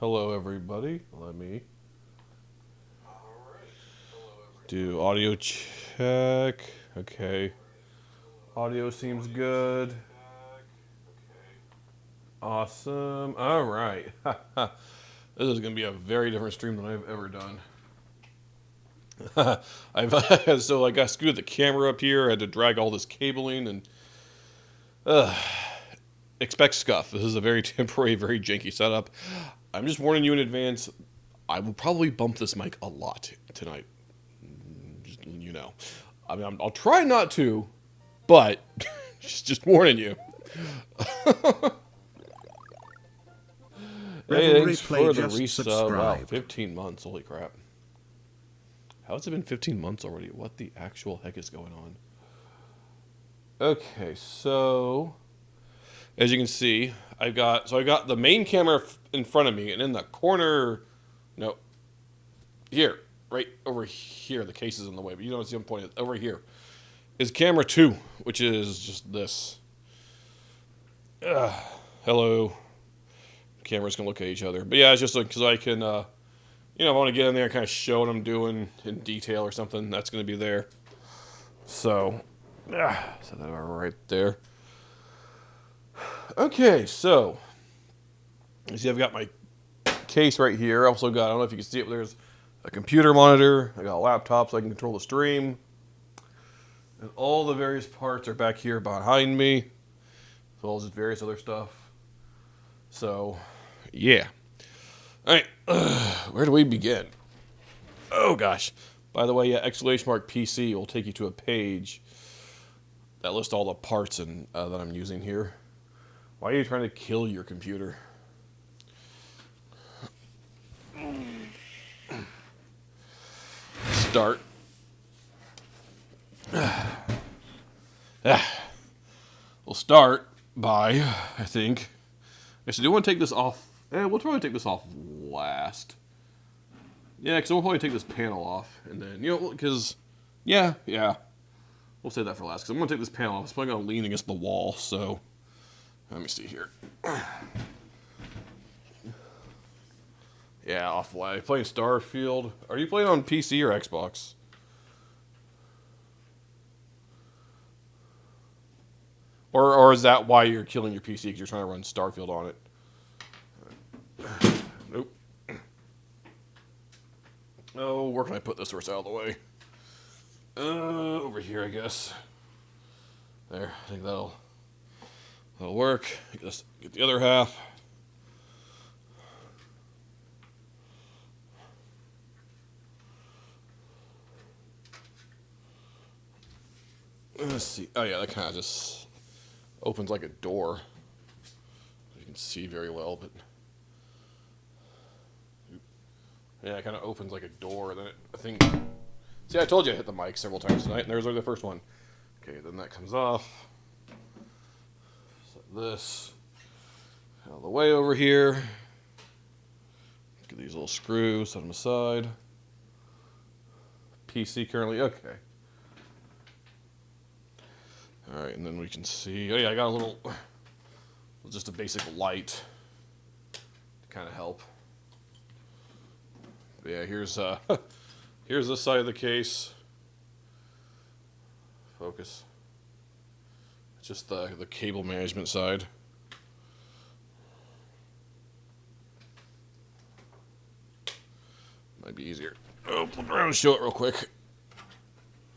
Hello, everybody. Let me do audio check. Okay. Audio seems good. Awesome. All right. This is going to be a very different stream than I've ever done. So I got screwed the camera up here. I had to drag all this cabling and expect scuff. This is a very temporary, very janky setup. I'm just warning you in advance. I will probably bump this mic a lot tonight. Just, you know, I mean, I'll try not to, but just warning you. Hey, Revelry thanks Play for the just resub. Wow, subscribed. 15 months. Holy crap. How has it been 15 months already? What the actual heck is going on? Okay, so as you can see, I've got the main camera in front of me, and in the corner, no, here, right over here, the case is in the way, but you don't see the point. Over here is camera 2, which is just this. Hello. Cameras can look at each other, but yeah, it's just because I can, if I want to get in there and kind of show what I'm doing in detail or something, that's going to be there. So, set that right there. Okay, so you see, I've got my case right here. I also got, I don't know if you can see it, but there's a computer monitor. I got a laptop so I can control the stream. And all the various parts are back here behind me, as well as various other stuff. So, yeah. All right, where do we begin? Oh, gosh. By the way, yeah, !PC will take you to a page that lists all the parts that I'm using here. Why are you trying to kill your computer? Start. We'll start by, I think. Actually, do you want to take this off? We'll probably take this off last. Yeah, because we'll probably take this panel off. And then, because, yeah. We'll save that for last. Because I'm going to take this panel off. It's probably going to lean against the wall. So, let me see here. Yeah, off live. Playing Starfield. Are you playing on PC or Xbox? Or is that why you're killing your PC? Because you're trying to run Starfield on it? Nope. Oh, where can I put this so it's out of the way? Over here, I guess. There, I think that'll work. Get the other half. Let's see. Oh yeah, that kind of just opens like a door. You can see very well, but yeah, it kind of opens like a door. Then I think. See, I told you I hit the mic several times tonight, and there's the first one. Okay, then that comes off. Set this out of the way over here. Get these little screws, set them aside. PC currently, okay. All right, and then we can see. Oh yeah, I got just a basic light to kind of help. But yeah, here's this side of the case. Focus. It's just the cable management side. Might be easier. Oh, flip around and show it real quick.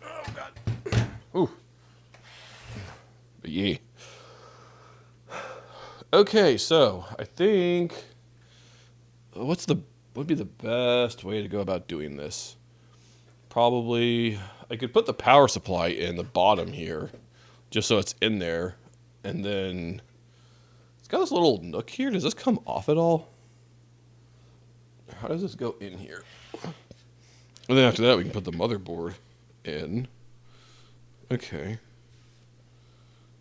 Oh god. Ooh. But yeah. Okay, so I think what would be the best way to go about doing this? Probably I could put the power supply in the bottom here, just so it's in there, and then it's got this little nook here. Does this come off at all? How does this go in here? And then after that, we can put the motherboard in. Okay.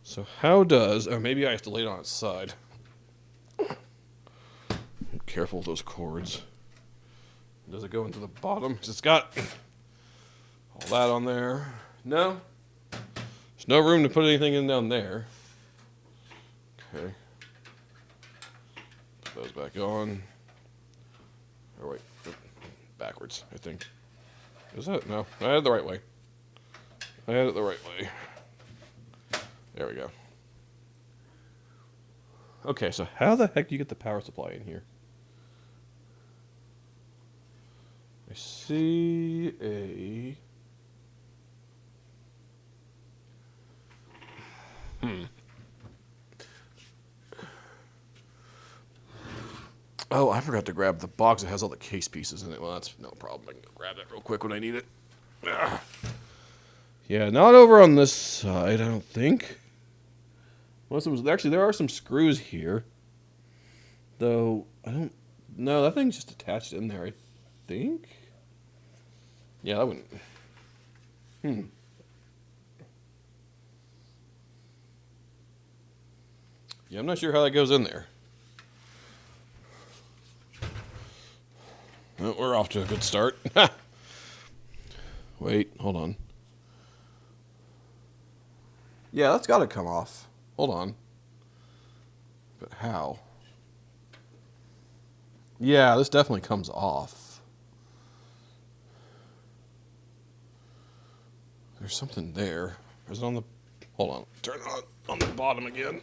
So how does... Oh, maybe I have to lay it on its side. Careful with those cords. Does it go into the bottom? It's got all that on there. No. There's no room to put anything in down there. Okay. Put those back on. Or wait, backwards, I think. Is that? No, I had it the right way. I had it the right way. There we go. Okay, so how the heck do you get the power supply in here? I see a... Oh, I forgot to grab the box that has all the case pieces in it. Well, that's no problem. I can grab that real quick when I need it. Yeah, not over on this side, I don't think. Unless it was... Actually, there are some screws here. Though, I don't... No, that thing's just attached in there, I think. Yeah, that wouldn't... Yeah, I'm not sure how that goes in there. Well, we're off to a good start. Wait, hold on. Yeah, that's got to come off. Hold on. But how? Yeah, this definitely comes off. There's something there. Is it on the... Hold on. Turn it on the bottom again.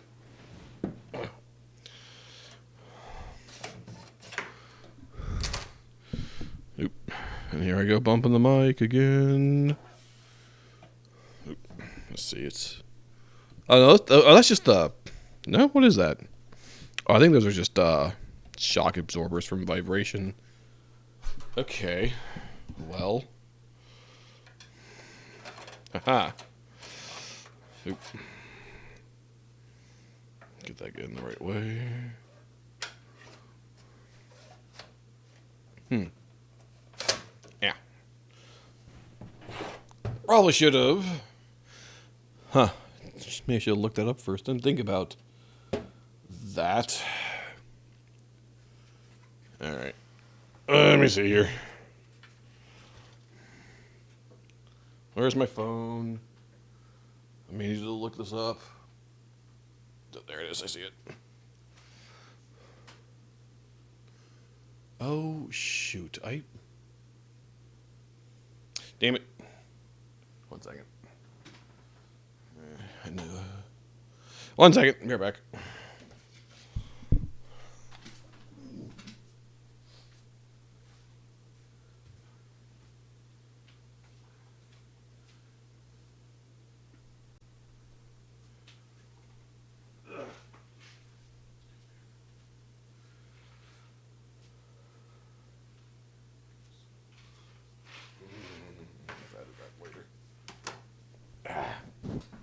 Oop. And here I go bumping the mic again. Oop. Let's see, it's... Oh, no, that's just no, what is that? Oh, I think those are just shock absorbers from vibration. Okay. Well. Haha. Oop. Get that going the right way. Yeah. Probably should have. Huh. Maybe I should have looked that up first and think about that. Alright. Let me see here. Where's my phone? I may need to look this up. There it is, I see it. Oh, shoot. Damn it. 1 second. I knew. 1 second. Be right back.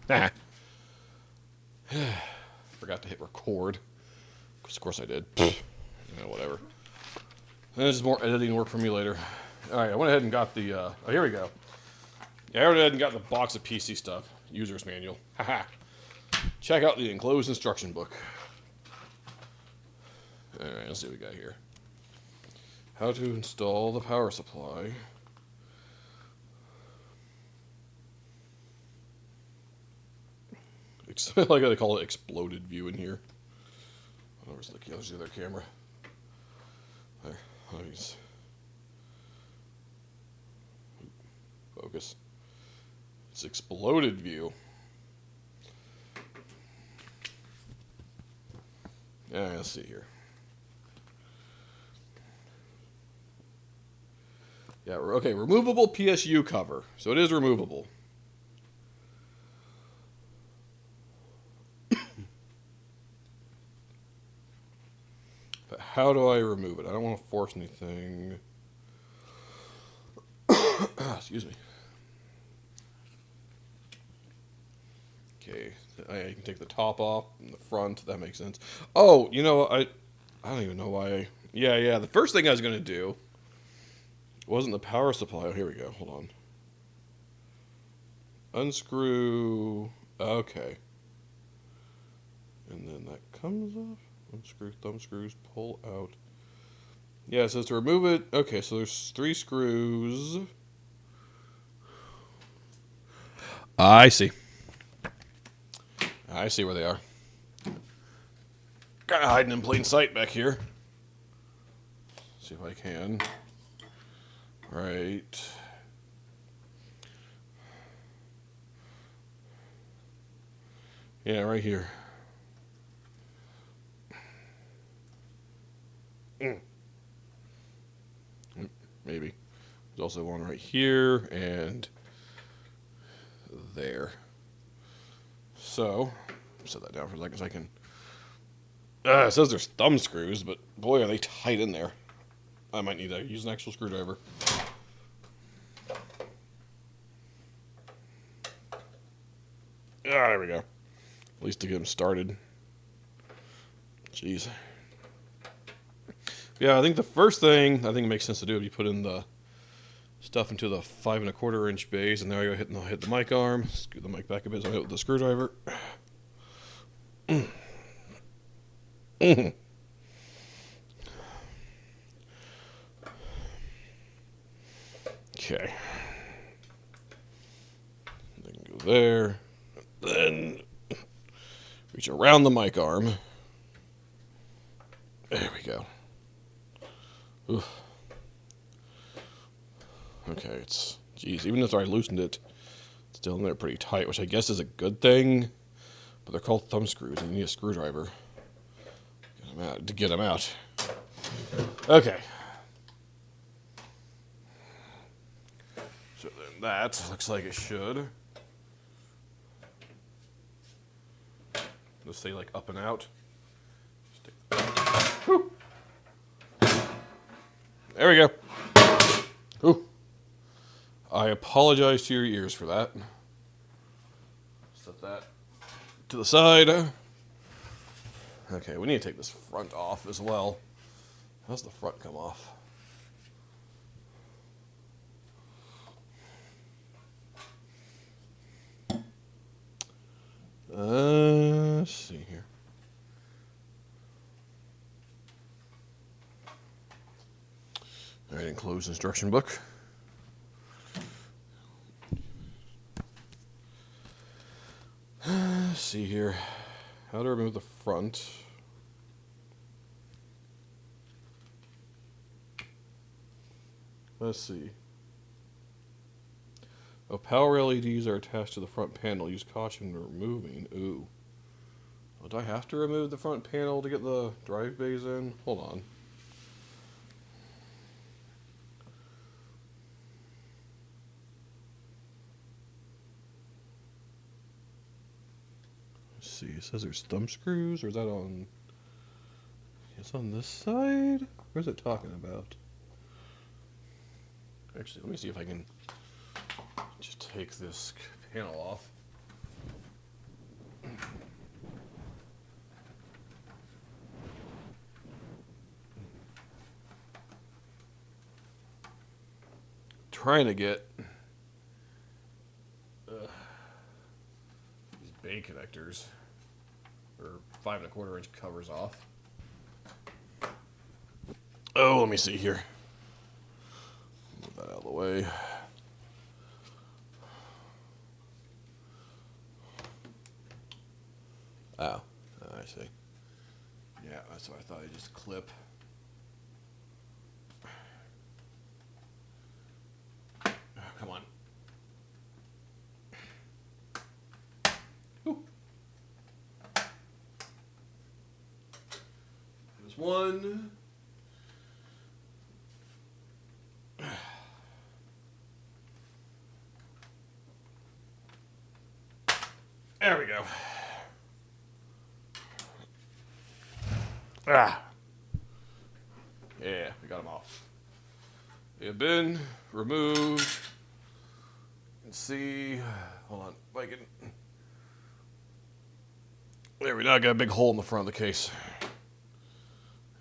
Ah. Forgot to hit record. Of course I did. Whatever. This is more editing work for me later. Alright, I went ahead and got the... oh, here we go. Yeah, I went ahead and got the box of PC stuff. User's manual. Haha. Check out the enclosed instruction book. Alright, let's see what we got here. How to install the power supply. I like how they call it exploded view in here. Where's the other camera? There. Focus. It's exploded view. Yeah, let's see here. Yeah, okay, removable PSU cover. So it is removable. But how do I remove it? I don't want to force anything. Excuse me. Okay, I can take the top off and the front. That makes sense. Oh, you know, I don't even know why. Yeah. The first thing I was going to do wasn't the power supply. Oh, here we go. Hold on. Unscrew. Okay. And then that comes off. Unscrew, thumb screws, pull out. Yeah, it says to remove it. Okay, so there's 3 screws. I see. I see where they are. Kind of hiding in plain sight back here. see if I can. Right. Yeah, right here. Maybe. There's also one right here and there. So, set that down for a second so I can. It says there's thumb screws, but boy, are they tight in there. I might need to use an actual screwdriver. There we go. At least to get them started. Jeez. Yeah, I think the first thing I think it makes sense to do is you put in the stuff into the 5 1/4 inch base, and there I go hit the mic arm, scoot the mic back a bit so I hit with the screwdriver. Okay. Then go there. Then reach around the mic arm. There we go. Oof. Okay, it's... Geez, even after I loosened it, it's still in there pretty tight, which I guess is a good thing. But they're called thumb screws, and you need a screwdriver to get them out. Okay. So then that looks like it should. Let's say like up and out. Whew. There we go. Ooh. I apologize to your ears for that. Set that to the side. Okay, we need to take this front off as well. How's the front come off? Let's see here. All right, enclosed instruction book. Let's see here. How to remove the front. Let's see. Oh, power LEDs are attached to the front panel. Use caution when removing. Ooh. Well, do I have to remove the front panel to get the drive bays in? Hold on. Let's see. It says there's thumb screws, or is that on... It's on this side? Where's it talking about? Actually, let me see if I can just take this panel off. Trying to get these bay connectors or 5 1/4 inch covers off. Oh, let me see here. Move that out of the way. Oh, I see. Yeah, that's what I thought. I just clip. Oh, come on. Ooh. There's one. There we go. Ah. Yeah, we got them off. They have been removed. You can see. Hold on. If I can. There we go. I got a big hole in the front of the case.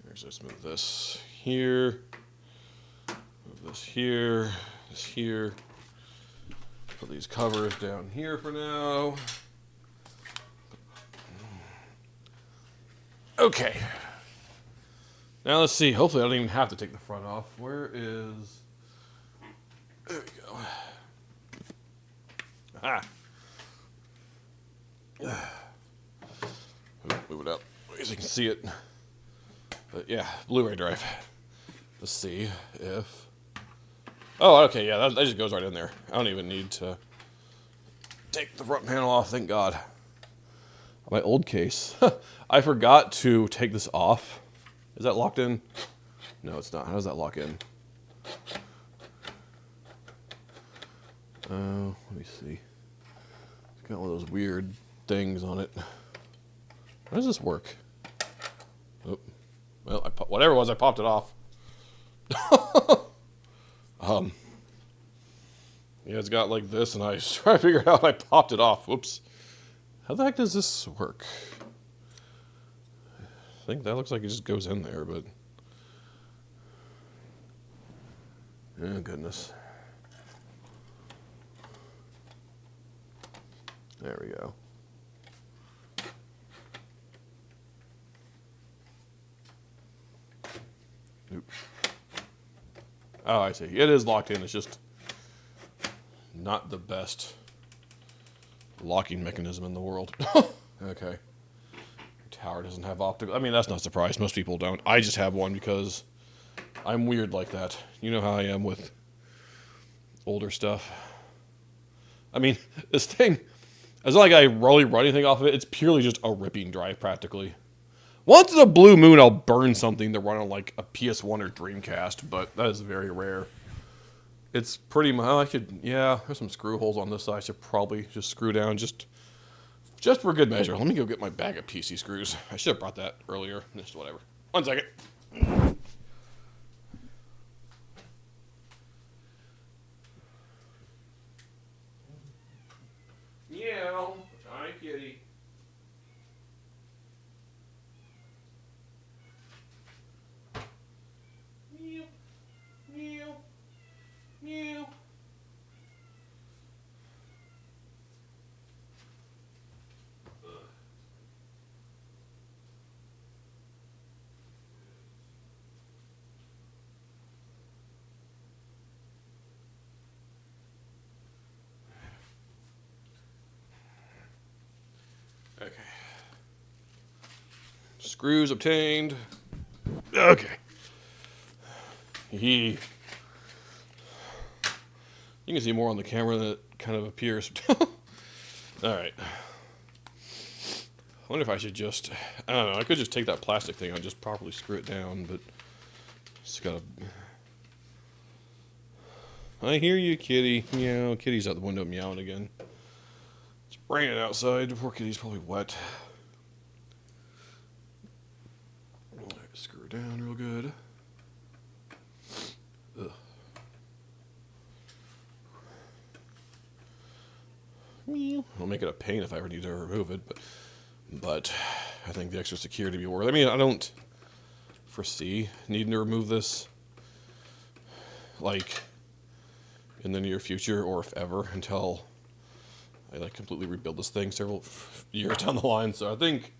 Here's just move this here. Move this here. This here. Put these covers down here for now. Okay. Now let's see. Hopefully I don't even have to take the front off. Where is... There we go. Aha. Move it up so you can see it. But yeah, Blu-ray drive. Let's see if... Oh, okay, yeah, that just goes right in there. I don't even need to take the front panel off, thank God. My old case. I forgot to take this off. Is that locked in? No, it's not. How does that lock in? Let me see. It's got one of those weird things on it. How does this work? Oh, well, whatever it was, I popped it off. Yeah, it's got like this, and I was trying to figure out how I popped it off. Whoops. How the heck does this work? I think that looks like it just goes in there, but... Oh, goodness. There we go. Oops. Oh, I see. It is locked in. It's just not the best locking mechanism in the world. Okay. Tower doesn't have optical. I mean, that's not a surprise. Most people don't. I just have one because I'm weird like that. You know how I am with older stuff. I mean, this thing, it's not like I really run anything off of it. It's purely just a ripping drive, practically. Once in a blue moon, I'll burn something to run on like a PS1 or Dreamcast, but that is very rare. It's pretty much, yeah, there's some screw holes on this side. I should probably just screw down just for good measure. Let me go get my bag of PC screws. I should have brought that earlier. Just whatever. 1 second. Meow. Hi, kitty. Meow. Meow. Meow. Okay. Screws obtained. Okay. You can see more on the camera than it kind of appears. Alright. I wonder if I should just... I don't know. I could just take that plastic thing and just properly screw it down, but... Just gotta... I hear you, kitty. Meow. Kitty's out the window meowing again. It's raining outside. Poor kitty's probably wet. Screw her down real good. Ugh. I'll make it a pain if I ever need to remove it, but I think the extra security be worth it. I mean, I don't foresee needing to remove this, like, in the near future or if ever, until I like completely rebuild this thing several years down the line. So I think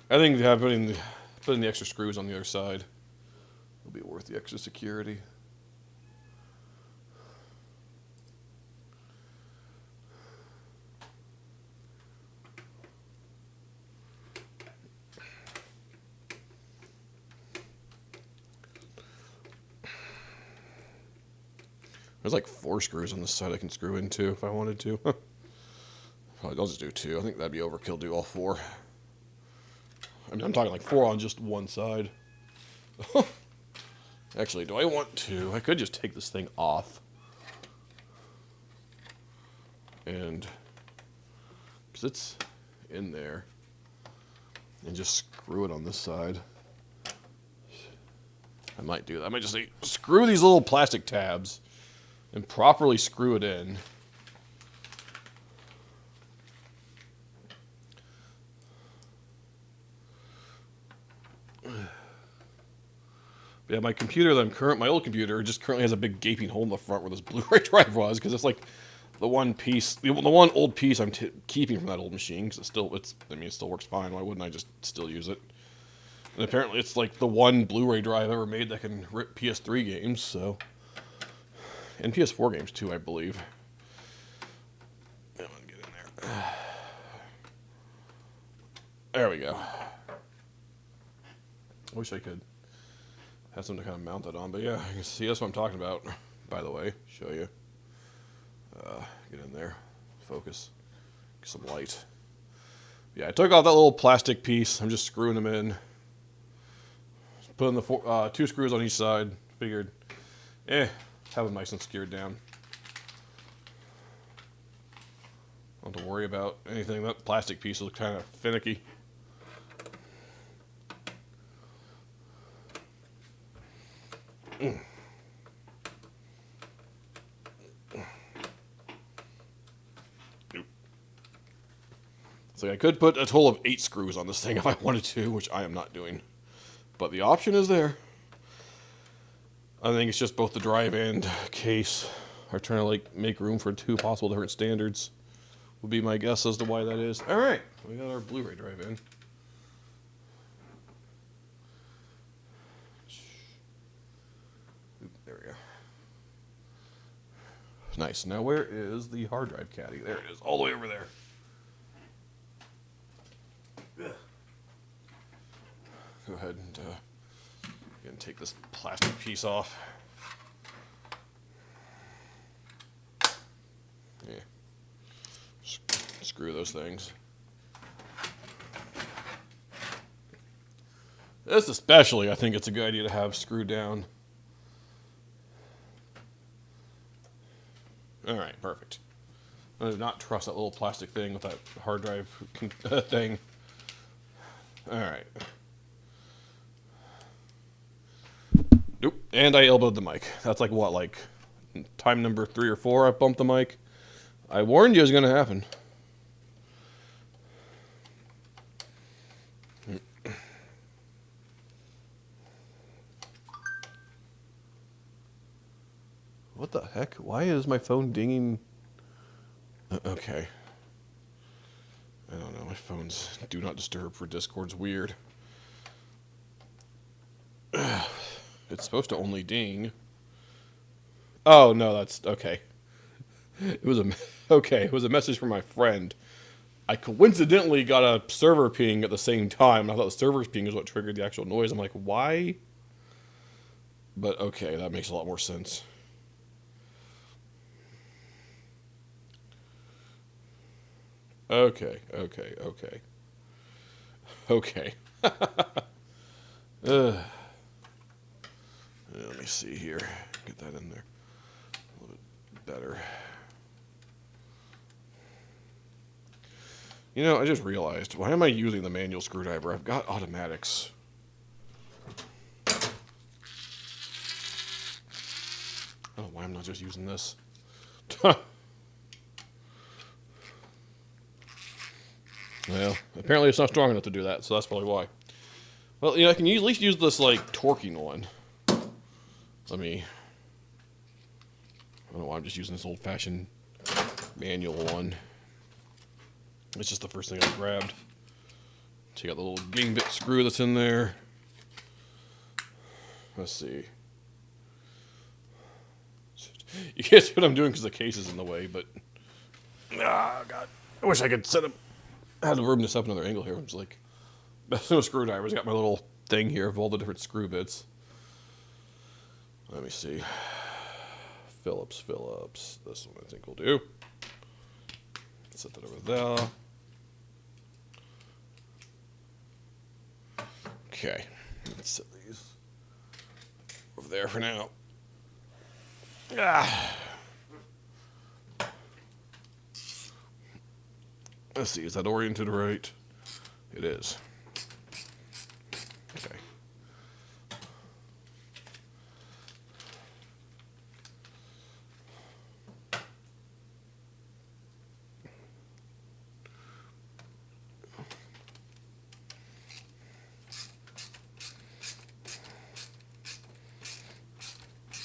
putting the extra screws on the other side will be worth the extra security. There's like 4 screws on this side I can screw into if I wanted to. I'll just do 2. I think that'd be overkill to do all 4. I mean, I'm talking like 4 on just one side. Actually, do I want to? I could just take this thing off. And, because it's in there. And just screw it on this side. I might do that. I might just screw these little plastic tabs and properly screw it in. Yeah, my computer that my old computer just currently has a big gaping hole in the front where this Blu-ray drive was, because it's like the one old piece I'm keeping from that old machine, because it still works fine. Why wouldn't I just still use it? And apparently it's like the one Blu-ray drive ever made that can rip PS3 games, so. And PS4 games too, I believe. Come on, get in there. There we go. I wish I could Have something to kind of mount that on. But yeah, you can see that's what I'm talking about. By the way, show you. Get in there, focus, get some light. Yeah, I took off that little plastic piece. I'm just screwing them in. Putting the 2 screws on each side. Figured, have them nice and secured down. Don't have to worry about anything. That plastic piece is kind of finicky. So I could put a total of 8 screws on this thing if I wanted to, which I am not doing. But the option is there. I think it's just both the drive and case are trying to like make room for 2 possible different standards. Would be my guess as to why that is. All right, we got our Blu-ray drive in. There we go. Nice. Now where is the hard drive caddy? There it is, all the way over there. Go ahead and take this plastic piece off. Yeah. Screw those things. This especially, I think it's a good idea to have screwed down. Alright, perfect. I do not trust that little plastic thing with that hard drive thing. Alright. Nope. And I elbowed the mic. That's like what, like time number 3 or 4 I bumped the mic. I warned you it was going to happen. What the heck? Why is my phone dinging? Okay. I don't know. My phone's do not disturb for Discord's weird. It's supposed to only ding. Oh, no, that's okay. It was it was a message from my friend. I coincidentally got a server ping at the same time. I thought the server's ping is what triggered the actual noise. I'm like, why? But okay, that makes a lot more sense. Okay. Let me see here. Get that in there a little bit better. You know, I just realized, why am I using the manual screwdriver? I've got automatics. I don't know why I'm not just using this. Well, apparently it's not strong enough to do that, so that's probably why. Well, you know, I can at least use this, like, torquing one. I don't know why I'm just using this old-fashioned manual one. It's just the first thing I grabbed. So you got the little gang bit screw that's in there. Let's see. You can't see what I'm doing because the case is in the way, but... Ah, God. I wish I could set up... I had to room this up another angle here. I'm just like... No screwdrivers. I got my little thing here of all the different screw bits. Let me see. Phillips. This one I think will do. Set that over there. Okay. Let's set these over there for now. Let's see, is that oriented right? It is. Okay.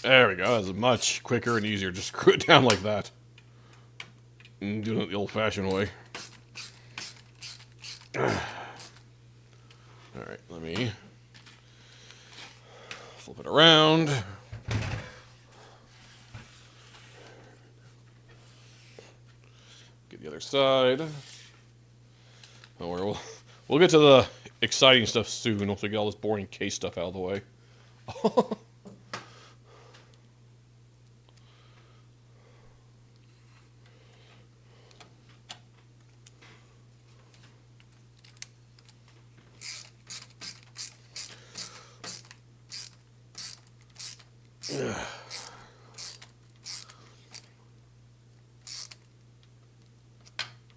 There we go. That's much quicker and easier. Just screw it down like that. And doing it the old-fashioned way. Alright, let me flip it around. Get the other side. Don't worry, we'll get to the exciting stuff soon once we get all this boring case stuff out of the way.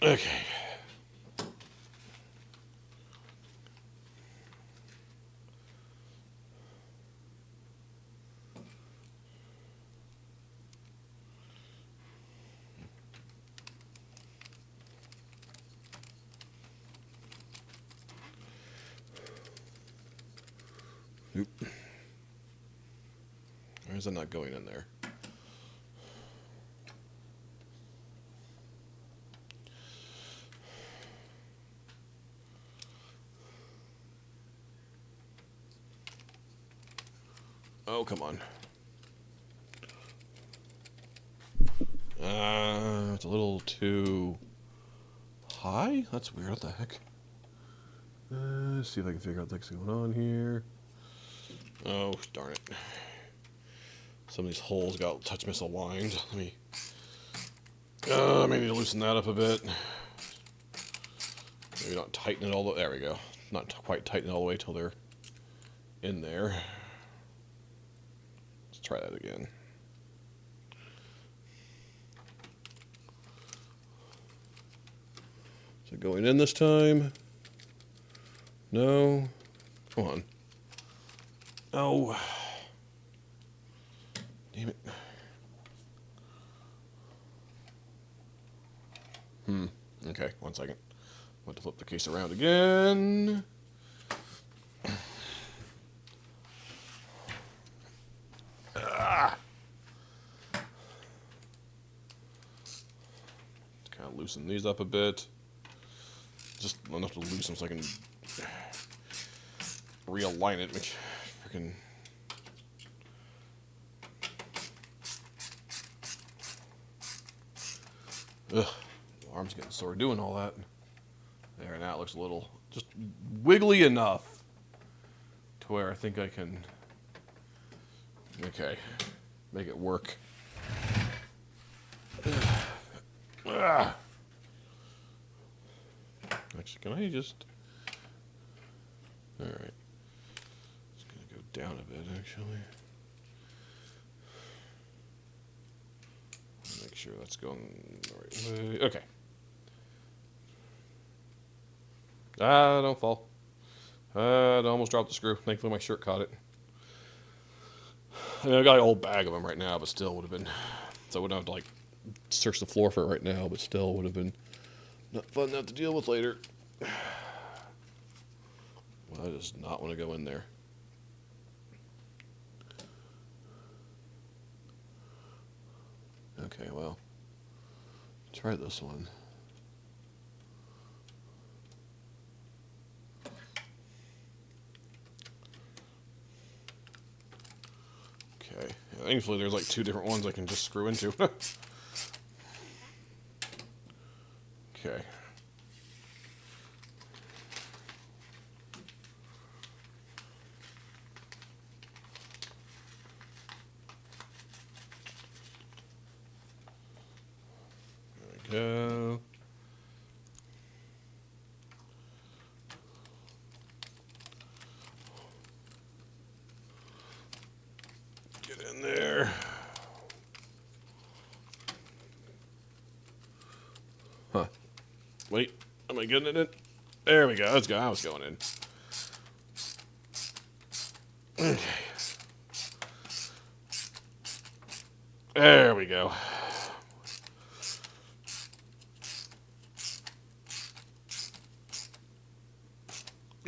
Okay. Oop. Why is that not going in there? Oh, come on. It's a little too high? That's weird. What the heck? Let's see if I can figure out what's going on here. Oh, darn it. Some of these holes got touch misaligned. Let me... maybe to loosen that up a bit. Maybe not tighten it all the way. There we go. Not quite tighten it all the way till they're in there. Let's try that again. Is it going in this time? No. Come on. Oh. Damn it. Okay, 1 second. I want to flip the case around again. Kind of loosen these up a bit. Just enough to loosen so I can realign it. Freaking. Ugh, the arm's getting sore doing all that. There, now it looks a little just wiggly enough to where I think I can, okay, make it work. Actually, can I just, all right, it's gonna go down a bit actually. Make sure that's going the right way. Okay. Don't fall. I almost dropped the screw. Thankfully, my shirt caught it. I mean, I got a whole bag of them right now, but still would have been. So I wouldn't have to like search the floor for it right now, but still would have been not fun to have to deal with later. Well, I just not want to go in there. Okay, well, try this one. Okay, yeah, thankfully there's like 2 different ones I can just screw into. Okay. There we go. Get in there. Huh. Wait, am I getting it in? There we go. Let's go. I was going in. Okay. There we go.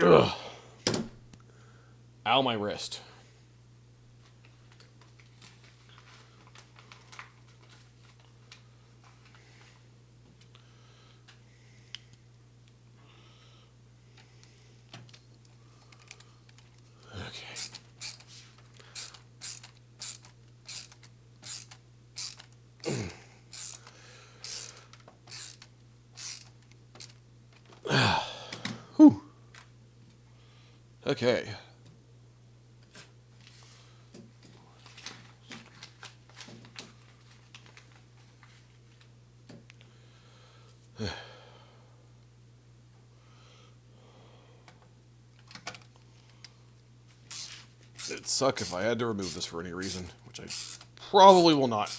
Ugh. Ow, my wrist. Whew. Okay. It'd suck if I had to remove this for any reason, which I probably will not.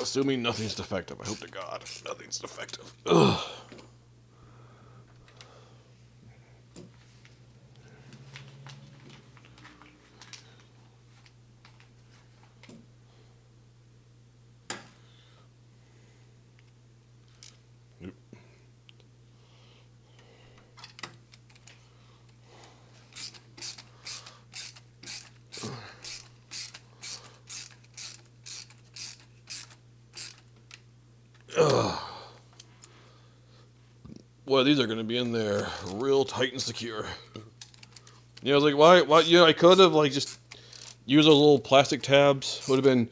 Assuming nothing's defective. I hope to God nothing's defective. Ugh. Ugh. Boy, these are going to be in there real tight and secure. I was like, why? I could have, just used those little plastic tabs. Would have been,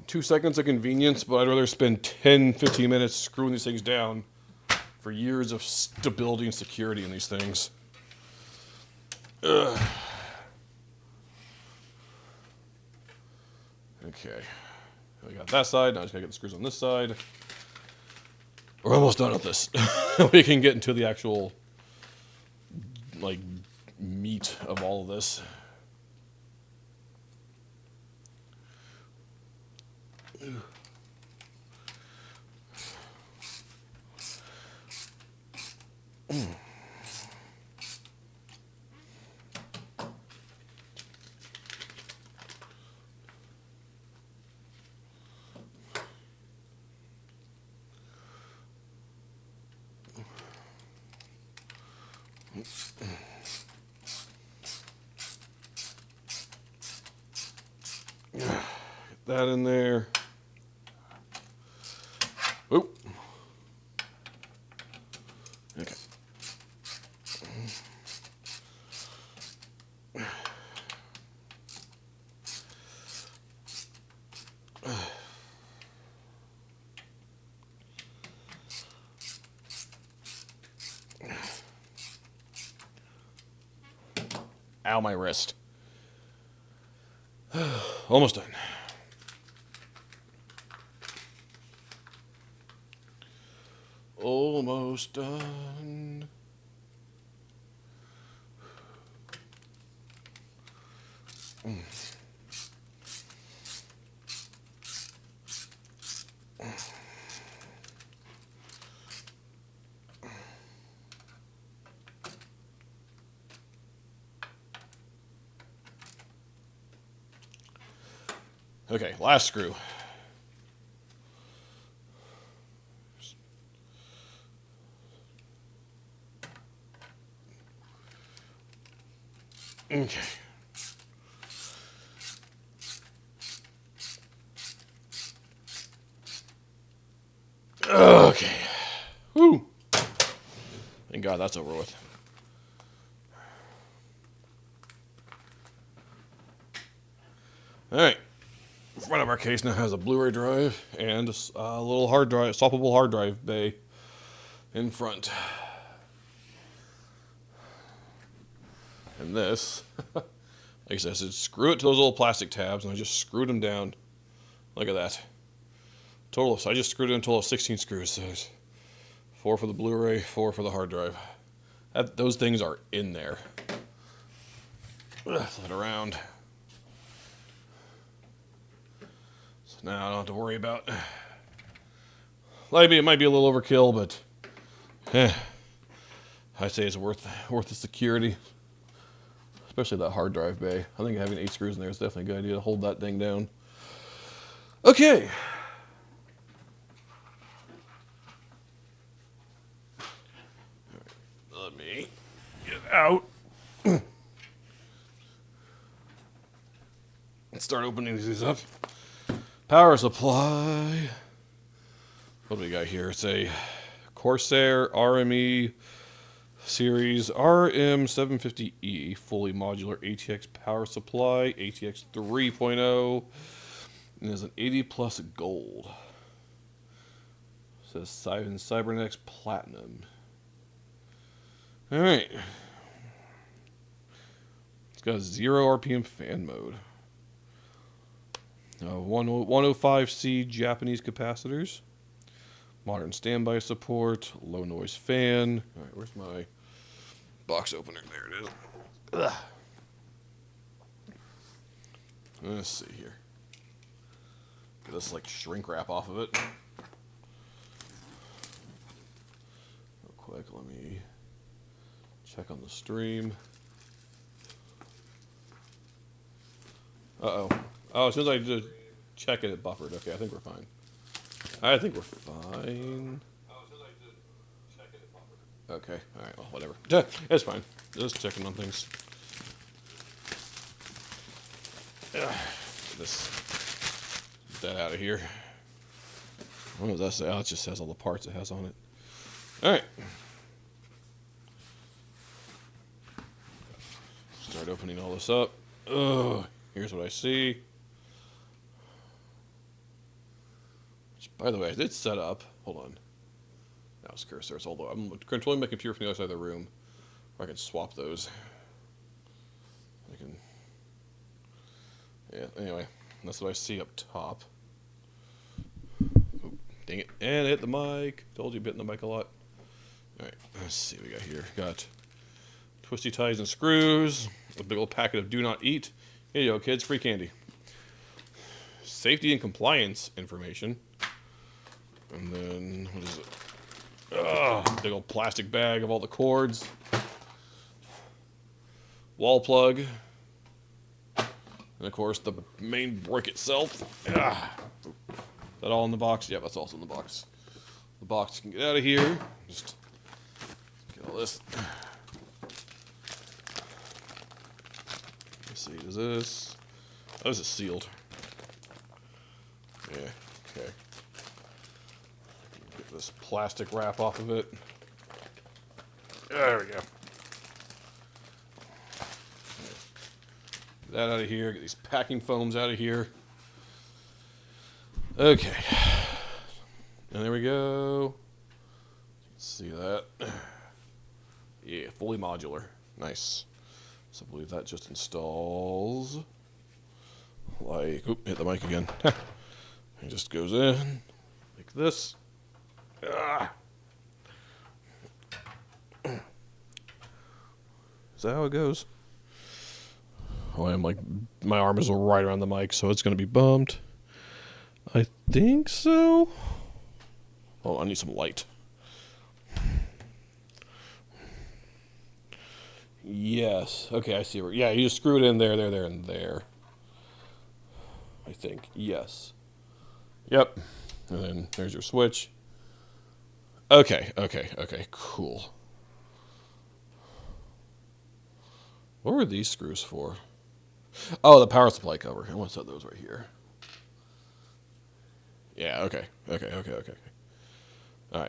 2 seconds of convenience, but I'd rather spend 10, 15 minutes screwing these things down for years of stability and security in these things. Ugh. Okay. We got that side. Now I just got to get the screws on this side. We're almost done with this. We can get into the actual, meat of all of this. Get that in there. Oop. Okay. Ow, my wrist. Almost done. Almost done. Okay, last screw. Okay. Okay. Woo. Thank God that's over with. All right. Front of our case now has a Blu-ray drive and a little hard drive, swappable hard drive bay in front. And this, like I said, screw it to those little plastic tabs, and I just screwed them down. Look at that. Total, so I just screwed it in a total of 16 screws. So 4 for the Blu-ray, 4 for the hard drive. Those things are in there. Flip it around. So now I don't have to worry about. Maybe it might be a little overkill, but I say it's worth the security. Especially that hard drive bay. I think having 8 screws in there is definitely a good idea to hold that thing down. Okay. Let me get out. Let's start opening these up. Power supply. What do we got here? It's a Corsair RME Series RM750E fully modular ATX power supply, ATX 3.0, and is an 80 plus gold. It says Cybernex Platinum. All right. It's got 0 RPM fan mode. 105C Japanese capacitors. Modern standby support. Low noise fan. All right, where's my box opener? There it is. Ugh. Let's see here. Get this like shrink wrap off of it. Real quick, let me check on the stream. Uh-oh. Oh, as soon as I did check it, it buffered. Okay, I think we're fine. I think we're fine. Okay, alright, well, whatever. It's fine. Just checking on things. Get that out of here. What does that say? Oh, it just says all the parts it has on it. Alright. Start opening all this up. Ugh, here's what I see. Which, by the way, I did set up. Hold on. Now it's cursors. Although I'm controlling my computer from the other side of the room. Or I can swap those. I can. Yeah, anyway. That's what I see up top. Oh, dang it. And I hit the mic. Told you hitting the mic a lot. Alright, let's see what we got here. Got twisty ties and screws. A big old packet of do not eat. Here you go, kids. Free candy. Safety and compliance information. And then, what is it? Big old plastic bag of all the cords. Wall plug. And of course, the main brick itself. Is that all in the box? Yeah, that's also in the box. The box can get out of here. Just get all this. Let's see, is this? Oh, this is sealed. Yeah, okay. Get this plastic wrap off of it. There we go. Get that out of here. Get these packing foams out of here. Okay. And there we go. See that? Yeah, fully modular. Nice. So I believe that just installs like, oop, hit the mic again. It just goes in like this. Ah. Is that how it goes? Oh, I'm like, my arm is right around the mic, so it's going to be bumped. I think so. Oh, I need some light. Yes. Okay, I see where. Yeah, you just screw it in there, and there. I think. Yes. Yep. And then there's your switch. Okay, cool. What were these screws for? Oh, the power supply cover. I want to set those right here. Yeah, okay. Alright,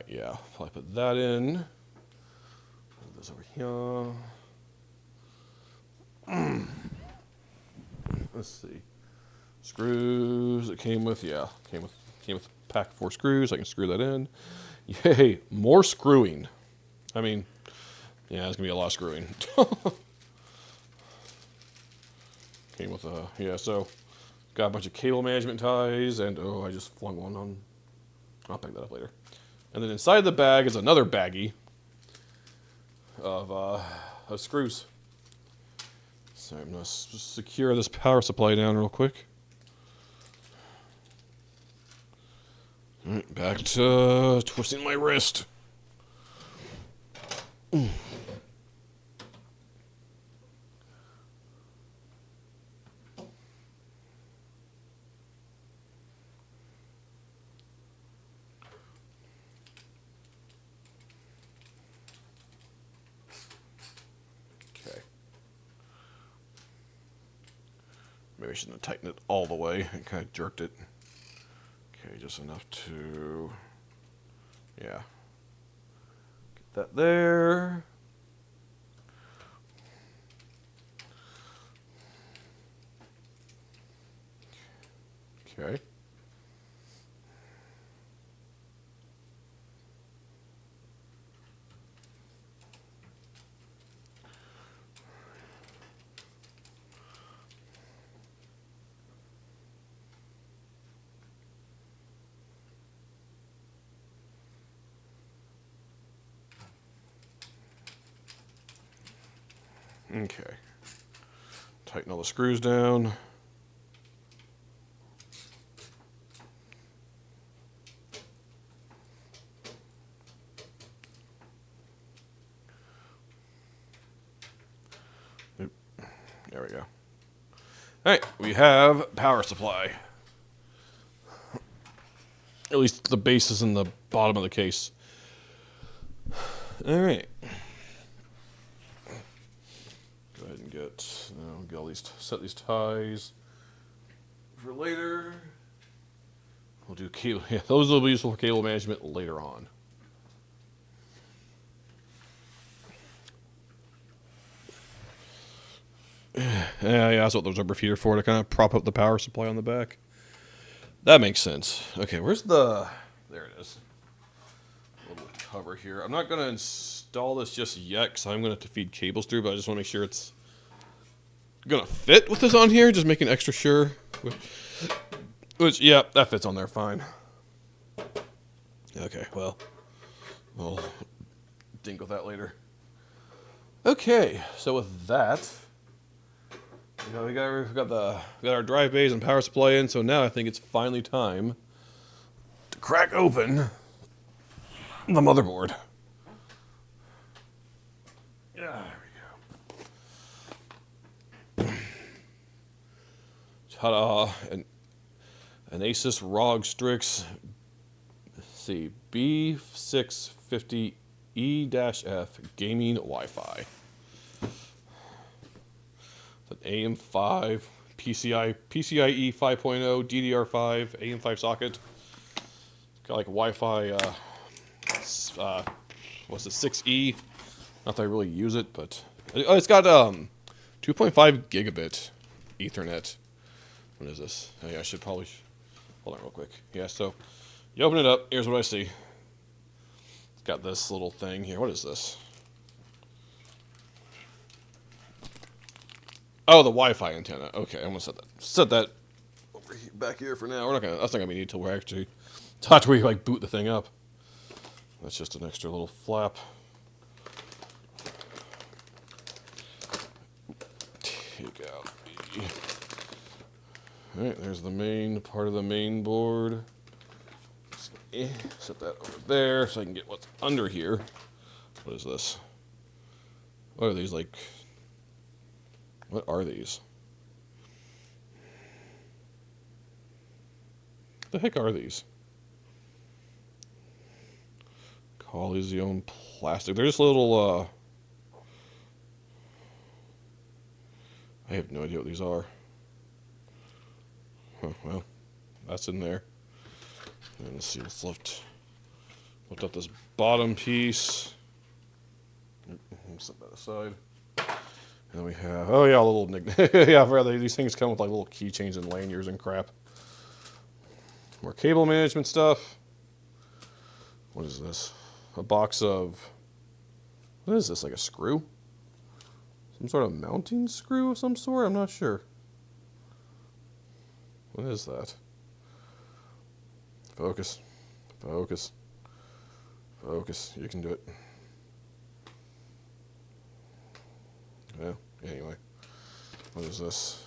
yeah. Probably put that in. Put this over here. Let's see. Screws it came with, yeah. Came with a pack of 4 screws. I can screw that in. Yay, more screwing. I mean, yeah, there's gonna be a lot of screwing. Came with a, yeah, so got a bunch of cable management ties, and oh, I just flung one on. I'll pick that up later. And then inside the bag is another baggie of screws. So I'm gonna secure this power supply down real quick. All right, back to twisting my wrist. Okay. Maybe I shouldn't have tightened it all the way. I kind of jerked it. Okay, just enough to, yeah. Get that there. Okay. Okay. Tighten all the screws down. Oop. There we go. All right, we have power supply. At least the base is in the bottom of the case. All right. Go ahead and get all these, set these ties for later. We'll do cable. Yeah, those will be useful for cable management later on. Yeah, that's what those are feeder for, to kind of prop up the power supply on the back. That makes sense. Okay, where's the... There it is. A little cover here. I'm not going to install this just yet because I'm going to have to feed cables through, but I just want to make sure it's going to fit with this on here. Just making extra sure. Which, yeah, that fits on there fine. Okay, well, we'll dink with that later. Okay, so with that... we got our drive bays and power supply in, so now I think it's finally time to crack open the motherboard. Yeah, there we go. Ta-da! An Asus ROG Strix B650E-F gaming Wi-Fi. An AM5 PCIe 5.0 DDR5 AM5 socket. It's got like Wi-Fi. What's it? 6E. Not that I really use it, but it's got 2.5 gigabit Ethernet. What is this? Oh, yeah, I should probably hold on real quick. Yeah, so you open it up. Here's what I see. It's got this little thing here. What is this? Oh, the Wi-Fi antenna. Okay, I'm gonna set that over here, back here for now. That's not gonna be needed till we're actually till we like boot the thing up. That's just an extra little flap. Take out the... All right, there's the main part of the main board. Set that over there so I can get what's under here. What is this? What are these like? What are these? What the heck are these? Coliseum plastic. They're just little, I have no idea what these are. Huh, well, that's in there. And let's see, let's lift up this bottom piece. Set that aside. And then we have, oh yeah, a little yeah, rather these things come with like little keychains and lanyards and crap. More cable management stuff. What is this? A box of, what is this, like a screw? Some sort of mounting screw of some sort? I'm not sure. What is that? Focus. Focus. Focus. You can do it. Yeah, anyway. What is this?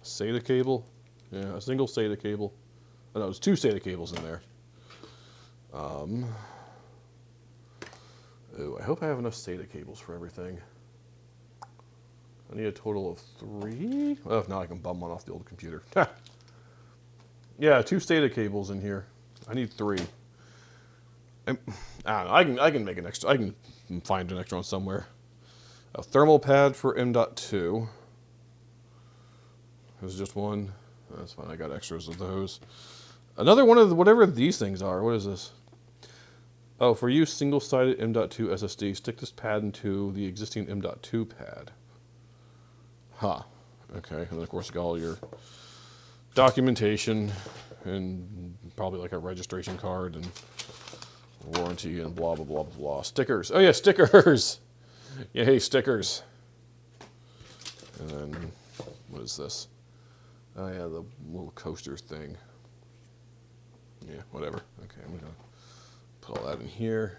SATA cable? Yeah, a single SATA cable. Oh, no, there's two SATA cables in there. Oh, I hope I have enough SATA cables for everything. I need a total of 3. Well, if not, I can bum one off the old computer. Yeah, 2 SATA cables in here. I need 3. I don't know. I can make an extra. I can find an extra one somewhere. A thermal pad for M.2. There's just one. That's fine. I got extras of those. Another one of whatever these things are. What is this? Oh, for use single-sided M.2 SSD, stick this pad into the existing M.2 pad. Huh. Okay. And then, of course, got all your documentation and probably like a registration card and warranty and blah, blah, blah, blah, blah. Stickers. Oh, yeah, stickers. Yeah, hey, stickers. And then, what is this? Oh, yeah, the little coaster thing. Yeah, whatever. Okay, I'm going to put all that in here.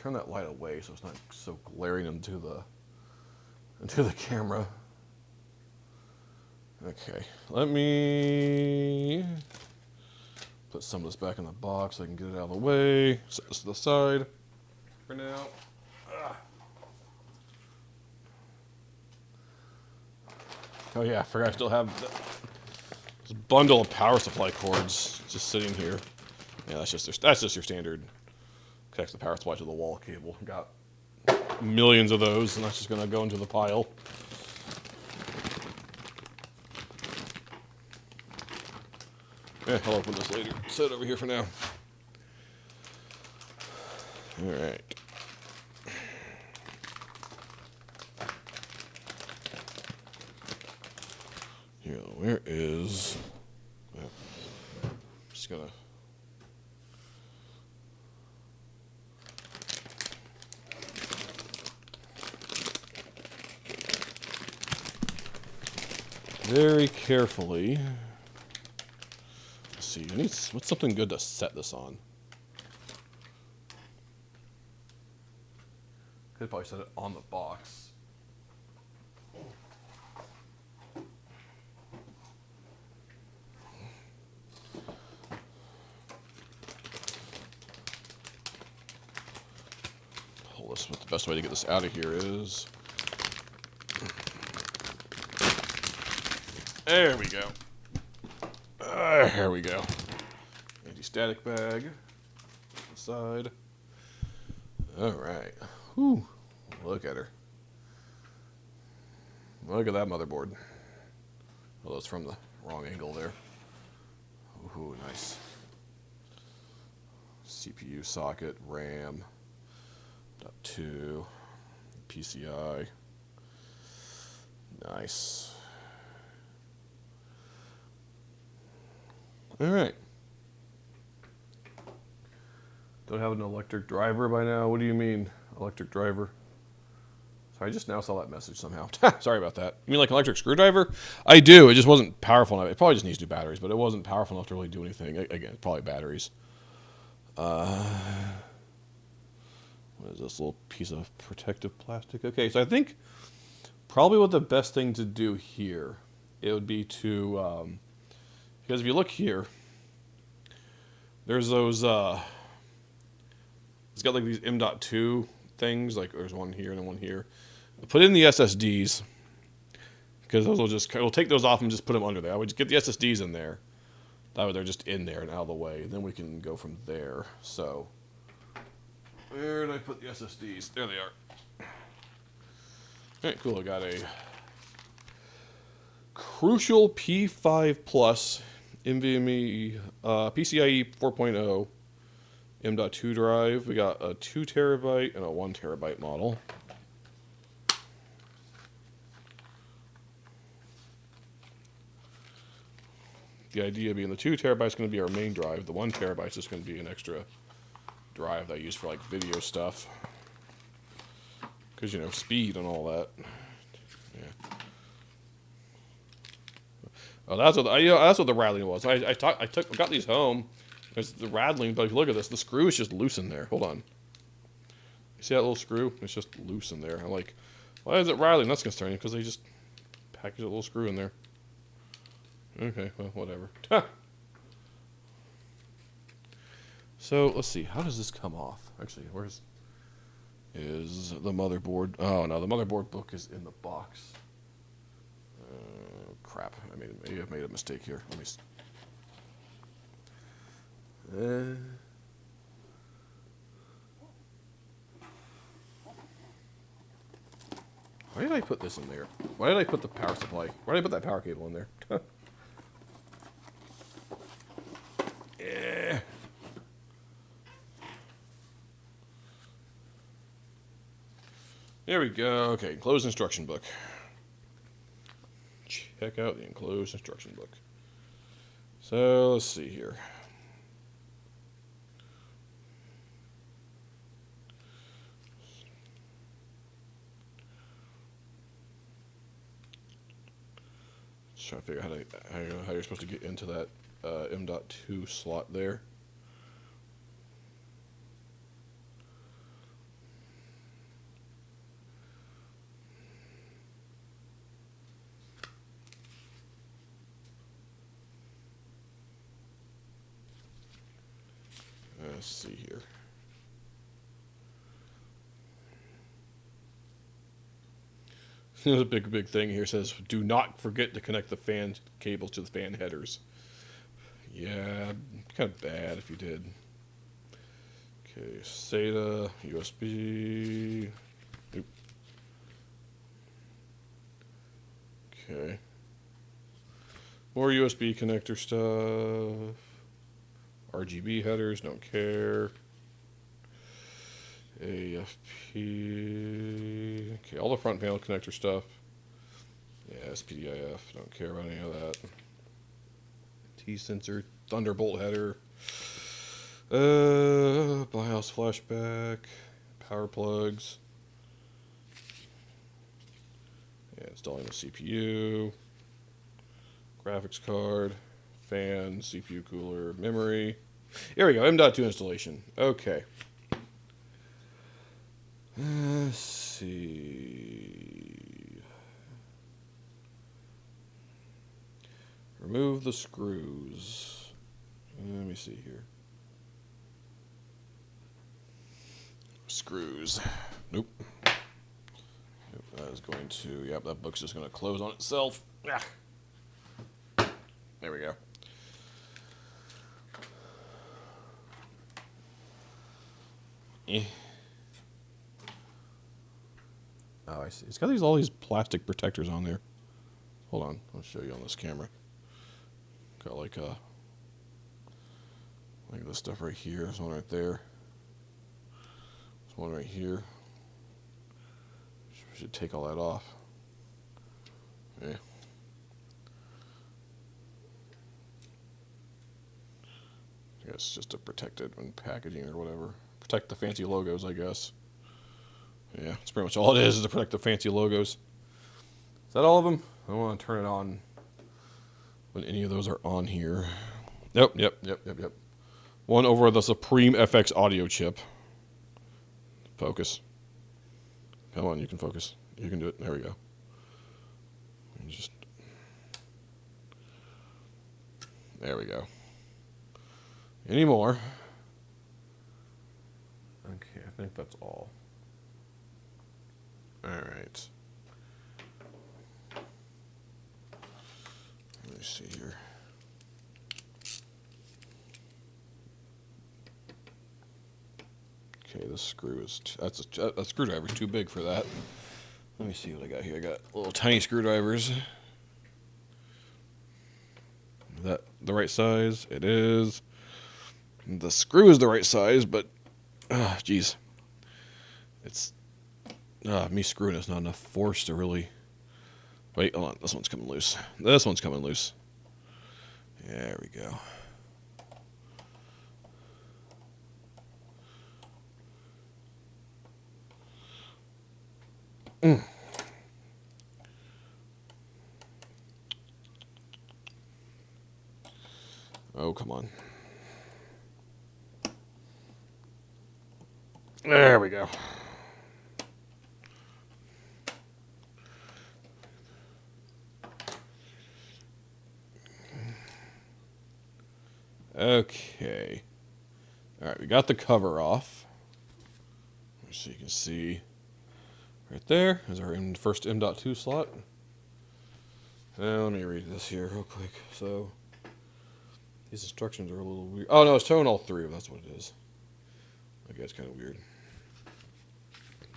turn that light away so it's not so glaring into the camera. Okay, let me put some of this back in the box so I can get it out of the way. Set this to the side for now. Oh yeah, I forgot I still have this bundle of power supply cords just sitting here. Yeah, that's just your standard connects the power supply to the wall cable. Got millions of those, and that's just gonna go into the pile. Yeah, I'll open this later. Set it over here for now. All right. Here, where is? I'm just gonna. Very carefully. Let's see. What's something good to set this on? Could probably set it on the box. Pull this. What the best way to get this out of here is. There we go. There we go. Anti-static bag. Side. All right. Whew. Look at her. Look at that motherboard. Oh, that's from the wrong angle there. Ooh, nice. CPU socket, RAM. .2. PCI. Nice. All right. Don't have an electric driver by now? What do you mean, electric driver? Sorry, I just now saw that message somehow. Sorry about that. You mean like an electric screwdriver? I do. It just wasn't powerful enough. It probably just needs new batteries, but it wasn't powerful enough to really do anything. Again, probably batteries. What is this little piece of protective plastic? Okay, so I think probably what the best thing to do here, it would be to, because if you look here, there's those, it's got like these M.2 things, like there's one here and then one here. Put in the SSDs, because those we'll take those off and just put them under there. I would just get the SSDs in there. That way they're just in there and out of the way. Then we can go from there. So, where did I put the SSDs? There they are. All right, cool. I got a Crucial P5 Plus NVMe PCIe 4.0 M.2 drive. We got a 2 terabyte and a 1 terabyte model. The idea being the 2 terabyte is going to be our main drive. The 1 terabyte is just going to be an extra drive that I use for like video stuff. Because, you know, speed and all that. Yeah. Oh, that's what the rattling was. I got these home. There's the rattling, but if you look at this, the screw is just loose in there. Hold on. You see that little screw? It's just loose in there. I'm like, why is it rattling? That's concerning because they just packaged a little screw in there. Okay, well, whatever. So, let's see. How does this come off? Actually, is the motherboard? Oh, no, the motherboard book is in the box. Crap. Maybe I've made a mistake here. Let me... Why did I put this in there? Why did I put the power supply? Why did I put that power cable in there? Yeah. There we go. Okay, enclosed instruction book. Check out the enclosed instruction book. So, let's see here. Just trying to figure out how you're supposed to get into that M.2 slot there. Let's see here. There's a big thing here. It says, do not forget to connect the fan cables to the fan headers. Yeah, kind of bad if you did. Okay, SATA, USB. Oop. Okay. More USB connector stuff. RGB headers, don't care. AFP. Okay, all the front panel connector stuff. Yeah, SPDIF, don't care about any of that. T-sensor, Thunderbolt header. BIOS flashback. Power plugs. Yeah, installing the CPU. Graphics card. Fan, CPU cooler, memory. Here we go, M.2 installation. Okay. Let's see. Remove the screws. Let me see here. Screws. Nope. That is going to, yep, that book's just going to close on itself. Ah. There we go. Oh, I see. It's got all these plastic protectors on there. Hold on, I'll show you on this camera. Got like this stuff right here. There's one right there. There's one right here. Should take all that off. Okay. I guess it's just to protect it when packaging or whatever. Protect the fancy logos, I guess. Yeah, that's pretty much all it is to protect the fancy logos. Is that all of them? I want to turn it on when any of those are on here. Yep. One over the Supreme FX audio chip. Focus. Come on, you can focus. You can do it. There we go. There we go. Any more? Okay, I think that's all. All right. Let me see here. Okay, this screw is that's a screwdriver's too big for that. Let me see what I got here. I got little tiny screwdrivers. Is that the right size? It is. The screw is the right size, but geez, it's me screwing is not enough force to really. Wait, hold on. This one's coming loose. This one's coming loose. There we go. Oh, come on. There we go. Okay. All right, we got the cover off. So you can see right there is our first M.2 slot. Now let me read this here real quick. So these instructions are a little weird. Oh no, it's showing all three of them. That's what it is. Okay, it's kind of weird.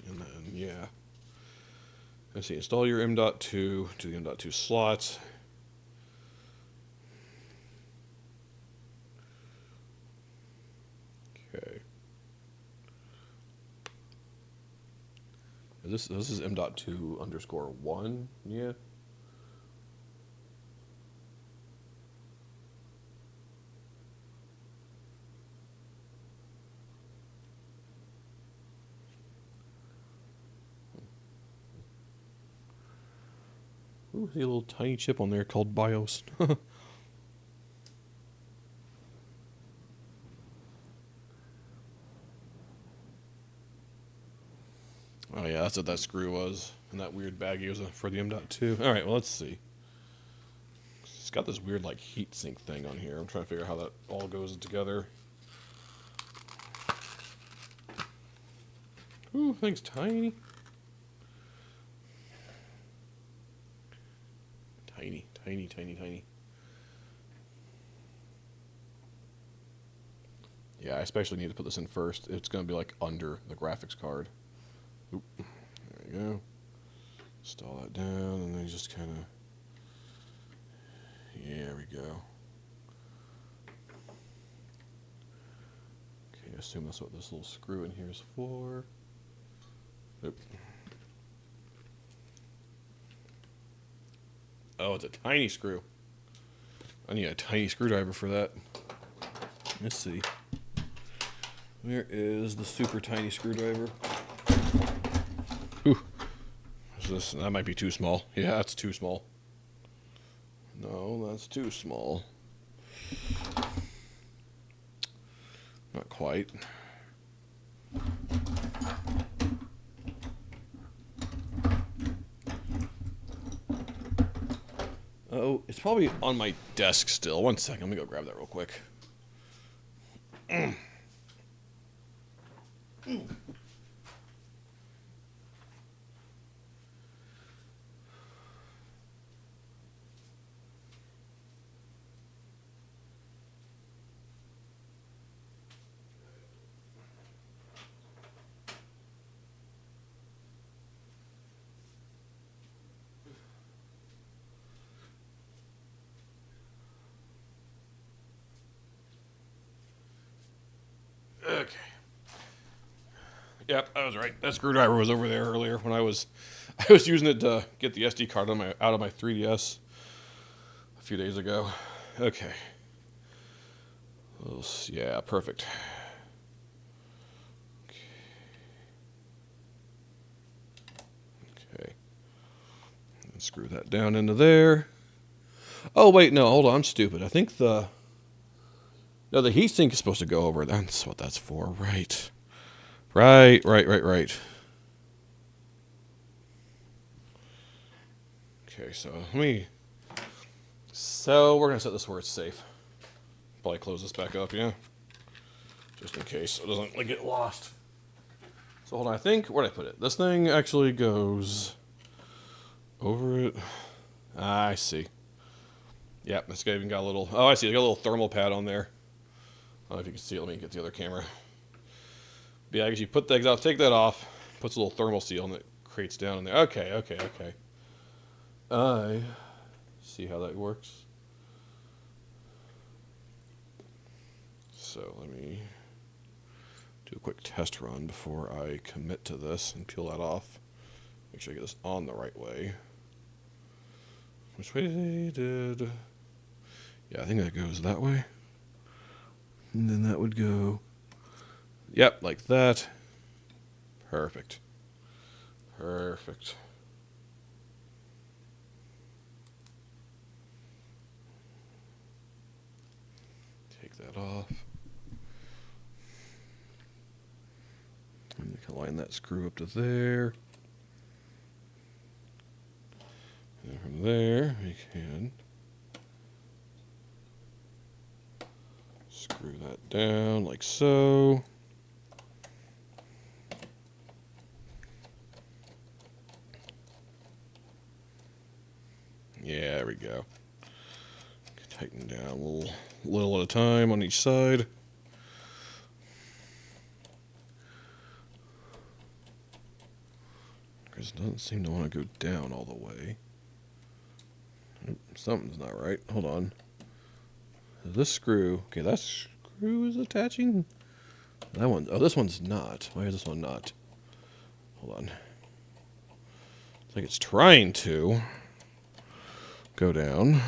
And then yeah. Let's see. Install your M.2 to the M.2 slots. Okay. This is M.2_1, yeah. Ooh, see a little tiny chip on there called BIOS. Oh yeah, that's what that screw was. And that weird baggie was for the M.2. Alright, well let's see. It's got this weird like heat sink thing on here. I'm trying to figure out how that all goes together. Ooh, thing's tiny. Tiny, tiny, tiny, tiny. Yeah, I especially need to put this in first. It's going to be like under the graphics card. Oop, there we go. Install that down, and then just kind of... Yeah, there we go. Okay, I assume that's what this little screw in here is for. Oop. Oh, it's a tiny screw. I need a tiny screwdriver for that. Let's see. Where is the super tiny screwdriver? Whew. That might be too small. Yeah, that's too small. No, that's too small. Not quite. Oh, it's probably on my desk still. One second, let me go grab that real quick. Okay. Yep, I was right. That screwdriver was over there earlier when I was using it to get the SD card out of my 3DS a few days ago. Okay. Yeah, perfect. Okay. And screw that down into there. Oh wait, no, hold on, I'm stupid. I think the heatsink is supposed to go over. That's what that's for, right? Right. Okay, so we're gonna set this where it's safe. Probably close this back up, yeah, just in case it doesn't get lost. So hold on, I think where'd I put it? This thing actually goes over it. I see. Yep, this guy even got a little. Oh, I see. They got a little thermal pad on there. I don't know if you can see it. Let me get the other camera. But yeah, I guess you put things out, take that off, puts a little thermal seal, and it creates down in there. Okay. I see how that works. So let me do a quick test run before I commit to this and peel that off. Make sure I get this on the right way. Which way did... Yeah, I think that goes that way. And then that would go... Yep, like that. Perfect. Take that off. And you can line that screw up to there. And from there, we can screw that down like so. Yeah, there we go. Tighten down a little at a time on each side. Because it doesn't seem to want to go down all the way. Something's not right. Hold on. This screw... Okay, that screw is attaching. That one... Oh, this one's not. Why is this one not? Hold on. It's like it's trying to go down.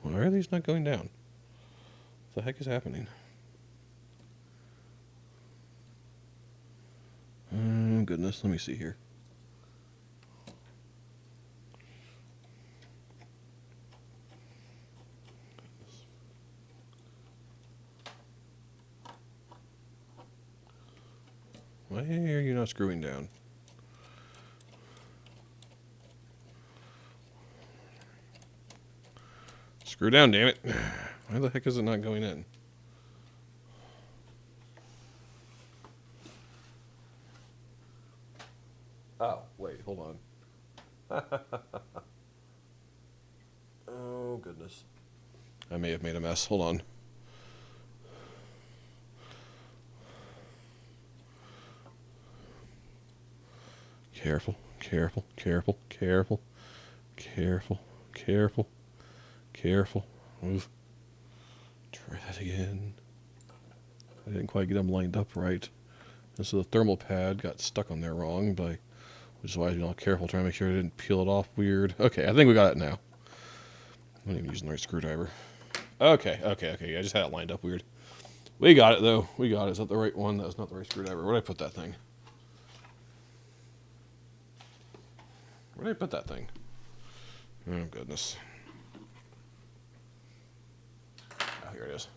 Why are these not going down? What the heck is happening? Oh, goodness. Let me see here. Why are you not screwing down? Screw down, damn it. Why the heck is it not going in? Oh, wait, hold on. Oh, goodness. I may have made a mess. Hold on. Careful, careful, careful, careful, careful, careful, careful. Move. Try that again. I didn't quite get them lined up right. And so the thermal pad got stuck on there wrong, which is why I was being all careful, trying to make sure I didn't peel it off weird. Okay, I think we got it now. I'm not even using the right screwdriver. Okay. Yeah, I just had it lined up weird. We got it, though. We got it. Is that the right one? That was not the right screwdriver. Where did I put that thing? Where did I put that thing? Oh, goodness. Oh, here it is.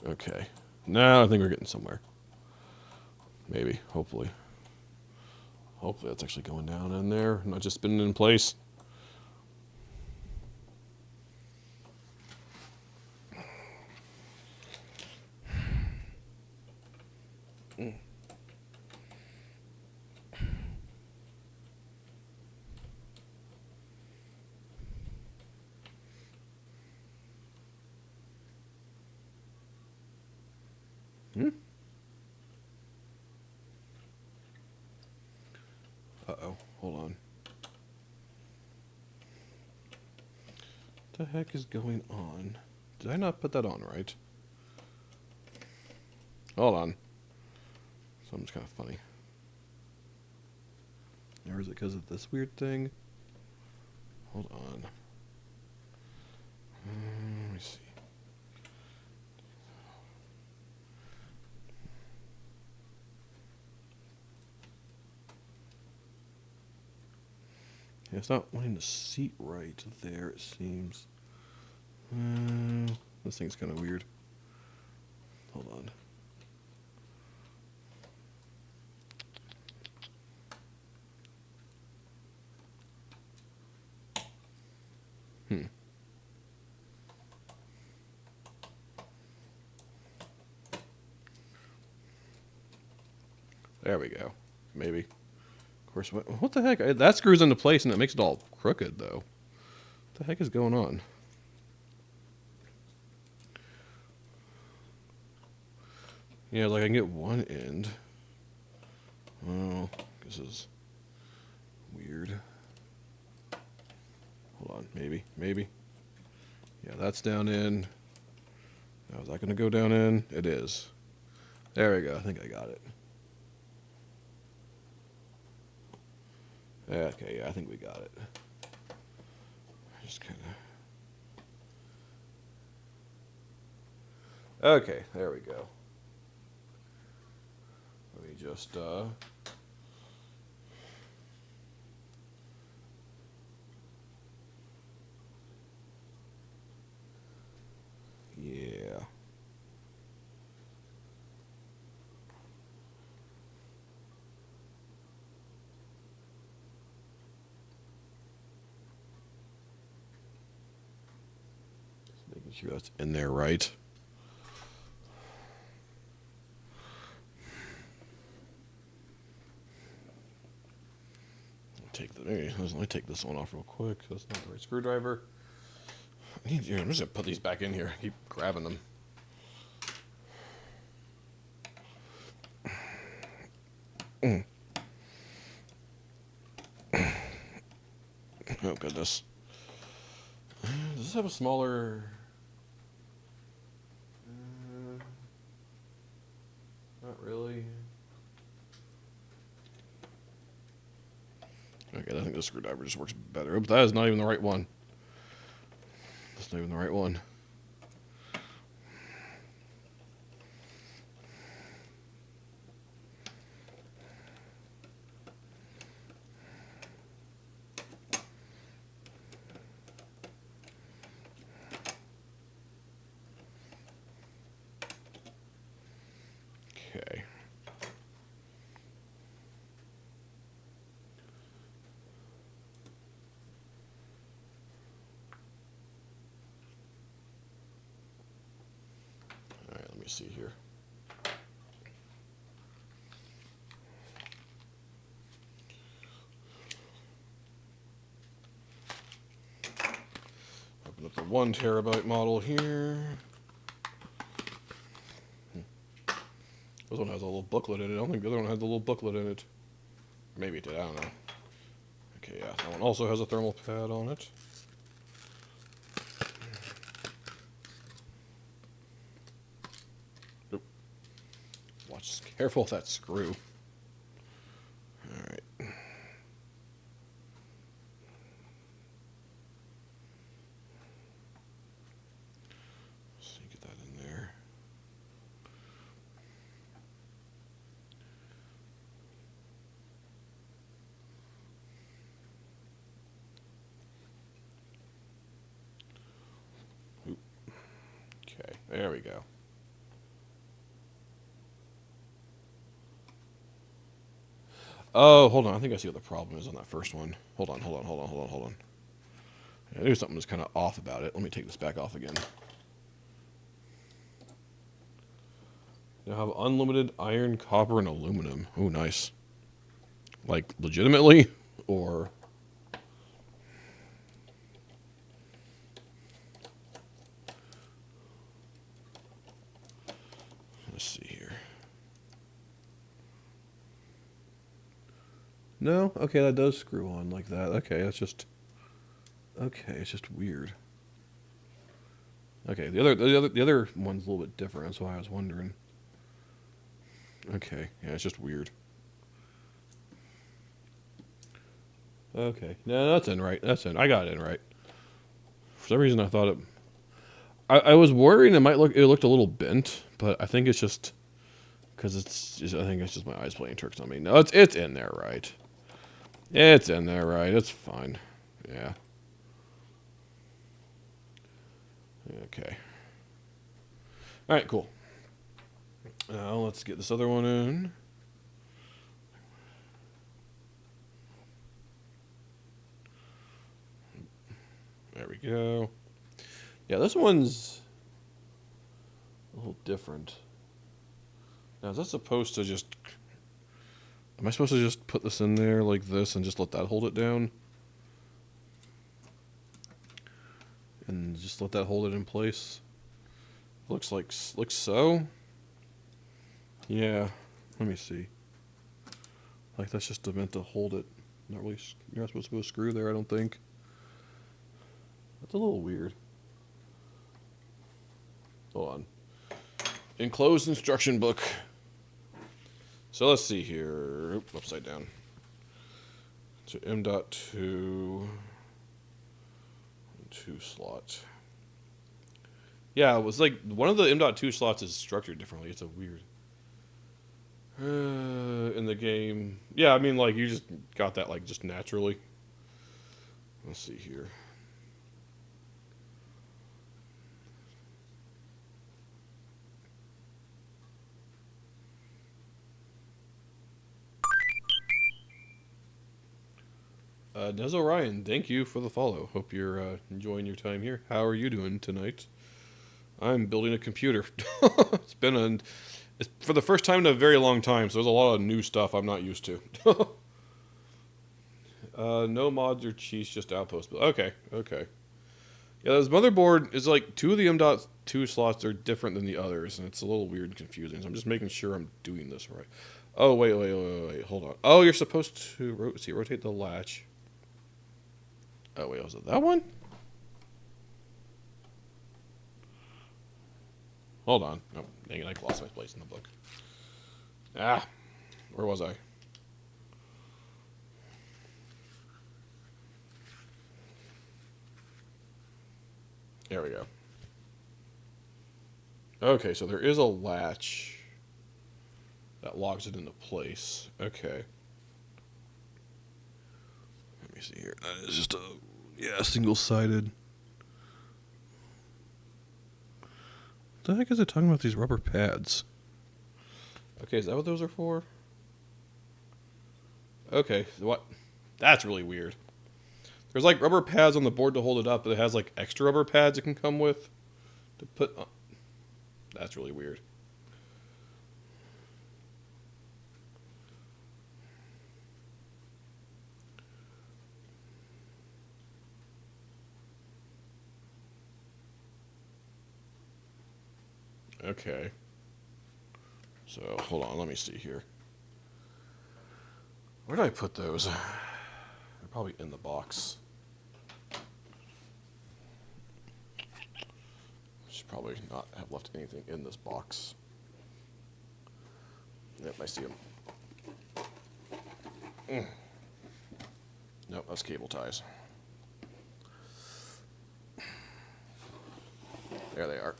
Okay. Now I think we're getting somewhere. Maybe. Hopefully. Hopefully that's actually going down in there, not just spinning in place. Uh-oh. Hold on. What the heck is going on? Did I not put that on right? Hold on. Something's kind of funny. Or is it because of this weird thing? Hold on. Let me see. Yeah, it's not wanting to seat right there, it seems. This thing's kind of weird. Hold on. There we go. Maybe. Of course, what the heck? That screws into place and it makes it all crooked, though. What the heck is going on? Yeah, like I can get one end. Oh, this is weird. Hold on, maybe. Yeah, that's down in. Now, is that going to go down in? It is. There we go. I think I got it. Okay, yeah, I think we got it. Just kind of. Okay, there we go. Let me just. Yeah. Just making sure that's in there right. Let me take this one off real quick. That's not the right screwdriver. I'm just going to put these back in here. Keep grabbing them. Oh, goodness. Does this have a smaller... not really. Okay, I think this screwdriver just works better. Oops, that is not even the right one. That's not even the right one. Okay. All right, let me see here. 1 terabyte model here. This one has a little booklet in it. I don't think the other one had the little booklet in it. Maybe it did, I don't know. Okay, yeah, that one also has a thermal pad on it. Nope. Watch, careful with that screw. Alright. So you get that in there. Okay, there we go. Oh, hold on. I think I see what the problem is on that first one. Hold on. Yeah, there's something that's kind of off about it. Let me take this back off again. You have unlimited iron, copper, and aluminum. Oh, nice. Like, legitimately? Or... let's see here. No? Okay, that does screw on like that. Okay, that's just... okay, it's just weird. Okay, the other one's a little bit different. That's why I was wondering. Okay, yeah, it's just weird. Okay, no, that's in right. That's in. I got it in right. For some reason, I thought it... I was worried it looked a little bent, but I think it's just... because I think it's just my eyes playing tricks on me. No, it's in there right. It's in there right. It's fine. Yeah. Okay. Alright, cool. Now let's get this other one in. There we go. Yeah, this one's a little different. Now, is that supposed to just... am I supposed to just put this in there like this and just let that hold it down? And just let that hold it in place? Looks so. Yeah, let me see. Like that's just meant to hold it. Not really. You're not supposed to put a screw there, I don't think. That's a little weird. Hold on. Enclosed instruction book. So let's see here. Oop, upside down. So M.2 2 slot. Yeah, it was like one of the M.2 slots is structured differently. It's a weird. In the game. Yeah, I mean, like, you just got that, like, just naturally. Let's see here. Nezo Ryan, thank you for the follow. Hope you're enjoying your time here. How are you doing tonight? I'm building a computer. It's for the first time in a very long time, so there's a lot of new stuff I'm not used to. No mods or cheats, just Outpost. Okay. Yeah, this motherboard is like 2 of the M.2 slots are different than the others, and it's a little weird and confusing. So I'm just making sure I'm doing this right. Oh, wait. Hold on. Oh, you're supposed to rotate the latch. Oh, wait, was it that one? Hold on. Oh, dang it, I lost my place in the book. Ah, where was I? There we go. Okay, so there is a latch that locks it into place. Okay. Let me see here. It's just single-sided. What the heck is it talking about these rubber pads? Okay, is that what those are for? Okay, what? That's really weird. There's like rubber pads on the board to hold it up, but it has like extra rubber pads it can come with to put on. That's really weird. Okay. So, hold on, let me see here. Where did I put those? They're probably in the box. Should probably not have left anything in this box. Yep, I see them. Nope, that's cable ties. There they are.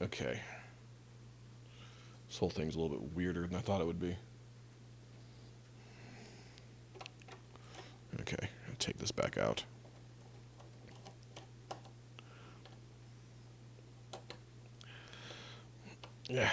Okay. This whole thing's a little bit weirder than I thought it would be. Okay, I'll take this back out. Yeah.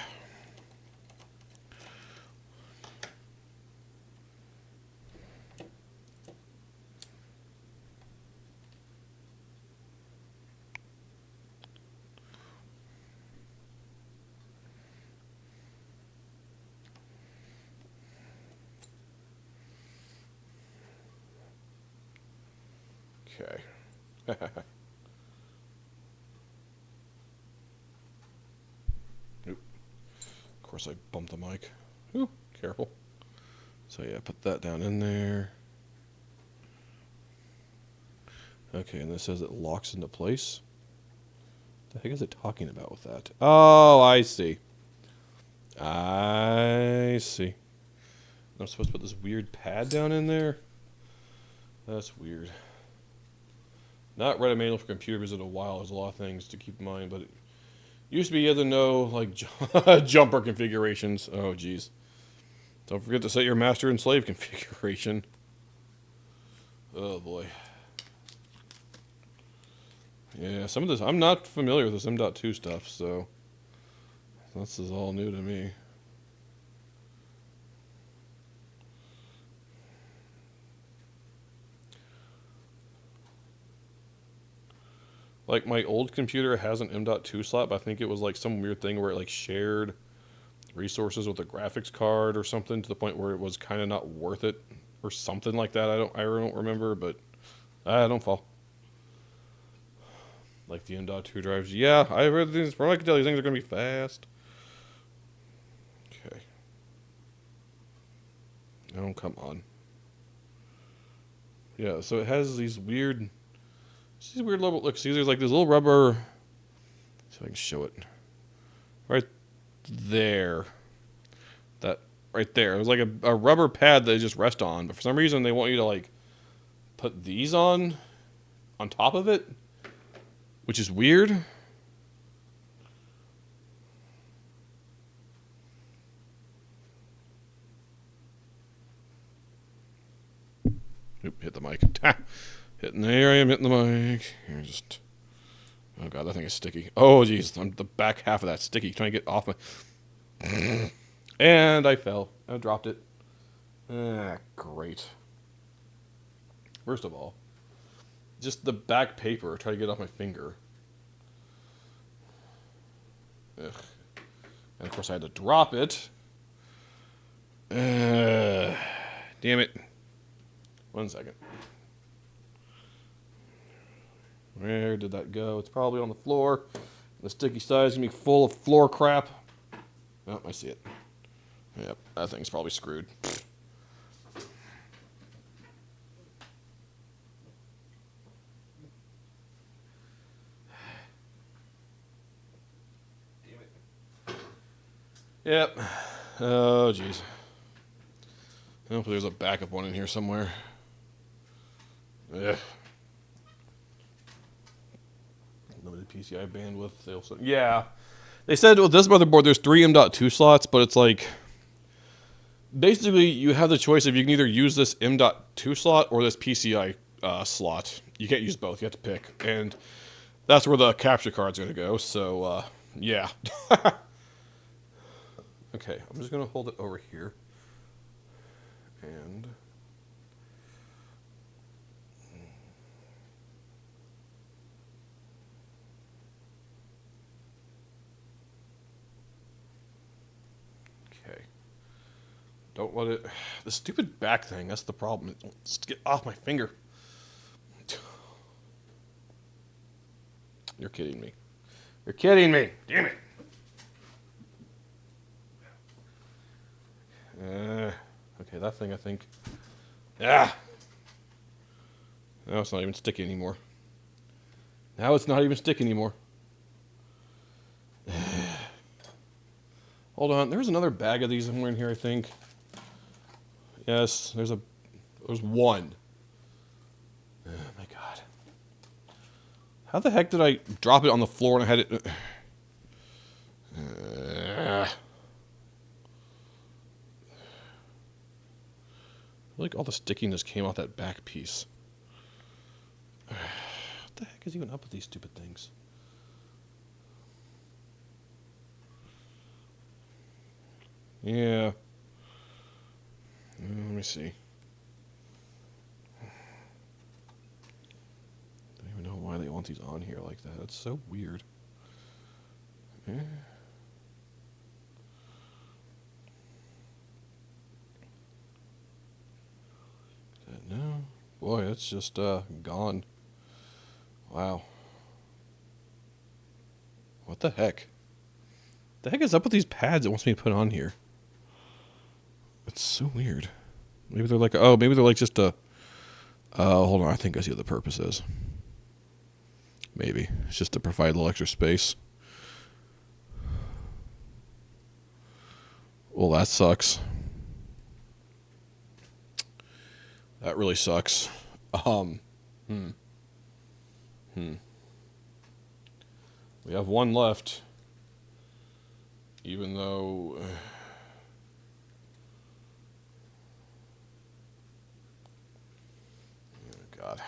Okay. Oop. Of course I bumped the mic. Ooh, careful. So yeah, put that down in there. Okay, and this says it locks into place. What the heck is it talking about with that? Oh, I see. I see. I'm supposed to put this weird pad down in there? That's weird. Not read a manual for computers in a while. There's a lot of things to keep in mind, but it used to be you had to know, like, jumper configurations. Oh, geez. Don't forget to set your master and slave configuration. Oh, boy. Yeah, some of this, I'm not familiar with this M.2 stuff, so this is all new to me. Like, my old computer has an M.2 slot, but I think it was like some weird thing where it like shared resources with a graphics card or something to the point where it was kind of not worth it or something like that. I don't remember, but I don't fall. Like the M.2 drives. Yeah, I read these. From what I can tell, these things are going to be fast. Okay. Oh, come on. Yeah, so it has these weird level. Look, see, there's like this little rubber. See if I can show it. Right there. That right there. It was like a rubber pad that they just rest on, but for some reason they want you to like put these on top of it, which is weird. Oop, hit the mic. There I am hitting the mic. Here, just. Oh god, that thing is sticky. Oh jeez, the back half of that sticky. Trying to get off my. And I fell. I dropped it. Great. First of all, just the back paper. Try to get off my finger. Ugh. And of course I had to drop it. Damn it. 1 second. Where did that go? It's probably on the floor. The sticky side is going to be full of floor crap. Oh, I see it. Yep, that thing's probably screwed. Yep. Oh, jeez. Hopefully there's a backup one in here somewhere. Ugh. Limited PCI bandwidth. They also, yeah. They said with this motherboard there's 3 M.2 slots, but it's like basically you have the choice if you can either use this M.2 slot or this PCI slot. You can't use both. You have to pick, and that's where the capture card's going to go. So yeah. Okay, I'm just going to hold it over here, and okay. Don't let it. The stupid back thing. That's the problem. Just get off my finger. You're kidding me. You're kidding me. Damn it. Okay, that thing, I think. Ah! Now it's not even sticky anymore. Now it's not even sticky anymore. Hold on. There's another bag of these somewhere in here, I think. Yes, there's one. Oh, my God. How the heck did I drop it on the floor and I had it... like all the stickiness came off that back piece. What the heck is even up with these stupid things? Yeah. Let me see. I don't even know why they want these on here like that. That's so weird. Yeah. No. Boy, it's just gone. Wow. What the heck? The heck is up with these pads it wants me to put on here? It's so weird. Maybe they're like, oh, maybe they're like just a... hold on, I think I see what the purpose is. Maybe. It's just to provide a little extra space. Well, that sucks. That really sucks. We have one left. Even though... oh, God.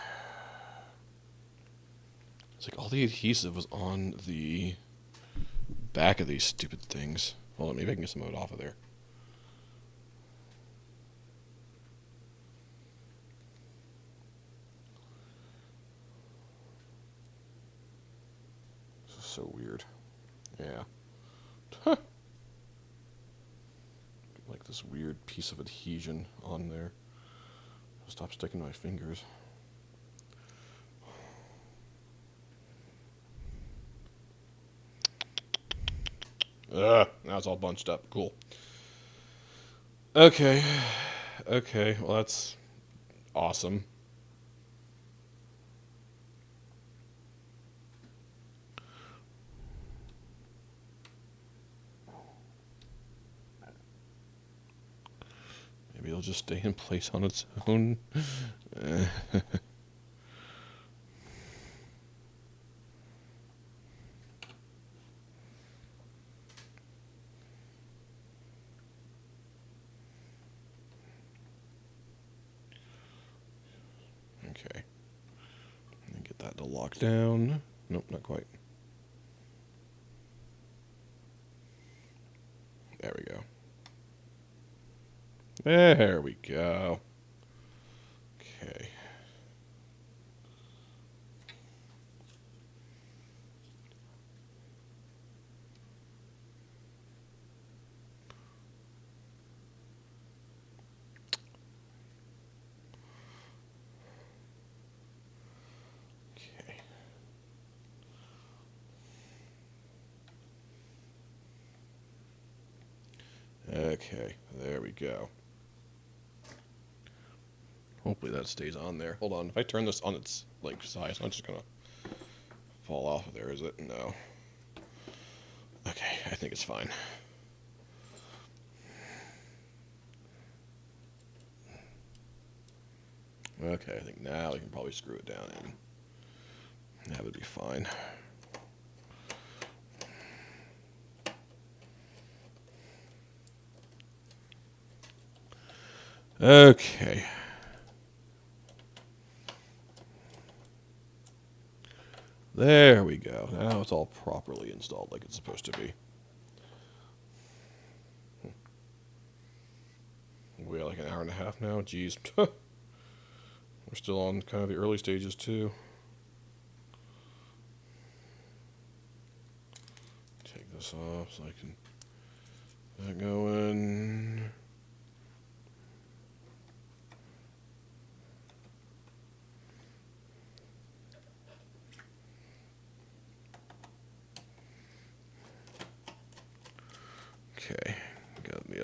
It's like all the adhesive was on the back of these stupid things. Hold on, maybe I can get some of it off of there. This is so weird. Yeah. Like this weird piece of adhesion on there. Stop sticking to my fingers. Now it's all bunched up. Cool. Okay. Okay, well that's awesome. Maybe it'll just stay in place on its own. Okay. Get that to lock down. Nope, not quite. There we go. There we go. Okay. Okay, there we go. Hopefully that stays on there. Hold on, if I turn this on its like side, it's not just gonna fall off of there, is it? No. Okay, I think it's fine. Okay, I think now we can probably screw it down in. That would be fine. Okay. There we go. Now it's all properly installed like it's supposed to be. We got like an hour and a half now. Jeez. We're still on kind of the early stages too. Take this off so I can get that going.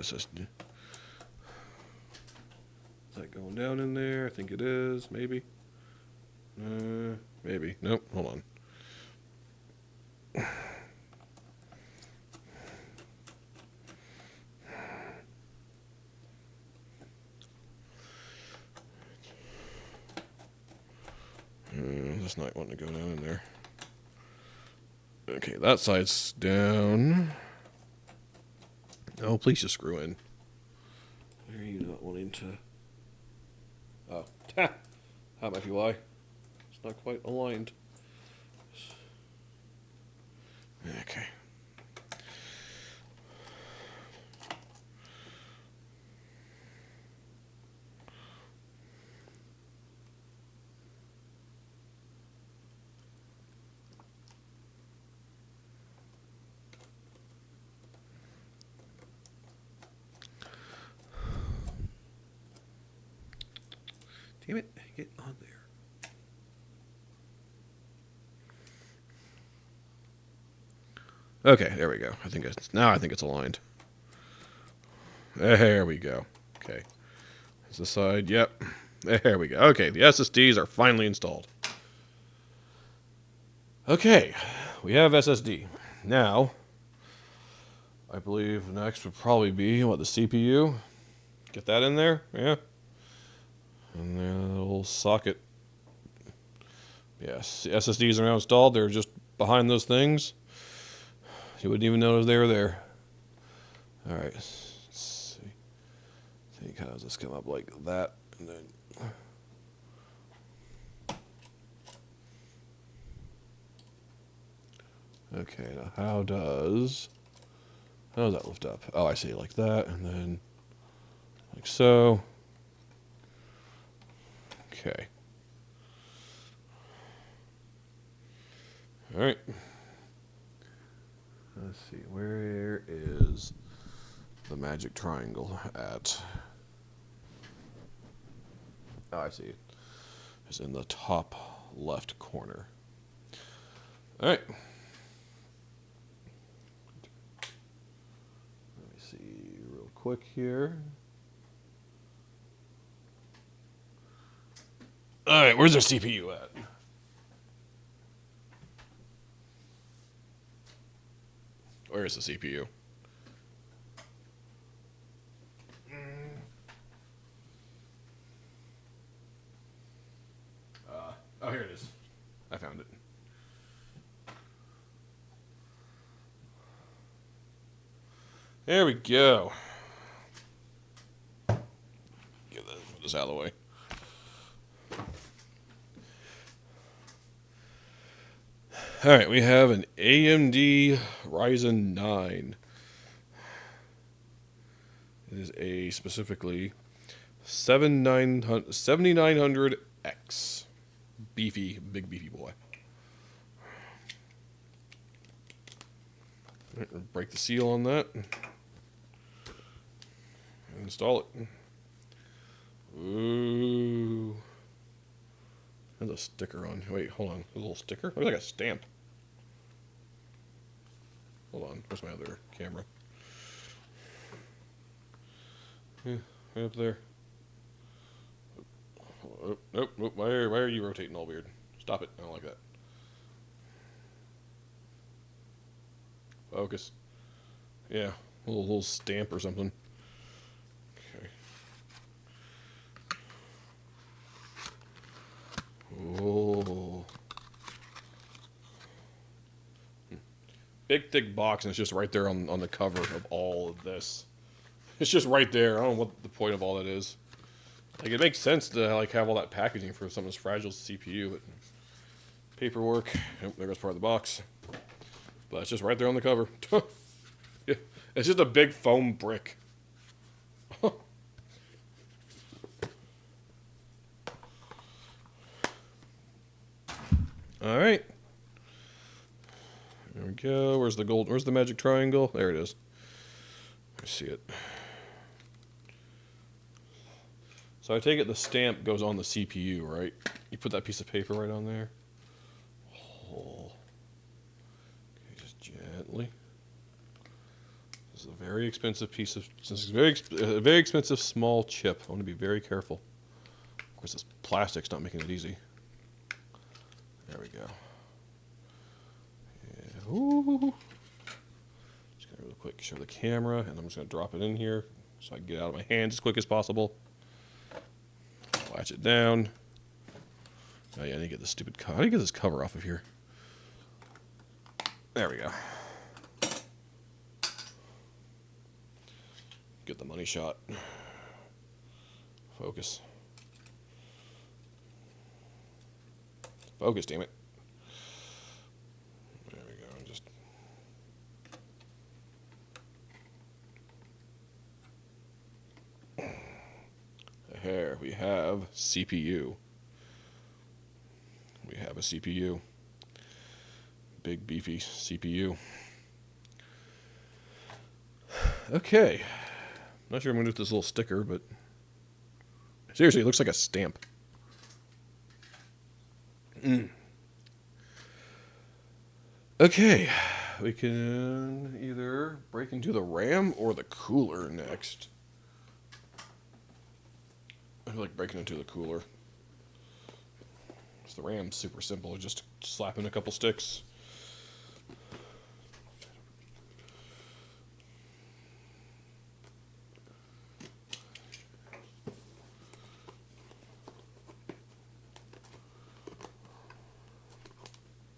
SSD. Is that going down in there? I think it is. Maybe. Maybe. Nope. Hold on. That's not wanting to go down in there. Okay, that side's down. Oh, please just screw in. Why are you not wanting to? Oh, that might be why. It's not quite aligned. Okay. Damn it, get on there. Okay, there we go. I think it's aligned. There we go. Okay. There's the side. Yep. There we go. Okay, the SSDs are finally installed. Okay, we have SSD. Now, I believe next would probably be, the CPU? Get that in there? Yeah. And then a little socket. Yes, the SSDs are now installed. They're just behind those things. You wouldn't even know they were there. All right. Let's see. I think how does this come up like that, and then. Okay. Now how does that lift up? Oh, I see. Like that, and then like so. Okay. All right. Let's see. Where is the magic triangle at? Oh, I see it. It's in the top left corner. All right. Let me see real quick here. All right, where's the CPU at? Where is the CPU? Oh, here it is. I found it. There we go. Get this out of the way. All right, we have an AMD Ryzen 9. It is a specifically 7900X. Beefy, big beefy boy. Right, break the seal on that. Install it. Ooh. There's a sticker on. Wait, hold on. A little sticker? Looks like a stamp. Hold on. Where's my other camera? Yeah, right up there. Oh, nope, nope. Why are you rotating all weird? Stop it. I don't like that. Focus. Yeah, a little stamp or something. Okay. Oh. Big thick box, and it's just right there on the cover of all of this. It's just right there. I don't know what the point of all that is. Like, it makes sense to like have all that packaging for something as fragile as the CPU, but paperwork. Oh, there goes part of the box. But it's just right there on the cover. Yeah, it's just a big foam brick. All right. There we go. Where's the gold? Where's the magic triangle? There it is. I see it. So I take it the stamp goes on the CPU, right? You put that piece of paper right on there. Oh. Okay, just gently. This is a very expensive piece of, since it's a very expensive small chip. I want to be very careful. Of course, this plastic's not making it easy. There we go. Yeah. Ooh. Just gonna real quick show the camera, and I'm just gonna drop it in here so I can get it out of my hands as quick as possible. Latch it down. Oh yeah, I need to get this stupid cover. How do you get this cover off of here? There we go. Get the money shot. Focus. Focus, damn it. There we go. Just here we have CPU. We have a CPU. Big beefy CPU. Okay. Not sure I'm going to do this little sticker, but seriously, it looks like a stamp. Okay, we can either break into the RAM or the cooler next. I feel like breaking into the cooler. The RAM's super simple, just slap in a couple sticks.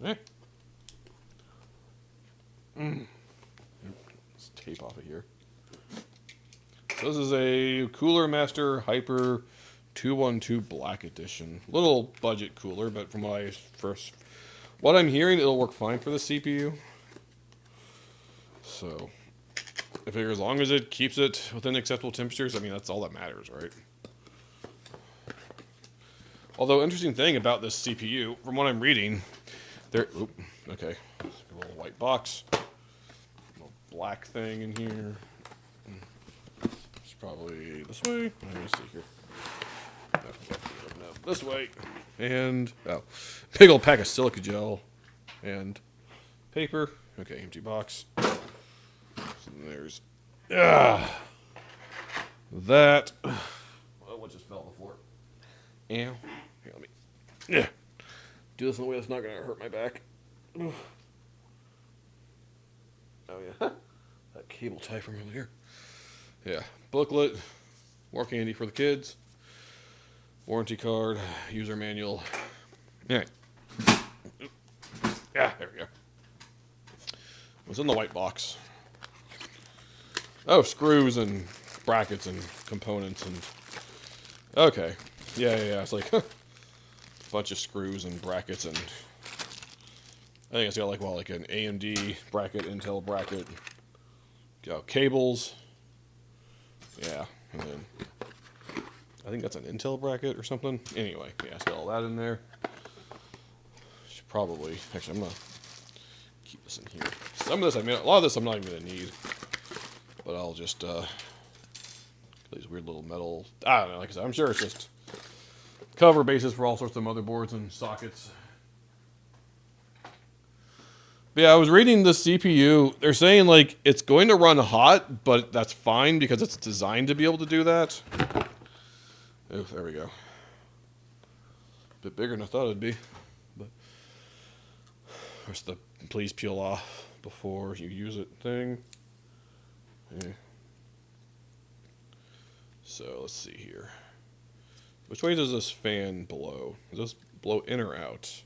Eh. Let's tape off of here. So this is a Cooler Master Hyper 212 Black Edition. Little budget cooler, but from what I'm hearing, it'll work fine for the CPU. So I figure as long as it keeps it within acceptable temperatures, I mean, that's all that matters, right? Although, interesting thing about this CPU, from what I'm reading, okay, a little white box, a little black thing in here. It's probably this way. Let me see here. No, this way. And, big old pack of silica gel and paper. Okay, empty box. So there's, that. Well, what just fell on the floor? Here, let me, do this in a way that's not going to hurt my back. Oh, yeah. That cable tie from earlier. Yeah. Booklet. More candy for the kids. Warranty card. User manual. Alright. Yeah, there we go. What's in the white box? Oh, screws and brackets and components and... Okay. Yeah. It's like... bunch of screws and brackets, and I think it's got like an AMD bracket, Intel bracket, cables, yeah, and then I think that's an Intel bracket or something. Anyway, yeah, it's got all that in there. Should probably, actually, I'm gonna keep this in here. Some of this, a lot of this I'm not even gonna need, but I'll just these weird little metal. I don't know, like I said, I'm sure it's just cover bases for all sorts of motherboards and sockets. But yeah, I was reading the CPU. They're saying like it's going to run hot, but that's fine because it's designed to be able to do that. Oh, there we go. A bit bigger than I thought it'd be. But there's the please peel off before you use it thing. Yeah. So let's see here. Which way does this fan blow? Does this blow in or out?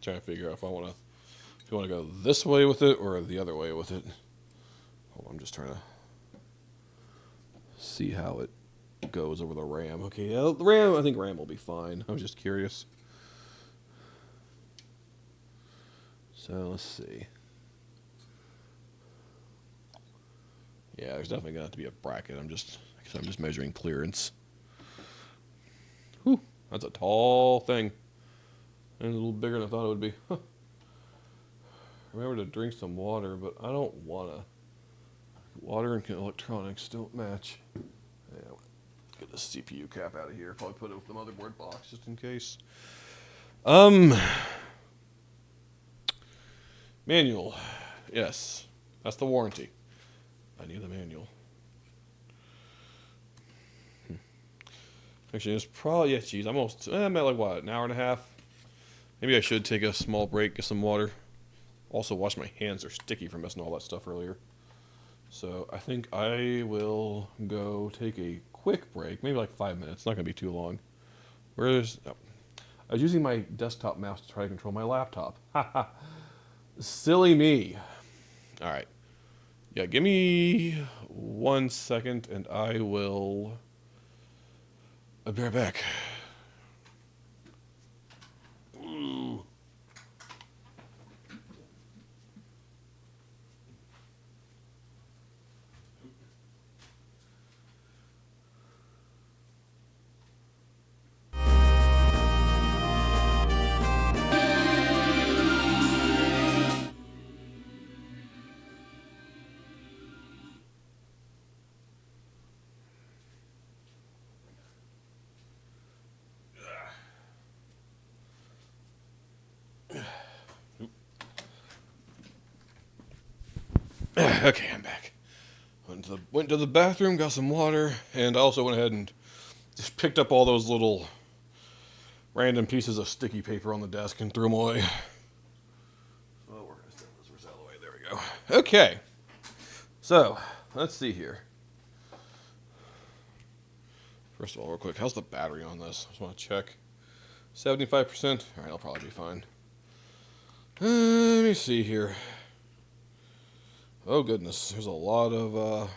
Trying to figure out if you want to go this way with it or the other way with it. Hold on, I'm just trying to see how it goes over the RAM. Okay, yeah, the RAM, I think RAM will be fine. I was just curious. So let's see. Yeah, there's definitely going to have to be a bracket. I'm just measuring clearance. Whew, that's a tall thing. And a little bigger than I thought it would be. Huh. Remember to drink some water, but I don't want to. Water and electronics don't match. Yeah, get the CPU cap out of here. Probably put it with the motherboard box just in case. Manual. Yes. That's the warranty. I need the manual. Actually, it's probably, yeah, geez, I'm almost, I'm at like what, an hour and a half? Maybe I should take a small break, get some water. Also, wash my hands, they're sticky from messing all that stuff earlier. So, I think I will go take a quick break, maybe like 5 minutes, it's not going to be too long. Where's, oh. I was using my desktop mouse to try to control my laptop. Haha. Silly me. Alright. Yeah, give me 1 second and I will... I'll be right back. Ooh. Okay, I'm back. Went to the bathroom, got some water, and I also went ahead and just picked up all those little random pieces of sticky paper on the desk and threw them away. Oh, we're gonna set this out of the way. There we go. Okay. So, let's see here. First of all, real quick, how's the battery on this? I just want to check. 75%? Alright, I'll probably be fine. Let me see here. Oh goodness, there's a lot of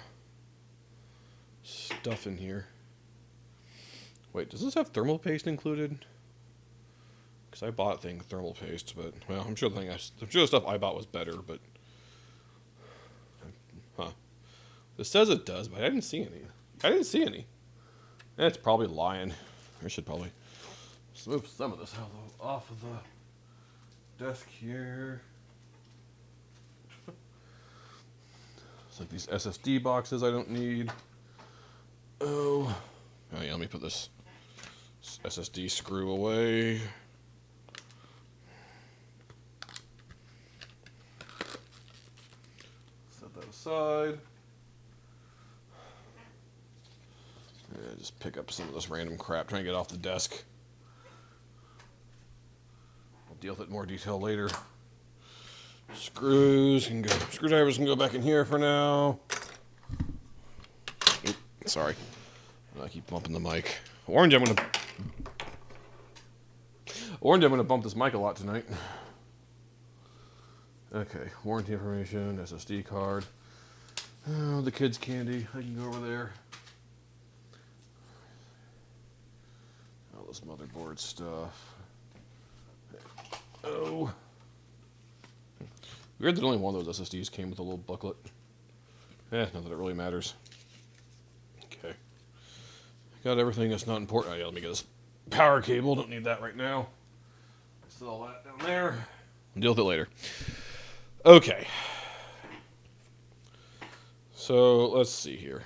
stuff in here. Wait, does this have thermal paste included? Because I bought thing thermal paste, but well, I'm sure the stuff I bought was better, but huh? This says it does, but I didn't see any. I didn't see any. It's probably lying. I should probably move some of this off of the desk here. It's like these SSD boxes I don't need. Oh yeah, let me put this SSD screw away. Set that aside. Yeah, just pick up some of this random crap, trying to get off the desk. I'll deal with it in more detail later. Screwdrivers can go back in here for now. Oop, sorry. I keep bumping the mic. Orange, I'm gonna bump this mic a lot tonight. Okay, warranty information, SSD card. Oh, the kids' candy. I can go over there. All this motherboard stuff. Oh. Weird that only one of those SSDs came with a little booklet. Not that it really matters. Okay. Got everything that's not important. Oh, yeah, let me get this power cable. Don't need that right now. Set all that down there. I'll deal with it later. Okay. So, let's see here.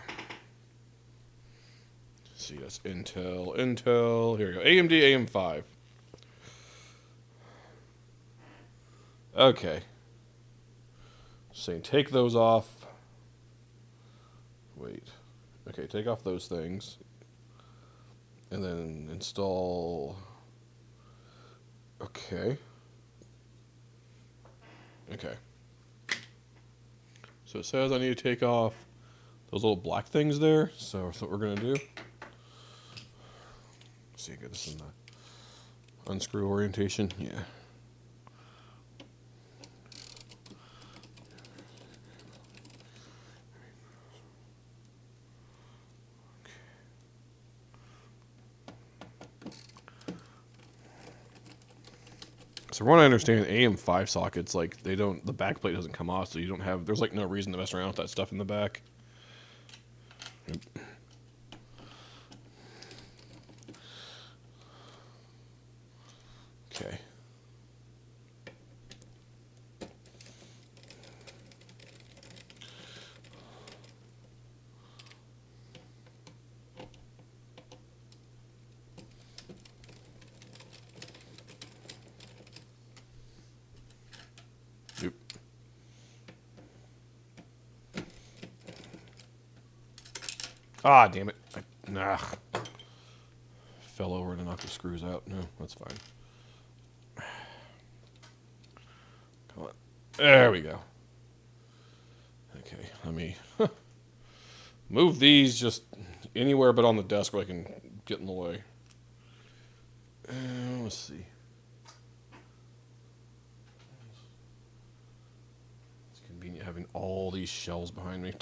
Let's see, that's Intel. Here we go. AMD AM5. Okay. Saying take those off. Wait. Okay, take off those things. And then install. Okay. Okay. So it says I need to take off those little black things there. So that's what we're going to do. Let's see, get this in the unscrew orientation. Yeah. So from what I understand, AM5 sockets, like the backplate doesn't come off, so you don't have, there's like no reason to mess around with that stuff in the back. Yep. Okay. Yep. Ah, damn it. Nah. Fell over and knocked the screws out. No, that's fine. Come on. There we go. Okay, let me move these just anywhere but on the desk where I can get in the way. Let's see. It's convenient having all these shelves behind me.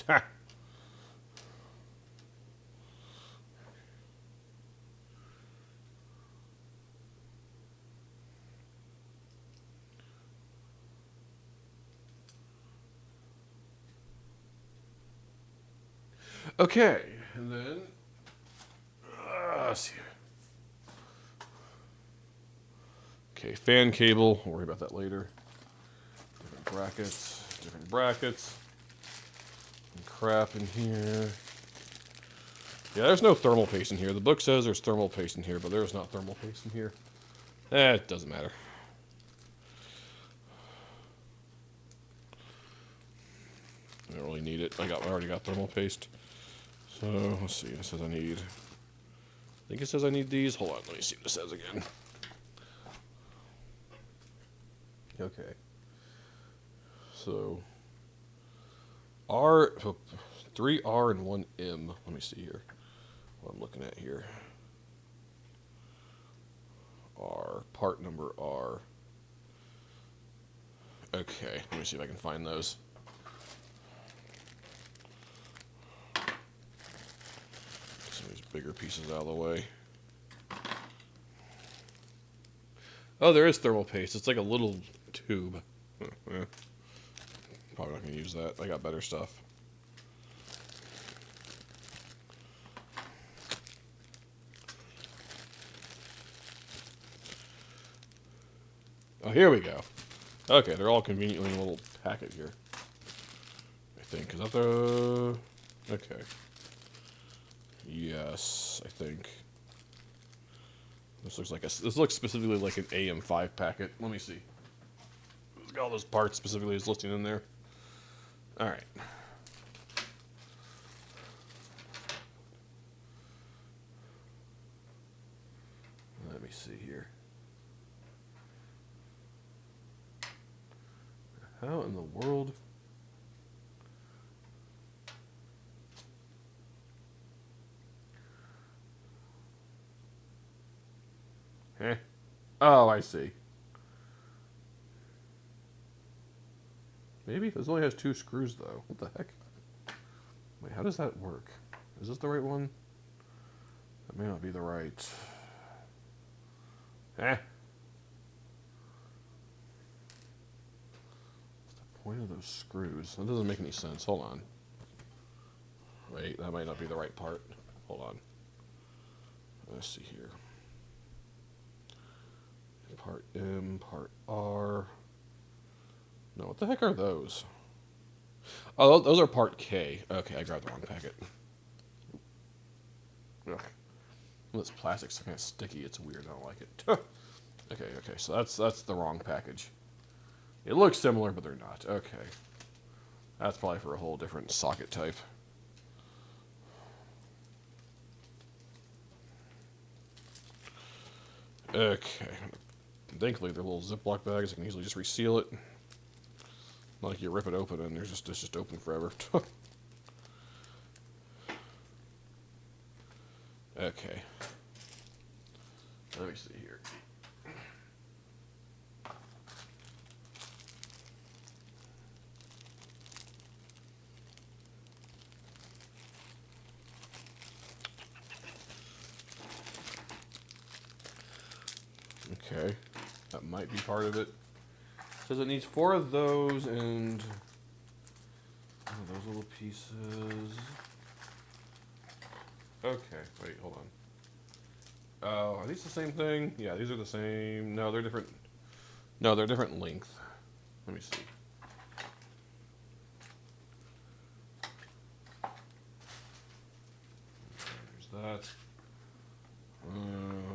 Okay, and then let's see. Okay, fan cable. We'll worry about that later. Different brackets. Different brackets. And crap in here. Yeah, there's no thermal paste in here. The book says there's thermal paste in here, but there's not thermal paste in here. It doesn't matter. I don't really need it. I already got thermal paste. So let's see. It says I think it says I need these. Hold on. Let me see what it says again. Okay. So 3R and 1M. Let me see here. What I'm looking at here. R, part number R. Okay, let me see if I can find those. Some of these bigger pieces out of the way. Oh, there is thermal paste. It's like a little tube. Yeah. Probably not going to use that. I got better stuff. Oh, here we go. Okay, they're all conveniently in a little packet here. I think. Is that the... Okay. Yes, I think. This looks specifically like an AM5 packet. Let me see. It's got all those parts specifically is listed in there. All right. Let me see here. How in the world? Eh? Oh, I see. Maybe this only has 2 screws though. What the heck? Wait, how does that work? Is this the right one? That may not be the right. Eh? What's the point of those screws? That doesn't make any sense. Hold on. Wait, that might not be the right part. Hold on. Let's see here. Part M, part R. No, what the heck are those? Oh, those are part K. Okay, I grabbed the wrong packet. Ugh. Well, this plastic's kind of sticky. It's weird. I don't like it. Okay. So that's the wrong package. It looks similar, but they're not. Okay. That's probably for a whole different socket type. Okay. Thankfully, they're little Ziploc bags. I can easily just reseal it. Not like you rip it open and it's just open forever. Okay. Let me see here. Okay. That might be part of it. Says it needs 4 of those and those little pieces. Okay, wait, hold on. Oh, are these the same thing? Yeah, these are the same. No, they're different. No, they're different length. Let me see. There's that.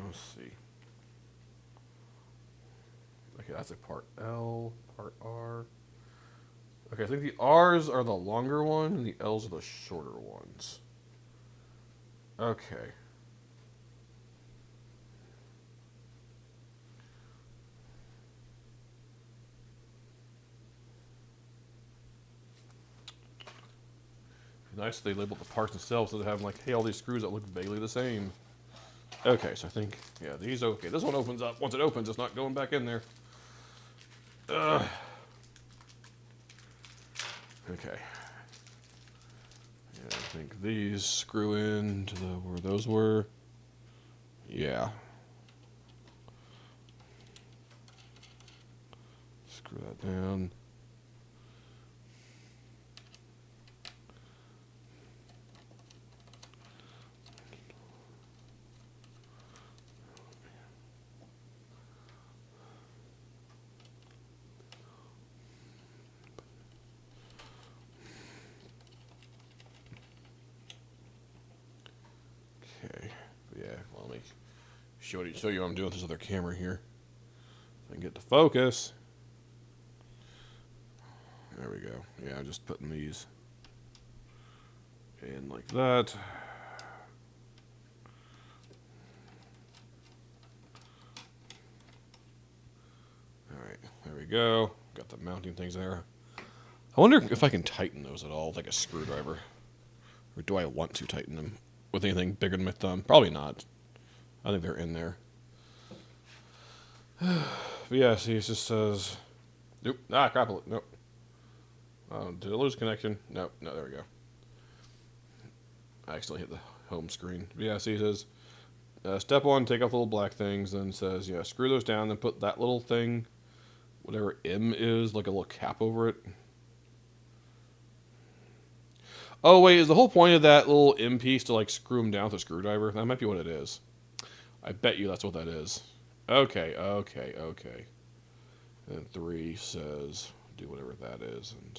Let's see. Okay, that's a part L, part R. Okay, I think the R's are the longer one and the L's are the shorter ones. Okay. Nice they labeled the parts themselves so they have like, hey, all these screws that look vaguely the same. Okay, so I think, yeah, these okay. This one opens up. Once it opens, it's not going back in there. Okay. Yeah, I think these screw into where those were. Yeah. Screw that down. Okay. Yeah, well, let me show you what I'm doing with this other camera here. If I can get to focus. There we go. Yeah, I'm just putting these in like that. Alright, there we go. Got the mounting things there. I wonder if I can tighten those at all with like a screwdriver. Or do I want to tighten them with anything bigger than my thumb? Probably not. I think they're in there. But yeah, see, it just says... Nope. Ah, crap. Nope. Did I lose connection? Nope. No, there we go. I accidentally hit the home screen. But yeah, see, it says... step 1, take off the little black things. Then says, yeah, screw those down. Then put that little thing, whatever M is, like a little cap over it. Oh, wait, is the whole point of that little M piece to, like, screw them down with a screwdriver? That might be what it is. I bet you that's what that is. Okay. And 3 says, do whatever that is, and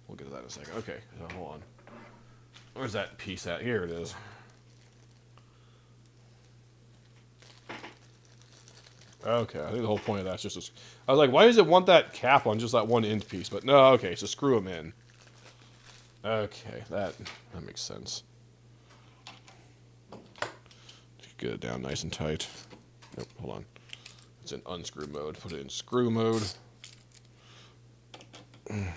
we'll get to that in a second. Okay, so hold on. Where's that piece at? Here it is. Okay, I think the whole point of that's just a... I was like, why does it want that cap on just that one end piece? But no, okay, so screw them in. Okay, that makes sense. Get it down nice and tight. Nope, hold on. It's in unscrew mode. Put it in screw mode. I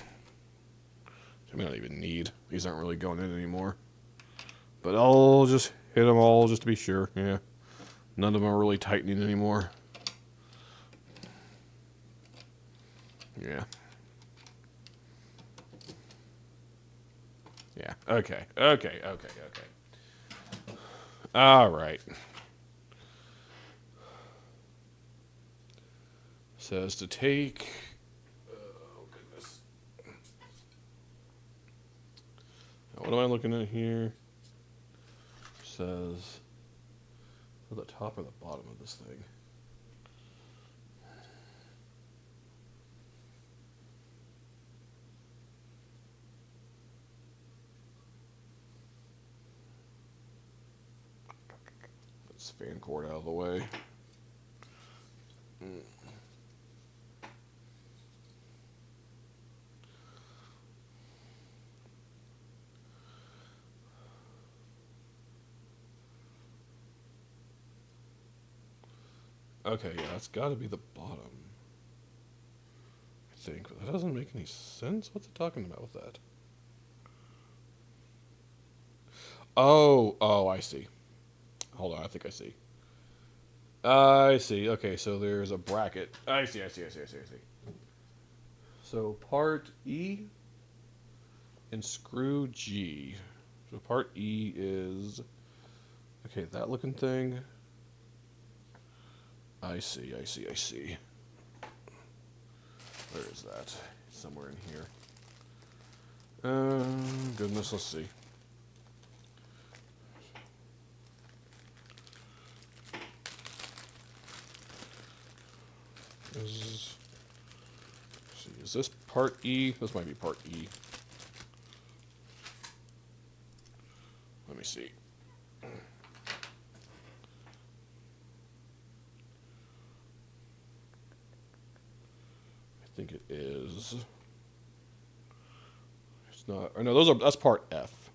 may not even need. These aren't really going in anymore. But I'll just hit them all just to be sure. Yeah. None of them are really tightening anymore. Yeah. Yeah. Okay. All right. Says to take... Oh, goodness. What am I looking at here? Says... the top or the bottom of this thing? Let's fan cord out of the way. Okay, yeah, that's got to be the bottom. I think, but that doesn't make any sense. What's it talking about with that? Oh, I see. Hold on, I think I see. I see. Okay, so there's a bracket. I see. So part E and screw G. So part E is... Okay, that looking thing. I see. Where is that? Somewhere in here. Goodness, let's see. Is this part E? This might be part E. Let me see. I think it is. It's not. Or no, that's part F.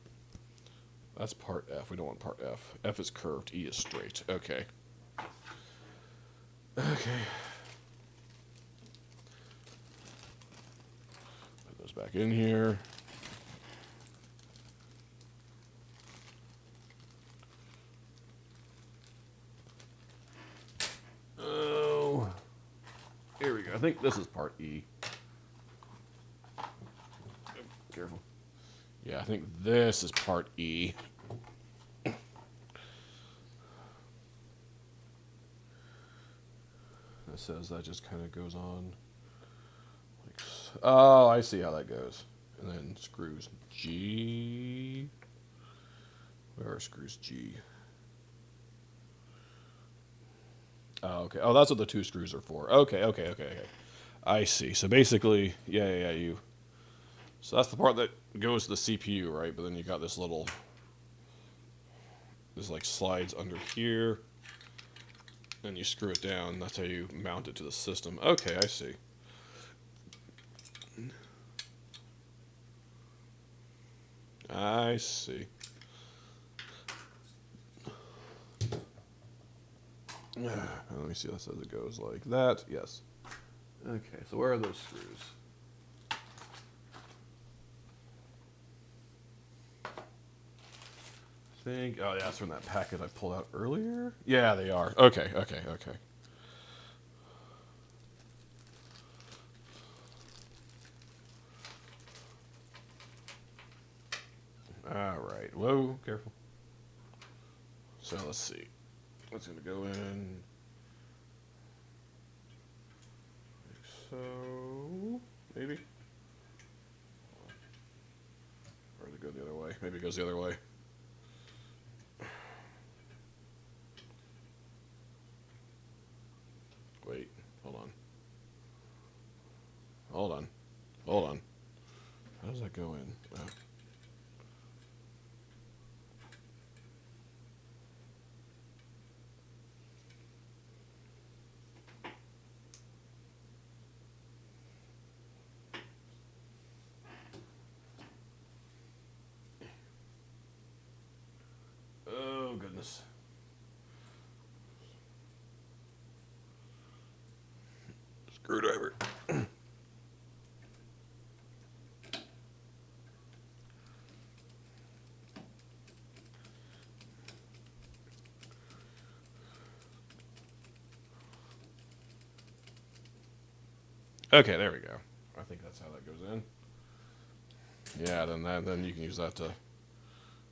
That's part F. We don't want part F. F is curved. E is straight. Okay. Okay. Put those back in here. Oh. Here we go. I think this is part E. Careful. Yeah, I think this is part E. It says that just kind of goes on. Like, oh, I see how that goes. And then screws G. Where are screws G? Oh, okay. Oh, that's what the two screws are for. Okay. I see. So basically, yeah, you. So that's the part that goes to the CPU, right? But then you got this like slides under here, and you screw it down. That's how you mount it to the system. Okay, I see. I see. Let me see how it says it goes like that. Yes. Okay, so where are those screws? Oh yeah, that's from that packet I pulled out earlier. Yeah, they are. Okay. All right. Whoa, careful. So let's see. What's gonna go in? Like so, maybe. Or does it go the other way? Maybe it goes the other way. Wait, hold on. How does that go in? Oh. Oh, goodness. Screwdriver. Okay, there we go. I think that's how that goes in. Yeah, then you can use that to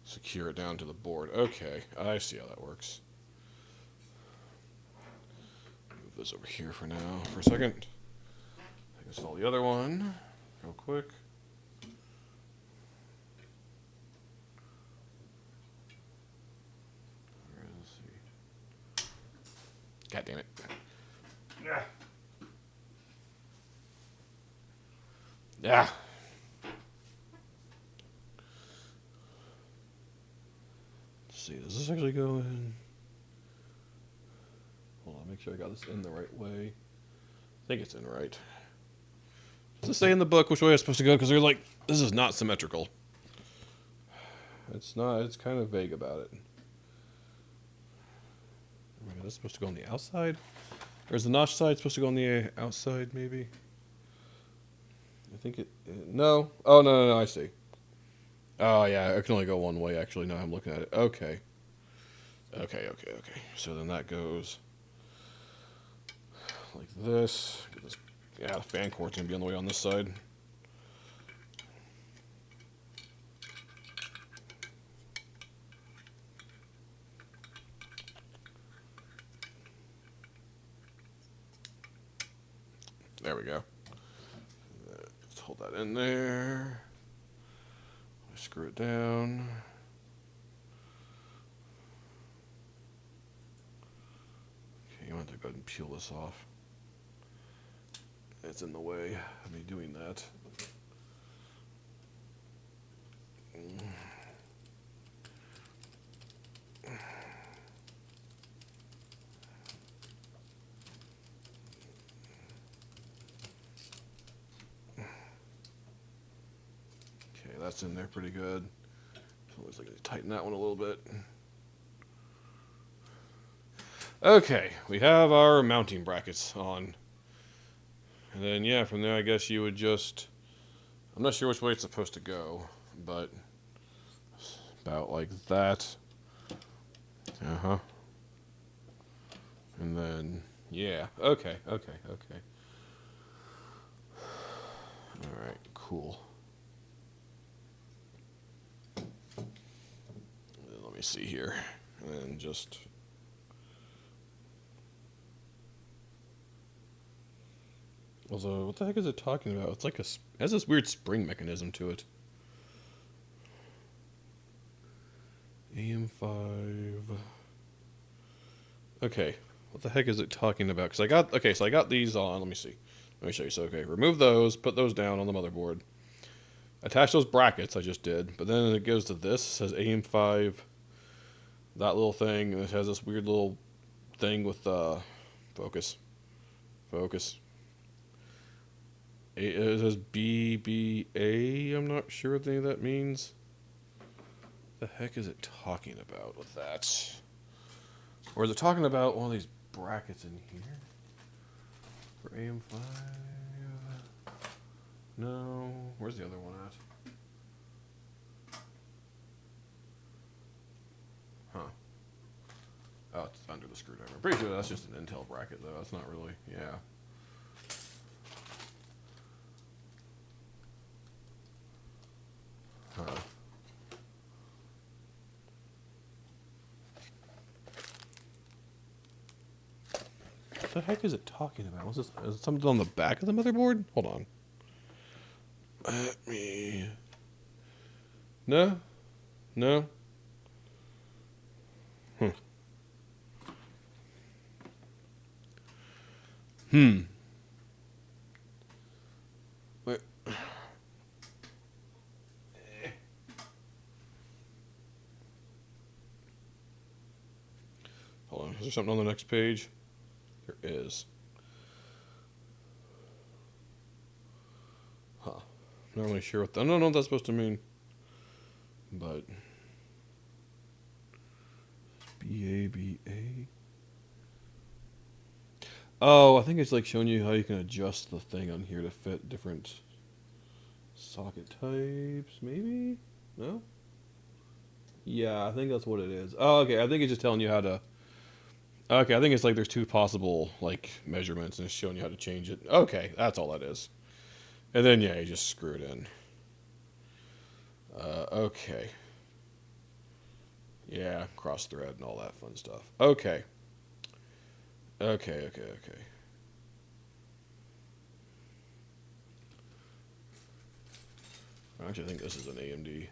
secure it down to the board. Okay, I see how that works. Move this over here for now, for a second. Install the other one real quick. Let's see. God damn it. Yeah. Yeah. Let's see, does this actually go in? Hold on, make sure I got this in the right way. I think it's in right. Does it say in the book which way it's supposed to go? Because they're like, this is not symmetrical. It's not, it's kind of vague about it. Is this supposed to go on the outside? Or is the notch side supposed to go on the outside, maybe? I think it... No. Oh, no, I see. Oh, yeah, it can only go one way, actually. Now I'm looking at it. Okay. So then that goes like this. Yeah, the fan cord's going to be on the way on this side. There we go. Let's hold that in there. Screw it down. Okay, you want to go ahead and peel this off. It's in the way of me doing that. Okay, that's in there pretty good. So let's So I can tighten that one a little bit. Okay, we have our mounting brackets on. And then, yeah, from there I guess you would just... I'm not sure which way it's supposed to go, but about like that. Uh-huh. And then, yeah, okay. Alright, cool. Let me see here. And then just... Also, what the heck is it talking about? It's like it has this weird spring mechanism to it. AM5. Okay, what the heck is it talking about? Because I got these on. Let me see. Let me show you. So, okay, remove those, put those down on the motherboard. Attach those brackets I just did, but then it goes to this. It says AM5, that little thing, and it has this weird little thing with focus. It says BBA. I'm not sure what any of that means. What the heck is it talking about with that? Or is it talking about one of these brackets in here? For AM5? No. Where's the other one at? Huh. Oh, it's under the screwdriver. I'm pretty sure that's just an Intel bracket, though. That's not really, yeah. Huh. What the heck is it talking about? What's this? Is it something on the back of the motherboard? Hold on. Let me... No? No? Wait. Hold on. Is there something on the next page? There is. Huh. Not really sure what I don't know what that's supposed to mean. But... BABA? Oh, I think it's like showing you how you can adjust the thing on here to fit different socket types, maybe? No? Yeah, I think that's what it is. Oh, okay, I think it's just telling you how to... Okay, I think it's like there's two possible, like, measurements, and it's showing you how to change it. Okay, that's all that is. And then, yeah, you just screw it in. Okay. Yeah, cross thread and all that fun stuff. Okay. Okay. Actually, I think this is an AMD.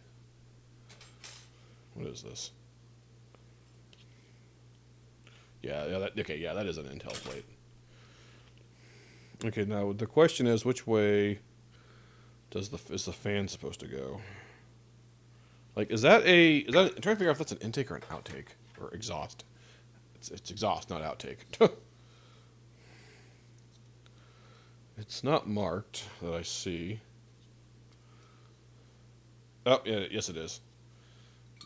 What is this? Yeah, that is an Intel plate. Okay, now the question is, which way is the fan supposed to go? Like, I'm trying to figure out if that's an intake or an outtake or exhaust. It's exhaust, not outtake. It's not marked that I see. Oh, yeah, yes it is.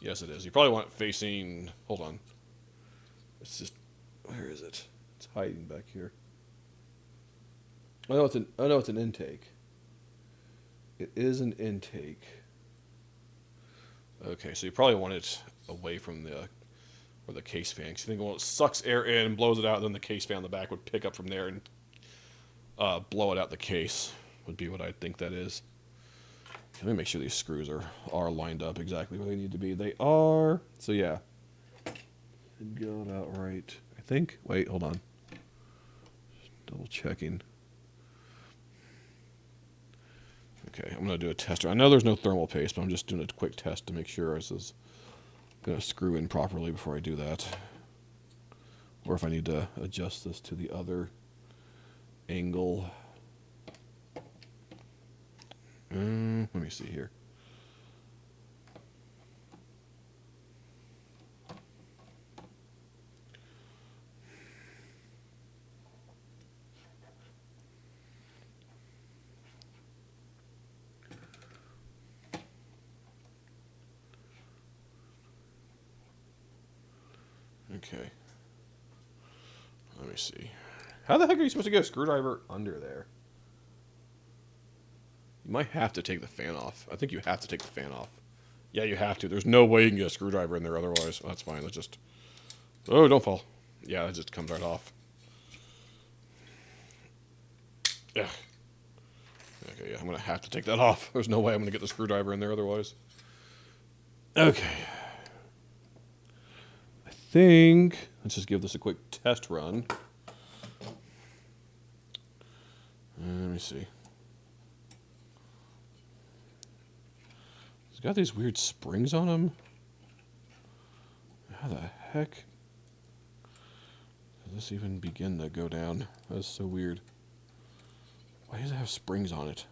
Yes it is. You probably want it facing... Hold on. It's just... Where is it? It's hiding back here. I know it's an intake. It is an intake. Okay, so you probably want it away from where the case fan. Because you think, well, it sucks air in and blows it out, then the case fan on the back would pick up from there and blow it out the case. Would be what I think that is. Let me make sure these screws are lined up exactly where they need to be. They are. So yeah. Got out right. I think. Wait, hold on. Just double checking. Okay, I'm going to do a tester. I know there's no thermal paste, but I'm just doing a quick test to make sure this is going to screw in properly before I do that. Or if I need to adjust this to the other angle. Let me see here. Okay. Let me see. How the heck are you supposed to get a screwdriver under there? You might have to take the fan off. I think you have to take the fan off. Yeah, you have to. There's no way you can get a screwdriver in there otherwise. That's fine. Let's just... Oh, don't fall. Yeah, it just comes right off. Yeah. Okay, yeah, I'm going to have to take that off. There's no way I'm going to get the screwdriver in there otherwise. Okay. I think... Let's just give this a quick test run. Let me see. It's got these weird springs on them. How the heck does this even begin to go down? That's so weird. Why does it have springs on it?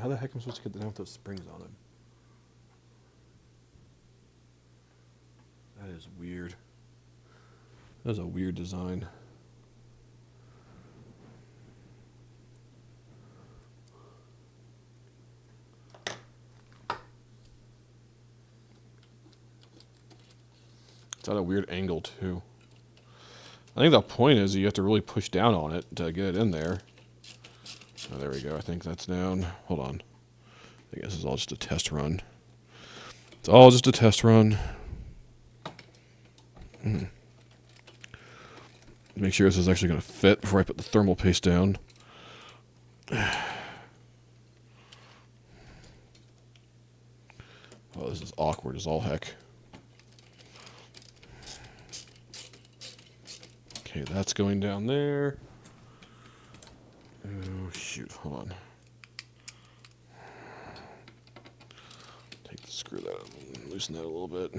How the heck am I supposed to get down with those springs on it? That is weird. That's a weird design. It's at a weird angle, too. I think the point is you have to really push down on it to get it in there. Oh, there we go. I think that's down. Hold on. I guess it's all just a test run. It's all just a test run. Make sure this is actually going to fit before I put the thermal paste down. Oh, this is awkward as all heck. Okay, that's going down there. Oh, shoot. Hold on. Take the screw that up and loosen that a little bit.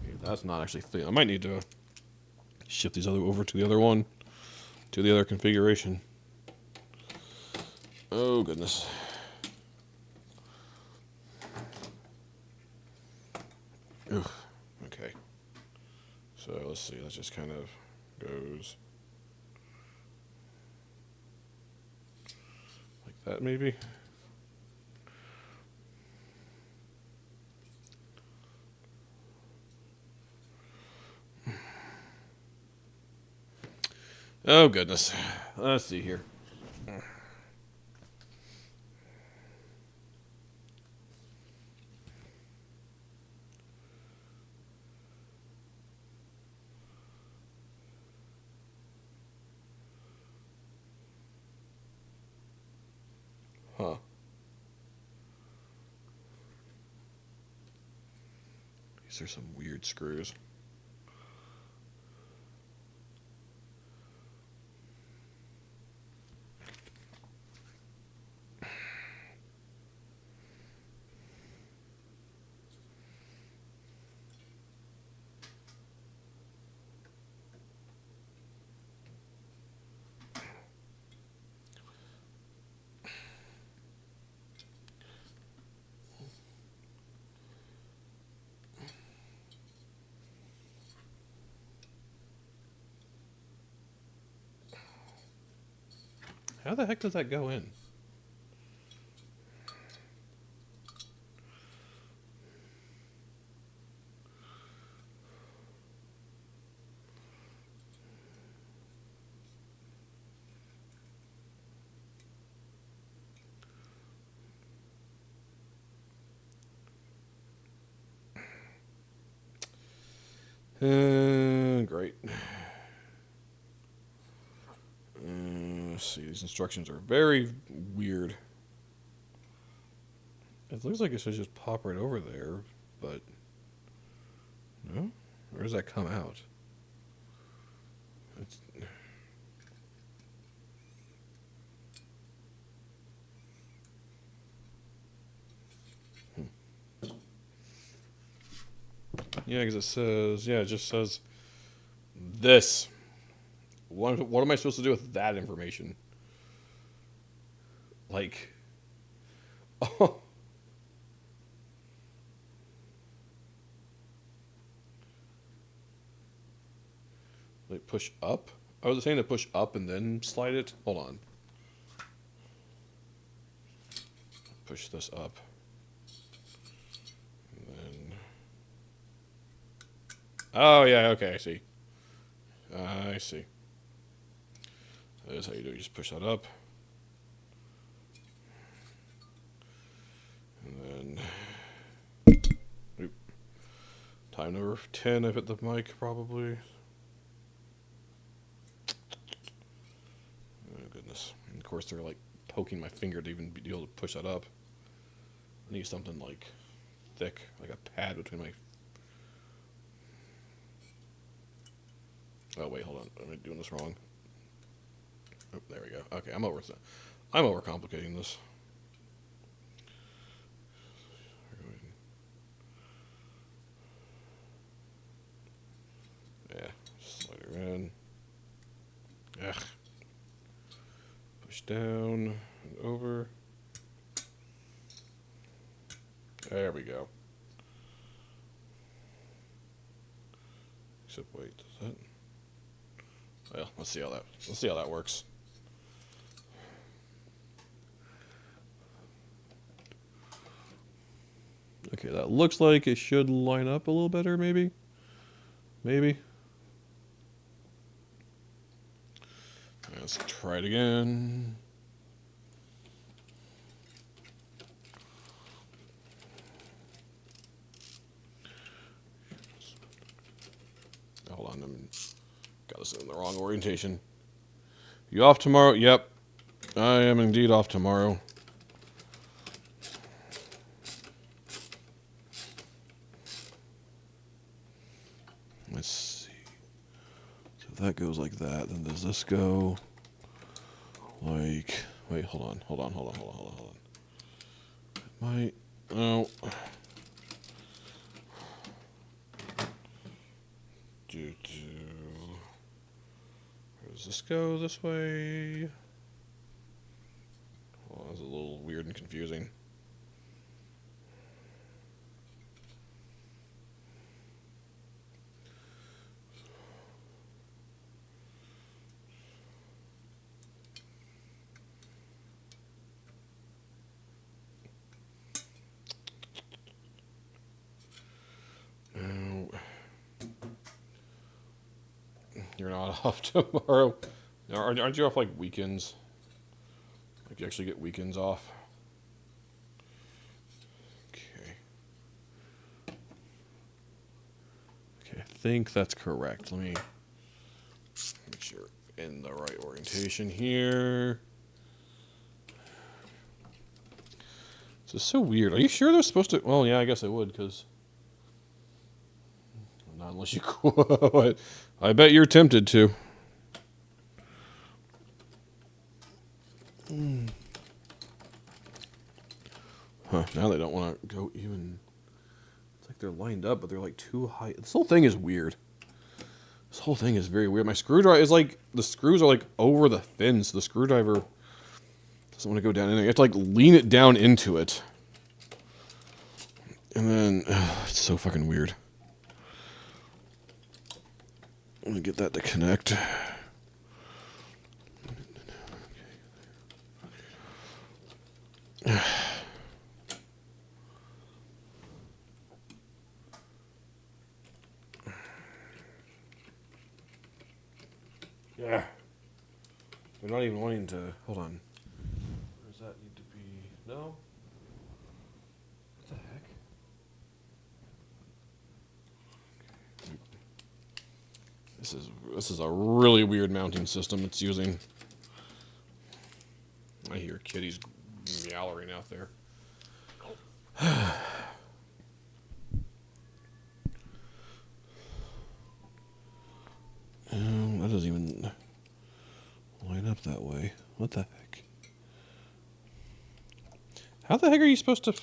Okay, that's not actually thin. I might need to shift these over to the other one, to the other configuration. Oh, goodness. Ugh. Okay. So let's see. That just kind of goes like that, maybe. Oh, goodness. Let's see here. Huh. These are some weird screws. How the heck does that go in? Great. Let's see. These instructions are very weird. It looks like it should just pop right over there, but no? Where does that come out? It's... Yeah, because it says, yeah, it just says this. What am I supposed to do with that information? Like, oh. Like push up? I was saying to push up and then slide it. Hold on. Push this up. And then... Oh, yeah, okay, I see. I see. That is how you do it. You just push that up. And then... Oop. Time number 10, I've hit the mic, probably. Oh, goodness. And of course, they're, like, poking my finger to even be able to push that up. I need something, like, thick, like a pad between my... Oh, wait, hold on. Am I doing this wrong? Oh, there we go. Okay, I'm overcomplicating this. Yeah, slide her in. Ugh. Push down and over. There we go. Except wait, does that? Well, let's see how that works. Okay, that looks like it should line up a little better, maybe. Maybe. Let's try it again. Hold on, got this in the wrong orientation. You off tomorrow? Yep, I am indeed off tomorrow. Let's see. So if that goes like that, then does this go like... Wait, hold on. It might... No. Does this go this way? Well, that's a little weird and confusing. You're not off tomorrow. Aren't you off like weekends? Like you actually get weekends off? Okay. Okay, I think that's correct. Let me make sure in the right orientation here. This is so weird. Are you sure they're supposed to? Well, yeah, I guess I would, because... Not unless you quote. I bet you're tempted to. Huh, now they don't want to go even... It's like they're lined up, but they're like too high. This whole thing is weird. This whole thing is very weird. My screwdriver is like... The screws are like over the fin, so the screwdriver doesn't want to go down in there. You have to like lean it down into it. And then... it's so fucking weird. I'm going to get that to connect. Yeah. They're not even wanting to... Hold on. Where does that need to be? No? What the heck? This is a really weird mounting system it's using. I hear kitties meowing out there. That doesn't even line up that way. What the heck? How the heck are you supposed to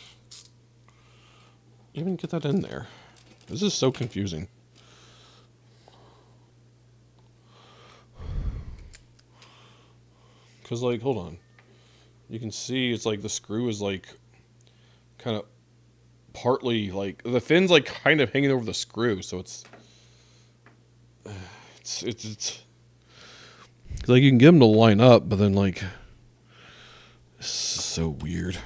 even get that in there? This is so confusing. Because, like, hold on. You can see it's like the screw is, like, kind of partly, like, the fin's, like, kind of hanging over the screw, so it's Like, you can get them to line up, but then, like, this is so weird.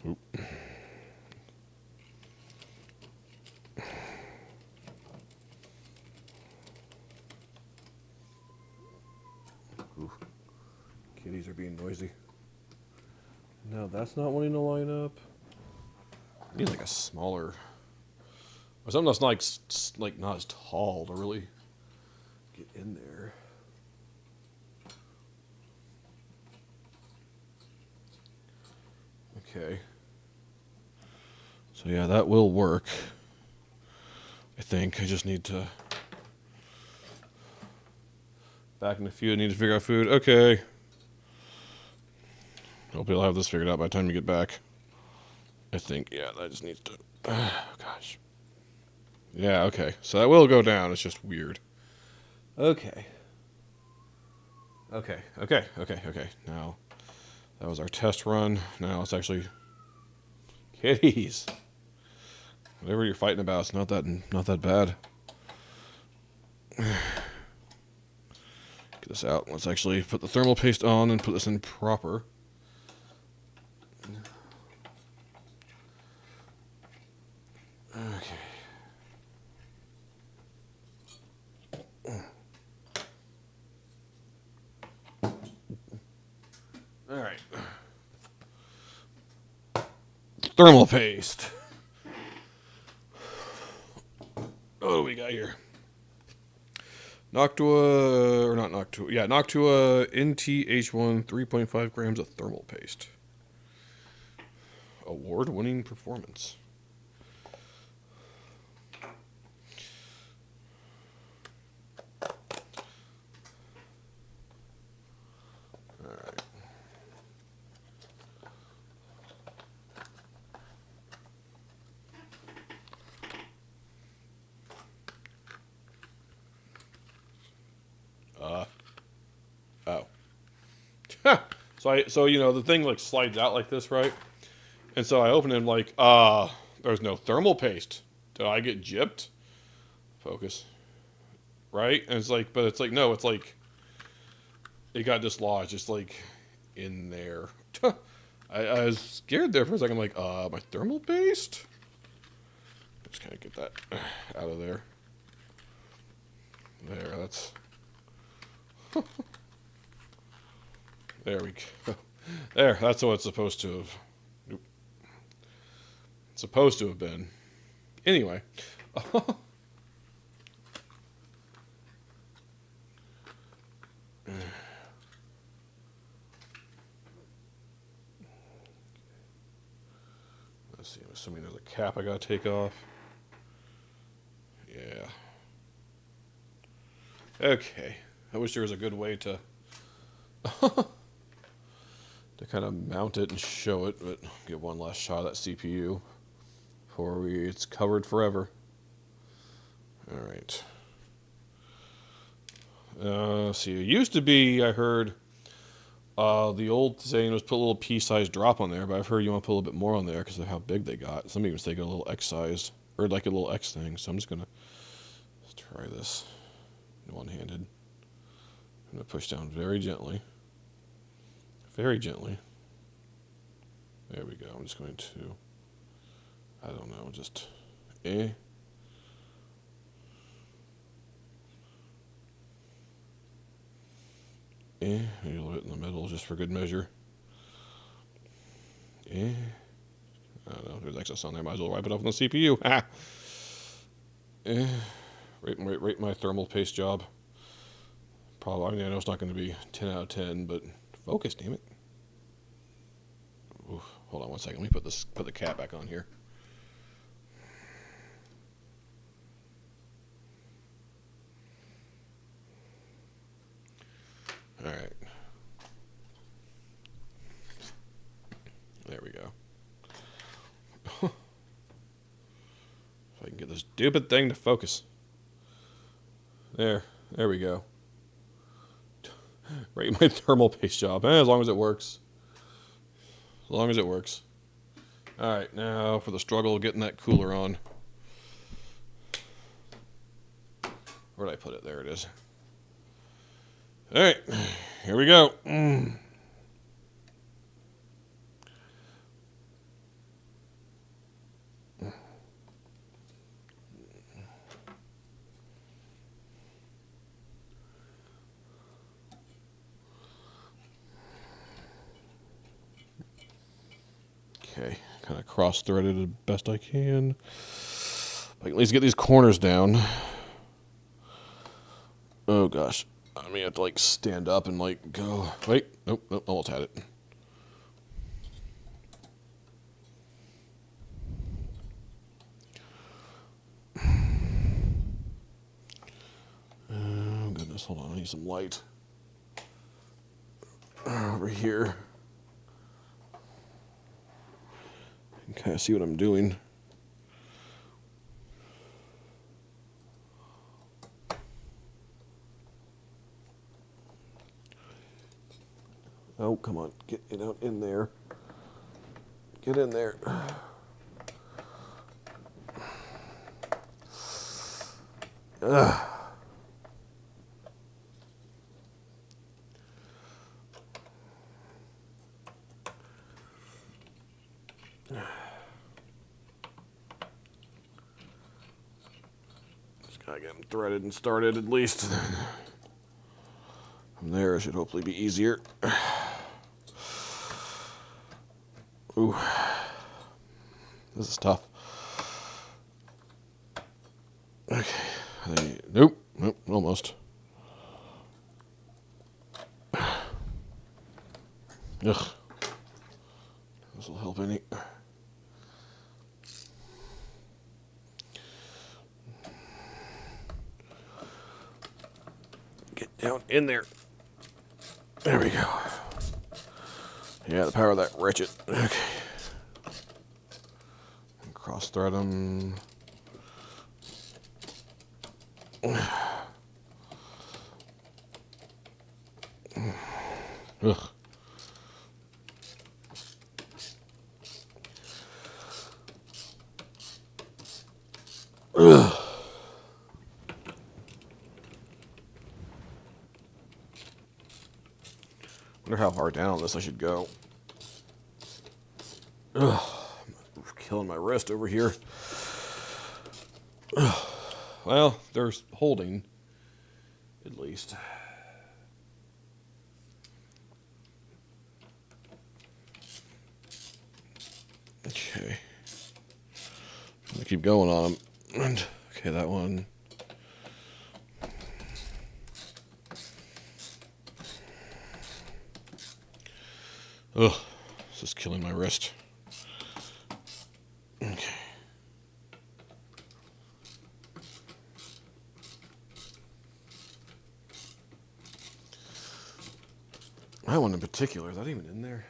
Oop. Ooh. Kitties are being noisy. No, that's not wanting to line up. I need like a smaller, or something that's like not as tall to really get in there. Okay. So yeah, that will work. I think I just need to back in a few. I need to figure out food. Okay. Hopefully I'll have this figured out by the time you get back. I think, yeah, that just needs to... Oh, gosh. Yeah, okay. So that will go down. It's just weird. Okay. Okay. Now, that was our test run. Now it's actually... Kitties. Whatever you're fighting about, it's not that bad. Get this out. Let's actually put the thermal paste on and put this in proper. Okay. All right. Thermal paste. What do we got here? Noctua, or not Noctua, yeah, Noctua NTH1 3.5 grams of thermal paste. Award-winning performance. Oh. So you know, the thing like slides out like this, right? And so I open it and I'm like, there's no thermal paste. Did I get gypped? Focus. Right? And it's like, but it's like, no, it's like, it got dislodged, just like in there. I was scared there for a second. I'm like, my thermal paste? Just kind of get that out of there. There, that's... There we go. There, that's what it's supposed to have. Nope. It's supposed to have been. Anyway. Let's see, I'm assuming there's a cap I gotta take off. Yeah. Okay. I wish there was a good way to to kind of mount it and show it, but get one last shot of that CPU before it's covered forever. All right. See, it used to be, I heard, the old saying was put a little pea-sized drop on there, but I've heard you want to put a little bit more on there because of how big they got. Some even say get a little X-sized, or like a little X thing, so I'm just going to try this one-handed. I'm going to push down very gently. Very gently. There we go. I'm just going to, I don't know, just, Maybe a little bit in the middle just for good measure. I don't know, there's excess on there. Might as well wipe it off on the CPU. Rate my thermal paste job. Probably, I mean, I know it's not going to be 10 out of 10, but focus, damn it. Oof, hold on one second. Let me put the cap back on here. All right. There we go. If I can get this stupid thing to focus. There we go. Rate my thermal paste job. As long as it works. As long as it works. Alright, now for the struggle of getting that cooler on. Where did I put it? There it is. Alright, here we go. Okay, kind of cross-threaded as best I can. I can at least get these corners down. Oh gosh, I may have to like stand up and like go. Wait, nope, almost had it. Oh goodness, hold on, I need some light over here. You can kind of see what I'm doing. Oh, come on. Get it out in there. Get in there. Ugh. Just gotta get them threaded and started at least. From there, it should hopefully be easier. Ooh. This is tough. Okay. Nope, almost. Ugh. This will help any. Get down in there. There we go. Yeah, the power of that wretched. Okay. Cross thread them. Ugh. Ugh. Wonder how far down this I should go. Ugh. I'm killing my wrist over here. Ugh. Well, there's holding, at least. Okay. I'm gonna keep going on them. And, okay, that one. Ugh, this is killing my wrist. Okay. That one in particular, is that even in there?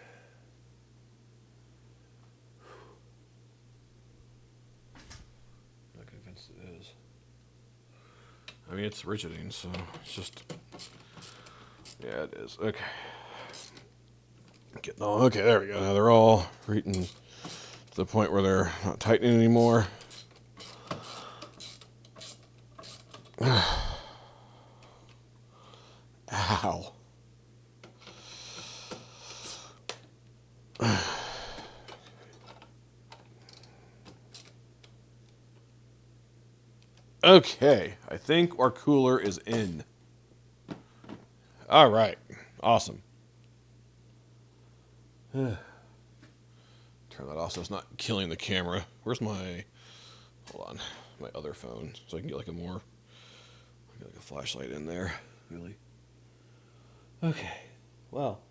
I'm not convinced it is. I mean, it's rigidine, so it's just... Yeah, it is. Okay. Okay, there we go. Now they're all reaching to the point where they're not tightening anymore. Ow. Okay, I think our cooler is in. All right, awesome. Turn that off so it's not killing the camera. Where's my, hold on, my other phone, so I can get like a flashlight in there. Really? Okay, well.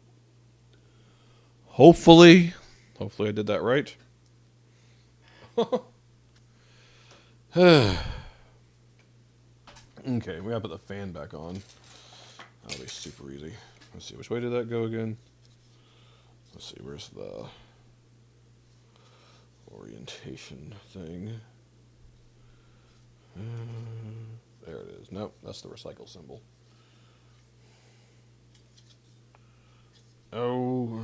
Hopefully I did that right. Okay, we gotta put the fan back on. That'll be super easy. Let's see, which way did that go again? Let's see, where's the orientation thing? There it is. Nope, that's the recycle symbol. Oh.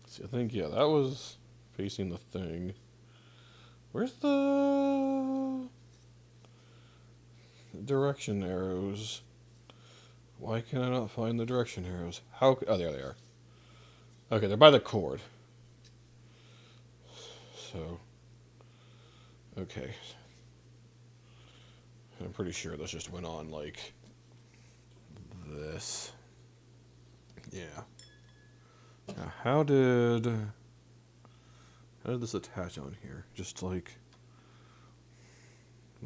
See, I think, yeah, that was facing the thing. Where's the direction arrows? Why can I not find the direction arrows? How? Oh, there they are. Okay, they're by the cord. So, okay. I'm pretty sure this just went on like this. Yeah. Now, how did this attach on here? Just like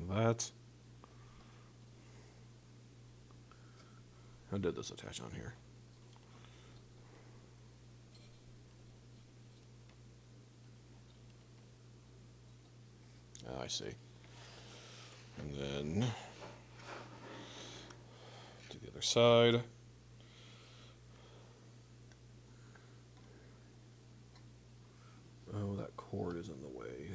that? How did this attach on here? I see. And then to the other side. Oh, that cord is in the way.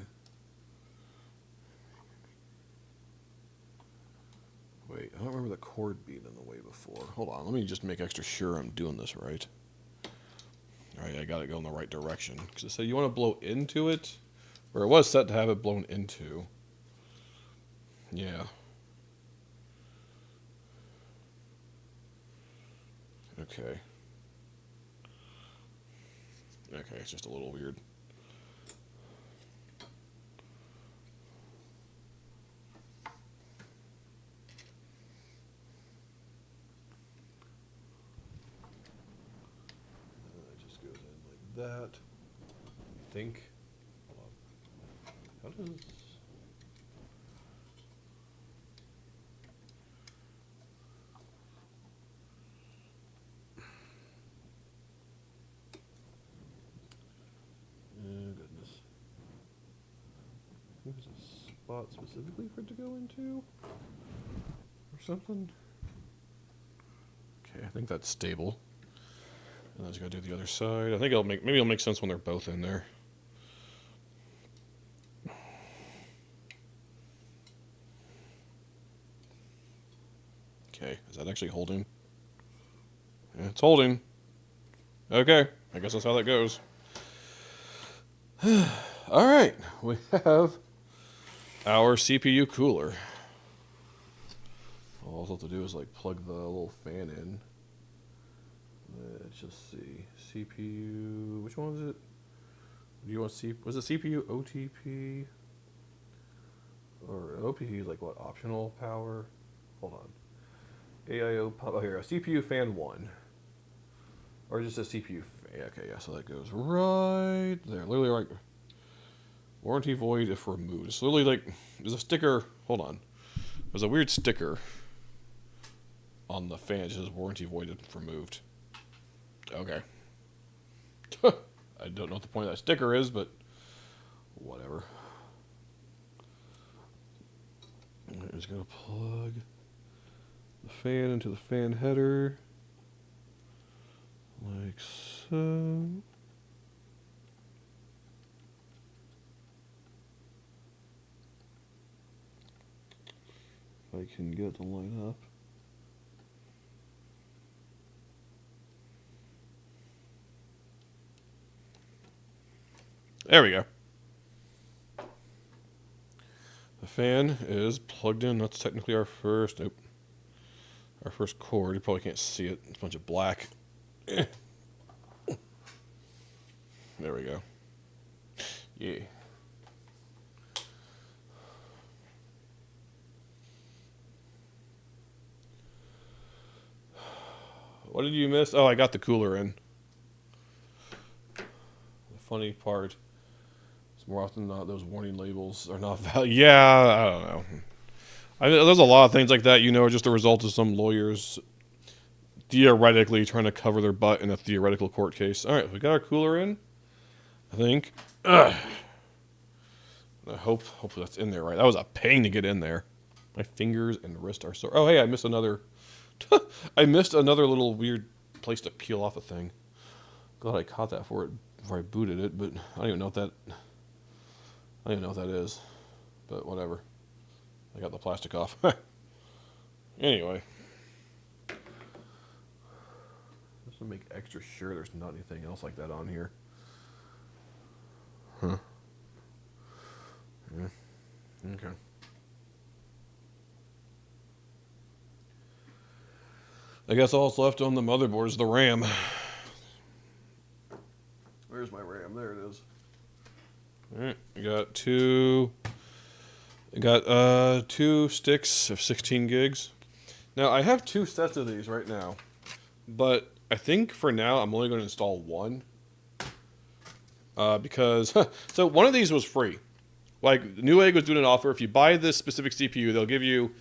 Wait, I don't remember the cord being in the way before. Hold on, let me just make extra sure I'm doing this right. Alright, I gotta go in the right direction. Because it said you want to blow into it, or it was set to have it blown into. Yeah. Okay. Okay, it's just a little weird. It just goes in like that. I think. Hold on. How does... Oh, goodness. There's a spot specifically for it to go into? Or something? Okay, I think that's stable. And I just gotta do the other side. I think maybe it'll make sense when they're both in there. Okay, is that actually holding? Yeah, it's holding. Okay, I guess that's how that goes. Alright, we have our CPU cooler. All I'll have to do is like plug the little fan in. Let's just see. CPU, which one was it? Do you want was it CPU OTP? Or OTP is like what, optional power? Hold on. AIO, oh here, a CPU fan 1. Or just a CPU fan, okay, yeah, so that goes right there. Literally like, warranty void if removed. It's literally like, there's a sticker, hold on. There's a weird sticker on the fan. It says warranty void if removed. Okay. I don't know what the point of that sticker is, but whatever. I'm just going to plug the fan into the fan header. Like so. If I can get it to line up. There we go. The fan is plugged in. That's technically our first, nope. Our first cord. You probably can't see it. It's a bunch of black. There we go. Yeah. What did you miss? Oh, I got the cooler in. The funny part is more often than not those warning labels are not valid. Yeah, I don't know. There's a lot of things like that, just the result of some lawyers theoretically trying to cover their butt in a theoretical court case. All right, we got our cooler in, I think. Ugh. I hopefully that's in there right. That was a pain to get in there. My fingers and wrist are sore. Oh, hey, I missed another. I missed another little weird place to peel off a thing. Glad I caught that before I booted it, but I don't even know what that is. But whatever. I got the plastic off. Anyway. Just to make extra sure there's not anything else like that on here. Huh. Yeah. Okay. I guess all that's left on the motherboard is the RAM. Where's my RAM? There it is. Alright, I got two sticks of 16 gigs. Now I have two sets of these right now, but I think for now I'm only going to install one. Because so one of these was free. Like Newegg was doing an offer. If you buy this specific CPU, they'll give you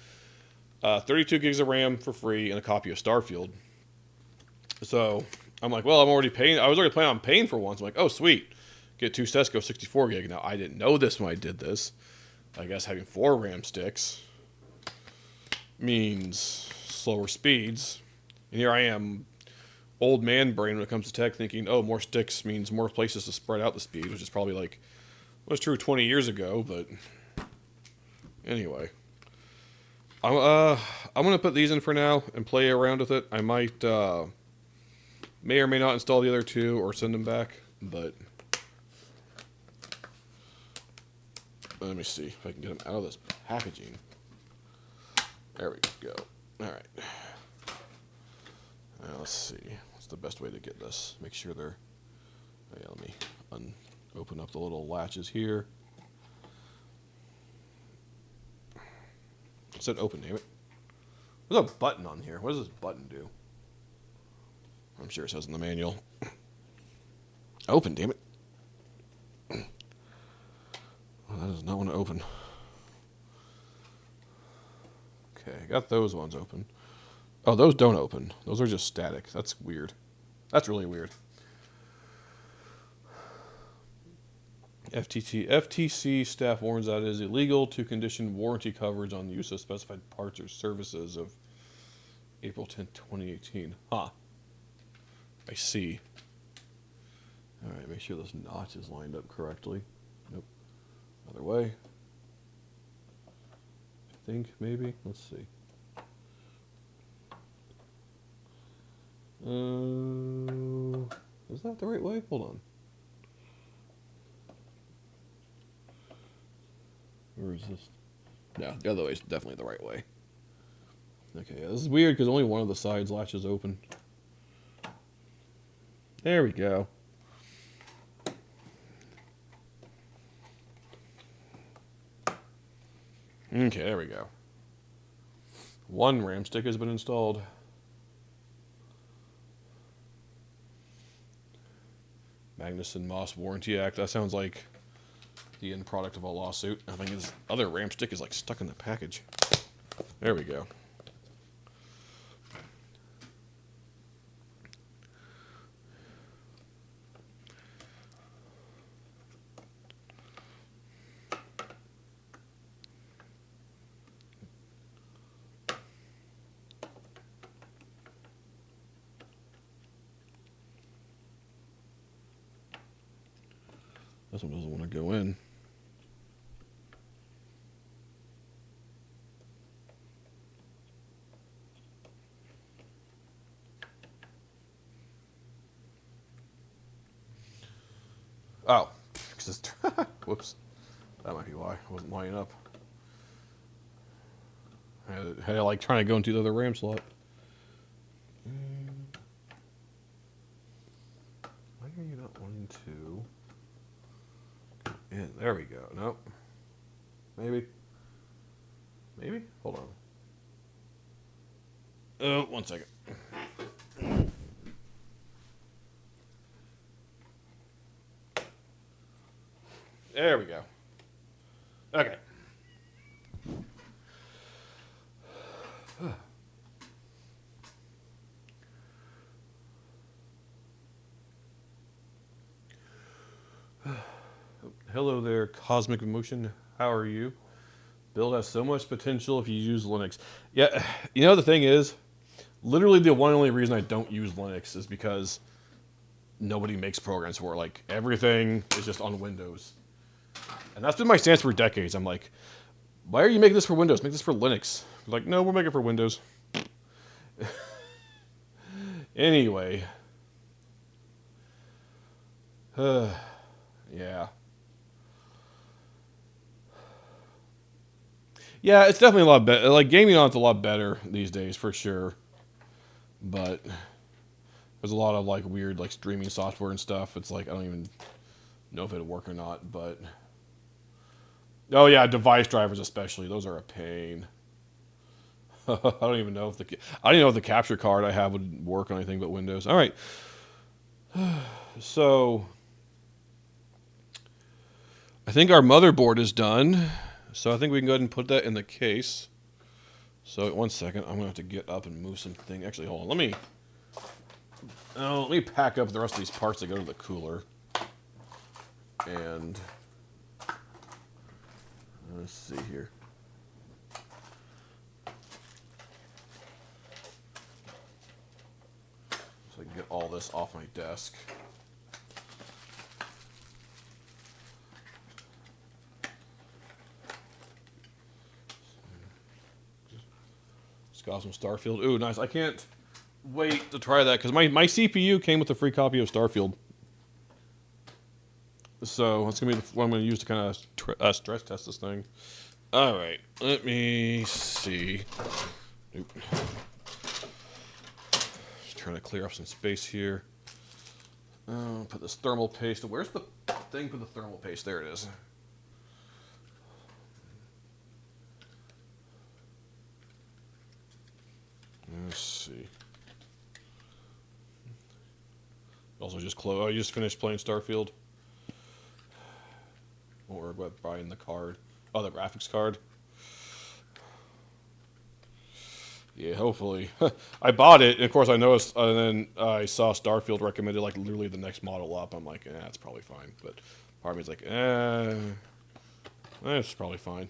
32 gigs of RAM for free and a copy of Starfield. So I'm like, well, I'm already paying. I was already planning on paying for one. So I'm like, oh, sweet. Get two sets, go 64 gig. Now, I didn't know this when I did this. I guess having 4 RAM sticks means slower speeds. And here I am, old man brain when it comes to tech, thinking, oh, more sticks means more places to spread out the speed, which is probably like, was true 20 years ago, but anyway. I'm going to put these in for now and play around with it. I might, may or may not install the other two or send them back, but let me see if I can get them out of this packaging. There we go. All right. Now let's see. What's the best way to get this? Make sure they're... Yeah, let me open up the little latches here. It said open, damn it. There's a button on here. What does this button do? I'm sure it says in the manual. Open, damn it. Well, that does not want to open. Okay, I got those ones open. Oh, those don't open. Those are just static. That's weird. That's really weird. FTC staff warns that it is illegal to condition warranty coverage on the use of specified parts or services of April 10th, 2018. Huh. I see. All right, make sure this notch is lined up correctly. Nope. Other way. I think, maybe. Let's see. Is that the right way? Hold on. Or is this? No, the other way is definitely the right way. Okay, yeah, this is weird because only one of the sides latches open. There we go. Okay, there we go. One RAM stick has been installed. Magnuson-Moss Warranty Act. That sounds like the end product of a lawsuit. I think this other RAM stick is like stuck in the package. There we go. This one doesn't want to go in. Oh, whoops. That might be why I wasn't lining up. I had like trying to go into the other RAM slot. Why are you not wanting to? Yeah, there we go. Nope. Maybe. Maybe? Hold on. Oh, 1 second. There we go. Okay. Hello there, Cosmic Emotion. How are you? Build has so much potential if you use Linux. Yeah, you know the thing is, literally the one and only reason I don't use Linux is because nobody makes programs for it. Like, everything is just on Windows. And that's been my stance for decades. I'm like, Why are you making this for Windows? Make this for Linux. Like, no, we're making it for Windows. Anyway. Yeah. Yeah, it's definitely a lot better. Like, gaming on it's a lot better these days, for sure. But there's a lot of, like, weird, like, streaming software and stuff. It's like, I don't even know if it'll work or not, but... Oh, yeah, device drivers especially. Those are a pain. I don't even know if the... I don't even know if the capture card I have would work on anything but Windows. All right. So... I think our motherboard is done. So I think we can go ahead and put that in the case. So 1 second, I'm gonna have to get up and move something. Actually, hold on. Let me pack up the rest of these parts that go to the cooler. And let's see here. So I can get all this off my desk. Got some Starfield. Ooh, nice. I can't wait to try that because my CPU came with a free copy of Starfield. So that's going to be what I'm going to use to kind of stress test this thing. All right. Let me see. Nope. Just trying to clear up some space here. Put this thermal paste. Where's the thing for the thermal paste? There it is. Let's see. Also, just close. Oh, you just finished playing Starfield. Or buying the card. Oh, the graphics card. Yeah, hopefully. I bought it, and of course I noticed, and then I saw Starfield recommended like literally the next model up. I'm like, that's probably fine. But part of me's like, it's probably fine.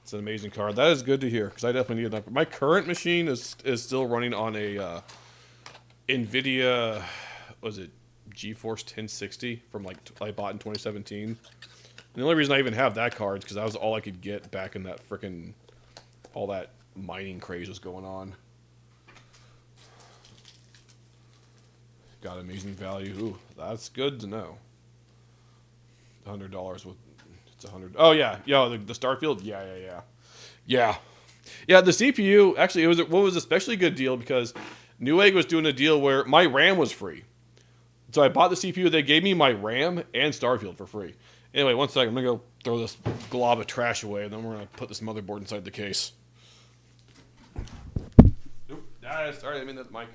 It's an amazing card. That is good to hear because I definitely need that. My current machine is still running on a NVIDIA, was it GeForce 1060 from like I bought in 2017. And the only reason I even have that card is because that was all I could get back in that frickin' all that mining craze was going on. Got amazing value. Ooh, that's good to know. $100 with. It's 100. Oh yeah, the Starfield. Yeah. The CPU actually what was especially good deal because Newegg was doing a deal where my RAM was free, so I bought the CPU. They gave me my RAM and Starfield for free. Anyway, 1 second. I'm gonna go throw this glob of trash away, and then we're gonna put this motherboard inside the case. Nope. Sorry, I mean that mic.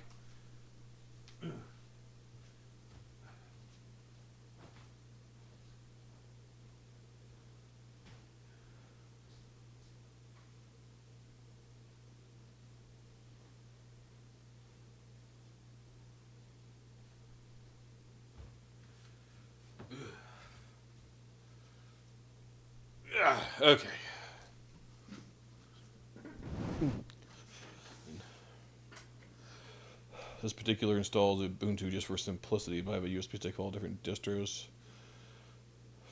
Okay. This particular installs Ubuntu just for simplicity, but I have a USB stick for all different distros.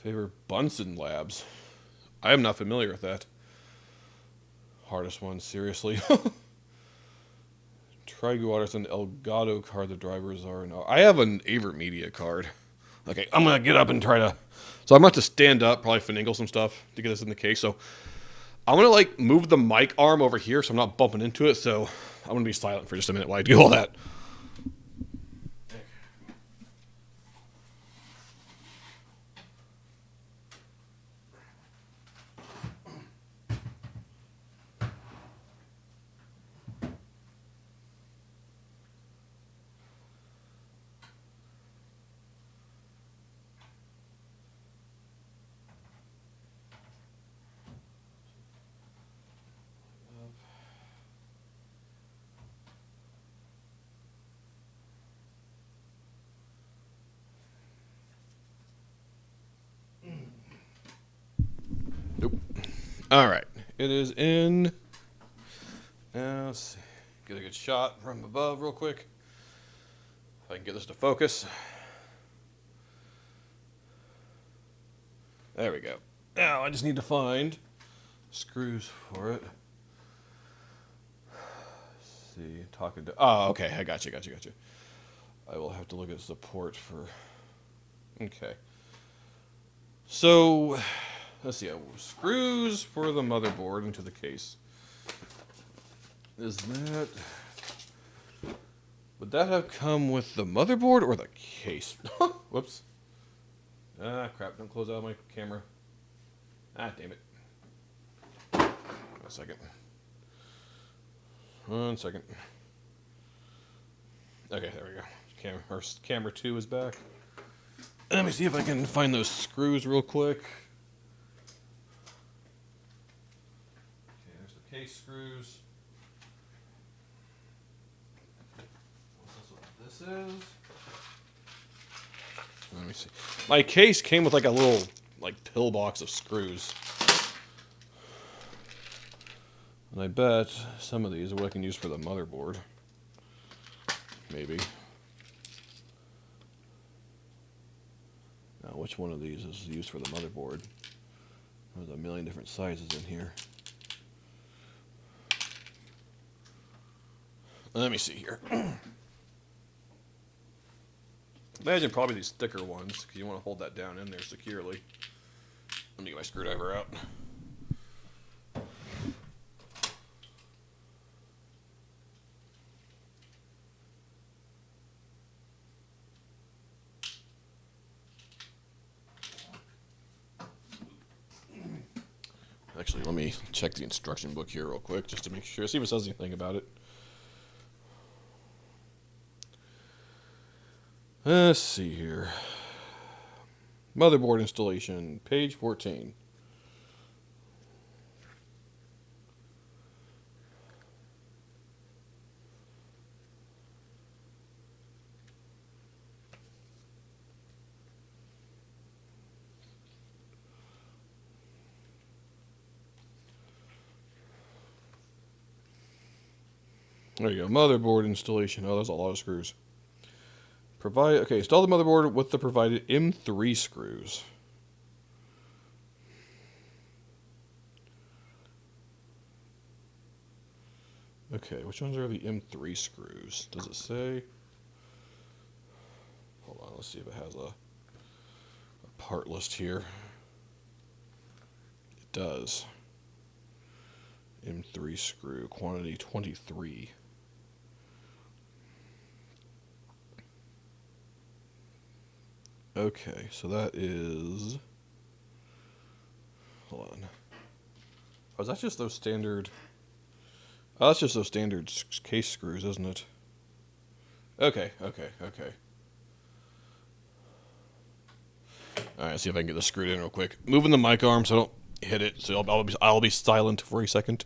Favor Bunsen Labs. I am not familiar with that. Hardest one, seriously. TriGuards and Elgato card the drivers are. No, I have an AverMedia card. Okay, I'm gonna get up and try to. So I'm gonna have to stand up, probably finagle some stuff to get this in the case. So I'm gonna like move the mic arm over here so I'm not bumping into it. So I'm gonna be silent for just a minute while I do all that. Nope. All right, it is in. Now let's see. Get a good shot from above real quick. If I can get this to focus. There we go. Now I just need to find screws for it. Let's see, talking to. Oh, okay. I got you. I will have to look at support for. Okay. So, let's see. Screws for the motherboard into the case. Is that. Would that have come with the motherboard or the case? Whoops. Ah, crap. Don't close out my camera. Ah, damn it. One second. Okay, there we go. Camera 2 is back. Let me see if I can find those screws real quick. Okay, there's the case screws. That's what this is. Let me see. My case came with like a little pillbox of screws. And I bet some of these are what I can use for the motherboard. Maybe. Now, which one of these is used for the motherboard? There's a million different sizes in here. Let me see here. Imagine probably these thicker ones, because you want to hold that down in there securely. Let me get my screwdriver out. Actually, let me check the instruction book here real quick, just to make sure, see if it says anything about it. Let's see here. Motherboard installation, page 14. There you go, motherboard installation. Oh, there's a lot of screws. Install the motherboard with the provided M3 screws. Okay, which ones are the M3 screws? Does it say? Hold on, let's see if it has a part list here. It does. M3 screw, quantity 23. Okay, so that is. Hold on. Oh, is that just those standard? Oh, that's just those standard case screws, isn't it? Okay. All right, see if I can get this screwed in real quick. Moving the mic arm so I don't hit it. So I'll be silent for a second.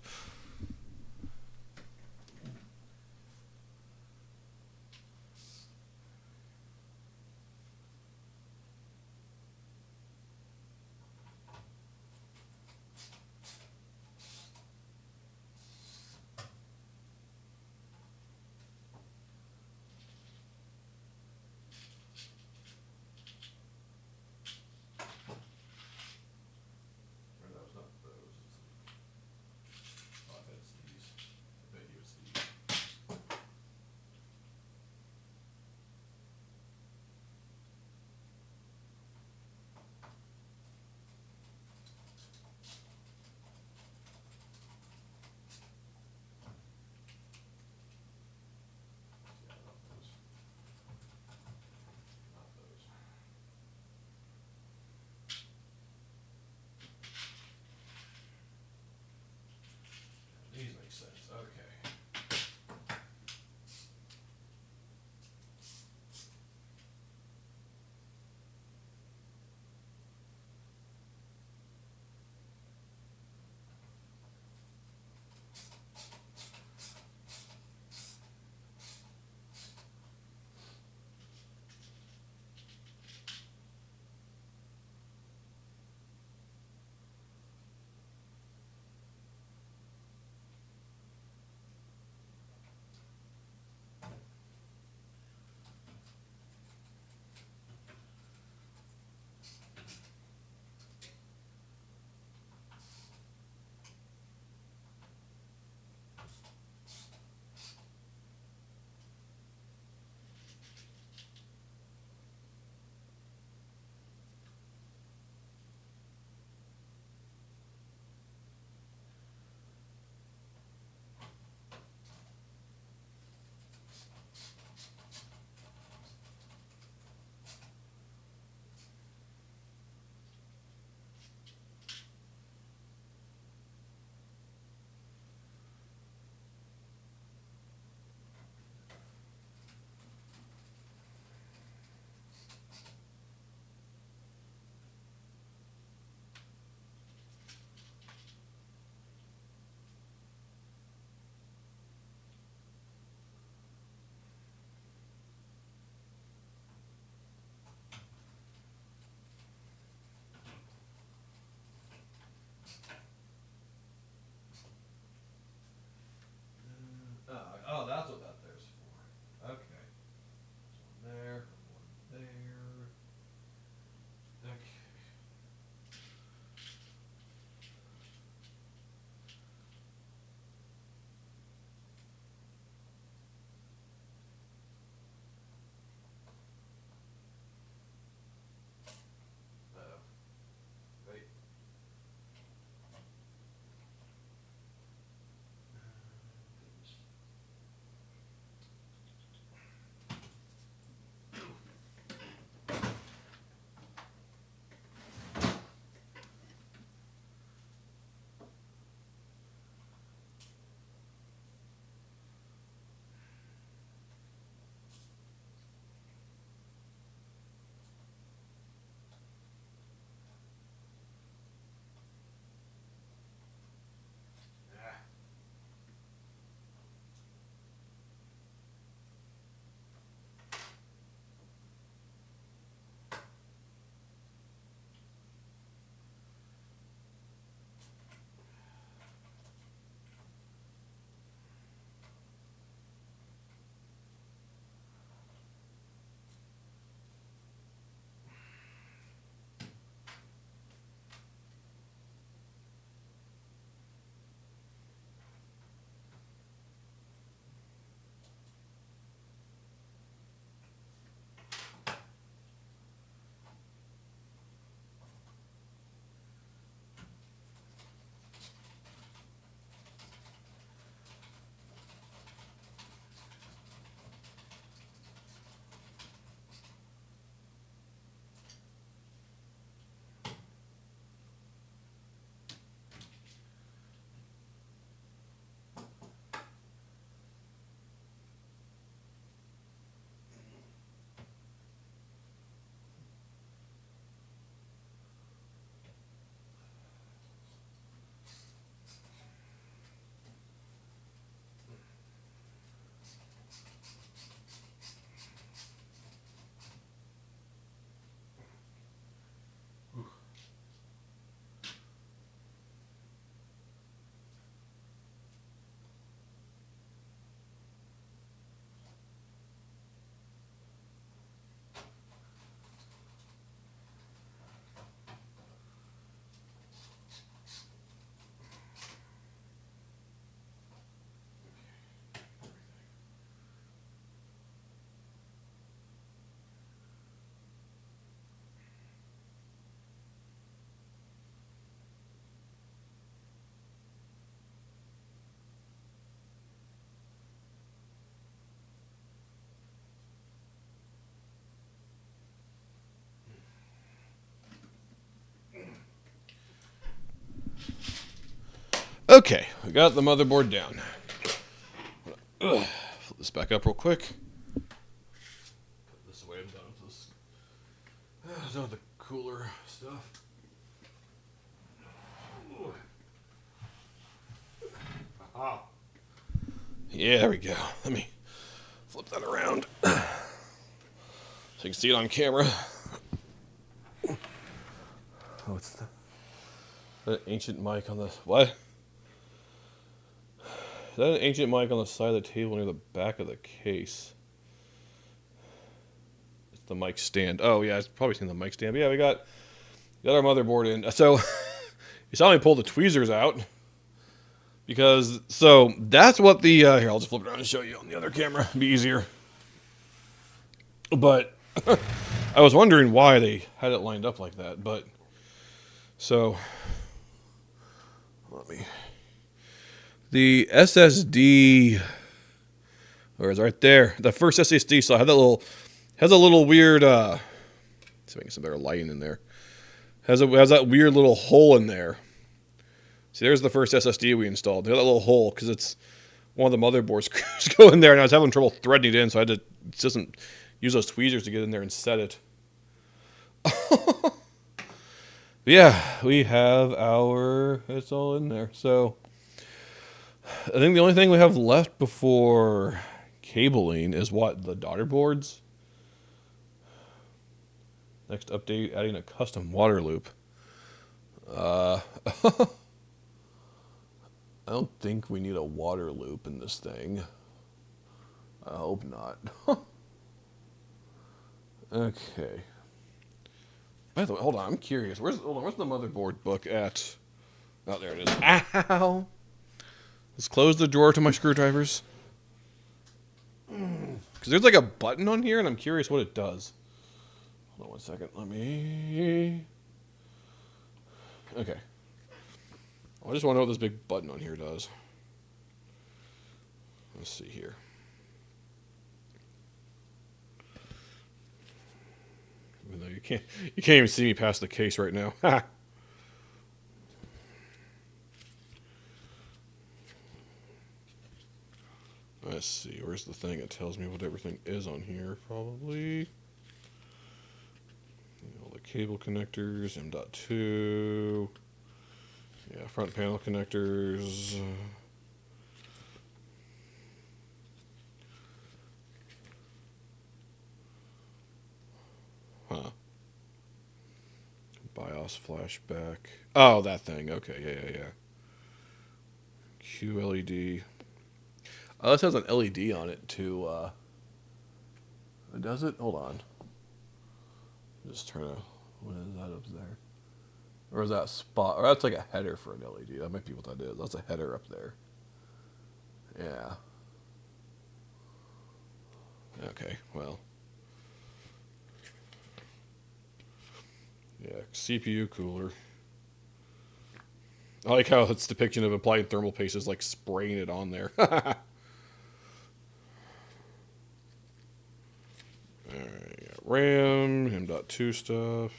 Okay, we got the motherboard down. Flip this back up real quick. Put this away. I'm done with this. Done with the cooler stuff. Aha. Yeah, there we go. Let me flip that around so you can see it on camera. Oh, it's that ancient mic on the what? Is that an ancient mic on the side of the table near the back of the case? It's the mic stand. Oh yeah, it's probably seen the mic stand. But yeah, we got our motherboard in. So you saw me pull the tweezers out because so that's what the here. I'll just flip it around and show you on the other camera. It'd be easier. But I was wondering why they had it lined up like that. But so let me. The SSD, or is right there? The first SSD. So I had that little, has a little weird. Let's make some better lighting in there. Has that weird little hole in there. See, there's the first SSD we installed. There's that little hole because it's one of the motherboard screws go in there, and I was having trouble threading it in, so I had to just use those tweezers to get in there and set it. Yeah, we have it's all in there. So I think the only thing we have left before cabling is what? The daughter boards? Next update, adding a custom water loop. I don't think we need a water loop in this thing. I hope not. Okay. By the way, hold on, I'm curious. Where's the motherboard book at? Oh, there it is. Ow! Let's close the drawer to my screwdrivers. Because there's like a button on here, and I'm curious what it does. Hold on 1 second. Let me... Okay. I just want to know what this big button on here does. Let's see here. Even though you can't even see me past the case right now. Let's see. Where's the thing that tells me what everything is on here? Probably. All the cable connectors, M.2. Yeah, front panel connectors. Huh. BIOS flashback. Oh, that thing. Okay, yeah. QLED. Oh, this has an LED on it too. Does it? Hold on. Just trying to. What is that up there? Or is that a spot? Or that's like a header for an LED. That might be what that is. That's a header up there. Yeah. Okay, well. Yeah, CPU cooler. I like how its depiction of applying thermal paste is like spraying it on there. Alright, yeah, RAM, M.2 stuff.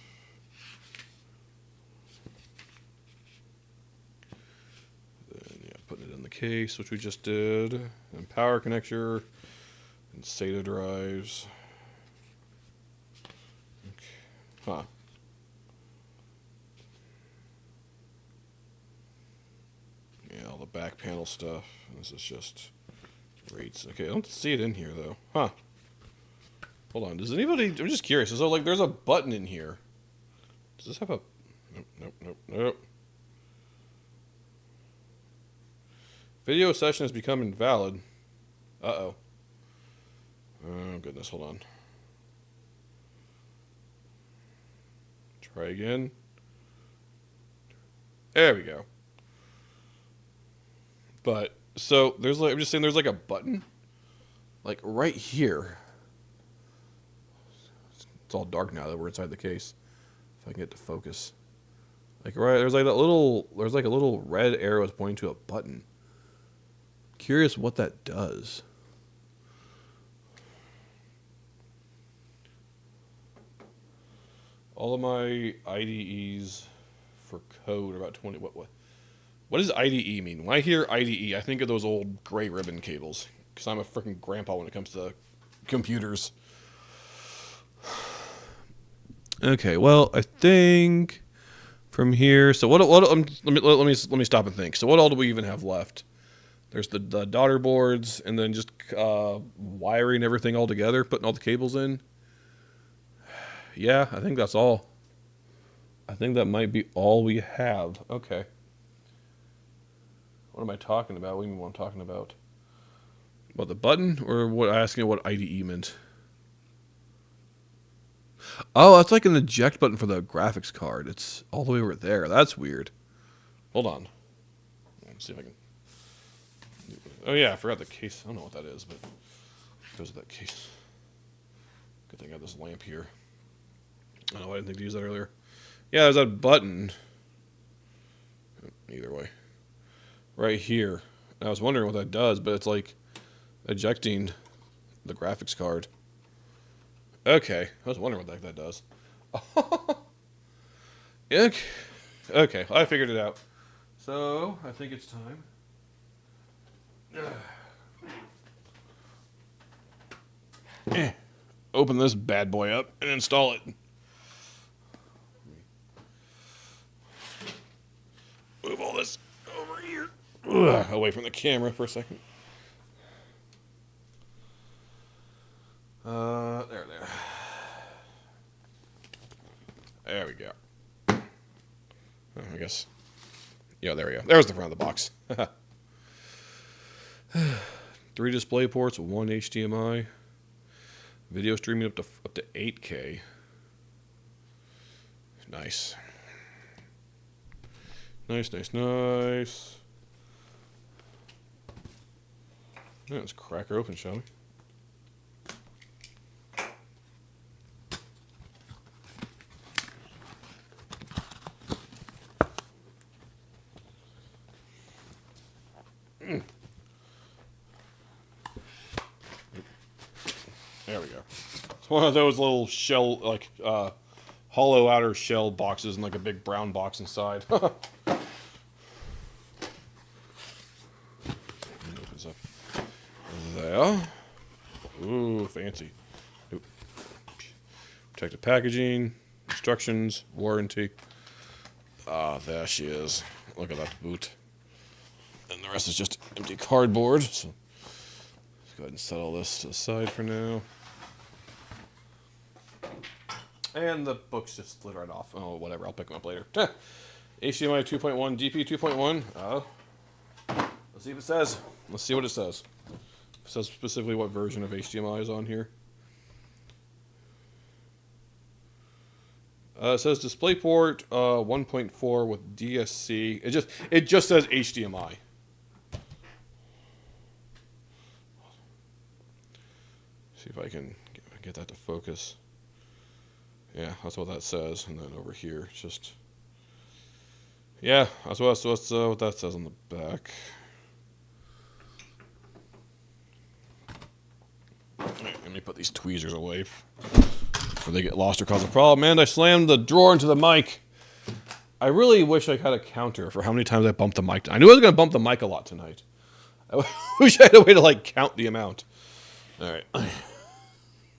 Then, yeah, putting it in the case, which we just did. And power connector. And SATA drives. Okay. Huh. Yeah, all the back panel stuff. This is just rates. Okay, I don't see it in here though. Huh. Hold on. Does anybody? I'm just curious. So like, there's a button in here. Does this have a? Nope. Video session has become invalid. Uh-oh. Oh goodness. Hold on. Try again. There we go. But so there's like, I'm just saying there's like a button like right here. It's all dark now that we're inside the case. If I can get to focus. Like right there's like a little red arrow is pointing to a button. Curious what that does. All of my IDEs for code are about 20 what What does IDE mean? When I hear IDE, I think of those old gray ribbon cables. Because I'm a freaking grandpa when it comes to computers. Okay, well, I think from here. So what? Let me stop and think. So what all do we even have left? There's the daughter boards, and then just wiring everything all together, putting all the cables in. Yeah, I think that's all. I think that might be all we have. Okay. What am I talking about? What do you mean what I'm talking about? What, the button? Or what? Asking what IDE meant? Oh, that's like an eject button for the graphics card. It's all the way over there. That's weird. Hold on. Let's see if I can. Oh yeah, I forgot the case. I don't know what that is, but it goes with that case. Good thing I got this lamp here. I don't know why I didn't think to use that earlier. Yeah, there's that button. Either way. Right here. I was wondering what that does, but it's like ejecting the graphics card. Okay. I was wondering what the heck that does. Okay. Okay, I figured it out. So, I think it's time. Open this bad boy up and install it. Move all this over here. Away from the camera for a second. There. There we go. Oh, I guess. Yeah, there we go. There's the front of the box. 3 display ports, 1 HDMI. Video streaming up to 8K. Nice. Nice. Yeah, let's crack her open, shall we? There we go. It's one of those little shell, like, hollow outer shell boxes and like a big brown box inside. Opens up there. Ooh, fancy. Nope. Protective packaging, instructions, warranty. Ah, there she is. Look at that boot. And the rest is just empty cardboard. So let's go ahead and set all this to the side for now. And the books just slid right off. Oh, whatever. I'll pick them up later. HDMI 2.1, DP 2.1. Let's see if it says. Let's see what it says. It says specifically what version of HDMI is on here. It says DisplayPort 1.4 with DSC. It just says HDMI. See if I can get that to focus. Yeah, that's what that says. And then over here, it's just... Yeah, that's what that says on the back. Right, let me put these tweezers away before they get lost or cause a problem. And I slammed the drawer into the mic. I really wish I had a counter for how many times I bumped the mic. I knew I was going to bump the mic a lot tonight. I wish I had a way to, like, count the amount. All right.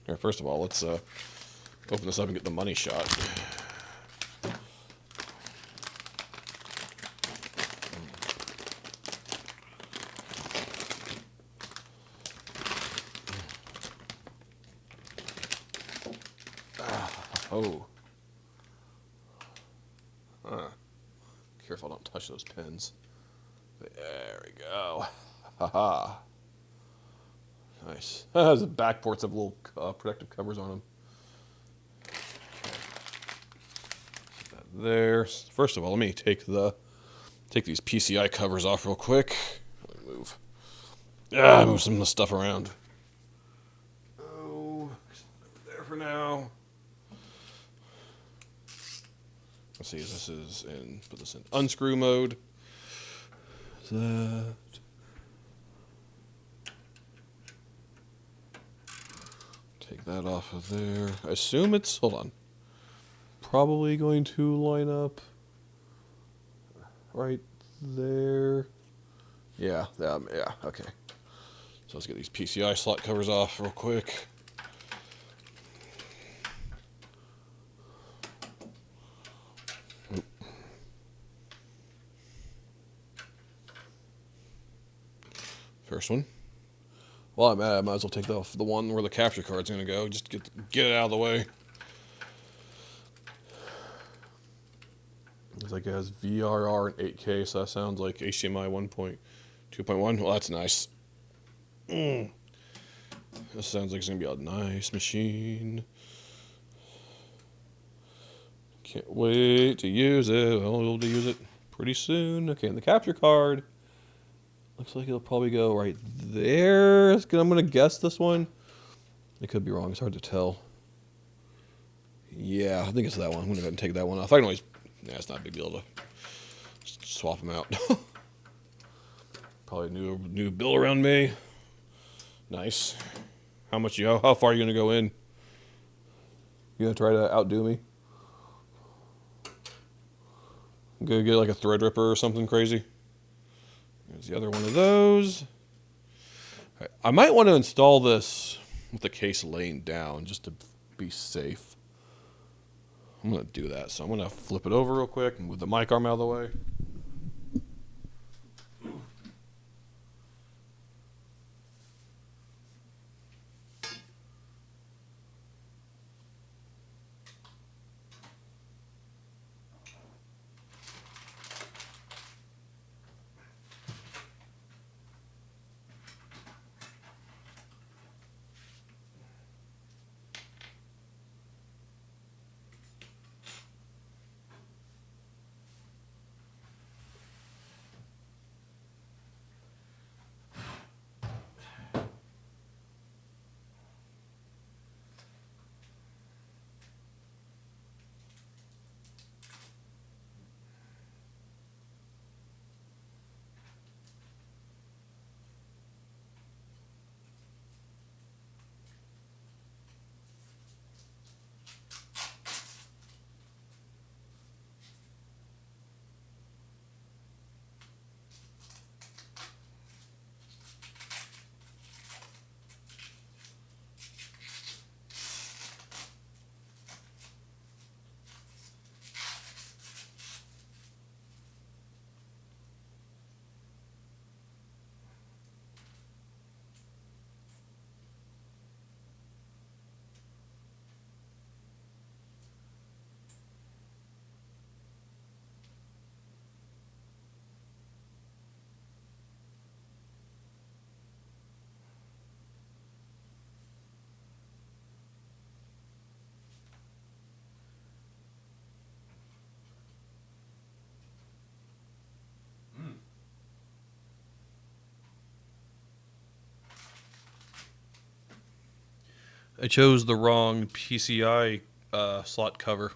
Here, first of all, let's open this up and get the money shot. Oh. Careful, don't touch those pins. There we go. Haha. Nice. The back ports have little protective covers on them. That there. First of all, let me take these PCI covers off real quick. Let me move some of the stuff around. Oh, there for now. Let's see, this is in, put this in unscrew mode. That. Take that off of there. I assume it's, hold on, probably going to line up right there. Yeah, yeah, okay. So let's get these PCI slot covers off real quick. First one. While I'm at it, I might as well take off the one where the capture card's going to go. Just get it out of the way. Looks like it has VRR and 8K, so that sounds like HDMI 1.2.1. Well, that's nice. This sounds like it's going to be a nice machine. Can't wait to use it. I'll be able to use it pretty soon. Okay, and the capture card looks like it'll probably go right there. I'm going to guess this one. It could be wrong. It's hard to tell. Yeah, I think it's that one. I'm going to go ahead and take that one off. I can always... Yeah, it's not a big deal to swap them out. Probably a new bill around me. Nice. How far are you going to go in? You going to try to outdo me? Go get like a Threadripper or something crazy. There's the other one of those. Right. I might want to install this with the case laying down just to be safe. I'm going to do that. So I'm going to flip it over real quick and move the mic arm out of the way. I chose the wrong PCI slot cover.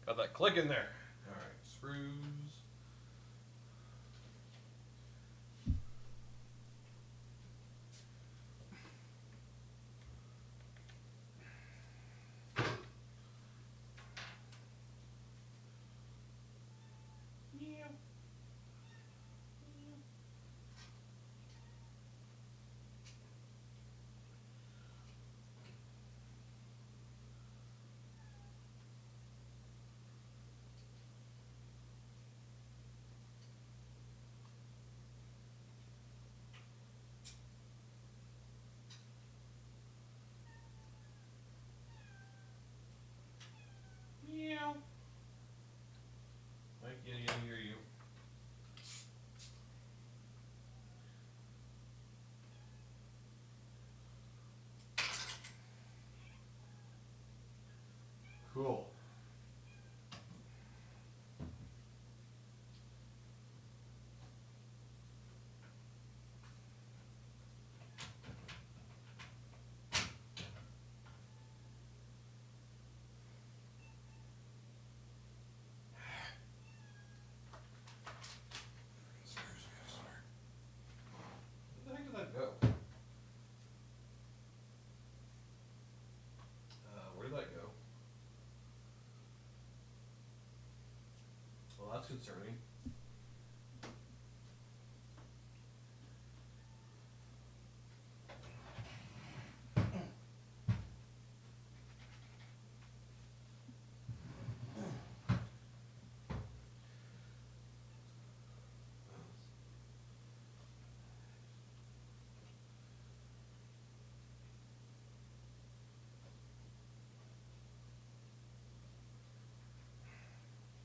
Got that click in there. All right, screws. Meow. Mike, yeah, I hear you. Cool. Where the heck did that go? Where did that go? Well, that's concerning.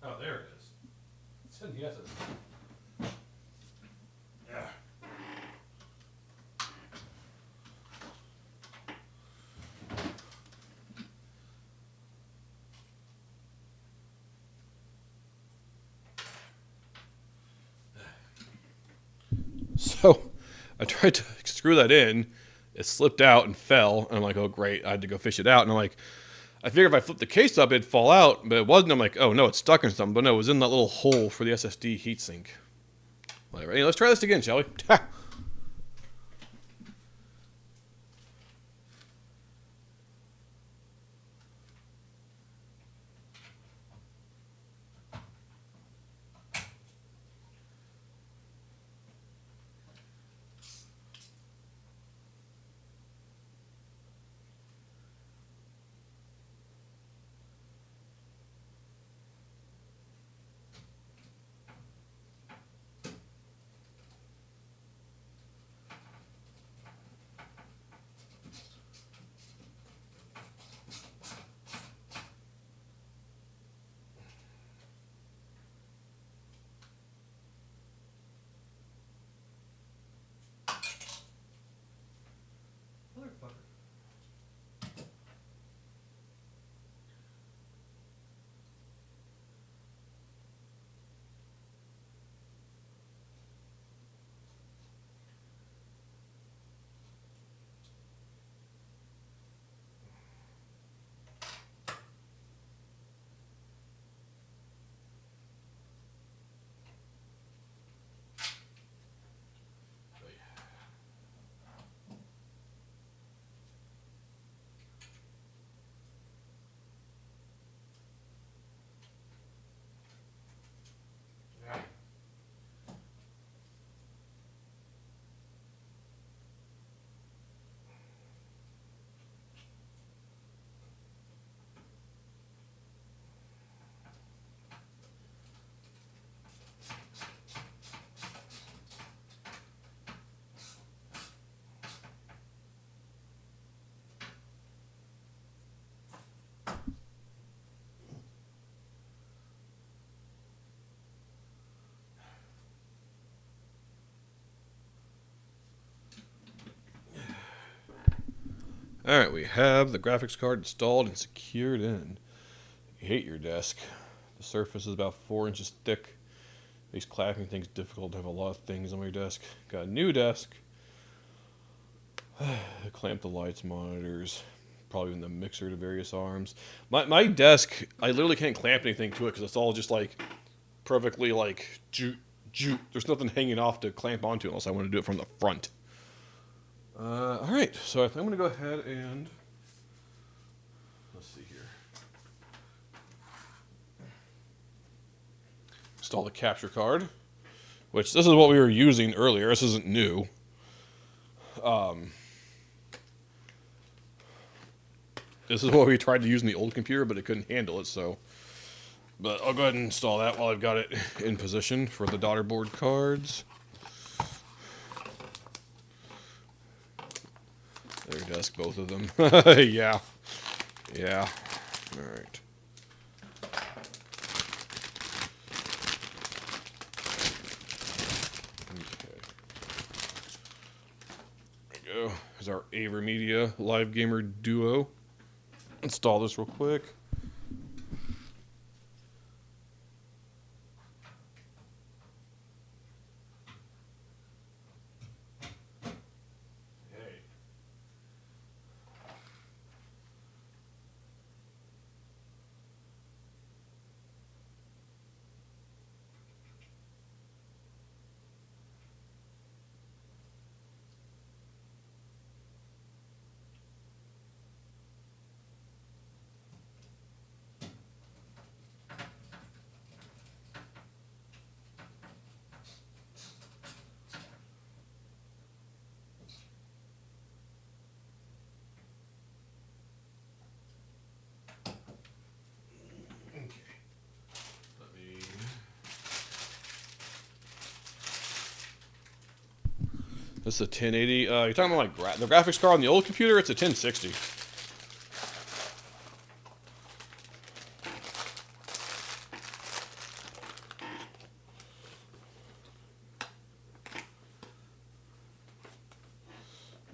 Oh, there it is. It said yes. Yeah. So I tried to screw that in. It slipped out and fell. And I'm like, oh, great. I had to go fish it out. And I'm like, I figured if I flipped the case up, it'd fall out. But it wasn't. I'm like, oh, no, it's stuck in something. But no, it was in that little hole for the SSD heatsink. Whatever. Anyway, let's try this again, shall we? Motherfucker. All right, we have the graphics card installed and secured in. You hate your desk. The surface is about 4 inches thick. Makes clapping things difficult to have a lot of things on your desk. Got a new desk. Clamp the lights, monitors, probably in the mixer to various arms. My desk, I literally can't clamp anything to it because it's all just like perfectly like there's nothing hanging off to clamp onto unless I want to do it from the front. All right, so I think I'm gonna go ahead and let's see here. Install the capture card, which this is what we were using earlier. This isn't new. This is what we tried to use in the old computer, but it couldn't handle it, so. But I'll go ahead and install that while I've got it in position for the daughter board cards. Their desk, both of them. Yeah. Yeah. All right. Okay. There we go. Here's our AverMedia Live Gamer Duo. Install this real quick. This is a 1080. You're talking about like the graphics card on the old computer? It's a 1060.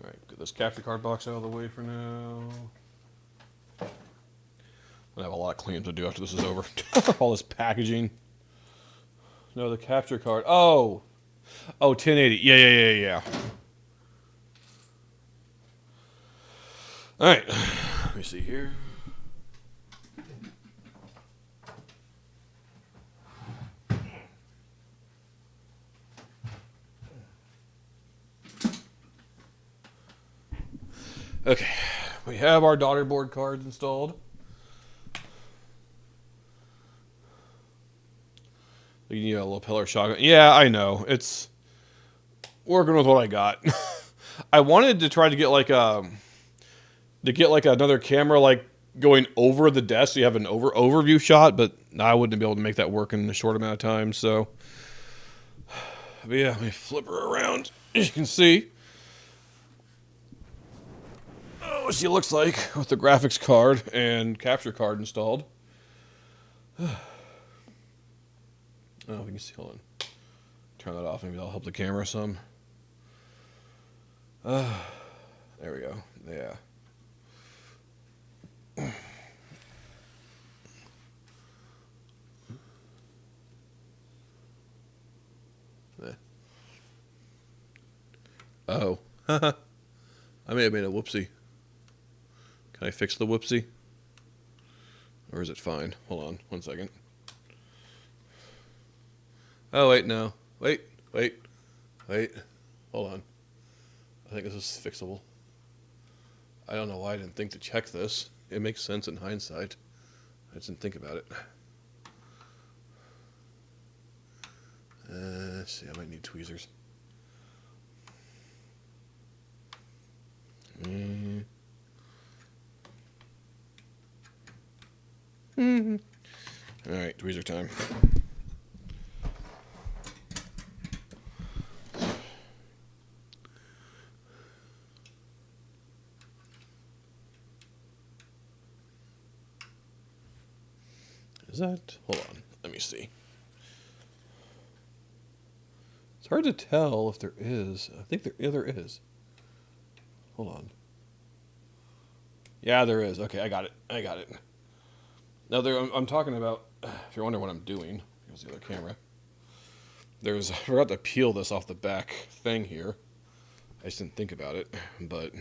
All right, get this capture card box out of the way for now. I have a lot of cleanup to do after this is over. All this packaging. No, the capture card. Oh, 1080. Yeah. All right. Let me see here. Okay, we have our daughter board cards installed. You need a lapel shotgun. Yeah, I know. It's working with what I got. I wanted to try to get like another camera like going over the desk so you have an overview shot, but I wouldn't be able to make that work in a short amount of time. So, but yeah, let me flip her around. As you can see, what she looks like with the graphics card and capture card installed. Oh, we can see. Hold on. Turn that off. Maybe that'll help the camera some. There we go. Yeah. Oh. I may have made a whoopsie. Can I fix the whoopsie? Or is it fine? Hold on. 1 second. Oh, wait, no. Wait. Hold on. I think this is fixable. I don't know why I didn't think to check this. It makes sense in hindsight. I just didn't think about it. Let's see, I might need tweezers. All right, tweezer time. Is that? Hold on. Let me see. It's hard to tell if there is. I think there is. Hold on. Yeah, there is. Okay, I got it. Now, I'm talking about, if you're wondering what I'm doing, here's the other camera. I forgot to peel this off the back thing here. I just didn't think about it, but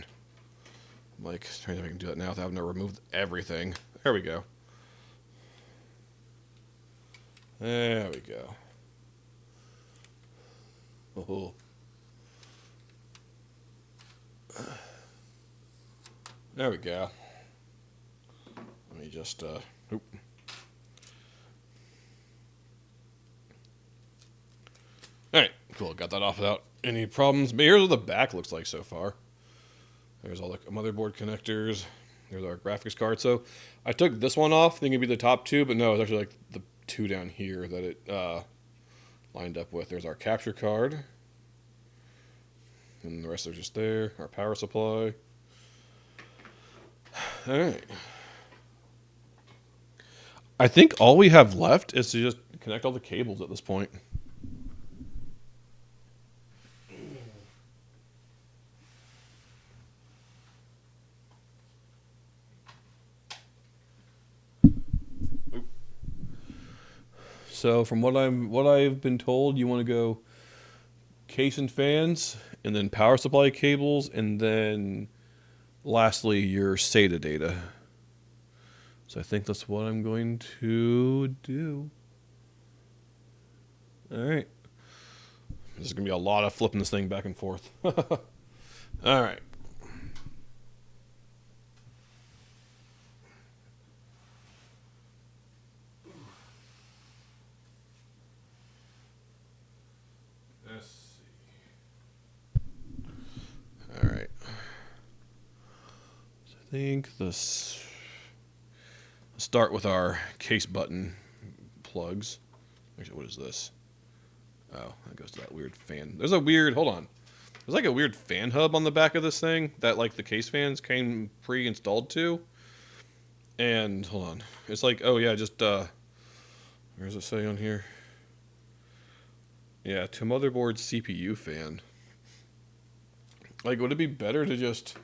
I'm like, trying to see if I can do that now without having to remove everything. There we go. There we go. Oh. There we go. Let me just, oop. Alright, cool. Got that off without any problems. But here's what the back looks like so far. There's all the motherboard connectors. There's our graphics card. So I took this one off, thinking it'd be the top two, but no, it's actually like the two down here that it lined up with. There's our capture card. And the rest are just there. Our power supply. Alright. I think all we have left is to just connect all the cables at this point. So from what I've been told, you want to go case and fans, and then power supply cables, and then lastly your SATA data. So I think that's what I'm going to do. All right. This is going to be a lot of flipping this thing back and forth. All right. Let's see. All right. So I think this. Let's start with our case button plugs. Actually, what is this? Oh, that goes to that weird fan. There's a weird, hold on. There's like a weird fan hub on the back of this thing that like the case fans came pre-installed to. And, hold on. It's like, oh yeah, just, where does it say on here? Yeah, to motherboard CPU fan. Like, would it be better to just...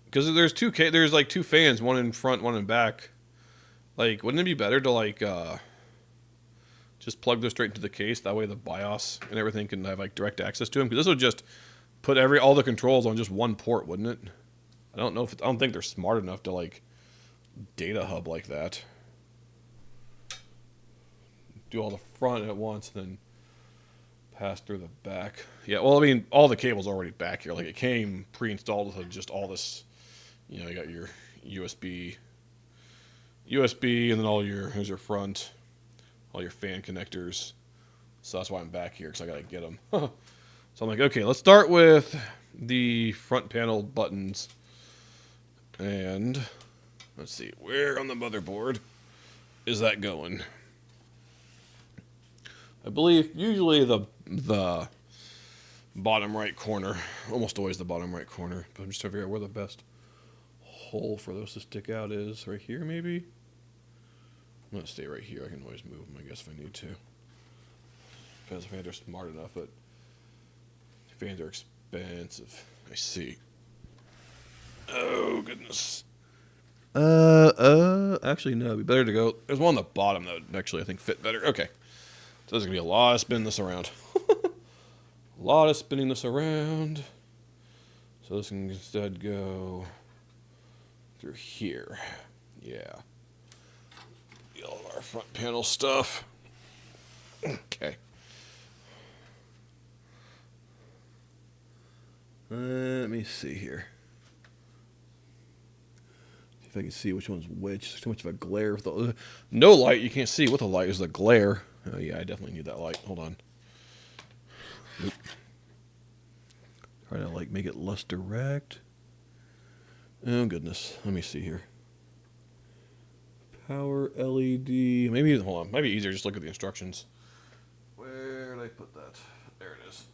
Because there's like two fans, one in front, one in back. Like, wouldn't it be better to like, just plug those straight into the case? That way the BIOS and everything can have like direct access to them. Because this would just put all the controls on just one port, wouldn't it? I don't think they're smart enough to like data hub like that. Do all the front at once, then pass through the back. Yeah, well, I mean, all the cables are already back here. Like, it came pre-installed with just all this. You know, you got your USB, and then here's your front, all your fan connectors. So that's why I'm back here, because I got to get them. So I'm like, okay, let's start with the front panel buttons. And let's see, where on the motherboard is that going? I believe usually the bottom right corner, almost always the bottom right corner, but I'm just trying to figure out where the best hole for those to stick out is. Right here, maybe? I'm going to stay right here. I can always move them, I guess, if I need to. Depends if fans are smart enough, but fans are expensive. I see. Oh, goodness. Actually, no. It'd be better to go. There's one on the bottom that would actually, I think, fit better. Okay. So there's going to be a lot of spinning this around. A lot of spinning this around. So this can instead go through here. Yeah. All of our front panel stuff. Okay. Let me see here. See if I can see which one's which. There's too much of a glare. No light, you can't see. With a light is the glare. Oh yeah, I definitely need that light. Hold on. Nope. Try to like make it less direct. Oh goodness. Let me see here. Power LED. Maybe, hold on. Might be easier just look at the instructions. Where did I put that? There it is.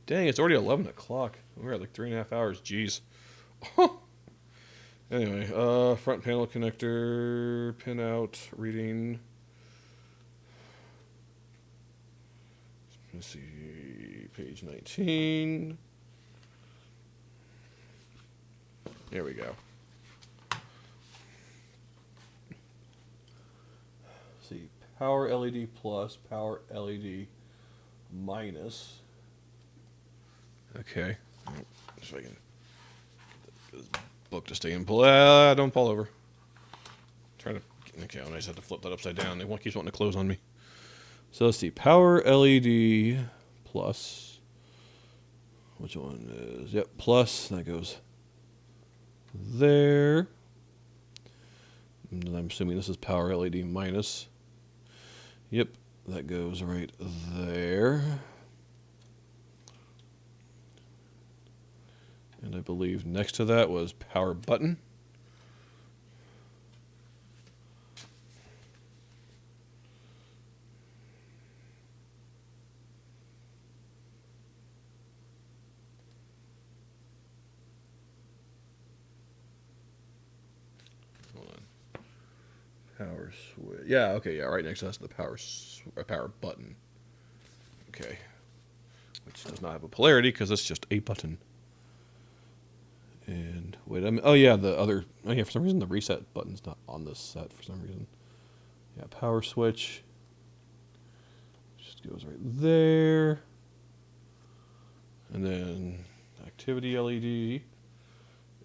Dang, it's already 11 o'clock. We're at like 3.5 hours. Jeez. Anyway, front panel connector, pin out, reading. Let's see, page 19. There we go. See, power LED plus, power LED minus. Okay. If I can get this book to stay in place. Don't fall over. Trying to. Okay, I just have to flip that upside down. They keeps wanting to close on me. So let's see. Power LED plus. Which one is? Yep, plus. That goes there. And I'm assuming this is power LED minus. Yep, that goes right there. And I believe next to that was power button. Power switch. Yeah, okay, yeah, right next to that's the power button. Okay. Which does not have a polarity because it's just a button. And wait, oh yeah, for some reason the reset button's not on this set for some reason. Yeah, power switch. Just goes right there. And then activity LED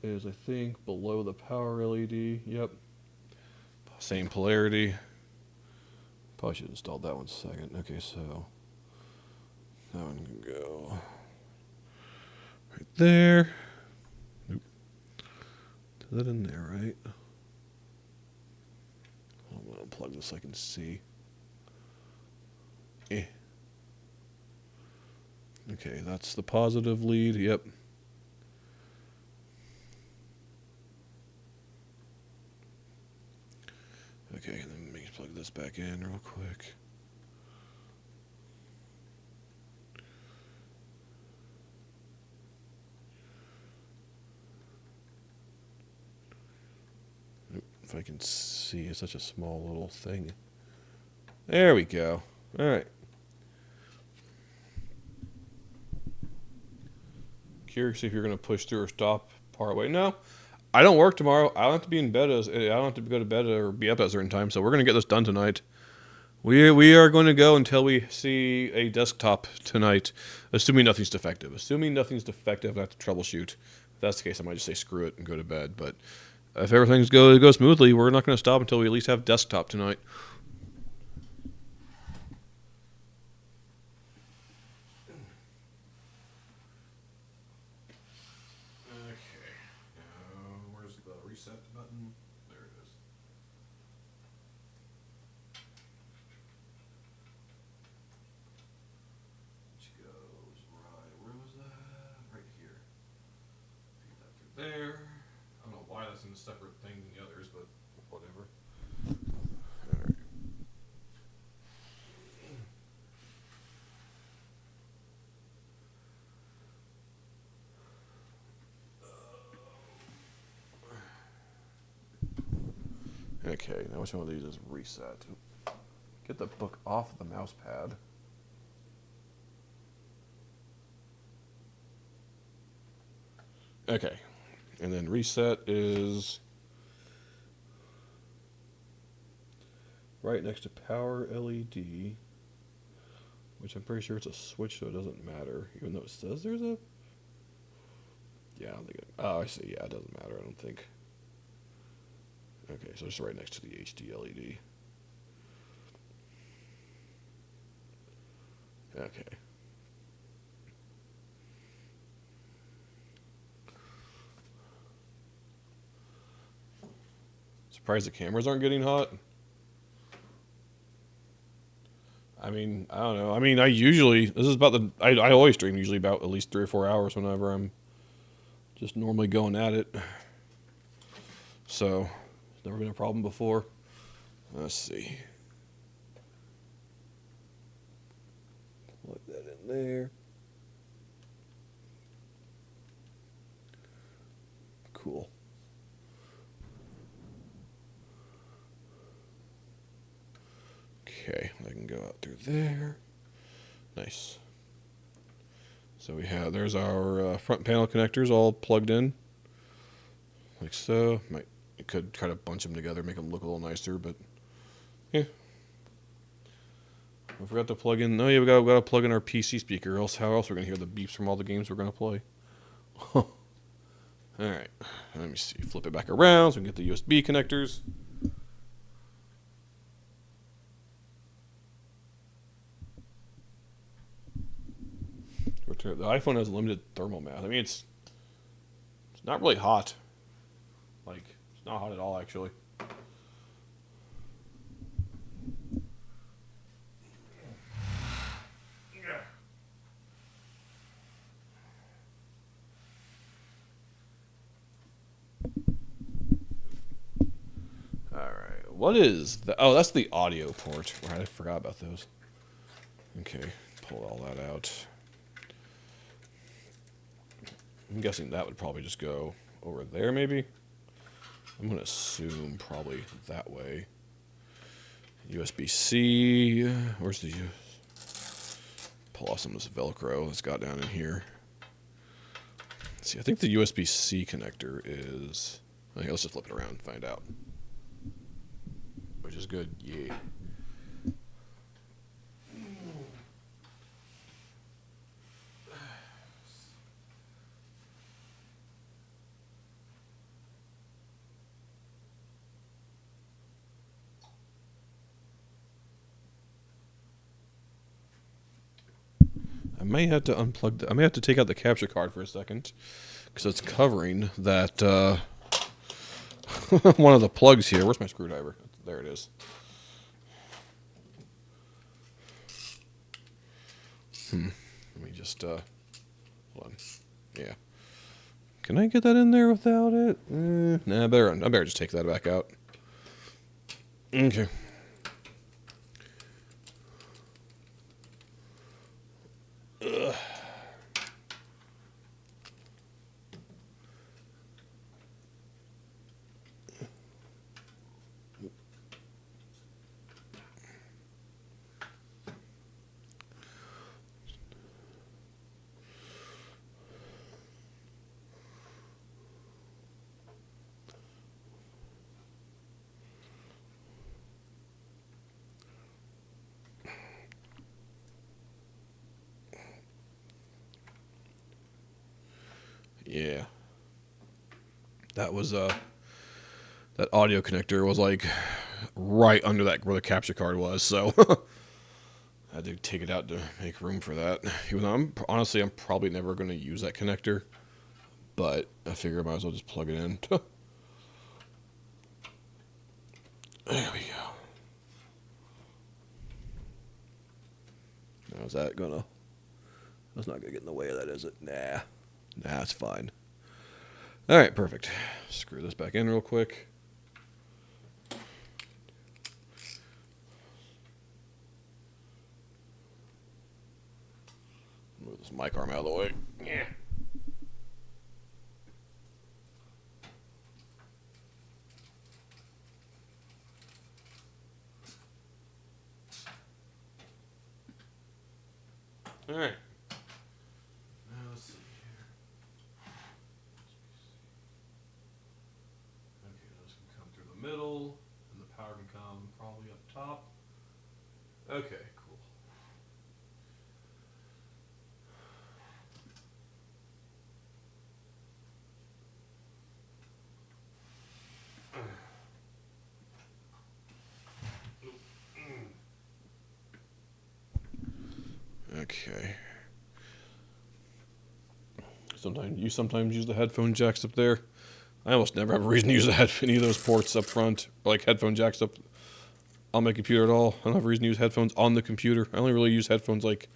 is I think below the power LED. Yep. Same polarity. Probably should have installed that one second. Okay, so that one can go right there. Nope. Put that in there, right? I'm going to unplug this so I can see. Okay, that's the positive lead. Yep. Okay, and then let me plug this back in real quick. If I can see, it's such a small little thing. There we go. All right. Curious if you're going to push through or stop part way. No, I don't work tomorrow. I don't have to be in bed. I don't have to go to bed or be up at a certain time. So we're going to get this done tonight. We are going to go until we see a desktop tonight, assuming nothing's defective. Assuming nothing's defective, I have to troubleshoot. If that's the case, I might just say screw it and go to bed. But if everything goes smoothly, we're not going to stop until we at least have desktop tonight. Reset button. There it is. Which goes right. Where was that? Right here. Feed that through there. I don't know why that's in a separate thing than the others, but whatever. Alright. Okay, now which one of these is reset? Get the book off the mouse pad. Okay, and then reset is right next to power LED, which I'm pretty sure it's a switch, so it doesn't matter, even though it says there's a... Yeah, I don't think oh, I see. Yeah, it doesn't matter, I don't think. Okay, so it's right next to the HD LED. Okay. Surprised the cameras aren't getting hot. I mean, I don't know. I mean, I always stream usually about at least 3 or 4 hours whenever I'm just normally going at it. So, it's never been a problem before. Let's see. Plug that in there. Cool. Okay, I can go out through there. Nice. So there's our front panel connectors all plugged in, like so. You could try to bunch them together, make them look a little nicer, but yeah. I forgot to plug in. Oh yeah, we got to plug in our PC speaker. Else, how else we're gonna hear the beeps from all the games we're gonna play? All right, let me see. Flip it back around so we can get the USB connectors. The iPhone has limited thermal mass. I mean, it's not really hot. Like, it's not hot at all, actually. All right. What is the? Oh, that's the audio port. Right, I forgot about those. Okay, pull all that out. I'm guessing that would probably just go over there, maybe. I'm gonna assume probably that way. USB-C. Where's the? Pull off some of this Velcro that's got down in here. Let's see, I think the USB-C connector is. Okay, let's just flip it around and find out. Which is good. Yeah. I may have to unplug. I may have to take out the capture card for a second because it's covering that one of the plugs here. Where's my screwdriver? There it is. Let me just hold on. Yeah. Can I get that in there without it? Nah, I better just take that back out. Okay. Ugh. Yeah. That was that audio connector was like right under that where the capture card was, so I had to take it out to make room for that. Even though honestly I'm probably never going to use that connector, but I figure I might as well just plug it in. There we go. Now is that gonna? That's not gonna get in the way of that, is it? Nah, it's fine. All right, perfect. Screw this back in real quick. Move this mic arm out of the way. Yeah. All right. Now let's see here. Okay, this can come through the middle, and the power can come probably up top. Okay, cool. Okay. Sometimes use the headphone jacks up there. I almost never have a reason to use any of those ports up front, like headphone jacks up on my computer at all. I don't have a reason to use headphones on the computer. I only really use headphones like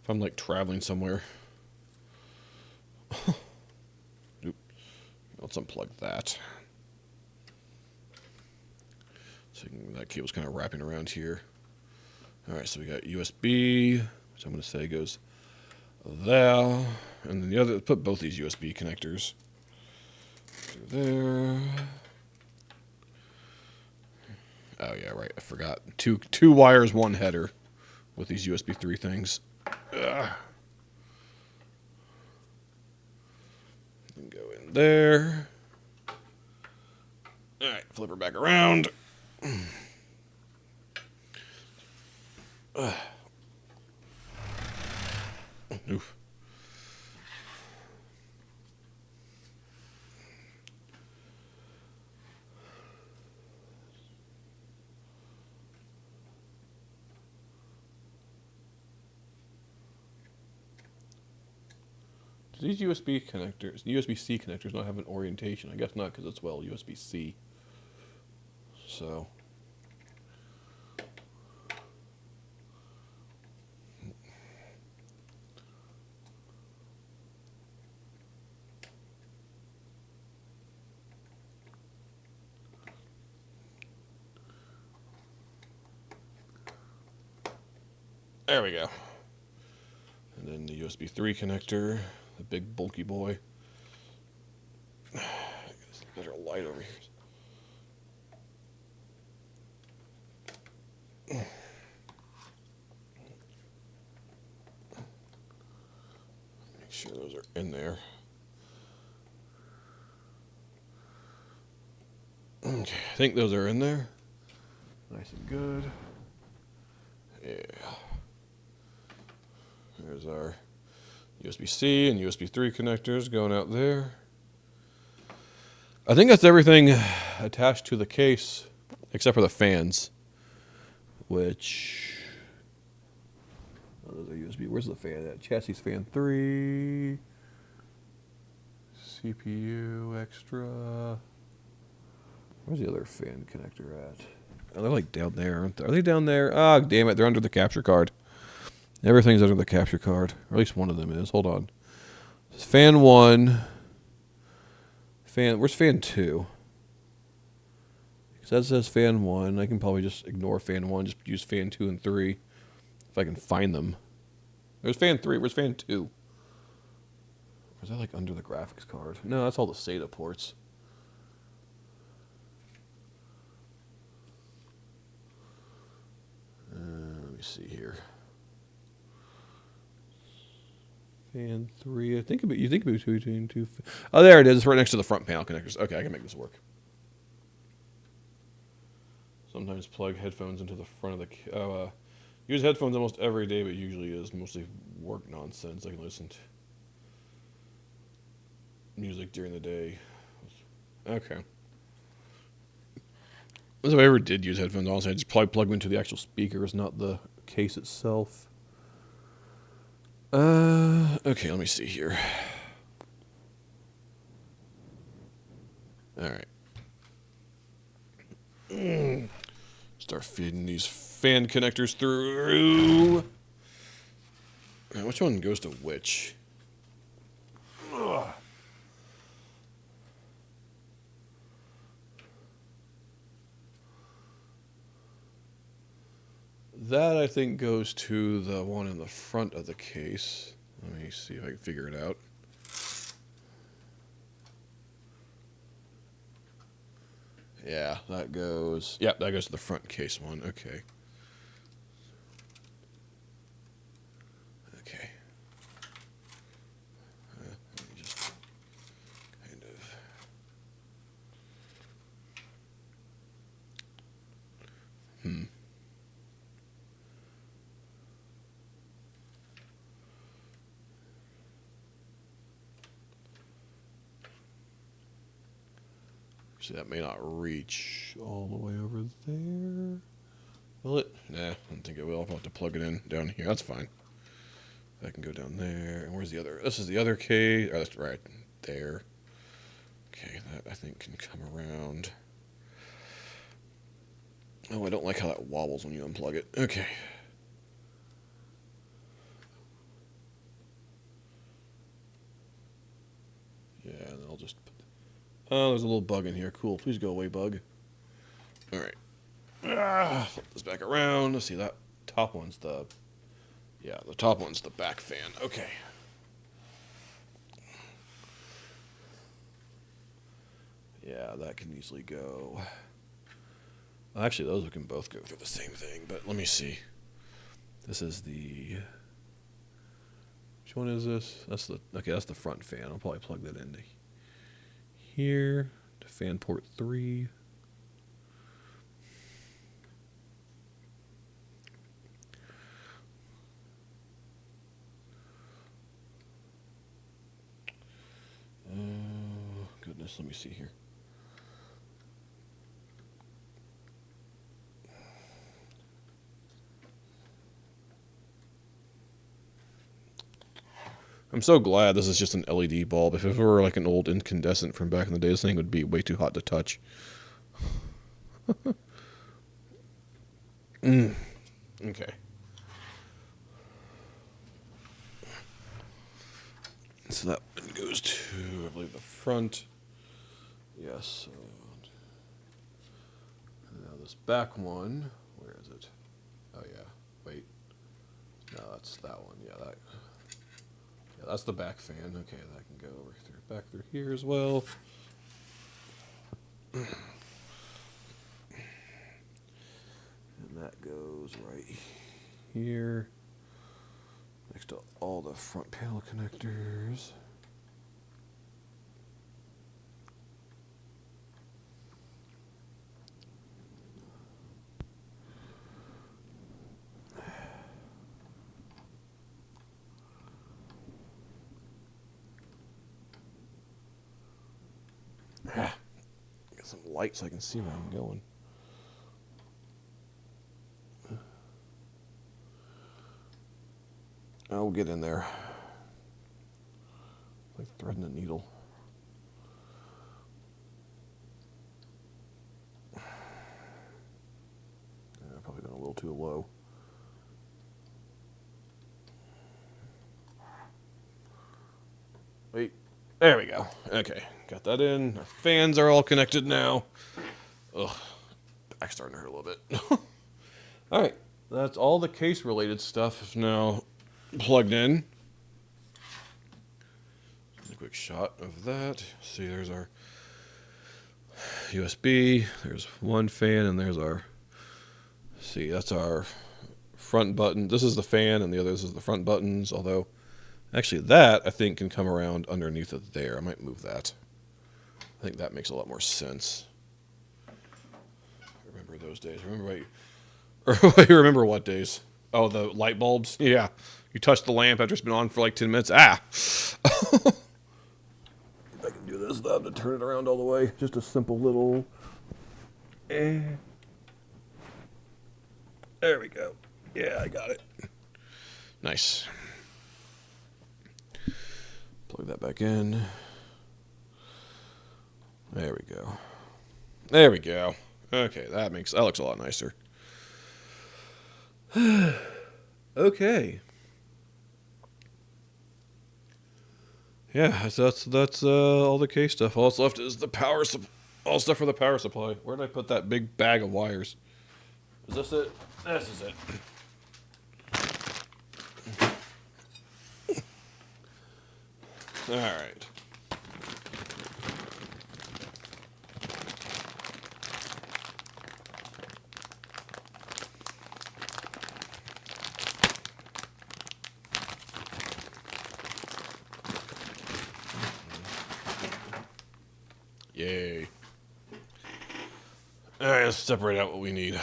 if I'm like traveling somewhere. Oop. Let's unplug that. So that cable's kind of wrapping around here. All right, so we got USB, which I'm going to say goes there, and then the other. Put both these USB connectors through there. Oh yeah, right. I forgot. Two wires, one header, with these USB 3 things. Ugh. And go in there. All right, flip her back around. Oof. Do these USB-C connectors not have an orientation? I guess not, because it's, well, USB-C. So. There we go. And then the USB 3 connector, the big bulky boy. Get a better light over here. Make sure those are in there. Okay, I think those are in there. Nice and good. Yeah. There's our USB-C and USB 3 connectors going out there. I think that's everything attached to the case, except for the fans, which... Oh, those are USB. Where's the fan at? Chassis fan 3. CPU extra. Where's the other fan connector at? Oh, they're like down there, aren't they? Are they down there? Ah, damn it. They're under the capture card. Everything's under the capture card. Or at least one of them is. Hold on. It's fan 1. Where's fan 2? Because that says fan 1. I can probably just ignore fan 1. Just use fan 2 and 3. If I can find them. There's fan 3. Where's fan 2? Or is that like under the graphics card? No, that's all the SATA ports. Let me see here. Fan 3. You think about between two. Oh, there it is. It's right next to the front panel connectors. Okay, I can make this work. Sometimes plug headphones into the front of the. Use headphones almost every day, but usually is mostly work nonsense. I can listen to music during the day. Okay. If I ever did use headphones, honestly, I just plug them into the actual speakers, not the case itself. Okay, let me see here. All right. Start feeding these fan connectors through. Now, which one goes to which? Ugh. That, I think, goes to the one in the front of the case. Let me see if I can figure it out. Yeah, that goes... Yep, that goes to the front case one. Okay. Okay. Let me just kind of... See, that may not reach all the way over there. Will it? Nah, I don't think it will. I'll have to plug it in down here. That's fine. I can go down there. And where's the other? This is the other case. Oh, that's right there. Okay, that I think can come around. Oh, I don't like how that wobbles when you unplug it. Okay. Yeah, and then I'll just put... Oh, there's a little bug in here. Cool. Please go away, bug. All right. Flip this back around. Let's see, that top one's the... Yeah, the top one's the back fan. Okay. Yeah, that can easily go... Actually, those can both go through the same thing, but let me see. This is the... Which one is this? That's the... Okay, that's the front fan. I'll probably plug that into here to fan port 3. goodness, let me see here. I'm so glad this is just an LED bulb. If it were like an old incandescent from back in the day, this thing would be way too hot to touch. Okay. So that one goes to, I believe, the front. Yes. Now this back one, where is it? Oh yeah. Wait. No, that's that one. Yeah, that. Yeah, that's the back fan. Okay, that can go over through back through here as well. And that goes right here next to all the front panel connectors. Get some light so I can see where I'm going. I'll get in there. Like threading a needle. Probably been a little too low. Wait, there we go. Okay, got that in. Our fans are all connected now. Ugh, back's starting to hurt a little bit. All right, that's all the case-related stuff is now plugged in. A quick shot of that. See, there's our USB. There's one fan, and there's our. See, that's our front button. This is the fan, and the other this is the front buttons. Although, actually, that I think can come around underneath it there. I might move that. I think that makes a lot more sense. Remember those days. Remember what days? Oh, the light bulbs? Yeah. You touch the lamp after it's been on for like 10 minutes. Ah! If I can do this, though, to turn it around all the way. Just a simple little... There we go. Yeah, I got it. Nice. Plug that back in. There we go. There we go. Okay, that looks a lot nicer. Okay. Yeah, that's all the case stuff. All that's left is the all stuff for the power supply. Where did I put that big bag of wires? Is this it? This is it. All right. Yay. All right, let's separate out what we need.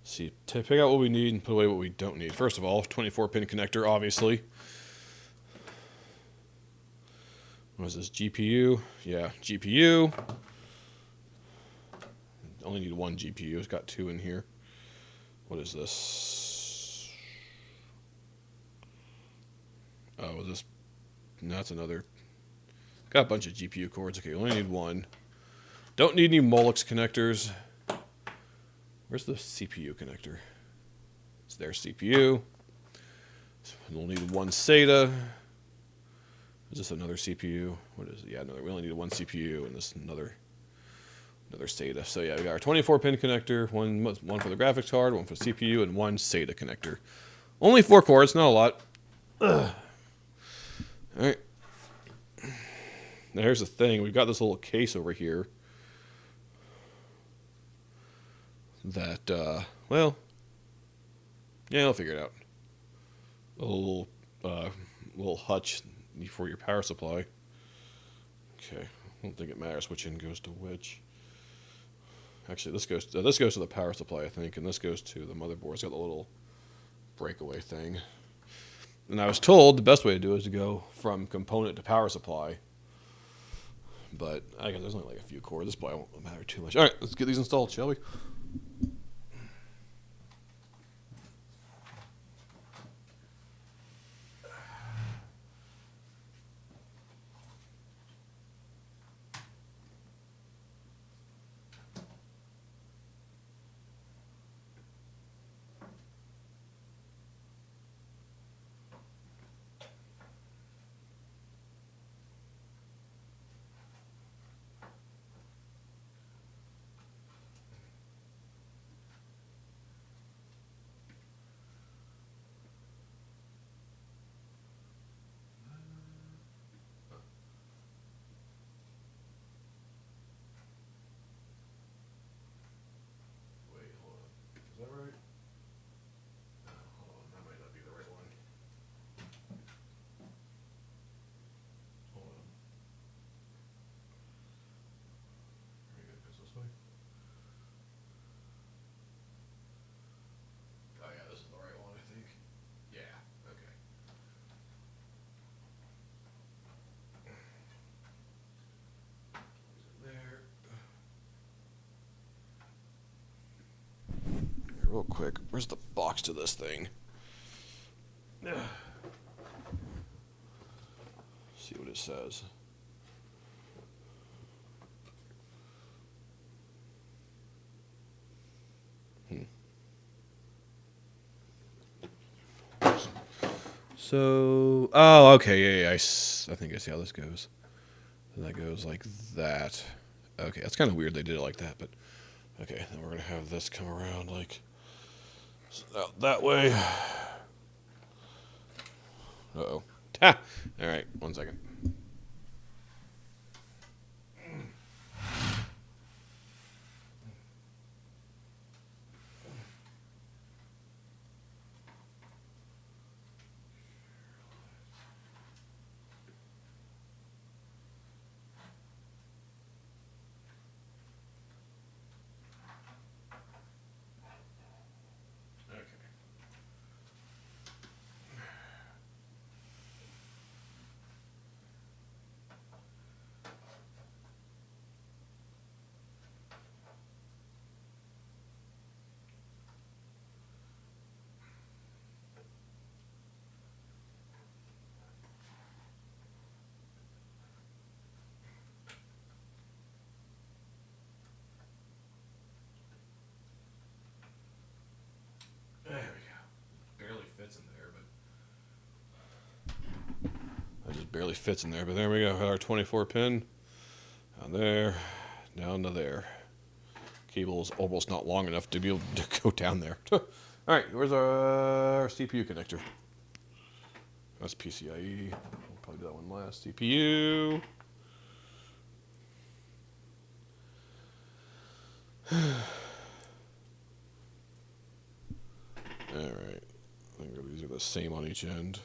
See, to pick out what we need and put away what we don't need. First of all, 24-pin connector, obviously. What is this, GPU? Yeah, GPU. Only need one GPU. It's got two in here. What is this? Oh, is this? No, that's another. Got a bunch of GPU cords. Okay, only need one. Don't need any Molex connectors. Where's the CPU connector? It's their CPU. So we'll need one SATA. Is this another CPU? What is it? Yeah, no, we only need one CPU and this another SATA. So yeah, we got our 24-pin connector, one for the graphics card, one for the CPU, and one SATA connector. Only 4 cords, not a lot. Ugh. All right. Now here's the thing. We've got this little case over here that, well, yeah, I'll figure it out. A little hutch for your power supply. Okay, I don't think it matters which end goes to which. Actually, this goes to the power supply, I think, and this goes to the motherboard. It's got the little breakaway thing. And I was told the best way to do it is to go from component to power supply. But I guess there's only like a few cords. This probably won't matter too much. All right, let's get these installed, shall we? Wait, hold on. Is that right? Hold on, that might not be the right one. Hold on. Are you gonna fix this way? Oh yeah, this is the right one, I think. Yeah, okay. There. Here, real quick, where's the box to this thing? See what it says. So, oh, okay, yeah, I think I see how this goes. And that goes like that. Okay, that's kind of weird they did it like that, but okay, then we're gonna have this come around like out that way. Uh-oh. Ha! All right, 1 second. Okay. There we go. Barely fits in there, but it just barely fits in there. But there we go. Our 24 pin down there, down to there. Cable is almost not long enough to be able to go down there. All right, where's our CPU connector? That's PCIe. We'll probably do that one last. CPU. All right. I think these are the same on each end.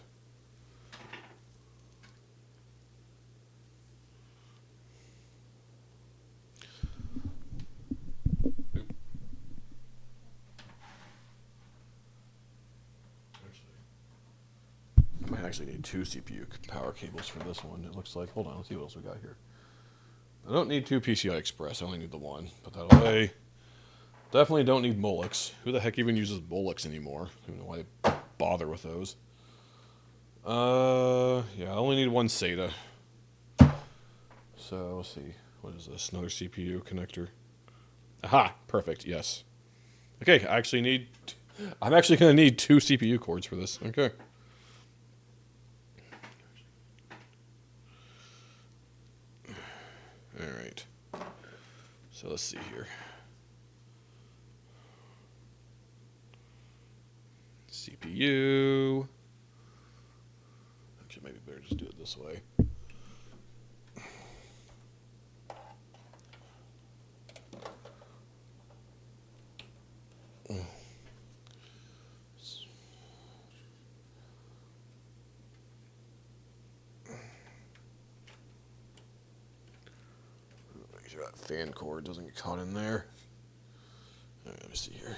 I might actually need 2 CPU power cables for this one. It looks like. Hold on, let's see what else we got here. I don't need 2 PCI Express. I only need the one. Put that away. Definitely don't need Molex. Who the heck even uses Molex anymore? I don't know why they bother with those. Yeah, I only need 1 SATA. So let's see. What is this? Another CPU connector. Aha! Perfect. Yes. Okay. I'm actually going to need 2 CPU cords for this. Okay. All right. So let's see here. CPU. Actually, maybe better just do it this way. Make sure that fan cord doesn't get caught in there. All right, let me see here.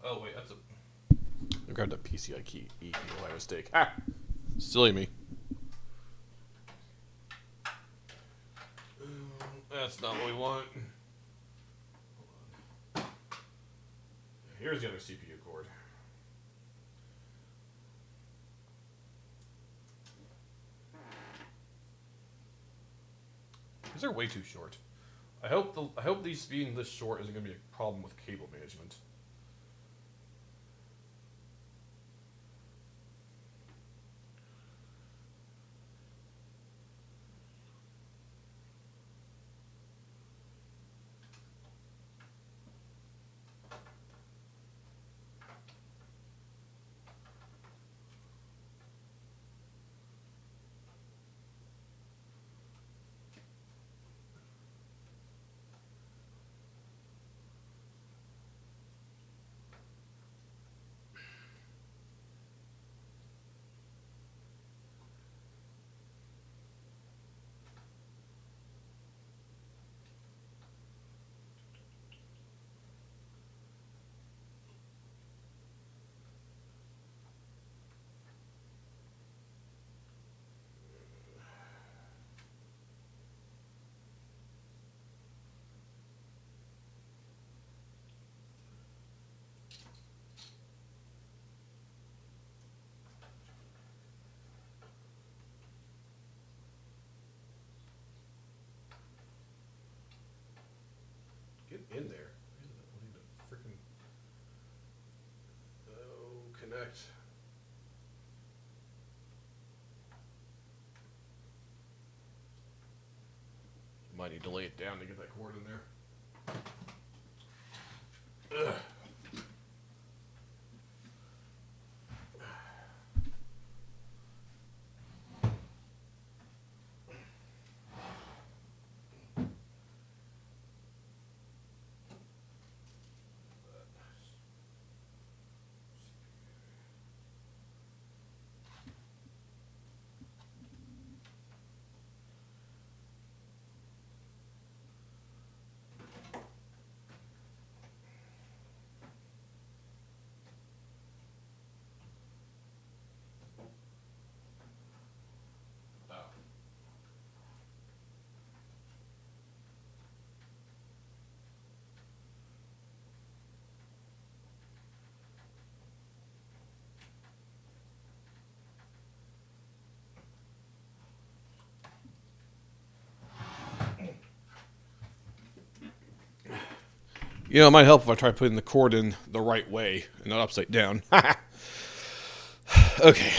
Oh wait, that's a. I grabbed a PCI key by mistake. Ha! Silly me. That's not what we want. Here's the other CPU cord. These are way too short. I hope these being this short isn't going to be a problem with cable management. Get in there. What need to freaking connect. Might need to lay it down to get that cord in there. Ugh. You know, it might help if I try putting the cord in the right way and not upside down. Okay.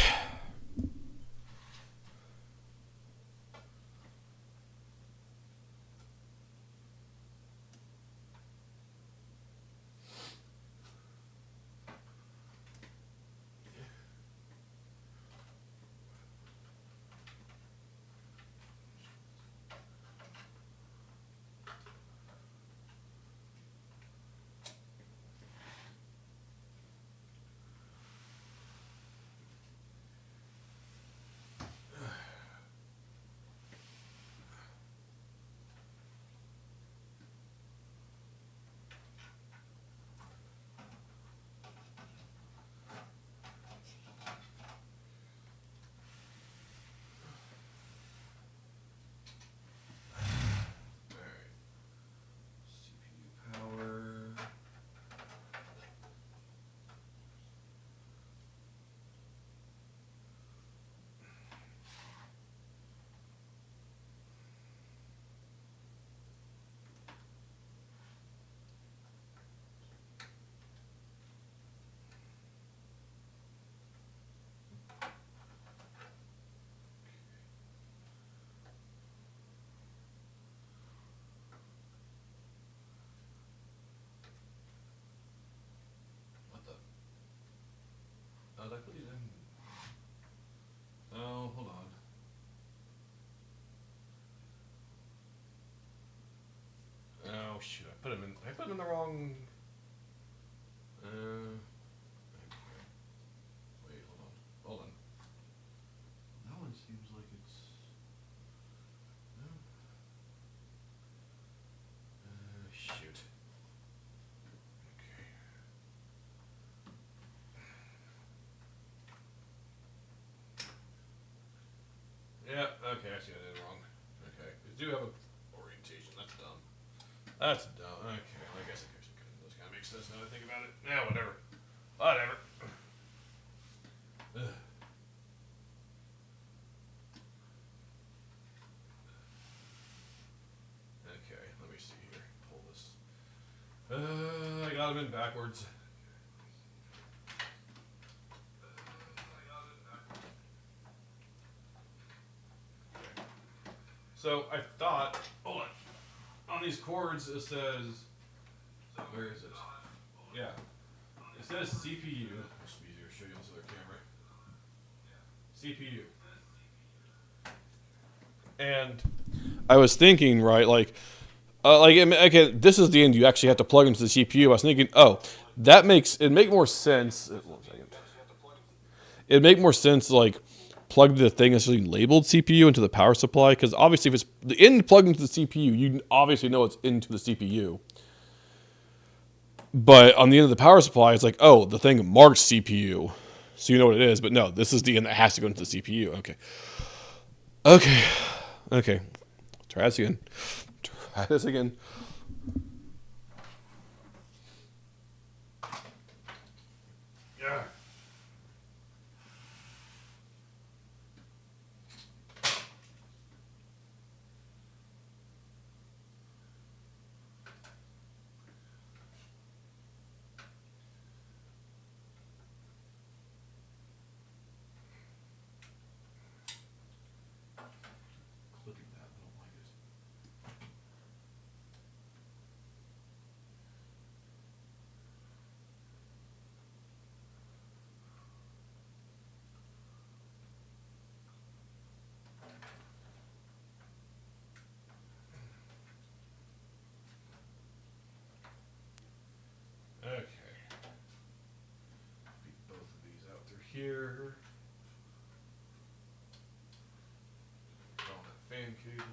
Did I put these in? Oh, hold on. Oh shoot! I put them in. I put them in the wrong. Wait, hold on. Hold on. That one seems like it's. No. Shoot. Okay. do have a orientation. That's dumb. That's dumb. Okay, well, I guess it actually does kind of make sense now that I think about it. Yeah, whatever. Whatever. Ugh. Okay, let me see here. Pull this. I got them in backwards. So I thought, hold on these cords it says, where is it? Yeah, it says CPU. This will be easier to show you on this other camera. CPU. And I was thinking, right, okay, this is the end. You actually have to plug into the CPU. I was thinking, oh, it'd make more sense. 1 second. It'd make more sense, like, plug the thing that's labeled CPU into the power supply, because obviously if it's the end plugged into the CPU, you obviously know it's into the CPU. But on the end of the power supply, it's like, oh, the thing marks CPU, so you know what it is. But no, this is the end that has to go into the CPU. Okay. Try this again. Try this again. Yeah. Clipping that, I don't like it. Okay. Feed both of these out through here. Put on that fan cable.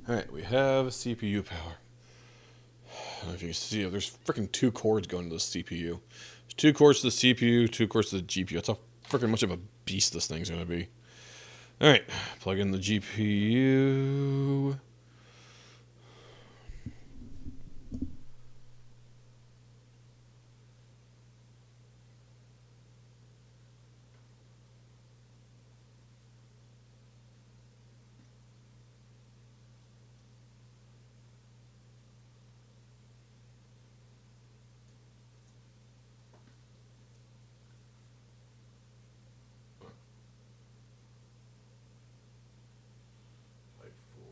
All right, we have CPU power. I don't know if you can see it. There's freaking 2 cords going to the CPU. There's 2 cords to the CPU, 2 cords to the GPU. That's how freaking much of a beast this thing's going to be. All right, plug in the GPU. Type 4.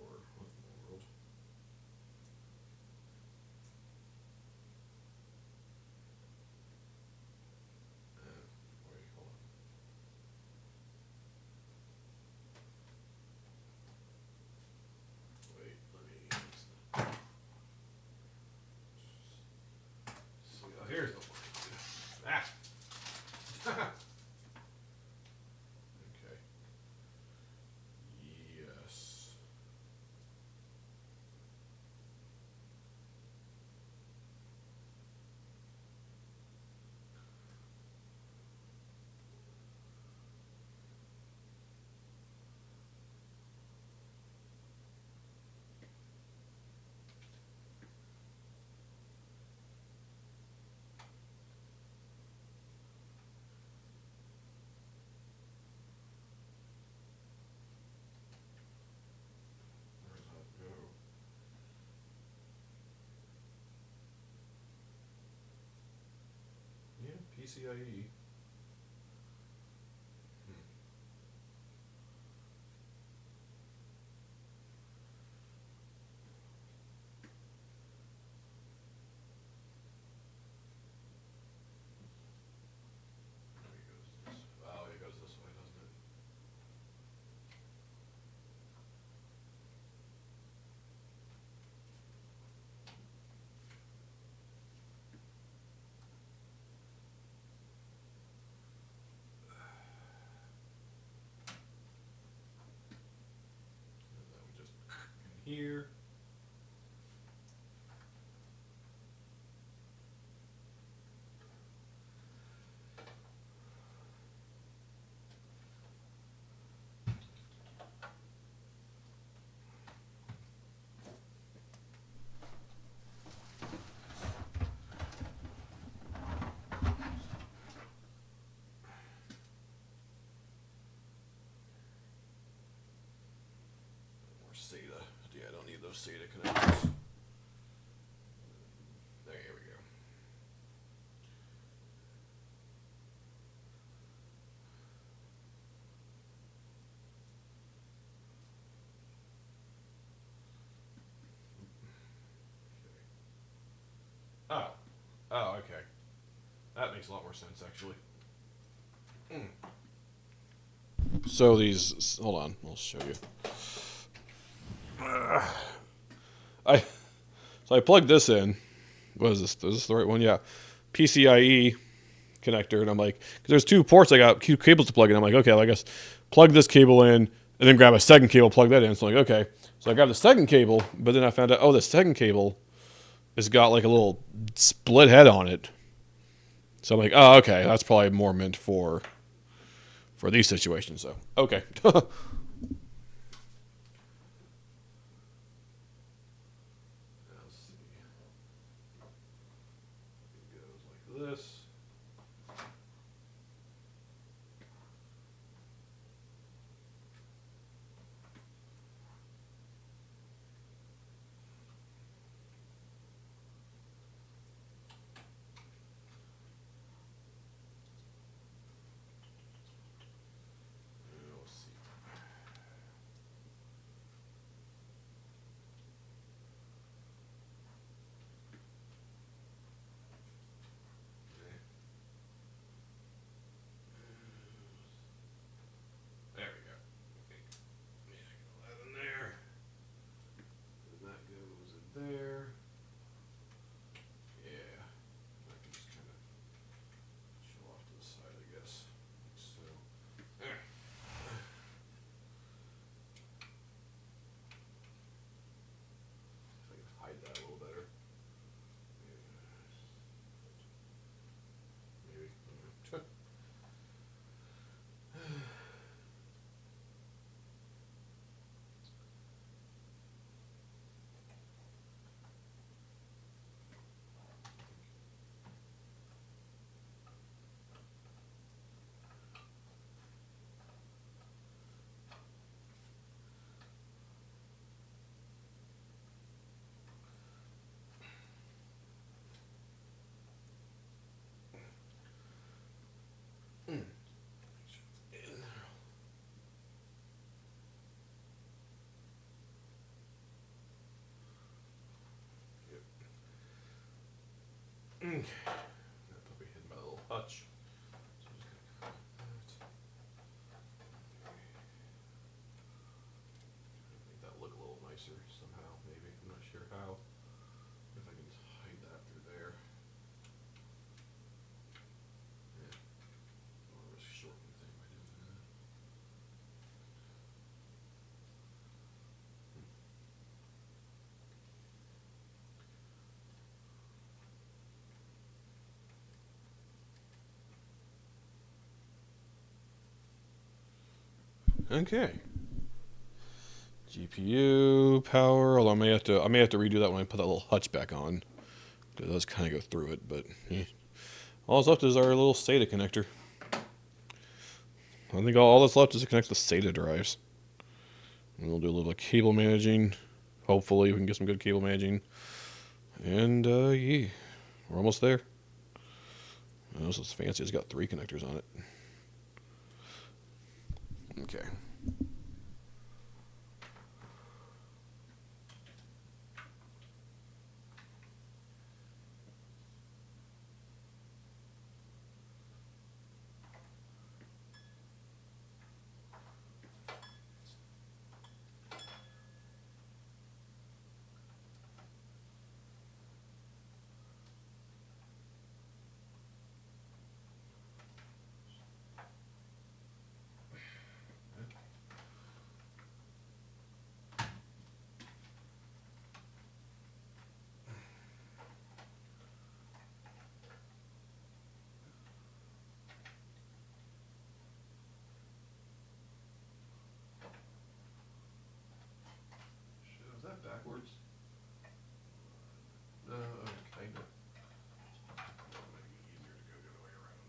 PCIe. Oh, it goes this way, doesn't it? And then we just in here. More SATA. Yeah, I don't need those SATA connectors. There we go. Oh. Oh, okay. That makes a lot more sense, actually. So these, hold on, I'll show you. I so I plugged this in. What is this? Is this the right one? Yeah. PCIe connector, and I'm like, because there's two ports I got, two cables to plug in. I'm like, okay, well, I guess plug this cable in, and then grab a second cable, plug that in. So I'm like, okay. So I grabbed the second cable, but then I found out, oh, the second cable has got like a little split head on it. So I'm like, oh, okay, that's probably more meant for these situations. So okay. Let's see. It goes like this. We'll see. There we go. Okay. Yeah, get all that in there. And that goes in there. Yeah. I can just kind of show off to the side, I guess. Like so. There. If I can hide that a little better. Maybe. I don't know. Okay. That probably hid my little hutch. So I'm just gonna cover that. Make that look a little nicer somehow, maybe. I'm not sure how. If I can hide that through there. Yeah. I'll risk shortening the thing by doing that. Okay. GPU power. Although I may have to redo that when I put that little hutch back on. It does kind of go through it, but yeah. All that's left is our little SATA connector. I think all that's left is to connect the SATA drives. And we'll do a little cable managing. Hopefully we can get some good cable managing. And yeah, we're almost there. Oh, this is fancy. It's got 3 connectors on it. Okay. Is that backwards? No, kind of. That might be easier to go the other way around.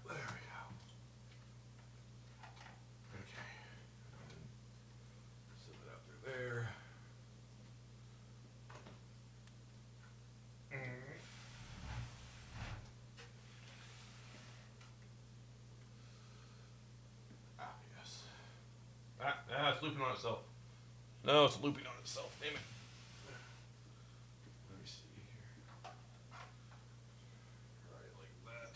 There we go. Okay. Set it out through there. Ah, yes. It's looping on itself. No, it's looping on itself. Damn it. Let me see here. Right, like that.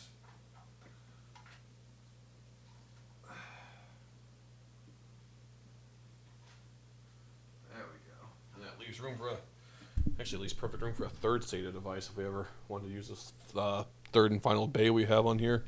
There we go. And that leaves room for actually leaves perfect room for a third SATA device if we ever wanted to use this third and final bay we have on here.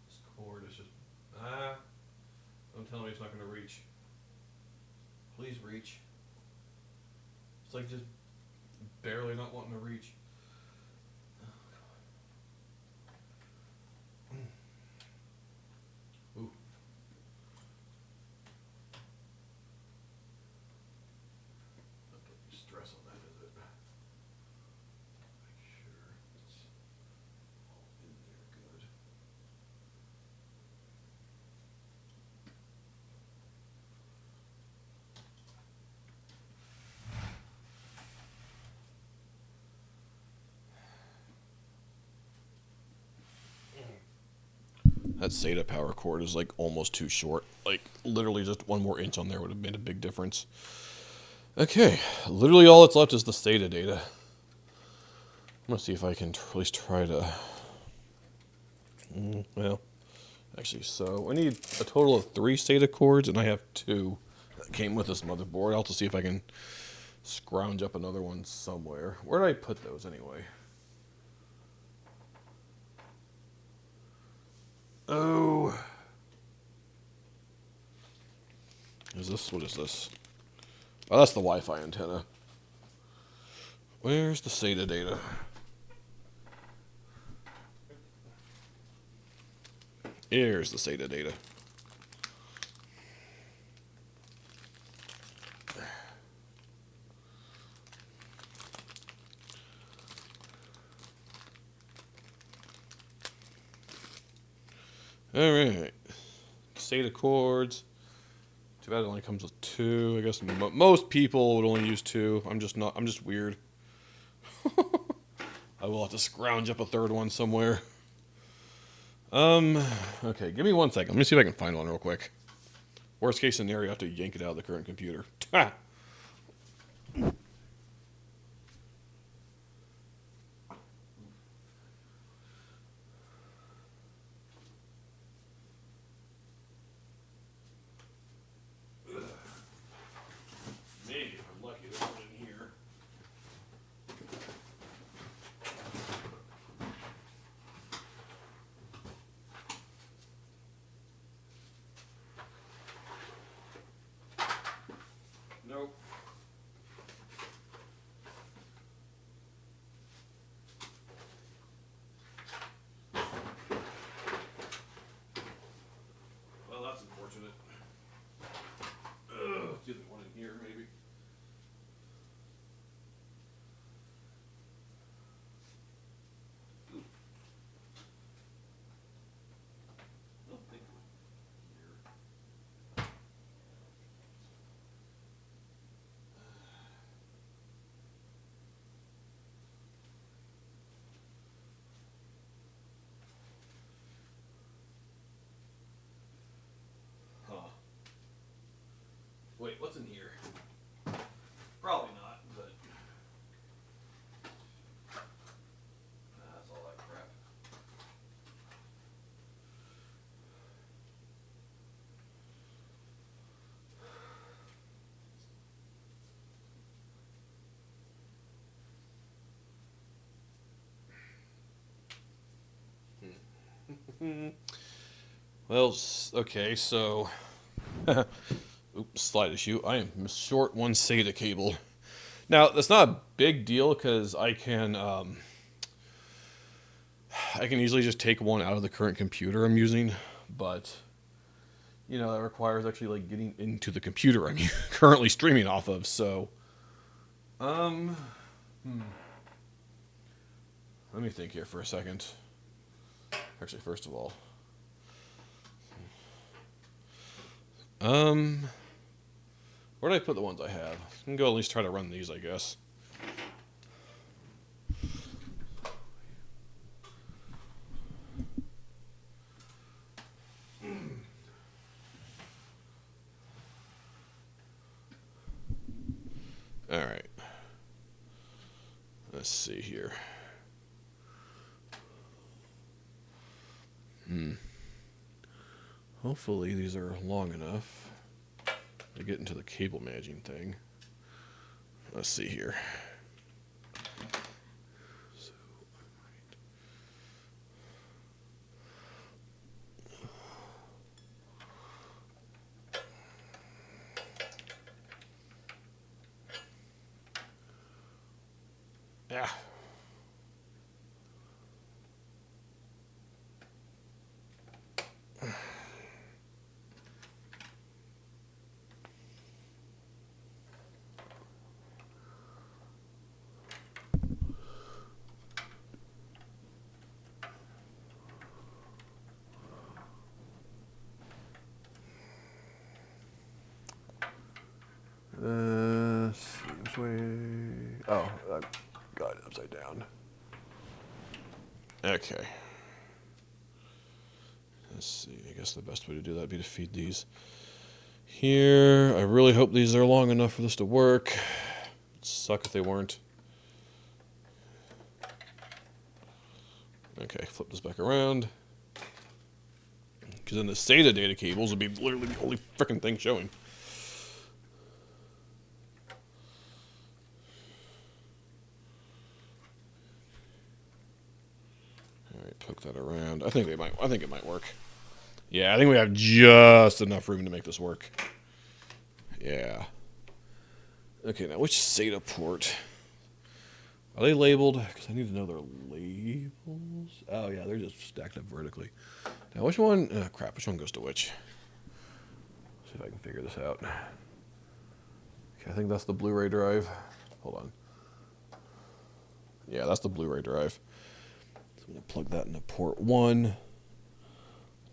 This cord is just don't tell me it's not going to reach. Please reach. It's like just barely not wanting to reach. Ooh. Not putting stress on that, is it? Make sure it's all in there good. That SATA power cord is like almost too short. Like literally just 1 more inch on there would have made a big difference. Okay, literally all that's left is the SATA data. I'm gonna see if I can at least try to. Well, actually, so I need a total of 3 SATA cords, and I have 2 that came with this motherboard. I'll have to see if I can scrounge up another one somewhere. Where did I put those anyway? Oh. What is this? Oh, that's the Wi-Fi antenna. Where's the SATA data? Here's the SATA data. Alright. SATA cords. Too bad it only comes with 2. I guess most people would only use 2. I'm just weird. I will have to scrounge up a 3rd one somewhere. Okay, give me 1 second. Let me see if I can find one real quick. Worst case scenario, I have to yank it out of the current computer. Maybe if I'm lucky, there's one in here. Well, okay, so oops, slide issue. I am short one SATA cable. Now that's not a big deal because I can easily just take one out of the current computer I'm using, but you know that requires actually like getting into the computer I'm currently streaming off of. So, um, let me think here for a second. Actually, first of all, where did I put the ones I have? I can go at least try to run these, I guess. All right. Let's see here. Hopefully these are long enough to get into the cable managing thing. Let's see here. So yeah. Let's see which way. Oh, I got it upside down. Okay. Let's see. I guess the best way to do that would be to feed these here. I really hope these are long enough for this to work. It'd suck if they weren't. Okay, flip this back around. Because then the SATA data cables would be literally the only freaking thing showing. Alright, poke that around. I think it might work. Yeah, I think we have just enough room to make this work. Yeah. Okay, now which SATA port? Are they labeled? Because I need to know their labels. Oh, yeah, they're just stacked up vertically. Now, which one? Oh, crap, which one goes to which? See if I can figure this out. Okay, I think that's the Blu-ray drive. Hold on. Yeah, that's the Blu-ray drive. So I'm going to plug that into port 1.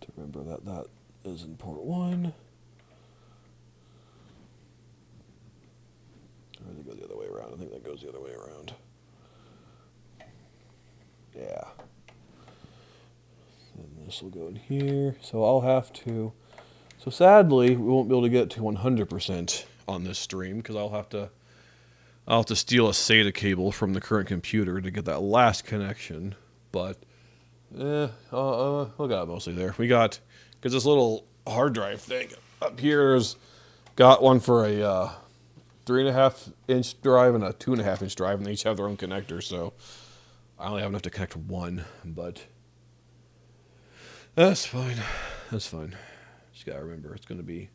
To remember that that is in port 1. Or does it go the other way around? I think that goes the other way around. Yeah. And this will go in here. So I'll have to... So sadly, we won't be able to get to 100% on this stream because I'll have to steal a SATA cable from the current computer to get that last connection. But, we got it mostly there. We got, because this little hard drive thing up here's got one for a 3.5-inch drive and a 2.5-inch drive, and they each have their own connector, so I only have enough to connect one, but that's fine. That's fine. Just gotta remember, it's gonna be,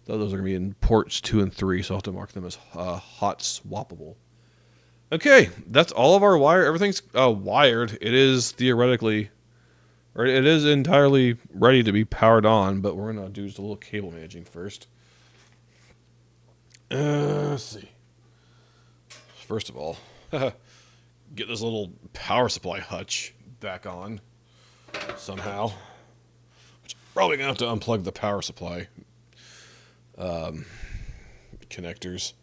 those are gonna be in ports 2 and 3, so I'll have to mark them as hot swappable. Okay, that's all of our wire. Everything's wired. It is theoretically, or it is entirely ready to be powered on, but we're gonna do just a little cable managing first. Let's see. First of all, get this little power supply hutch back on somehow. Which I'm probably gonna have to unplug the power supply connectors,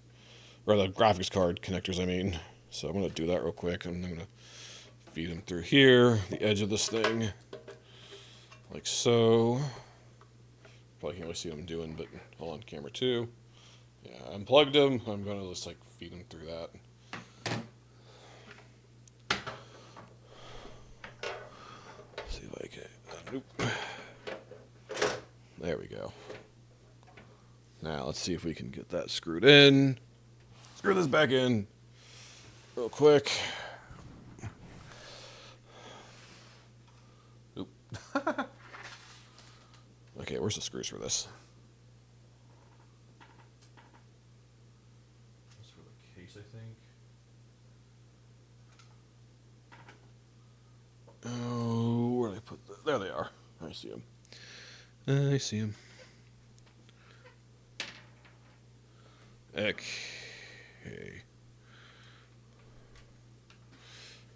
or the graphics card connectors, I mean. So I'm gonna do that real quick. I'm gonna feed them through here, the edge of this thing, like so. Probably can't really see what I'm doing, but hold on, camera 2. Yeah, I unplugged them. I'm gonna just like feed them through that. See if I can. Nope. There we go. Now let's see if we can get that screwed in. Screw this back in real quick. Oop. Okay, where's the screws for this? That's for the case, I think. Oh, where did I put them? There they are. I see them. I see them. Okay.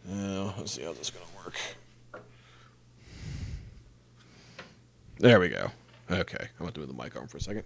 Now, let's see how this is going to work. There we go. Okay, I'm going to move the mic arm for a second.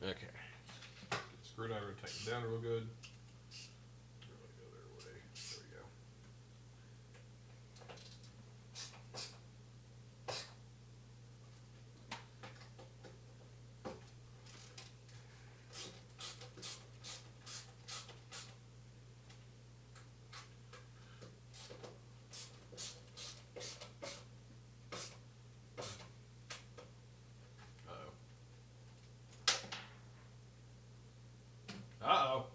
Okay. Get the screwdriver tightened down real good. Really go their way. There we go. Uh-oh.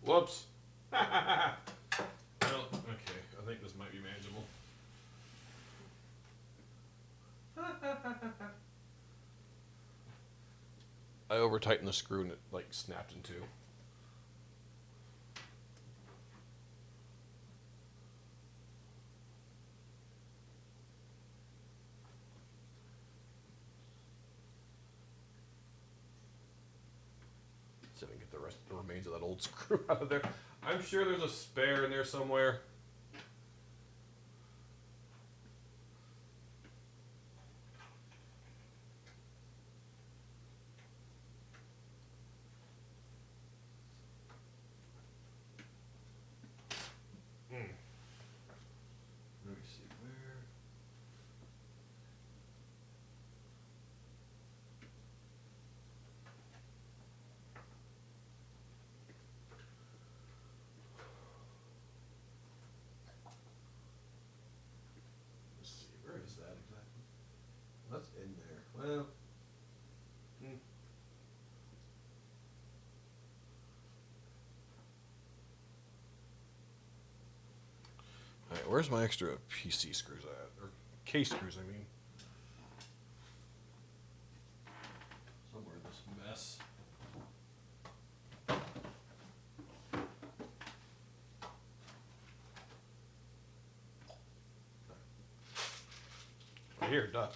Whoops. Well, okay. I think this might be manageable. I over-tightened the screw and it, like, snapped in two. See if I can get the remains of that old screw out of there. I'm sure there's a spare in there somewhere. Let me see where. Let's see, where is that exactly? That's in there. Well. Alright, where's my extra PC screws at? Or case screws, I mean. Somewhere in this mess. Right here, duh.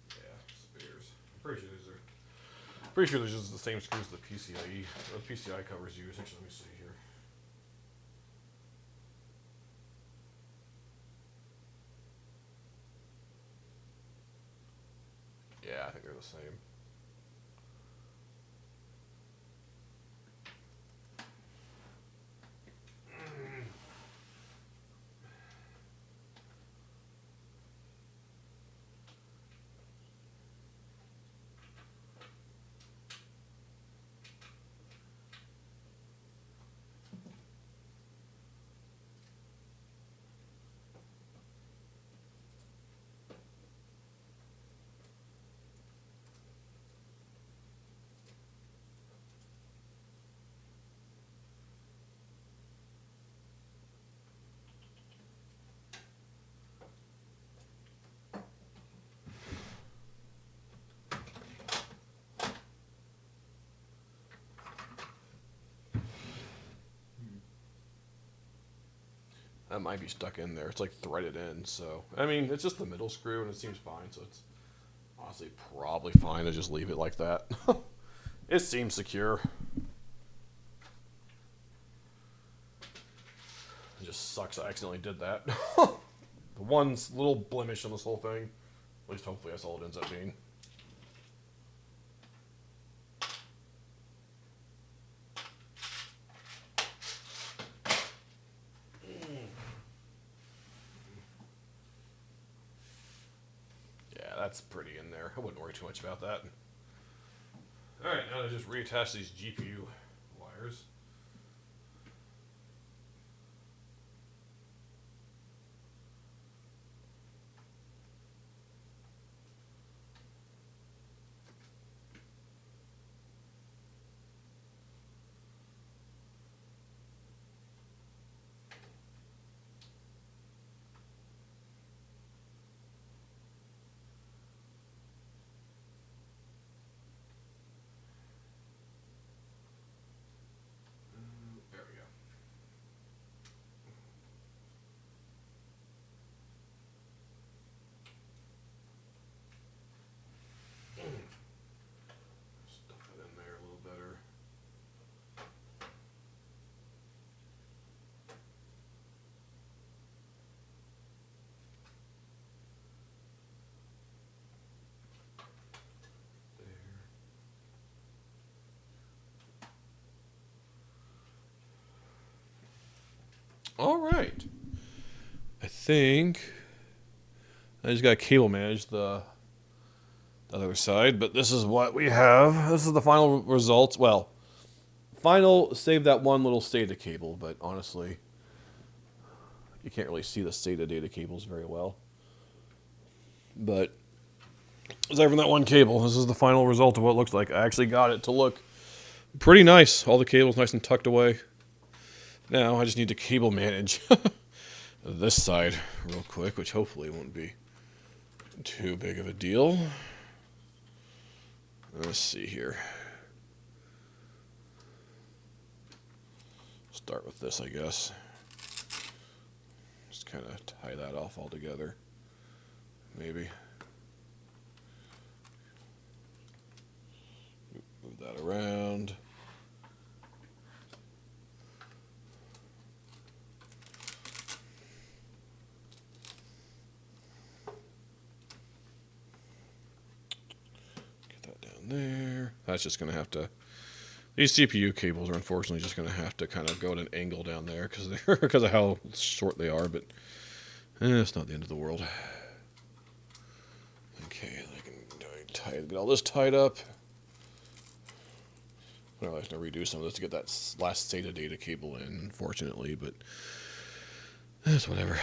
Yeah, spares. I'm pretty sure these are. Pretty sure these are the same screws the PCIe or the PCI covers use. Actually, let me see here. Yeah, I think they're the same. That might be stuck in there. It's like threaded in, so I mean, it's just the middle screw, and it seems fine. So it's honestly probably fine to just leave it like that. It seems secure. It just sucks I accidentally did that. The one little blemish on this whole thing. At least hopefully that's all it ends up being. Yeah, that's pretty in there. I wouldn't worry too much about that. Alright, now to just reattach these GPU wires. There we go. Stuff it in there a little better. All right. I think I just got to cable manage the other side, but this is what we have. This is the final results. Well, final save that one little SATA cable, but honestly, you can't really see the SATA data cables very well. But aside from that one cable, this is the final result of what it looks like. I actually got it to look pretty nice. All the cables nice and tucked away. Now I just need to cable manage this side real quick, which hopefully won't be too big of a deal. Let's see here. Start with this, I guess. Just kind of tie that off all together. Maybe. Move that around. There. That's just going to have to... These CPU cables are unfortunately just going to have to kind of go at an angle down there because of how short they are, but it's not the end of the world. Okay, I can get all this tied up. Well, I have to redo some of this to get that last SATA data cable in, unfortunately, but that's whatever.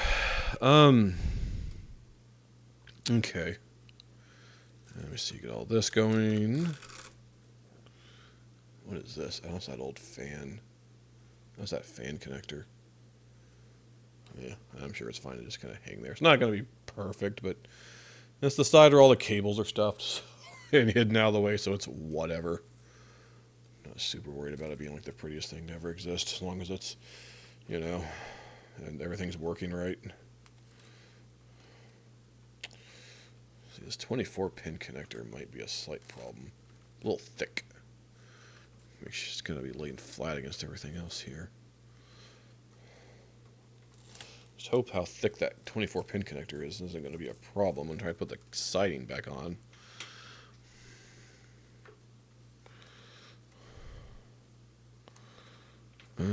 Okay. Let me see, get all this going. What is this? Oh, it's that old fan. That's that fan connector. Yeah, I'm sure it's fine to just kind of hang there. It's not going to be perfect, but it's the side where all the cables are stuffed and hidden out of the way, so it's whatever. Not super worried about it being like the prettiest thing to ever exist, as long as it's, you know, and everything's working right. See, this 24-pin connector might be a slight problem. A little thick. Makes sure it's going to be laying flat against everything else here. Just hope how thick that 24-pin connector is isn't going to be a problem when I try to put the siding back on. Yeah,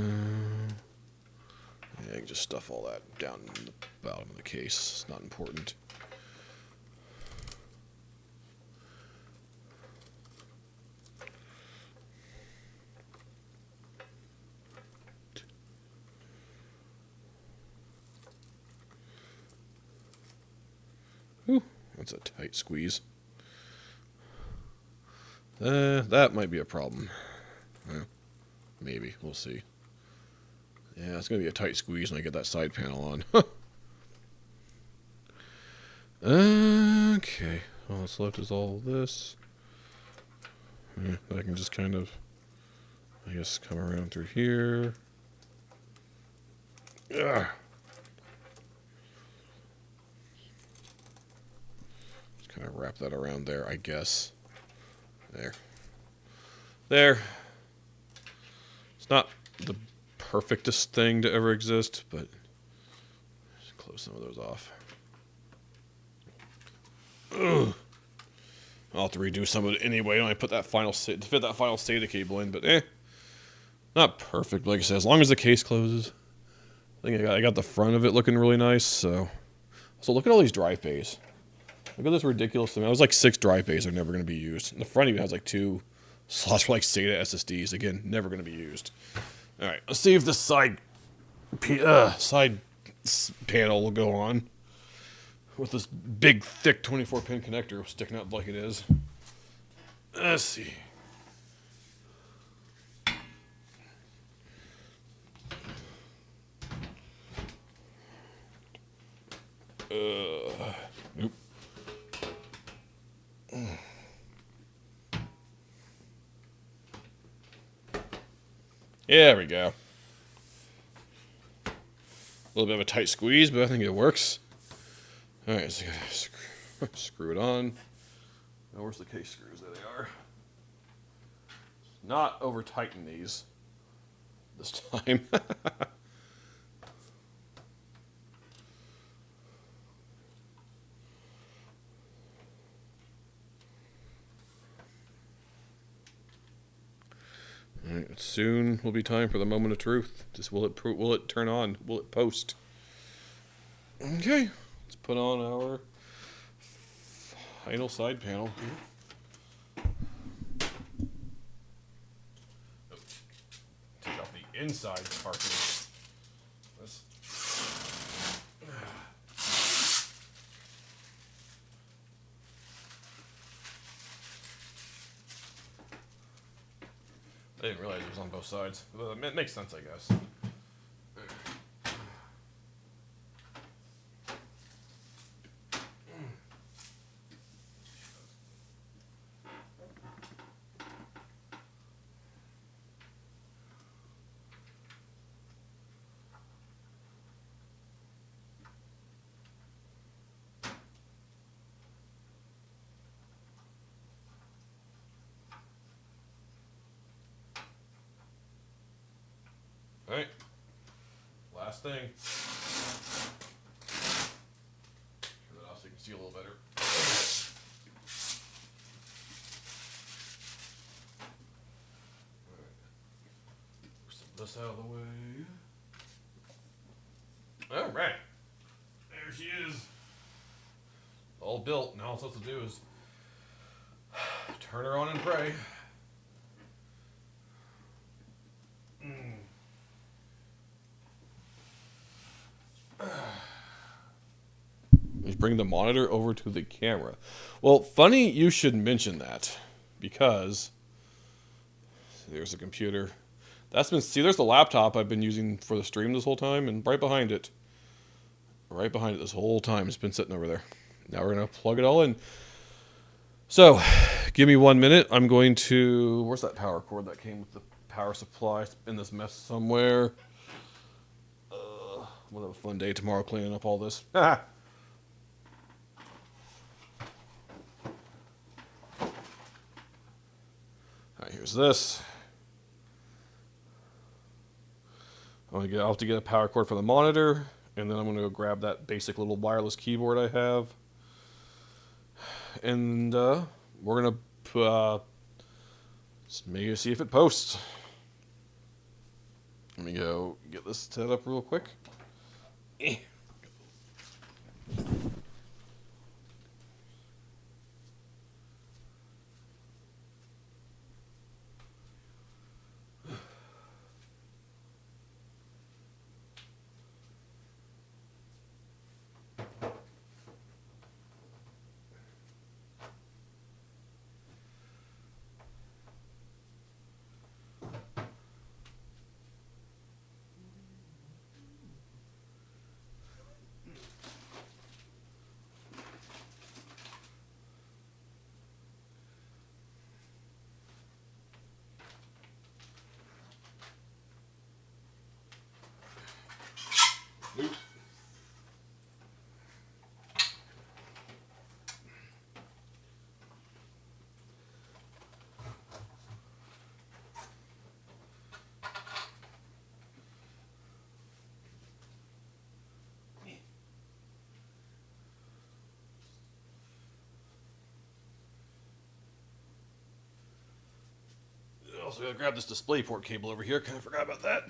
I can just stuff all that down in the bottom of the case. It's not important. Whew, that's a tight squeeze. That might be a problem. Maybe. We'll see. Yeah, it's going to be a tight squeeze when I get that side panel on. Okay. All that's left is all this. Yeah, I can just kind of, I guess, come around through here. Ugh. Kind of wrap that around there, I guess. There. It's not the perfectest thing to ever exist, but just close some of those off. Ugh. I'll have to redo some of it anyway when I put that final to fit that final SATA cable in, but not perfect. Like I said, as long as the case closes. I think I got the front of it looking really nice. So look at all these drive bays. Look at this ridiculous thing. That was like 6 drive bays are never going to be used. And the front even has like 2 slots for like SATA SSDs. Again, never going to be used. All right, let's see if this side panel will go on with this big, thick 24-pin connector sticking out like it is. Let's see. Nope. There we go. A little bit of a tight squeeze, but I think it works. All right, so screw it on. Now, where's the case screws? There they are. Not over tighten these this time. All right, soon will be time for the moment of truth. Just will it turn on? Will it post? Okay, let's put on our final side panel here. Take off the inside part of this. I didn't realize it was on both sides. It makes sense, I guess. All right, last thing. Turn that off so you can see a little better. All right, set this out of the way. All right, there she is, all built. Now all it's supposed to do is turn her on and pray. Just bring the monitor over to the camera. Well, funny you should mention that, because there's a computer. There's the laptop I've been using for the stream this whole time, and right behind it this whole time, it's been sitting over there. Now we're gonna plug it all in. So, give me 1 minute. I'm going to, where's that power cord that came with the power supply? It's in this mess somewhere. We'll have a fun day tomorrow cleaning up all this. All right, here's this. I'll have to get a power cord for the monitor, and then I'm going to go grab that basic little wireless keyboard I have. And we're going to maybe see if it posts. Let me go get this set up real quick. also gotta grab this DisplayPort cable over here. Kind of forgot about that.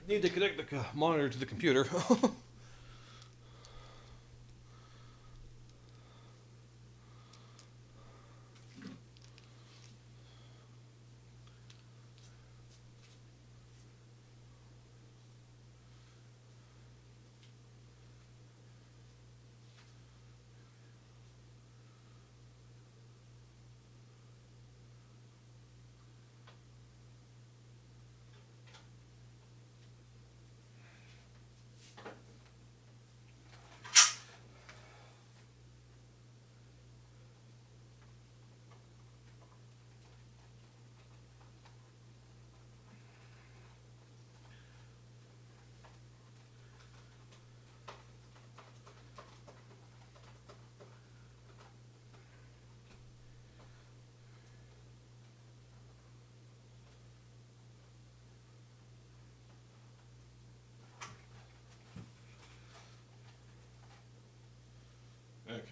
Need to connect the monitor to the computer. Okay.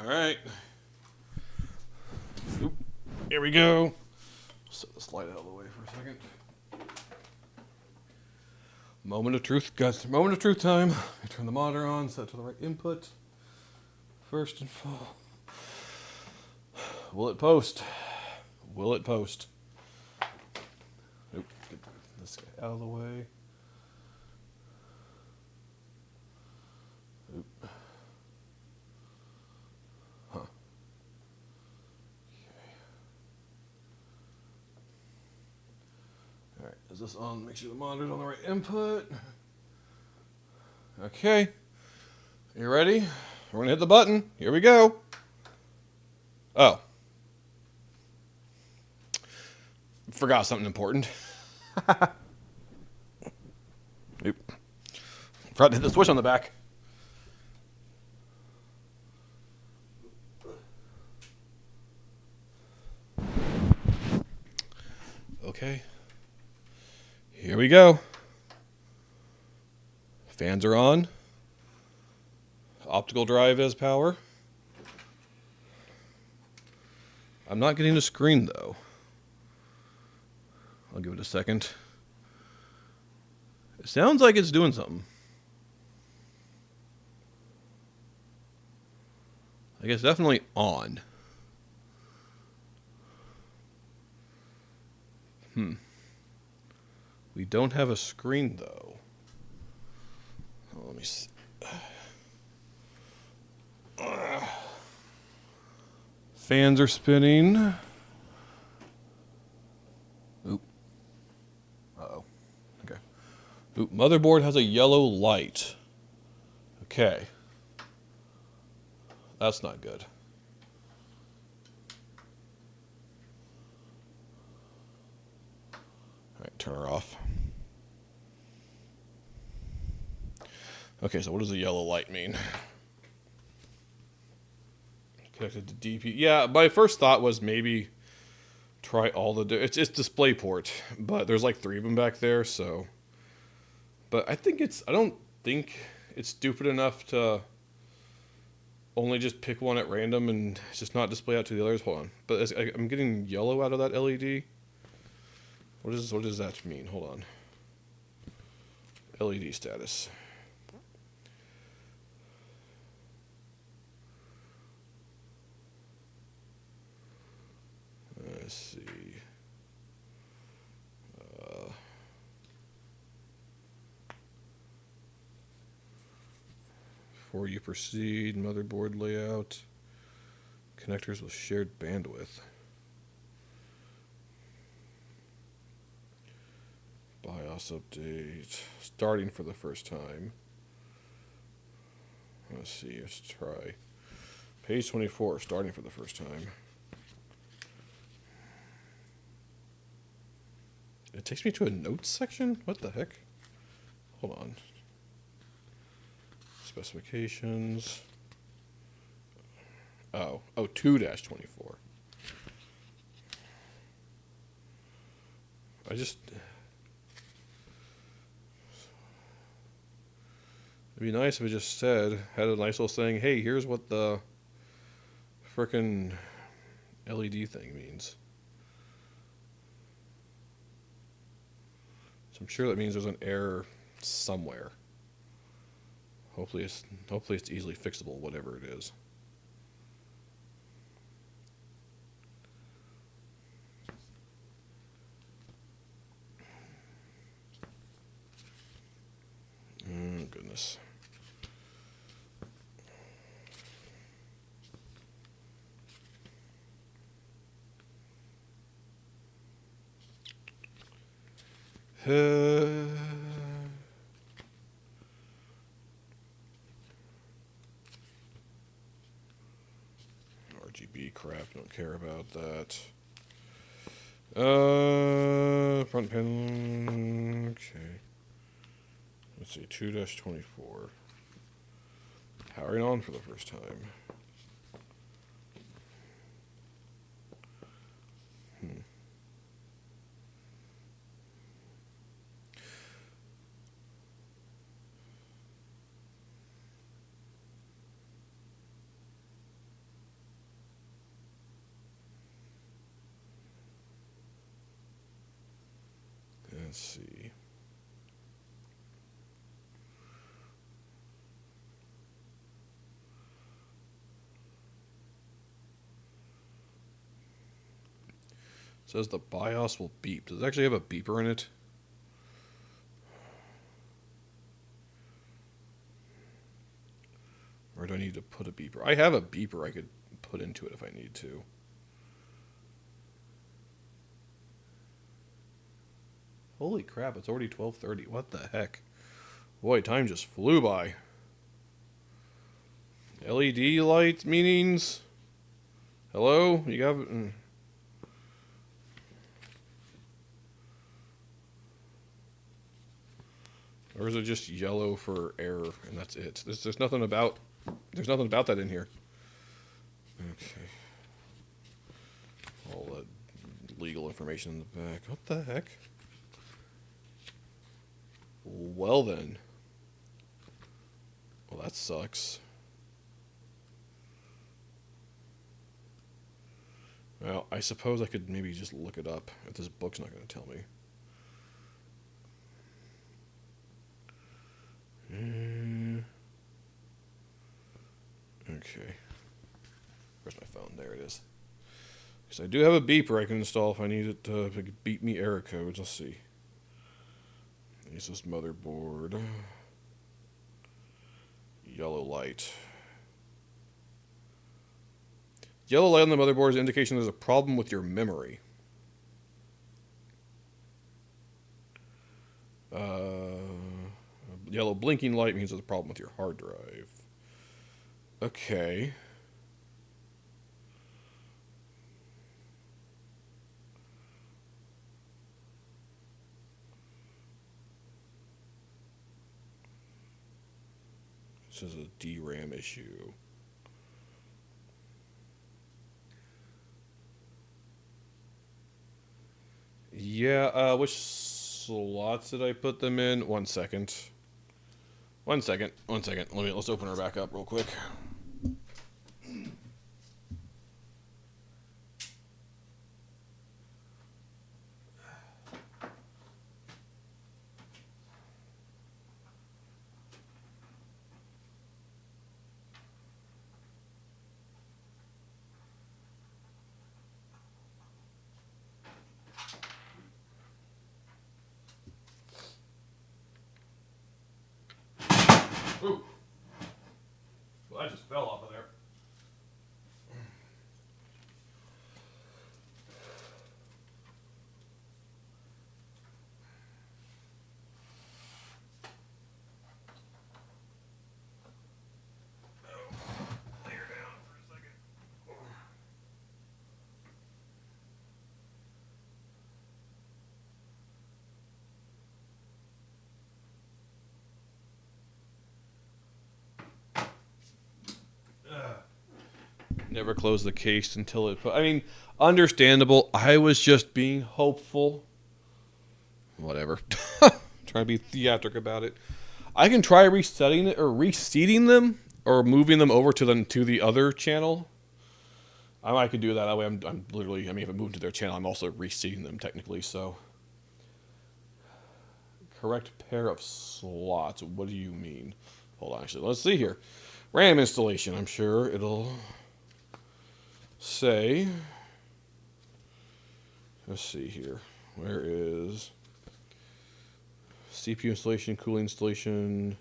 All right. Oop. Here we go. Set this light out of the way for a second. Moment of truth, guys. Moment of truth time. I turn the monitor on, set it to the right input. First and full. Will it post? Will it post? Oop. Get this guy out of the way. Oop. Huh. Okay. Alright, is this on? Make sure the monitor's on the right input. Okay. You ready? We're gonna hit the button. Here we go. Oh. Forgot something important. Oop. Forgot to hit the switch on the back. Okay. Here we go. Fans are on. Optical drive has power. I'm not getting a screen though. I'll give it a second. It sounds like it's doing something. I guess definitely on. We don't have a screen though. Oh, let me see. Fans are spinning. Oop. Uh-oh. Okay. Oop. Motherboard has a yellow light. Okay. That's not good. All right, turn her off. Okay, so what does the yellow light mean? Connected to DP. Yeah, my first thought was maybe try all the. It's DisplayPort, but there's like three of them back there. So, but I think it's. I don't think it's stupid enough to only just pick one at random and just not display out to the others. Hold on, but I'm getting yellow out of that LED. What does that mean? Hold on. LED status. Let's see. Before you proceed, motherboard layout, connectors with shared bandwidth. BIOS update, starting for the first time. Let's see, let's try. Page 24, starting for the first time. It takes me to a notes section? What the heck? Hold on. Specifications. Oh, 2-24. It'd be nice if it just had a nice little saying, hey, here's what the frickin' LED thing means. So I'm sure that means there's an error somewhere. Hopefully it's easily fixable, whatever it is. Goodness. RGB crap, don't care about that. Front panel, okay. Let's see, 2-24. Powering on for the first time. Let's see. It says the BIOS will beep. Does it actually have a beeper in it? Or do I need to put a beeper? I have a beeper I could put into it if I need to. Holy crap, it's already 12:30. What the heck? Boy, time just flew by. LED light meanings? Hello? You have... Or is it just yellow for error and that's it? There's nothing about that in here. Okay. All that legal information in the back. What the heck? Well then. Well, that sucks. Well, I suppose I could maybe just look it up if this book's not going to tell me. Okay. Where's my phone? There it is. Because I do have a beeper I can install if I need it to beep me error codes. Let's see. Asus motherboard. Yellow light. Yellow light on the motherboard is an indication there's a problem with your memory. Yellow blinking light means there's a problem with your hard drive. Okay. This is a DRAM issue. Yeah, which slots did I put them in? 1 second. 1 second. 1 second. Let's open her back up real quick. Ooh. Well, that just fell off of there. Lay her down for a second. Never close the case until it. I mean, understandable. I was just being hopeful. Whatever. Trying to be theatric about it. I can try resetting it or reseating them or moving them over to the other channel. I could do that. That way, I'm literally. I mean, if I move to their channel, I'm also reseating them technically. So, correct pair of slots. What do you mean? Hold on. Actually, let's see here. RAM installation. I'm sure it'll say. Let's see here. Where is CPU installation, cooling installation,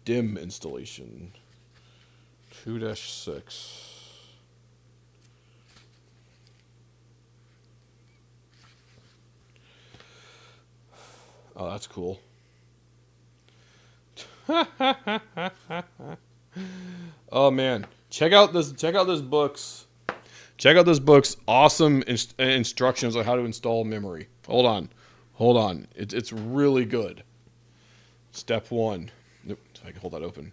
DIMM installation? 2-6. Oh, that's cool. Oh man, check out this books. Check out this book's awesome instructions on how to install memory. Hold on. It's really good. Step 1. Nope, so I can hold that open.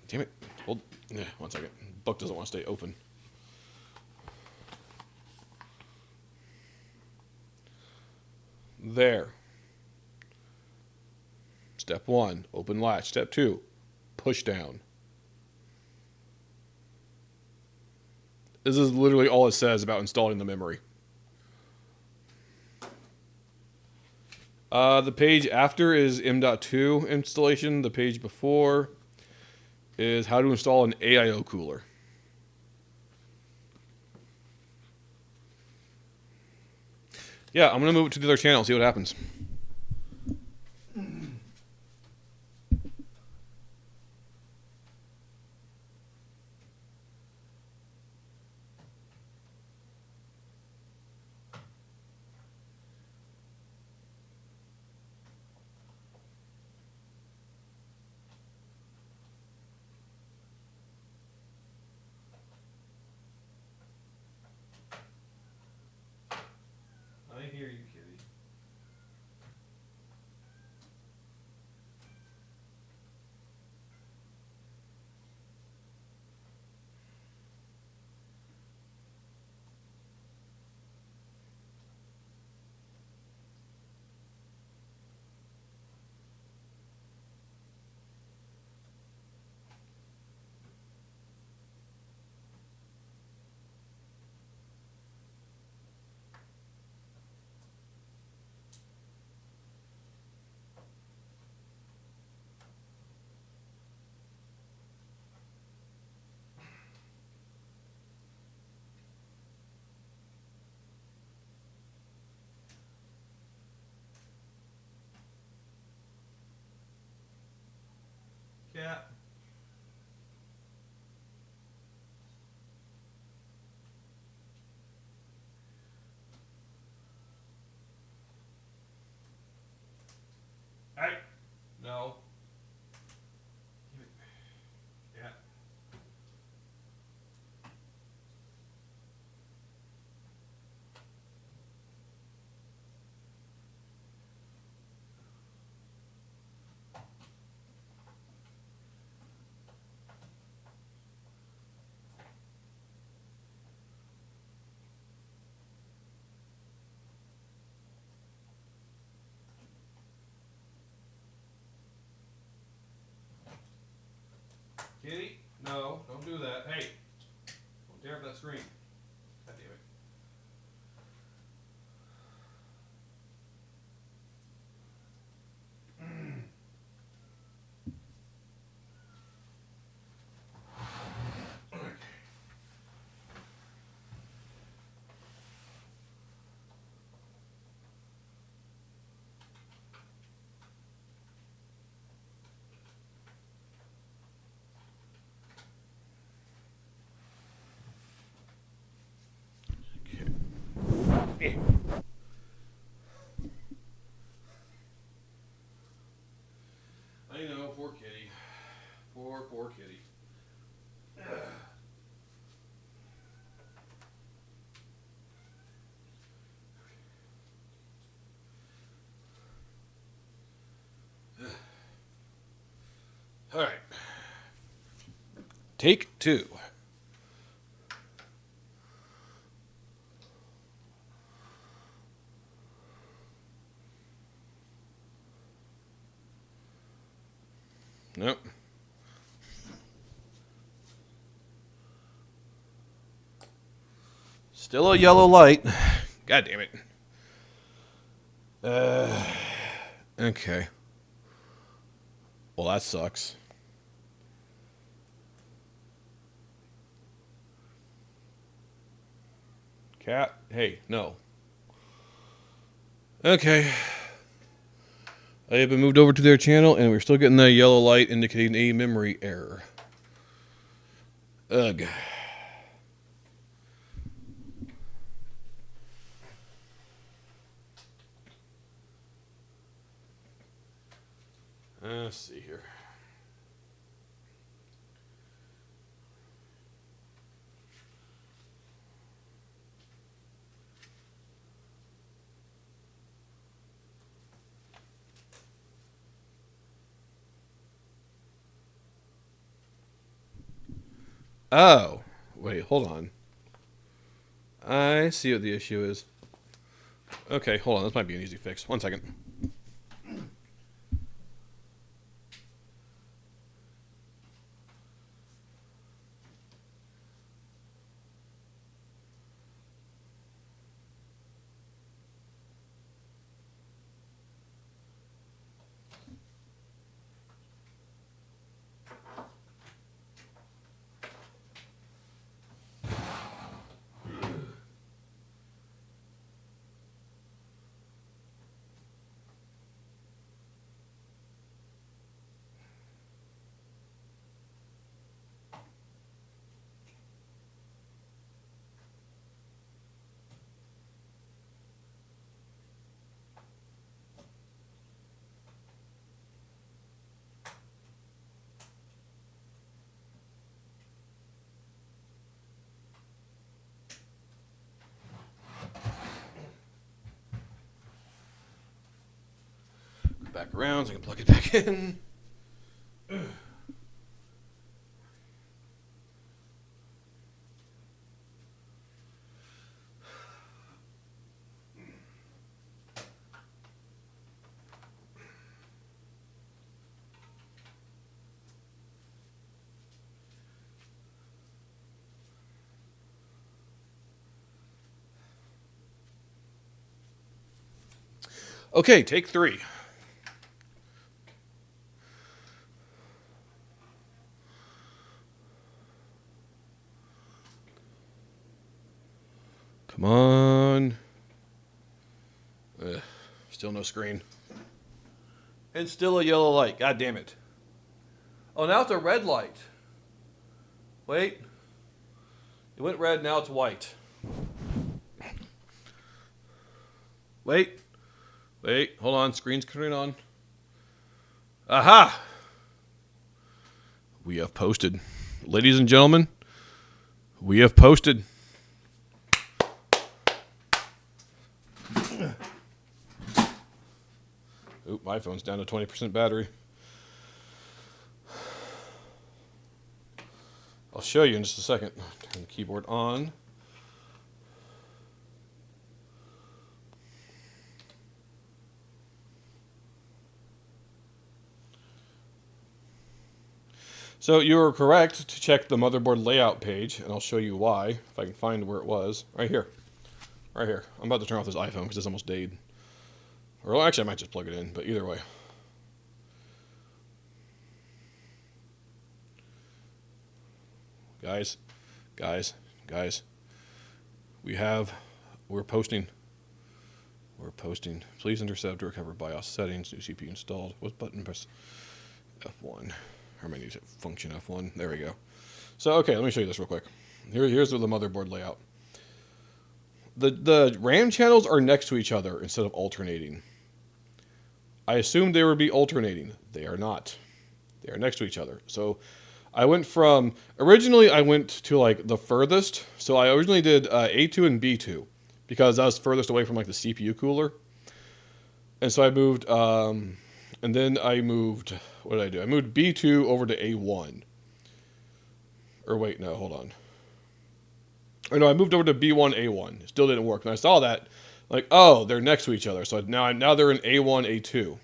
Damn it. Hold. 1 second. Book doesn't want to stay open. There. Step 1, open latch. Step 2, push down. This is literally all it says about installing the memory. The page after is M.2 installation. The page before is how to install an AIO cooler. Yeah, I'm going to move it to the other channel and see what happens. I hear you, kitty. Cat. Hey. No. Yeah. No, don't do that. Hey, don't tear up that screen. God damn it. Okay. I know, poor kitty. Poor kitty. All right. Take 2. Nope. Still a yellow light. God damn it. Okay. Well, that sucks. Cat, hey, no. Okay. I have been moved over to their channel, and we're still getting that yellow light indicating a memory error. Ugh. Let's see here. Oh, wait, hold on. I see what the issue is. Okay, hold on. This might be an easy fix. 1 second. Back around so I can plug it back in. Okay, take 3. Come on. Still no screen. And still a yellow light. God damn it. Oh, now it's a red light. Wait. It went red, now it's white. Wait. Wait, hold on. Screen's turning on. Aha! We have posted. Ladies and gentlemen, we have posted. Oop, my phone's down to 20% battery. I'll show you in just a second. Turn the keyboard on. So you were correct to check the motherboard layout page, and I'll show you why, if I can find where it was. Right here. Right here. I'm about to turn off this iPhone because it's almost dead. Or actually, I might just plug it in, but either way. Guys. We're posting. Please intercept to recover BIOS settings, new CPU installed. What button? Press F1. Or am I need to function F1? There we go. So, okay, let me show you this real quick. Here's the motherboard layout. The RAM channels are next to each other instead of alternating. I assumed they would be alternating. They are not. They are next to each other. So I went from, originally I went to like the furthest. So I originally did A2 and B2 because I was furthest away from like the CPU cooler. And so I moved, and then I moved, what did I do? I moved B2 over to A1. Or wait, no, hold on. Or no, I moved over to B1, A1. It still didn't work. And I saw that, like, oh, they're next to each other. So now they're in A1, A2.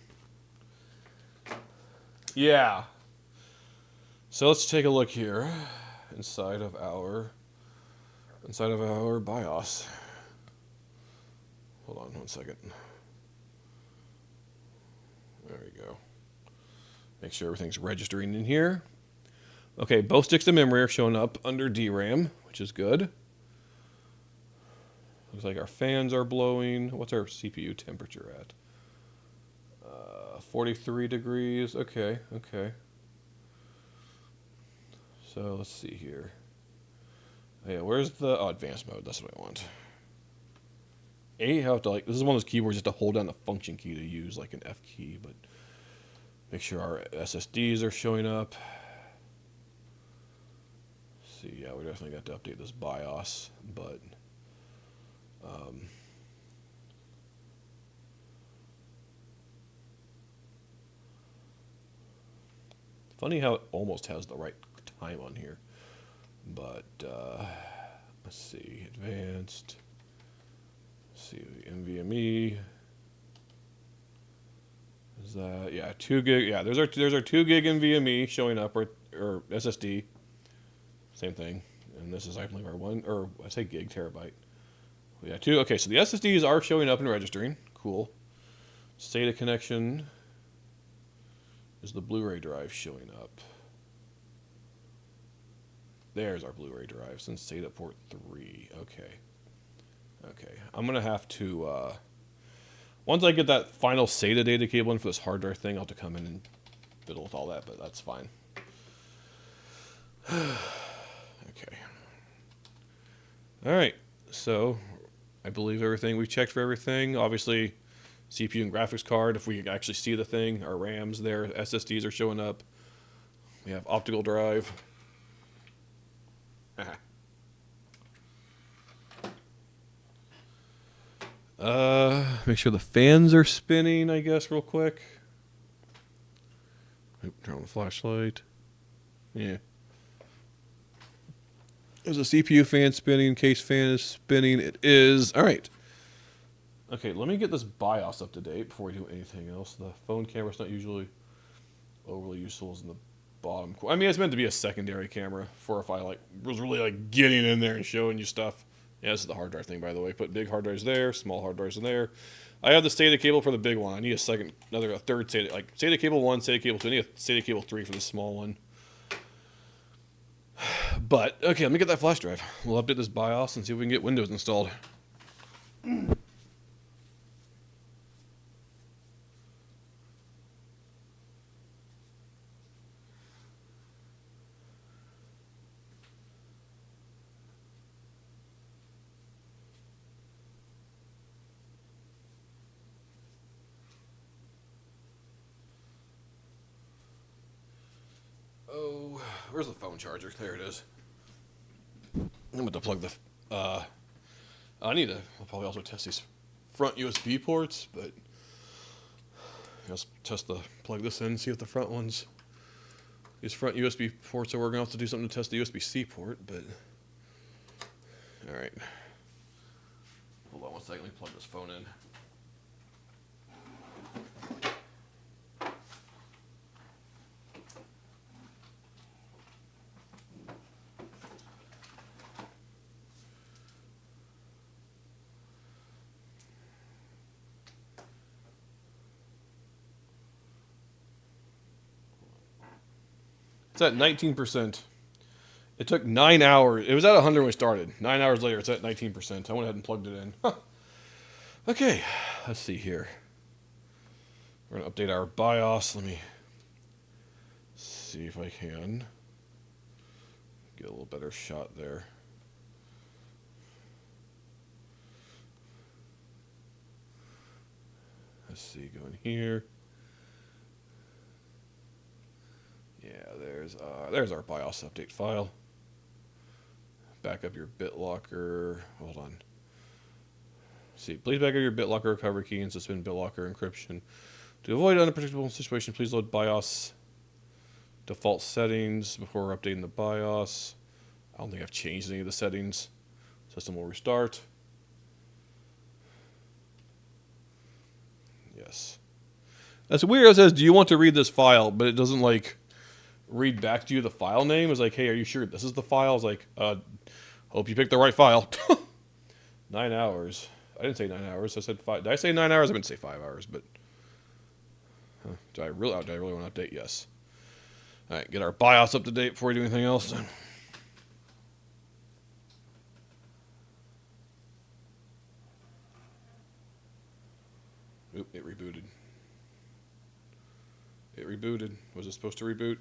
Yeah. So let's take a look here inside of our BIOS. Hold on 1 second. There we go. Make sure everything's registering in here. Okay, both sticks of memory are showing up under DRAM, which is good. Looks like our fans are blowing. What's our CPU temperature at? 43 degrees. Okay. So let's see here. Yeah, where's the advanced mode? That's what I want. You have to this is one of those keyboards just to hold down the function key to use like an F key, but make sure our SSDs are showing up. Let's see, yeah, we definitely got to update this BIOS, but funny how it almost has the right time on here. But let's see, advanced. Let's see, NVMe. Is that, yeah, 2 gig? Yeah, there's our 2 gig NVMe showing up, or SSD. Same thing. And this is, I believe, our I say gig, terabyte. Yeah, 2. Okay, so the SSDs are showing up and registering. Cool. SATA connection. Is the Blu-ray drive showing up? There's our Blu-ray drive, since SATA port 3. Okay. I'm going to have to, once I get that final SATA data cable in for this hard drive thing, I'll have to come in and fiddle with all that, but that's fine. Okay. Alright, so I believe everything. We've checked for everything. Obviously, CPU and graphics card, if we can actually see the thing. Our RAMs there, SSDs are showing up. We have optical drive. Make sure the fans are spinning, I guess, real quick. Turn on the flashlight. Yeah. There's a CPU fan spinning, case fan is spinning. It is. All right. Okay, let me get this BIOS up to date before we do anything else. The phone camera's not usually overly useful. It's in the bottom corner. I mean, it's meant to be a secondary camera for if I was really getting in there and showing you stuff. Yeah, this is the hard drive thing, by the way. Put big hard drives there, small hard drives in there. I have the SATA cable for the big one. I need a third SATA, SATA cable 1, SATA cable 2. I need a SATA cable 3 for the small one. But, okay, let me get that flash drive. We'll update this BIOS and see if we can get Windows installed. Oh, where's the phone charger? There it is. I'm going to plug the... I'll probably also test these front USB ports, but... Let's plug this in, see if the front ones... These front USB ports are working. I'll have to do something to test the USB-C port, but... Alright. Hold on 1 second, let me plug this phone in. It's at 19%. It took 9 hours. It was at 100 when we started. 9 hours later, it's at 19%. I went ahead and plugged it in. Huh. Okay, let's see here. We're going to update our BIOS. Let me see if I can get a little better shot there. Let's see, going here. Yeah, there's our BIOS update file. Back up your BitLocker. Hold on. See, please back up your BitLocker recovery key and suspend BitLocker encryption. To avoid unpredictable situations, please load BIOS default settings before updating the BIOS. I don't think I've changed any of the settings. System will restart. Yes. That's weird. It says, do you want to read this file? But it doesn't, like, read back to you the file name. It's like, hey, are you sure this is the file? It's like, hope you picked the right file. 9 hours. I didn't say 9 hours. I said 5. Did I say 9 hours? I meant to say 5 hours, but... Do I really want to update? Yes. All right, get our BIOS up to date before we do anything else. Oop, it rebooted. It rebooted. Was it supposed to reboot?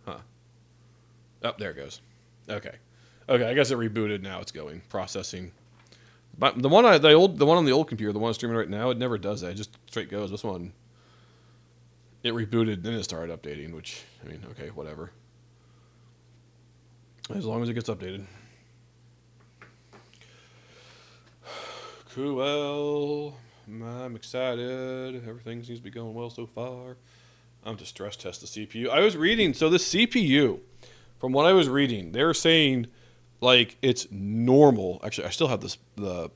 Huh. Oh, there it goes. Okay. Okay, I guess it rebooted. Now it's going processing. But the one on the old computer, the one I'm streaming right now, it never does that. It just straight goes. This one, it rebooted, then it started updating. Which, I mean, okay, whatever. As long as it gets updated. Cool. I'm excited. Everything seems to be going well so far. I'm to stress test the CPU. I was reading, so the CPU, from what I was reading, they were saying, like, it's normal. Actually, I still have this the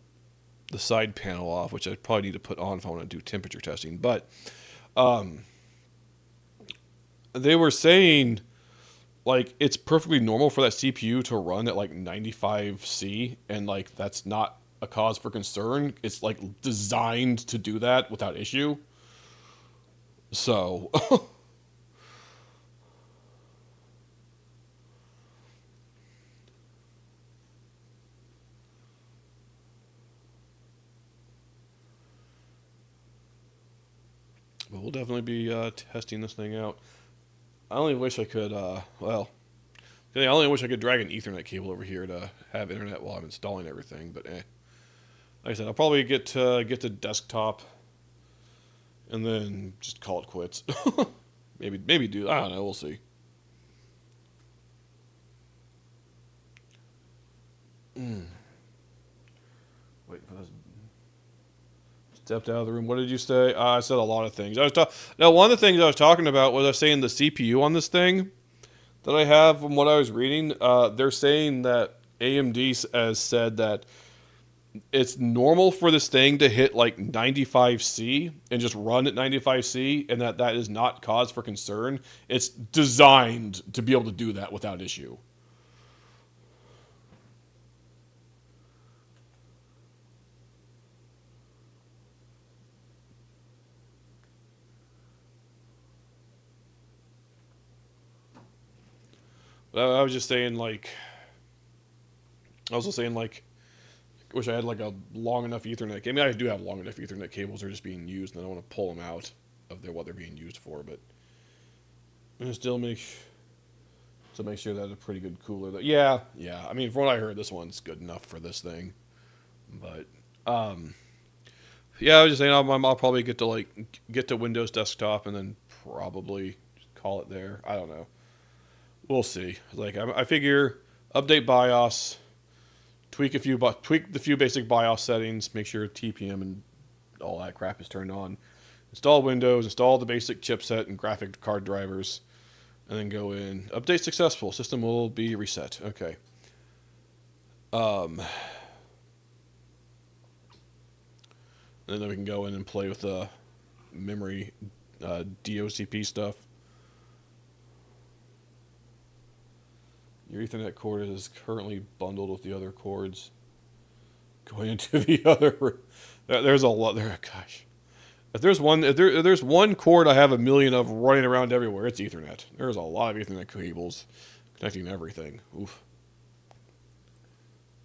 side panel off, which I probably need to put on if I want to do temperature testing. But they were saying, like, it's perfectly normal for that CPU to run at, like, 95C, and, like, that's not a cause for concern. It's, like, designed to do that without issue. So... But we'll definitely be testing this thing out. I only wish I could, well, I only wish I could drag an Ethernet cable over here to have internet while I'm installing everything, but Like I said, I'll probably get to desktop and then just call it quits. maybe do, I don't know, we'll see. Wait for this. Stepped out of the room. What did you say? I said a lot of things. Now, one of the things I was talking about was I was saying the CPU on this thing that I have from what I was reading. They're saying that AMD has said that it's normal for this thing to hit like 95C and just run at 95C, and that is not cause for concern. It's designed to be able to do that without issue. I was just saying, like, I was also saying, like, I wish I had, like, a long enough Ethernet. I mean, I do have long enough Ethernet cables. They're just being used, and I don't want to pull them out of what they're being used for, but I still make sure that it's a pretty good cooler. Yeah. I mean, from what I heard, this one's good enough for this thing. But, yeah, I was just saying I'll probably get to Windows Desktop and then probably just call it there. I don't know. We'll see. Like, I figure update BIOS, tweak the few basic BIOS settings, make sure TPM and all that crap is turned on. Install Windows, install the basic chipset and graphic card drivers, and then go in. Update successful. System will be reset. Okay. And then we can go in and play with the memory DOCP stuff. Your Ethernet cord is currently bundled with the other cords going into the other. There's a lot there. Gosh, if there's one cord I have a million of running around everywhere, it's Ethernet. There's a lot of Ethernet cables connecting everything. Oof.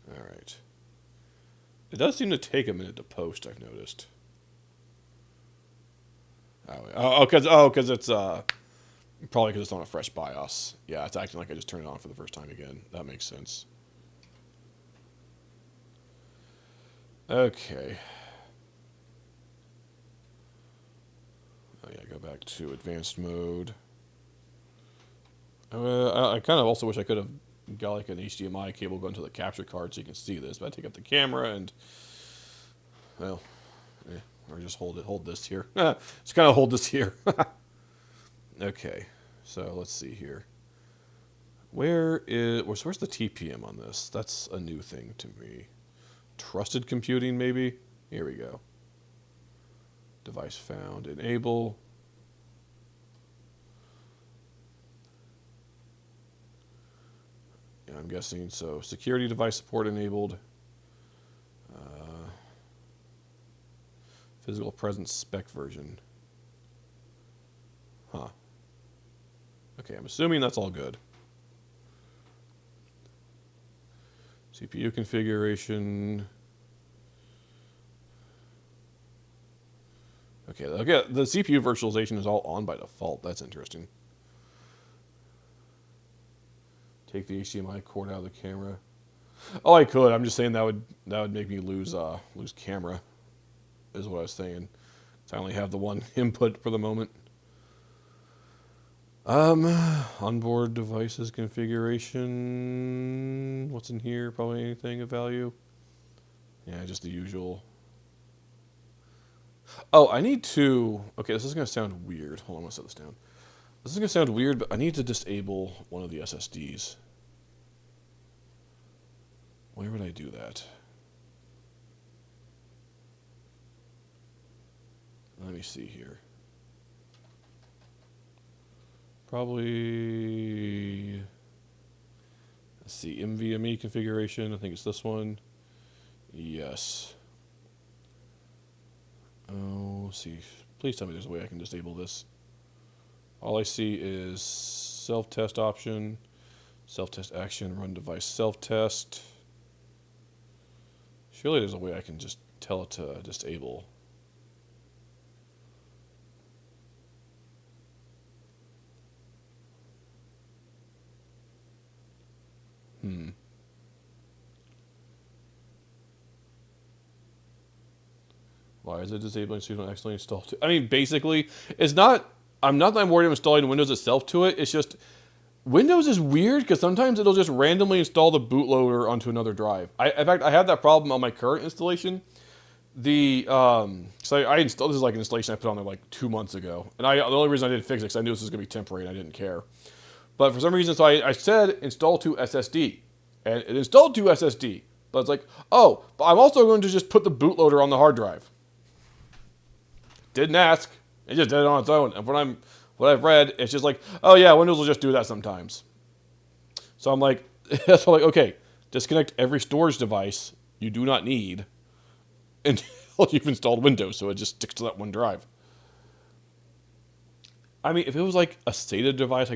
All right. It does seem to take a minute to post. I've noticed. Because it's probably because it's on a fresh BIOS. Yeah, it's acting like I just turned it on for the first time again. That makes sense. Okay. Oh yeah, go back to advanced mode. I kind of also wish I could have got like an HDMI cable going to the capture card so you can see this, but I take up the camera and, well, or just hold this here. Just kind of hold this here. Okay, so let's see here. Where's the TPM on this? That's a new thing to me. Trusted computing, maybe? Here we go. Device found. Enable. Yeah, I'm guessing so. Security device support enabled. Physical presence spec version. Huh. Okay, I'm assuming that's all good. CPU configuration. Okay, the CPU virtualization is all on by default. That's interesting. Take the HDMI cord out of the camera. Oh, I could. I'm just saying that would make me lose camera, is what I was saying. So I only have the one input for the moment. Onboard devices configuration. What's in here? Probably anything of value. Yeah, just the usual. Oh, I need to. Okay, this is gonna sound weird. Hold on, I'm gonna set this down. This is gonna sound weird, but I need to disable one of the SSDs. Where would I do that? Let me see here. Probably, let's see, NVMe configuration. I think it's this one. Yes. Oh, let's see. Please tell me there's a way I can disable this. All I see is self-test option, self-test action, run device self-test. Surely there's a way I can just tell it to disable. Why is it disabling so you don't accidentally install it? I mean, basically, it's not. I'm not that I'm worried about installing Windows itself to it. It's just Windows is weird because sometimes it'll just randomly install the bootloader onto another drive. In fact, I have that problem on my current installation. So I installed, this is like an installation I put on there like 2 months ago, and the only reason I didn't fix it because I knew this was gonna be temporary and I didn't care. But for some reason, so I said install to SSD, and it installed to SSD. But it's like, oh, but I'm also going to just put the bootloader on the hard drive. Didn't ask. It just did it on its own. And what I've read, it's just like, oh yeah, Windows will just do that sometimes. So I'm like, that's like, okay, disconnect every storage device you do not need until you've installed Windows, so it just sticks to that one drive. I mean, if it was like a SATA device,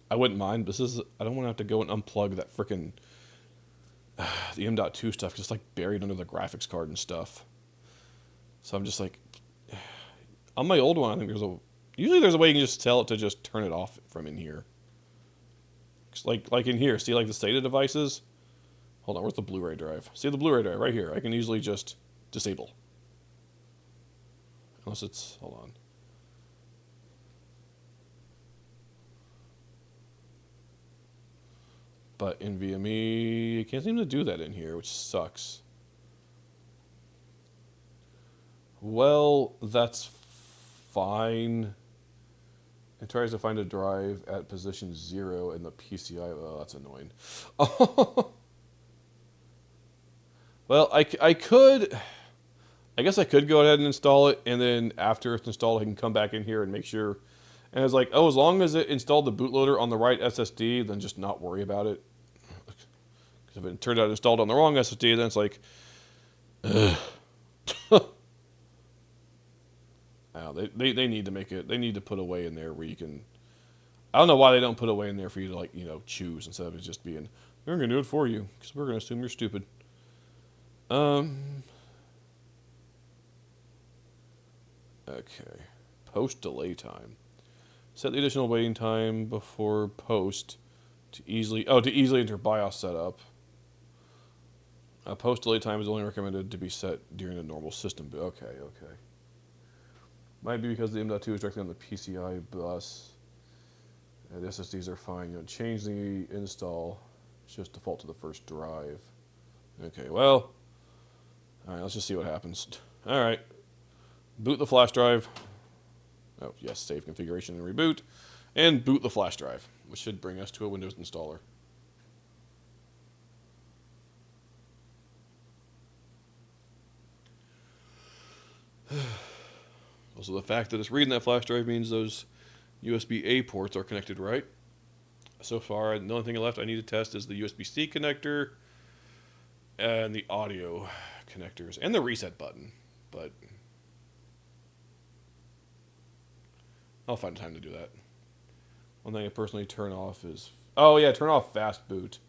I wouldn't mind. But I don't want to have to go and unplug that frickin' the M.2 stuff, just like buried under the graphics card and stuff. So I'm just like, on my old one, I think usually there's a way you can just tell it to just turn it off from in here. Like in here, see like the SATA devices? Hold on, where's the Blu-ray drive? See the Blu-ray drive right here. I can easily just disable. Unless it's, hold on. But NVMe, you can't seem to do that in here, which sucks. Well, that's fine. It tries to find a drive at position 0 in the PCI. Oh, that's annoying. Well, I guess I could go ahead and install it, and then after it's installed, I can come back in here and make sure And it's like, oh, as long as it installed the bootloader on the right SSD, then just not worry about it. Because if it turned out installed on the wrong SSD, then it's like, ugh. They need to make it. They need to put a way in there where you can. I don't know why they don't put a way in there for you to, like, choose instead of it just being, we're gonna do it for you because we're gonna assume you're stupid. Okay. Post delay time. Set the additional waiting time before post to easily enter BIOS setup. Post delay time is only recommended to be set during a normal system boot. Okay. Might be because the M.2 is directly on the PCI bus. The SSDs are fine. You don't change the install. It's just default to the first drive. Okay, well. Alright, let's just see what happens. Alright. Boot the flash drive. Oh, yes, save configuration and reboot. And boot the flash drive, which should bring us to a Windows installer. Also, the fact that it's reading that flash drive means those USB-A ports are connected right. So far, the only thing left I need to test is the USB-C connector and the audio connectors and the reset button. But I'll find time to do that. One thing I personally turn off is... Oh, yeah, turn off fast boot.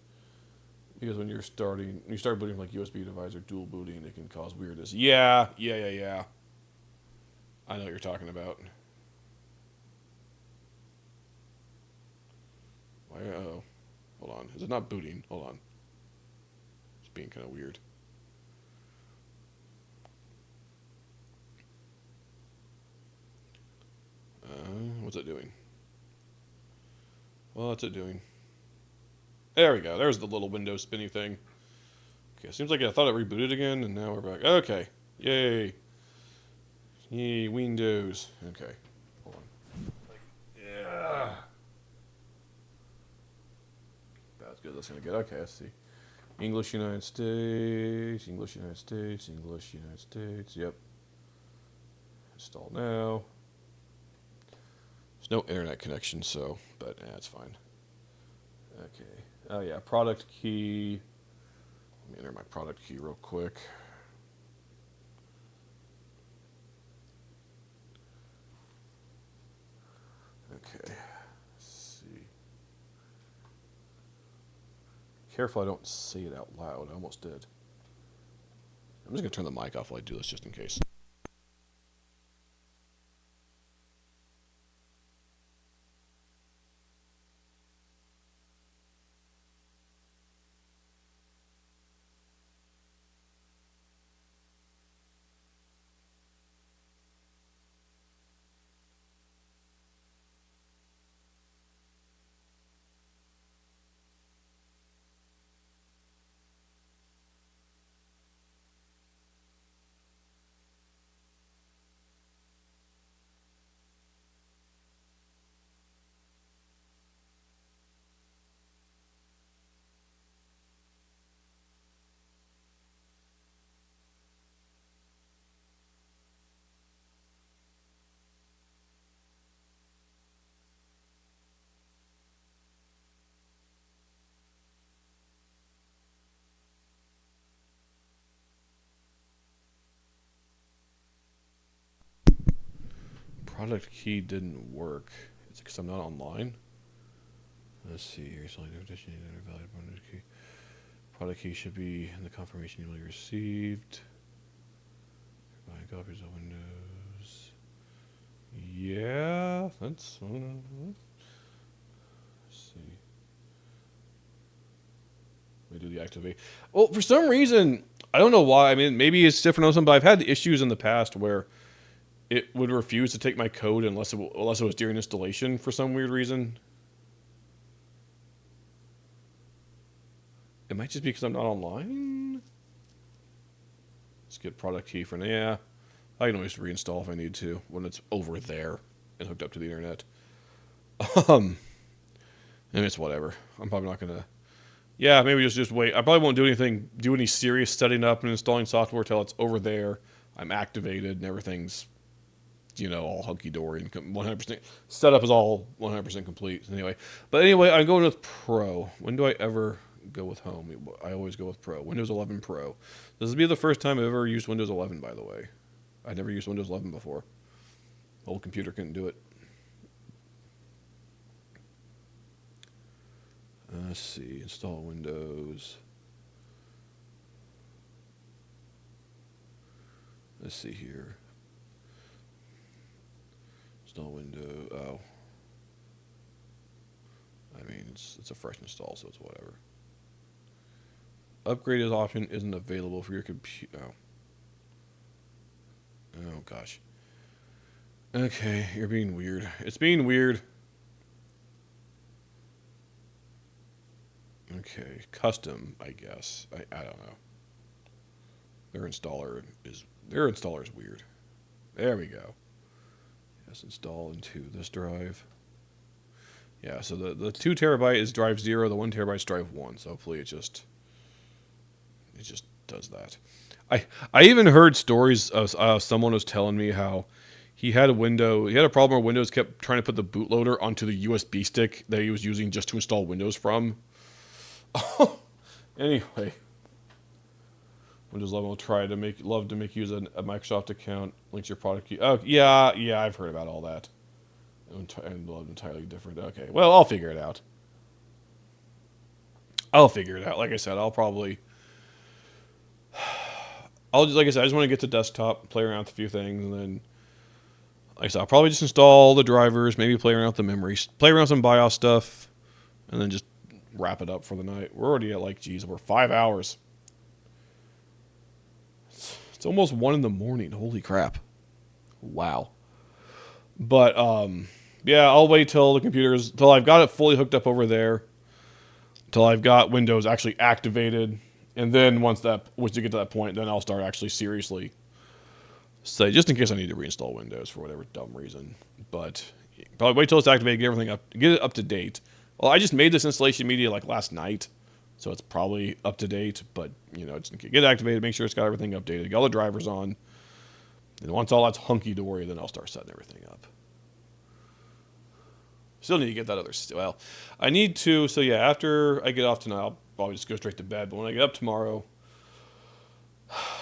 Because when you start booting like USB device or dual booting, it can cause weirdness. Yeah. I know what you're talking about. Why? Oh, hold on. Is it not booting? Hold on. It's being kind of weird. What's it doing? What's it doing? There we go. There's the little window spinny thing. Okay, seems like I thought it rebooted again, and now we're back. Okay. Yay. Yay, Windows. Okay. Hold on. Yeah. That's good. That's going to get. Okay, let's see. English, United States. English, United States. English, United States. Yep. Install now. There's no internet connection, so, but that's fine. Okay. Oh, yeah. Product key. Let me enter my product key real quick. Okay. Let's see. Careful I don't say it out loud. I almost did. I'm just going to turn the mic off while I do this just in case. Product key didn't work. It's because I'm not online. Let's see here. Valid product key. Product key should be in the confirmation email you received. Buying copies of Windows. Yeah, that's. Let's see. Let me do the activate. Well, for some reason, I don't know why. I mean, maybe it's different on some, but I've had issues in the past where it would refuse to take my code unless it was during installation for some weird reason. It might just be because I'm not online. Let's get product key for now. Yeah, I can always reinstall if I need to when it's over there and hooked up to the internet. And it's whatever. I'm probably not gonna. Yeah, maybe just wait. I probably won't do any serious setting up and installing software till it's over there. I'm activated and everything's all hunky dory and 100% setup is all 100% complete. Anyway, I'm going with Pro. When do I ever go with Home? I always go with Pro. Windows 11 Pro. This will be the first time I've ever used Windows 11, by the way. I never used Windows 11 before. Old computer couldn't do it. Let's see. Install Windows. Let's see here. Install Windows. Oh. I mean, it's a fresh install, so it's whatever. Upgrade as option isn't available for your computer. Oh. Oh, gosh. Okay, you're being weird. It's being weird. Okay, custom, I guess. I don't know. Their installer is weird. There we go. Yes, install into this drive. Yeah, so the 2 terabyte is drive 0, the 1 terabyte is drive 1. So hopefully it just does that. I even heard stories of someone was telling me how he had a problem where Windows kept trying to put the bootloader onto the USB stick that he was using just to install Windows from. Anyway, Windows 11 will love to make you use a Microsoft account. Links your product key. Oh yeah, I've heard about all that. And entirely different. Okay, well I'll figure it out. Like I said, like I said, I just want to get to desktop, play around with a few things, and then, like I said, I'll probably just install the drivers, maybe play around with the memories, play around with some BIOS stuff, and then just wrap it up for the night. We're already at we're 5 hours. It's almost 1 in the morning. Holy crap. Wow. But, yeah, I'll wait till I've got it fully hooked up over there, till I've got Windows actually activated. And then once you get to that point, then I'll start actually seriously say, just in case I need to reinstall Windows for whatever dumb reason. But probably wait till it's activated, get it up to date. Well, I just made this installation media last night, so it's probably up to date. But just get it activated, make sure it's got everything updated, get all the drivers on. And once all that's hunky dory, then I'll start setting everything up. Still need to get that other. Well, I need to. So yeah, after I get off tonight, I'll probably just go straight to bed. But when I get up tomorrow,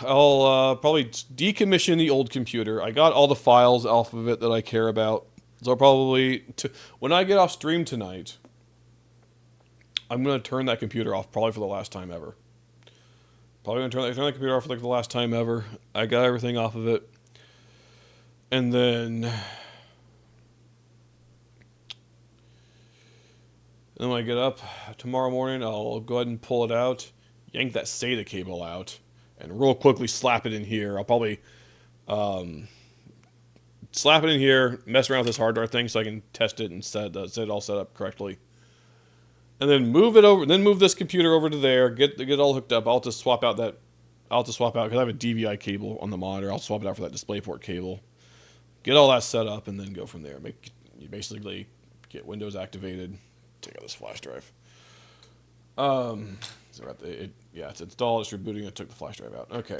I'll probably decommission the old computer. I got all the files off of it that I care about. So I'll probably when I get off stream tonight, I'm gonna turn that computer off probably for the last time ever. Probably gonna turn that computer off for the last time ever. I got everything off of it, and then. And when I get up tomorrow morning, I'll go ahead and pull it out, yank that SATA cable out, and real quickly slap it in here. I'll probably slap it in here, mess around with this hard drive thing so I can test it and set it all set up correctly. And then move this computer over to there, get it all hooked up. I'll just swap out because I have a DVI cable on the monitor. I'll swap it out for that DisplayPort cable. Get all that set up and then go from there. You basically get Windows activated. Take out this flash drive. It's installed. It's rebooting. It took the flash drive out. Okay.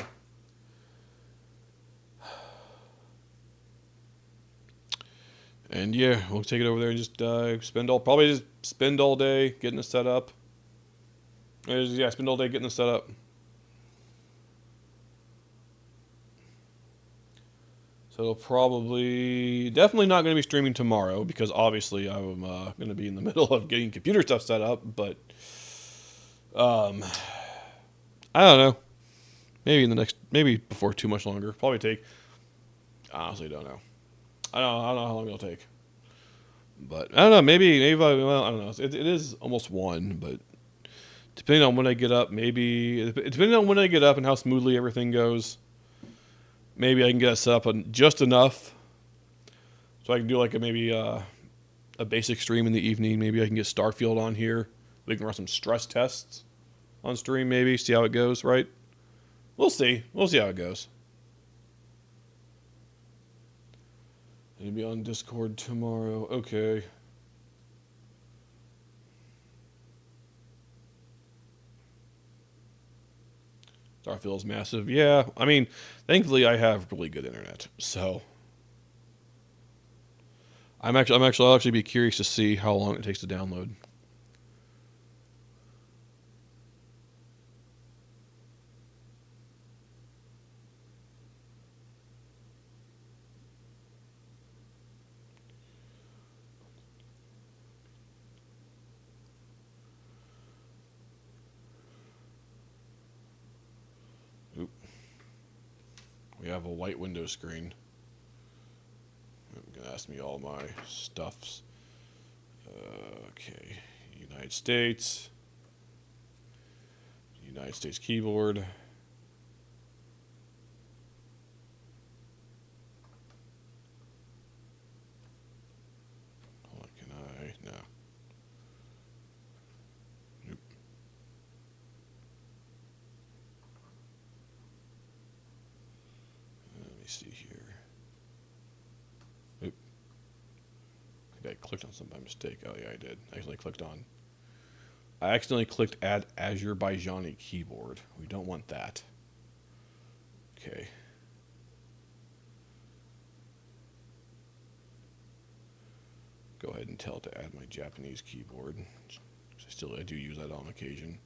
And yeah, we'll take it over there and just spend all day getting it set up. Spend all day getting it set up. So definitely not going to be streaming tomorrow because obviously I'm going to be in the middle of getting computer stuff set up. But I don't know. Maybe before too much longer. I honestly don't know. I don't know how long it'll take. But I don't know. Maybe I don't know. It is almost 1, but depending on when I get up, depending on when I get up and how smoothly everything goes. Maybe I can get it set up just enough so I can do a basic stream in the evening. Maybe I can get Starfield on here. We can run some stress tests on stream maybe, see how it goes, right? We'll see. We'll see how it goes. Maybe on Discord tomorrow. Okay. Starfield's massive. Yeah, I mean, thankfully I have really good internet, so I'll actually be curious to see how long it takes to download. Oop. We have a white window screen. It's gonna ask me all my stuffs. Okay, United States keyboard. Hold on, can I? No. Nope. Let me see here. Oop. I think I clicked on something by mistake. Oh yeah, I did. I accidentally clicked add Azerbaijani keyboard. We don't want that. Okay. Go ahead and tell it to add my Japanese keyboard. I do use that on occasion.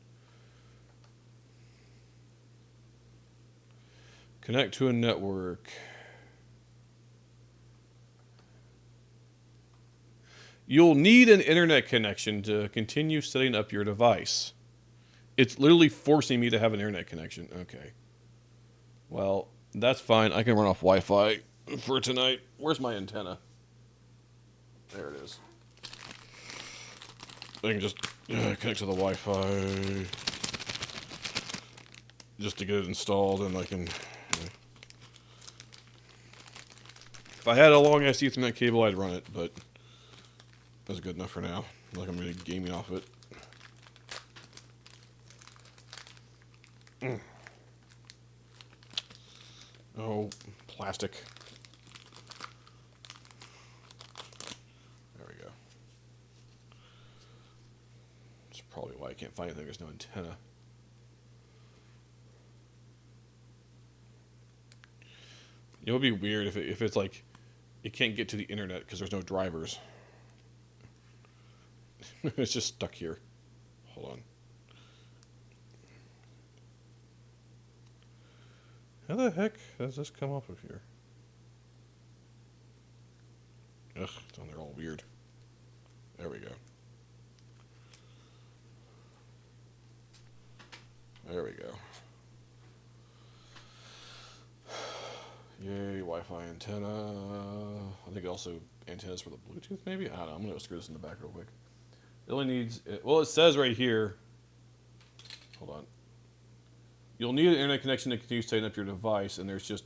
Connect to a network. You'll need an internet connection to continue setting up your device. It's literally forcing me to have an internet connection. Okay. Well, that's fine. I can run off Wi-Fi for tonight. Where's my antenna? There it is. I can just connect to the Wi-Fi just to get it installed, and I can... If I had a long-ass Ethernet cable, I'd run it, but that's good enough for now. Like I'm really gaming off it. Oh, plastic. There we go. That's probably why I can't find anything. There's no antenna. It would be weird if it's like it can't get to the internet because there's no drivers. It's just stuck here. Hold on. How the heck does this come off of here? Ugh, it's on there all weird. There we go. There we go. Yay, Wi-Fi antenna. I think also antennas for the Bluetooth, maybe? I don't know. I'm going to go screw this in the back real quick. It only needs... Well, it says right here... Hold on. You'll need an internet connection to continue setting up your device, and there's just...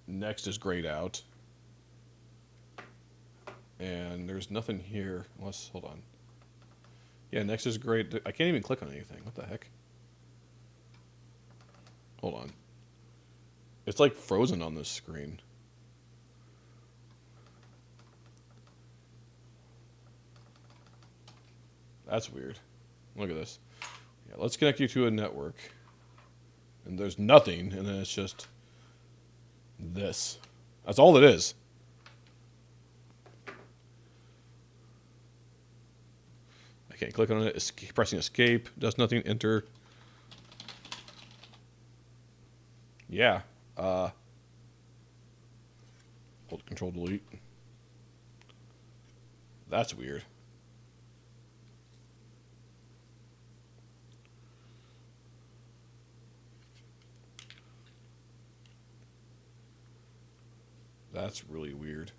Next is grayed out. And there's nothing here, unless... Hold on. Yeah, next is grayed... I can't even click on anything. What the heck? Hold on. It's like frozen on this screen. That's weird. Look at this. Yeah, let's connect you to a network. And there's nothing, and then it's just this. That's all it is. I can't click on it. Pressing escape does nothing. Enter. Yeah. Hold Control Delete. That's weird. That's really weird.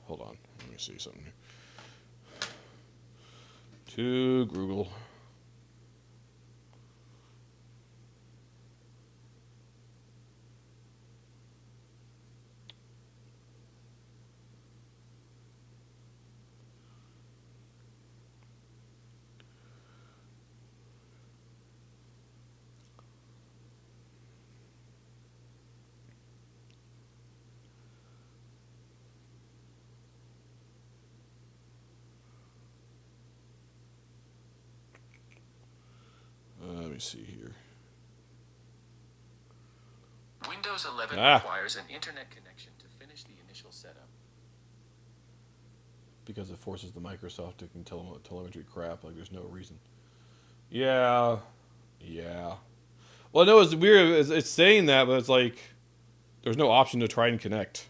Hold on. Let me see something. To Google. Let me see here. Windows 11 requires an internet connection to finish the initial setup. Because it forces the Microsoft to telemetry crap. Like, there's no reason. Yeah. Yeah. Well, no, it's weird. It's saying that, but it's like there's no option to try and connect.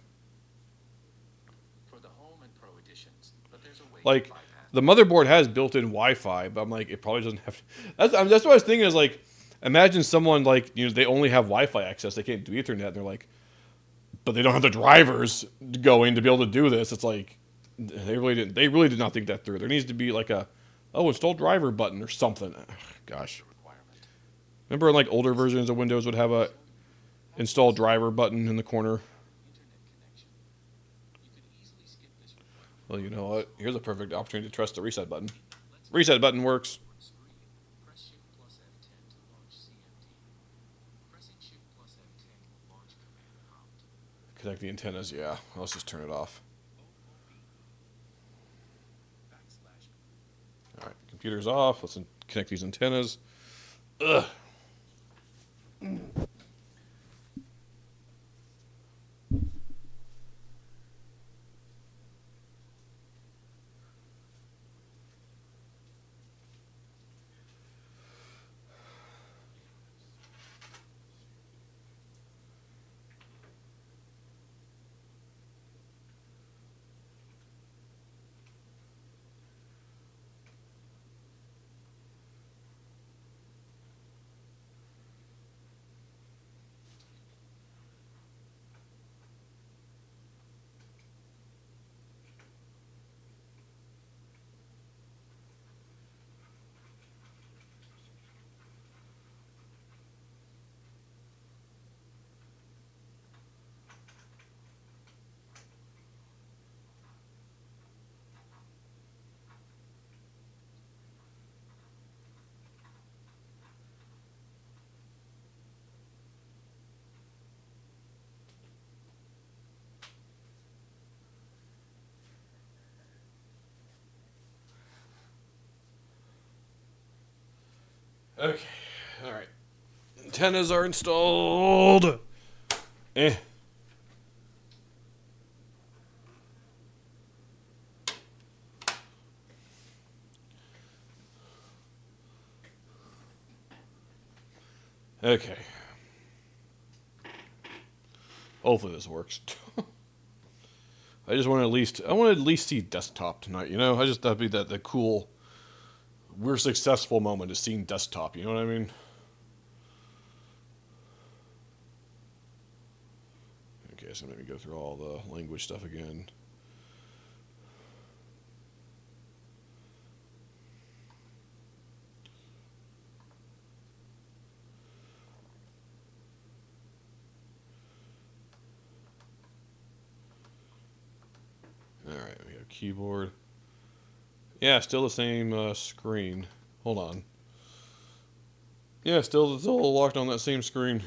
For the Home and Pro editions, but there's a way Like, to bypass. the motherboard has built-in Wi-Fi, but I'm like, it probably doesn't have. That's what I was thinking. Is like, imagine someone like they only have Wi-Fi access, they can't do Ethernet, and they're like, but they don't have the drivers going to be able to do this. It's like they really didn't. They really did not think that through. There needs to be like a install driver button or something. Ugh, gosh. Remember, in like older versions of Windows would have a install driver button in the corner. Well, you know what? Here's a perfect opportunity to trust the reset button. Reset button works. Connect the antennas, yeah. Let's just turn it off. Alright, computer's off. Let's connect these antennas. Ugh. Okay, alright. Antennas are installed. Eh. Okay. Hopefully this works. I just want to at least see desktop tonight, you know? That'd be the cool, we're successful moment is seeing desktop, you know what I mean? Okay, so let me go through all the language stuff again. Alright, we have keyboard. Yeah, still the same screen. Hold on. Yeah, still locked on that same screen.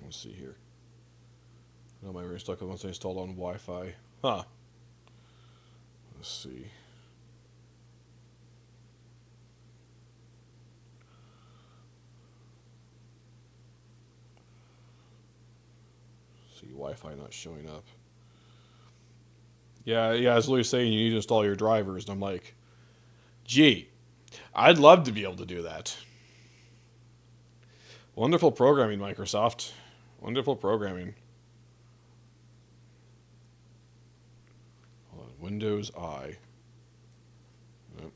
Let's see here. No, my ring's stuck once I installed on Wi-Fi. Huh. Let's see. See, Wi-Fi not showing up. Yeah, I was literally saying you need to install your drivers, and I'm like, gee, I'd love to be able to do that. Wonderful programming, Microsoft. Wonderful programming. Hold on. Windows I. Nope.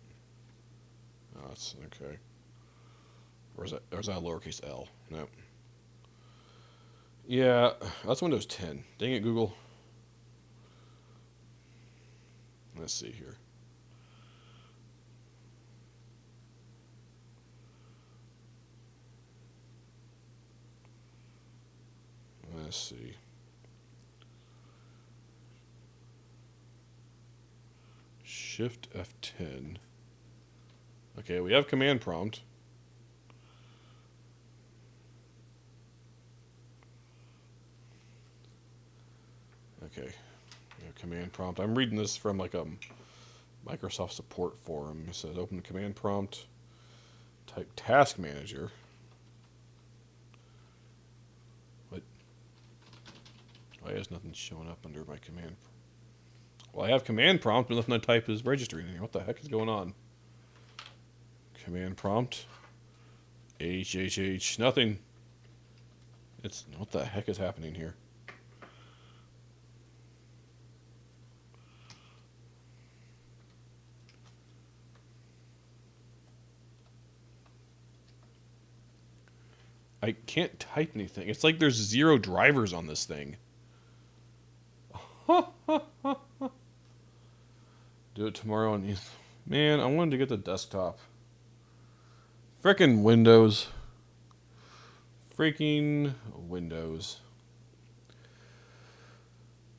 Oh, that's okay. Or is that a lowercase L? Nope. Yeah, that's Windows 10. Dang it, Google. Let's see here. Let's see. Shift F10. Okay, we have command prompt. Okay, we have command prompt. I'm reading this from like a Microsoft support forum. It says open the command prompt. Type Task Manager. What? Why is nothing showing up under my command? Well, I have command prompt, but nothing I type is registering in here. What the heck is going on? Command prompt. H. Nothing. It's what the heck is happening here? I can't type anything. It's like there's 0 drivers on this thing. Do it tomorrow on. Man, I wanted to get the desktop. Frickin' Windows. Freaking Windows.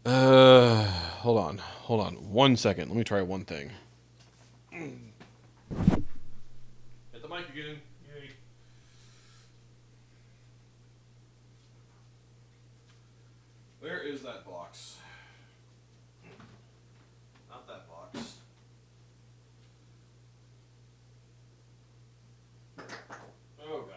Hold on. 1 second. Let me try one thing. Hit the mic again. Yay. Where is that box? Not that box. Oh, God.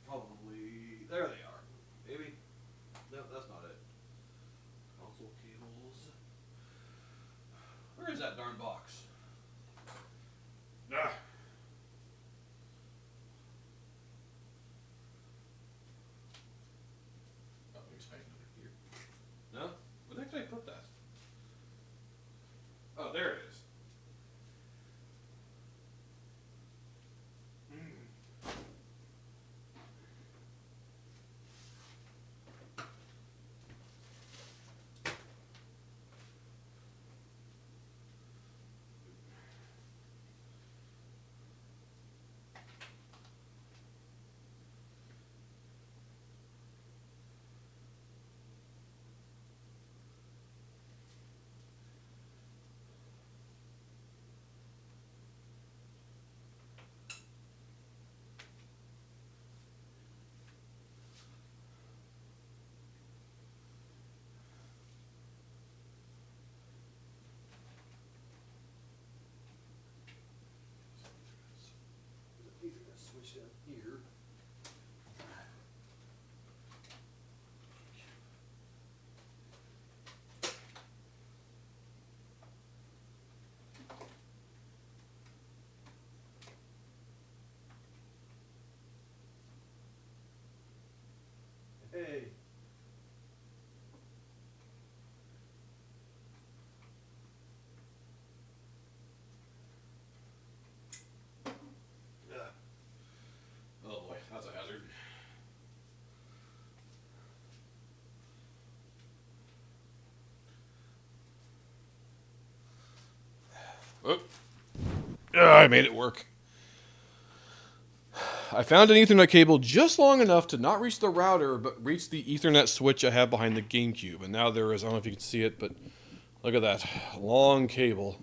Probably. There they are. Maybe. No, that's not it. Console cables. Where is that darn box? Ah. Oh, maybe it's hiding under here. No? Where the heck did I put that? Oh, there it is. Switch down here. Hey. Oh boy, that's a hazard. Oh. I made it work. I found an Ethernet cable just long enough to not reach the router, but reach the Ethernet switch I have behind the GameCube. And now there is, I don't know if you can see it, but look at that long cable.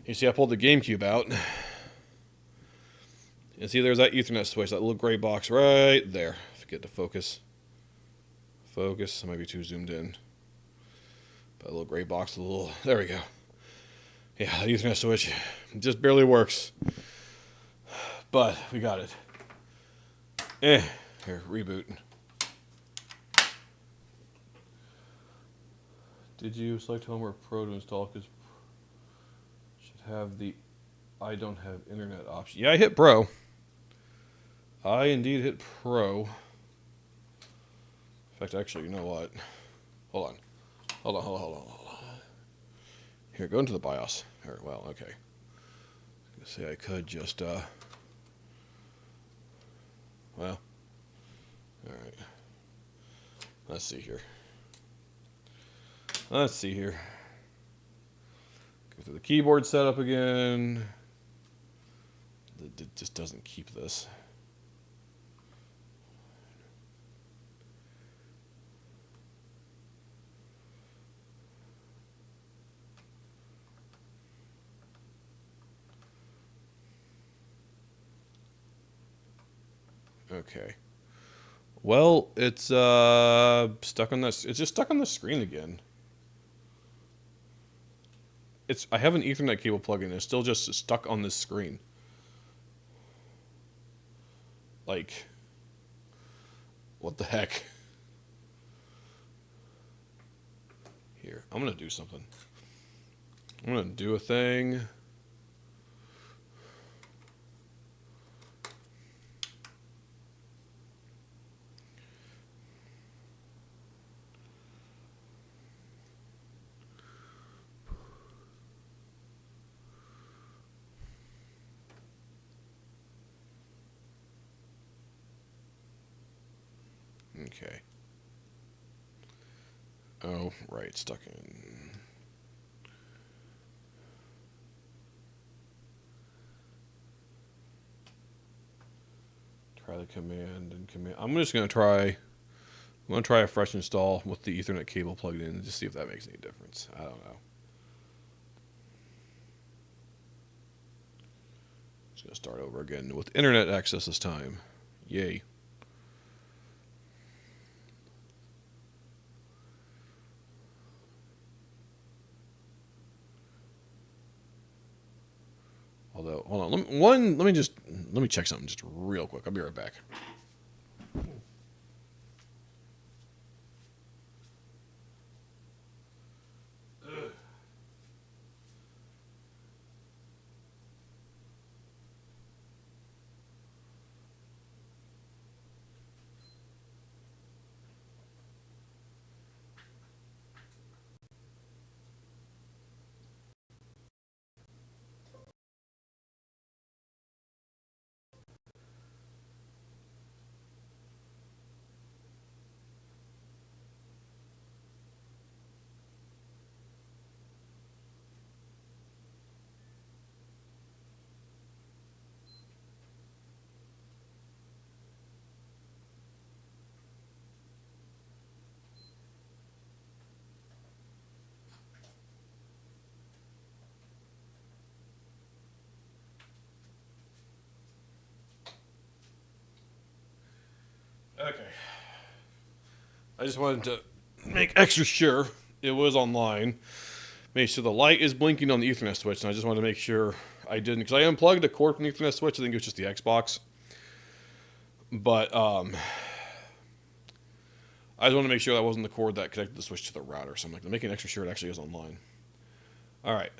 You see I pulled the GameCube out. And see there's that Ethernet switch, that little gray box right there. Forget to focus. Focus, I might be too zoomed in. But a little gray box, a little, there we go. Yeah, the Ethernet switch just barely works. But we got it. Here, reboot. Did you select Home or Pro to install? Because should have the I don't have internet option. Yeah, I hit Pro. I indeed hit Pro. In fact, actually, you know what? Hold on. Here, go into the BIOS. Here, well, okay. Let's see, I could just, well, all right. Let's see here. Go through the keyboard setup again. it just doesn't keep this. Okay. Well, it's stuck on this. It's just stuck on the screen again. I have an Ethernet cable plug in. It's still just stuck on this screen. Like, what the heck? Here, I'm gonna do something. I'm gonna do a thing. Okay. Oh, right, stuck in. Try the command and command. I'm just gonna try. I'm gonna try a fresh install with the Ethernet cable plugged in and just see if that makes any difference. I don't know. Just gonna start over again with internet access this time. Yay. Although, hold on. Let me check something just real quick. I'll be right back. Okay. I just wanted to make extra sure it was online. Make sure the light is blinking on the Ethernet switch, and I just wanted to make sure I didn't, because I unplugged the cord from the Ethernet switch. I think it was just the Xbox, but I just wanted to make sure that wasn't the cord that connected the switch to the router. So I'm like, making extra sure it actually is online. All right.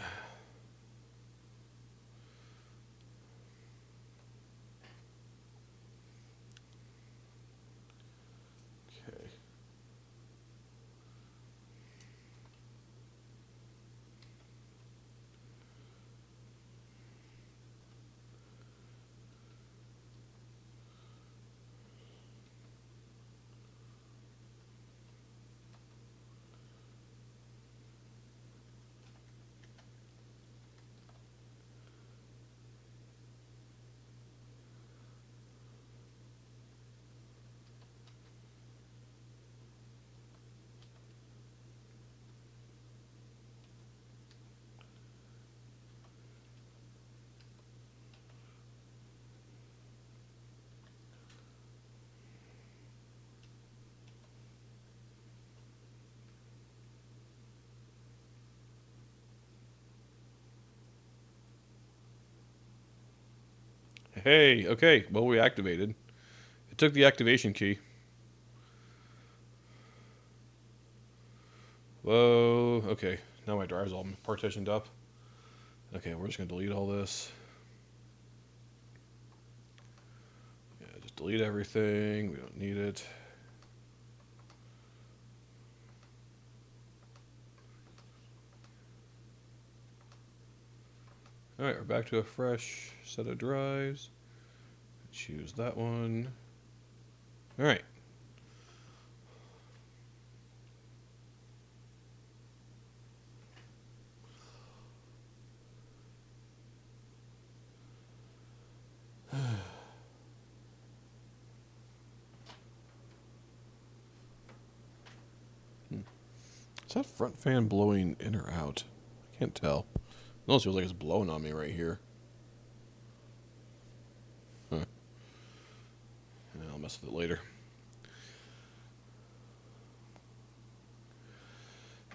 Okay. Hey, okay. Well, we activated. It took the activation key. Whoa. Okay. Now my drive's all partitioned up. Okay, we're just going to delete all this. Yeah, just delete everything. We don't need it. All right, we're back to a fresh set of drives. Choose that one. All right. Is that front fan blowing in or out? I can't tell. It almost feels like it's blowing on me right here. Huh. I'll mess with it later.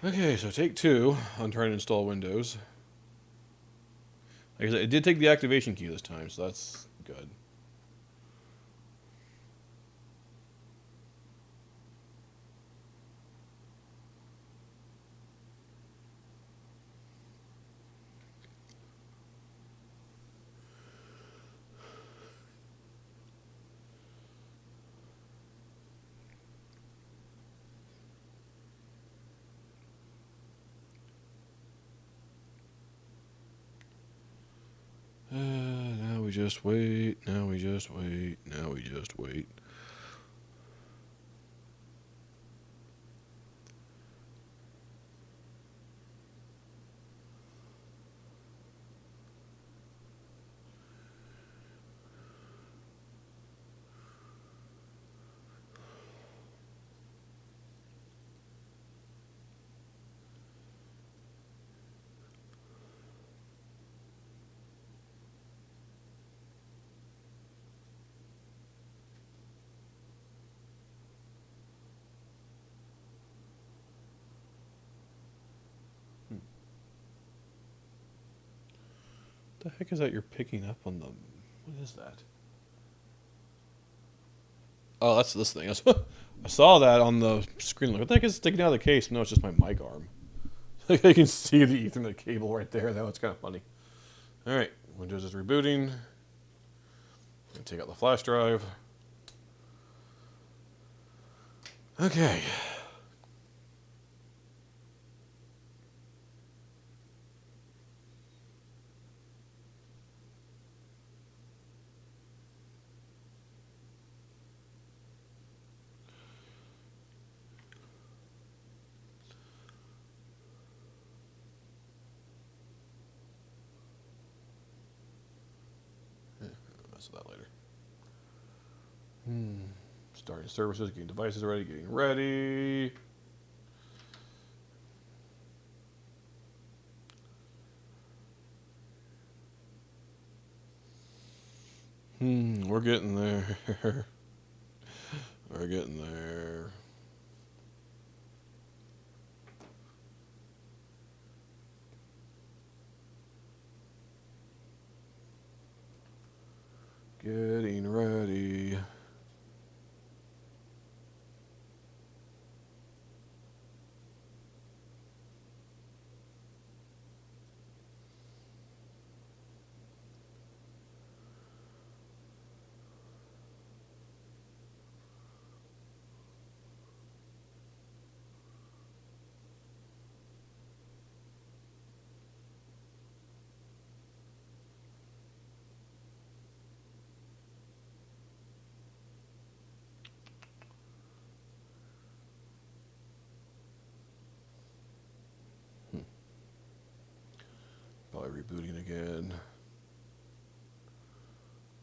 Okay, so take 2 on trying to install Windows. Like I said, it did take the activation key this time, so that's good. Now we just wait. Now we just wait. Now we just wait. The heck is that you're picking up on the... What is that? Oh, that's this thing. I saw that on the screen. Like, what the heck is sticking out of the case? No, it's just my mic arm. I can see the Ethernet cable right there. That was kind of funny. All right, Windows is rebooting. Take out the flash drive. Okay. Mess with that later. Starting services, getting devices ready, getting ready. We're getting there. We're getting there. Getting ready. Probably rebooting again.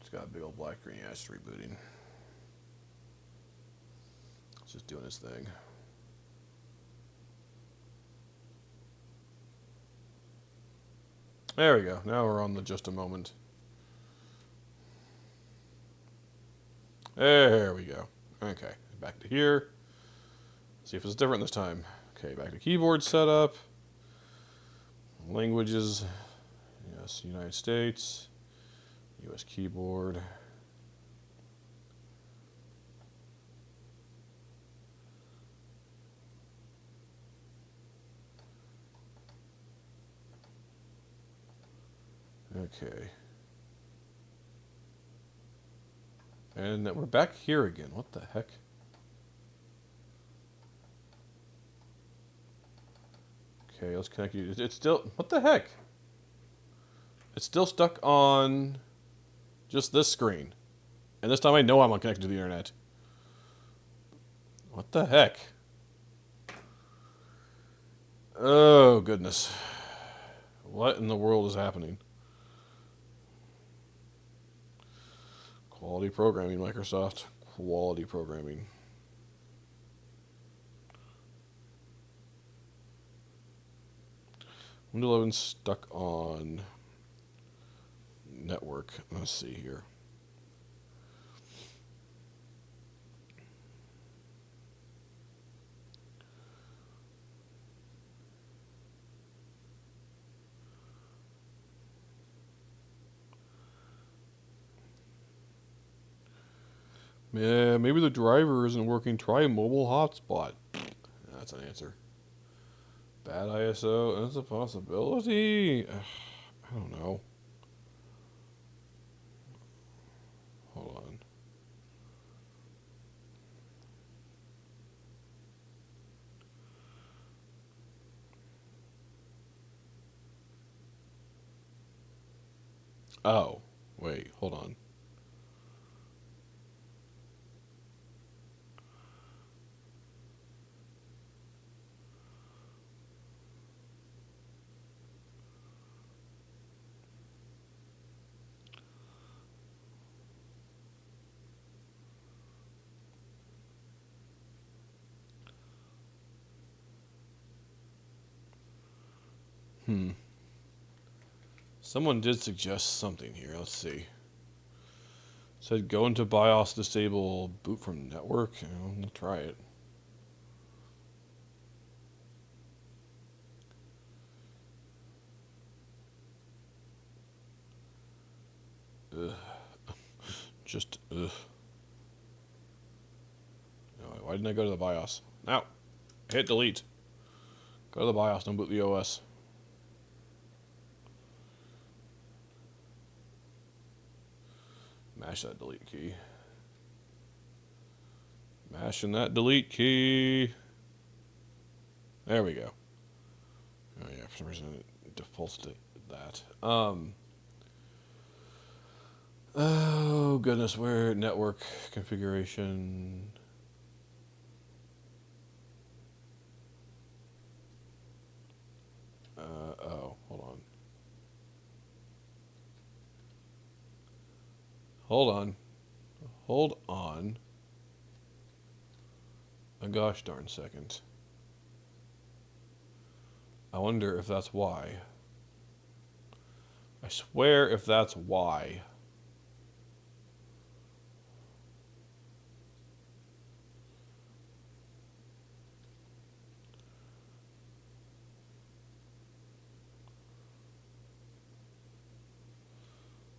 It's got a big old black screen. Yeah, it's rebooting. It's just doing its thing. There we go. Now we're on the just a moment. There we go. Okay, back to here. See if it's different this time. Okay, back to keyboard setup. Languages. Yes, United States. US keyboard. Okay. And then we're back here again. What the heck? Okay, let's connect you. It's still... What the heck? It's still stuck on just this screen. And this time I know I'm unconnected to the internet. What the heck? Oh, goodness. What in the world is happening? Quality programming, Microsoft. Quality programming. Windows 11 stuck on network. Let's see here. Yeah, maybe the driver isn't working. Try a mobile hotspot. That's an answer. Bad ISO. That's a possibility. I don't know. Hold on. Oh, wait. Hold on. Someone did suggest something here. Let's see. Said go into BIOS, disable boot from network. We'll try it. Ugh. Just ugh. Why didn't I go to the BIOS? Now, hit delete. Go to the BIOS. Don't boot the OS. Mash that delete key. Mashing that delete key. There we go. Oh yeah, for some reason it defaults to that. Oh goodness, where network configuration? Oh, hold on. Hold on. Hold on. A gosh darn second. I wonder if that's why. I swear if that's why.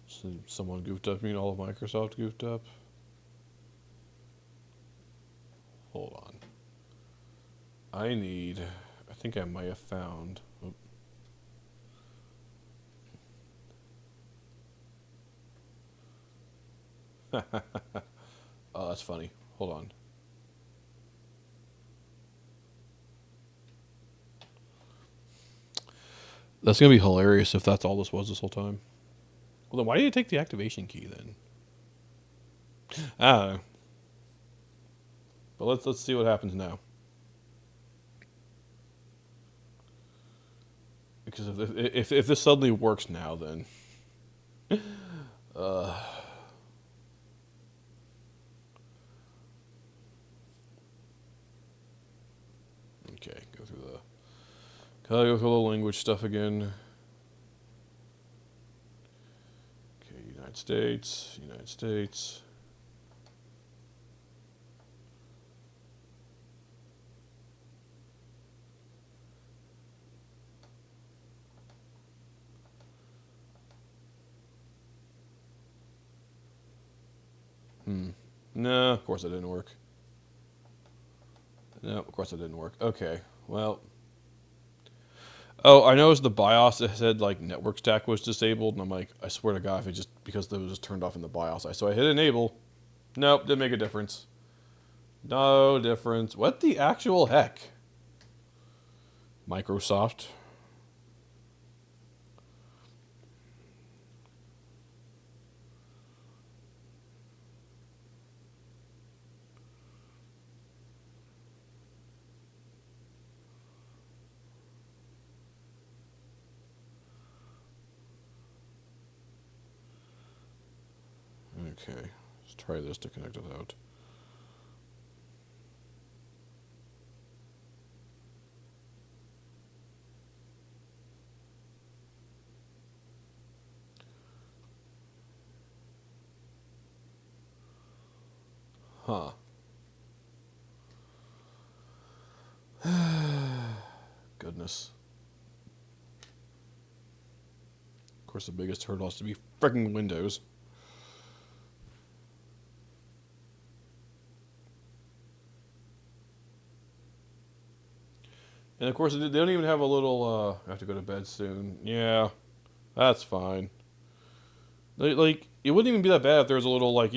So someone goofed up. I mean, all of Microsoft goofed up. Hold on. I think I might have found. Oh, that's funny. Hold on. That's gonna be hilarious if that's all this was this whole time. Well, then why did you take the activation key then? I don't know. But let's see what happens now. Because if this suddenly works now, then. Okay, go through the language stuff again. Okay, United States, United States. No, of course it didn't work. No, of course it didn't work. Okay, well. Oh, I noticed the BIOS it said like network stack was disabled, and I'm like, I swear to God, if it just because it was just turned off in the BIOS. So I hit enable. Nope, didn't make a difference. No difference. What the actual heck? Microsoft. Okay, let's try this to connect it out. Huh. Goodness. Of course, the biggest hurdle has to be freaking Windows. And of course, they don't even have a little, I have to go to bed soon. Yeah, that's fine. Like, it wouldn't even be that bad if there was a little, like,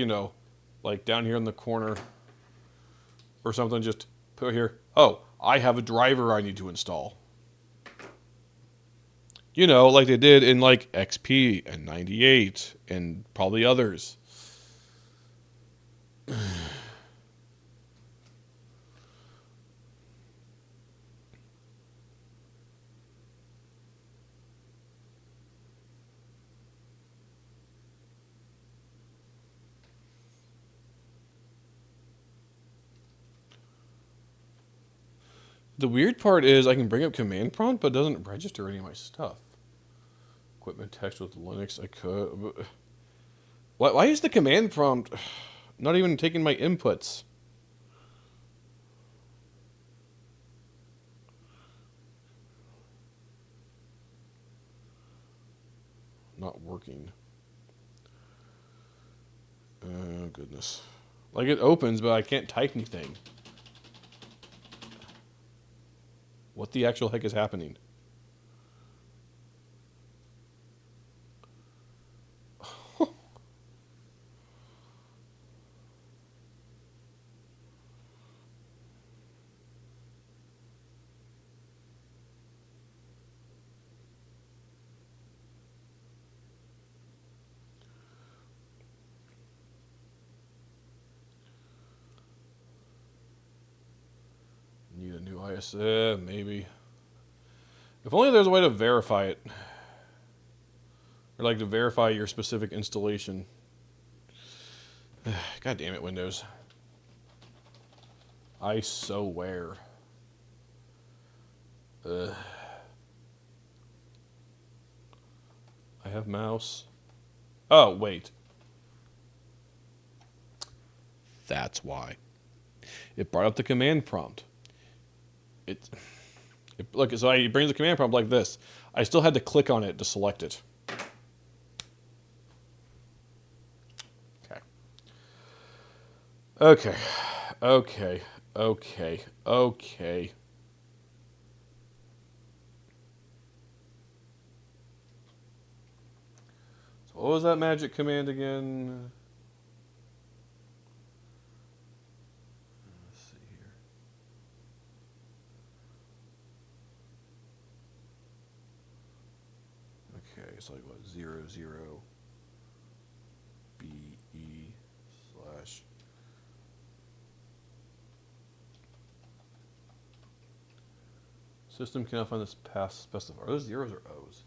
like down here in the corner or something, just put here. Oh, I have a driver I need to install. Like they did in, like, XP and 98 and probably others. The weird part is I can bring up command prompt, but it doesn't register any of my stuff. Equipment text with Linux, I could. Why is the command prompt not even taking my inputs? Not working. Oh, goodness. Like, it opens, but I can't type anything. What the actual heck is happening? Need a new ISM, maybe. If only there's a way to verify it. Or, like, to verify your specific installation. God damn it, Windows. I swear. I have mouse. Oh, wait. That's why. It brought up the command prompt. Look, so it brings the command prompt like this. I still had to click on it to select it. Okay. Okay. Okay. Okay. So what was that magic command again? Let's see here. Okay, it's like what, 00 BE slash. System cannot find this path specifier. Are those zeros or O's?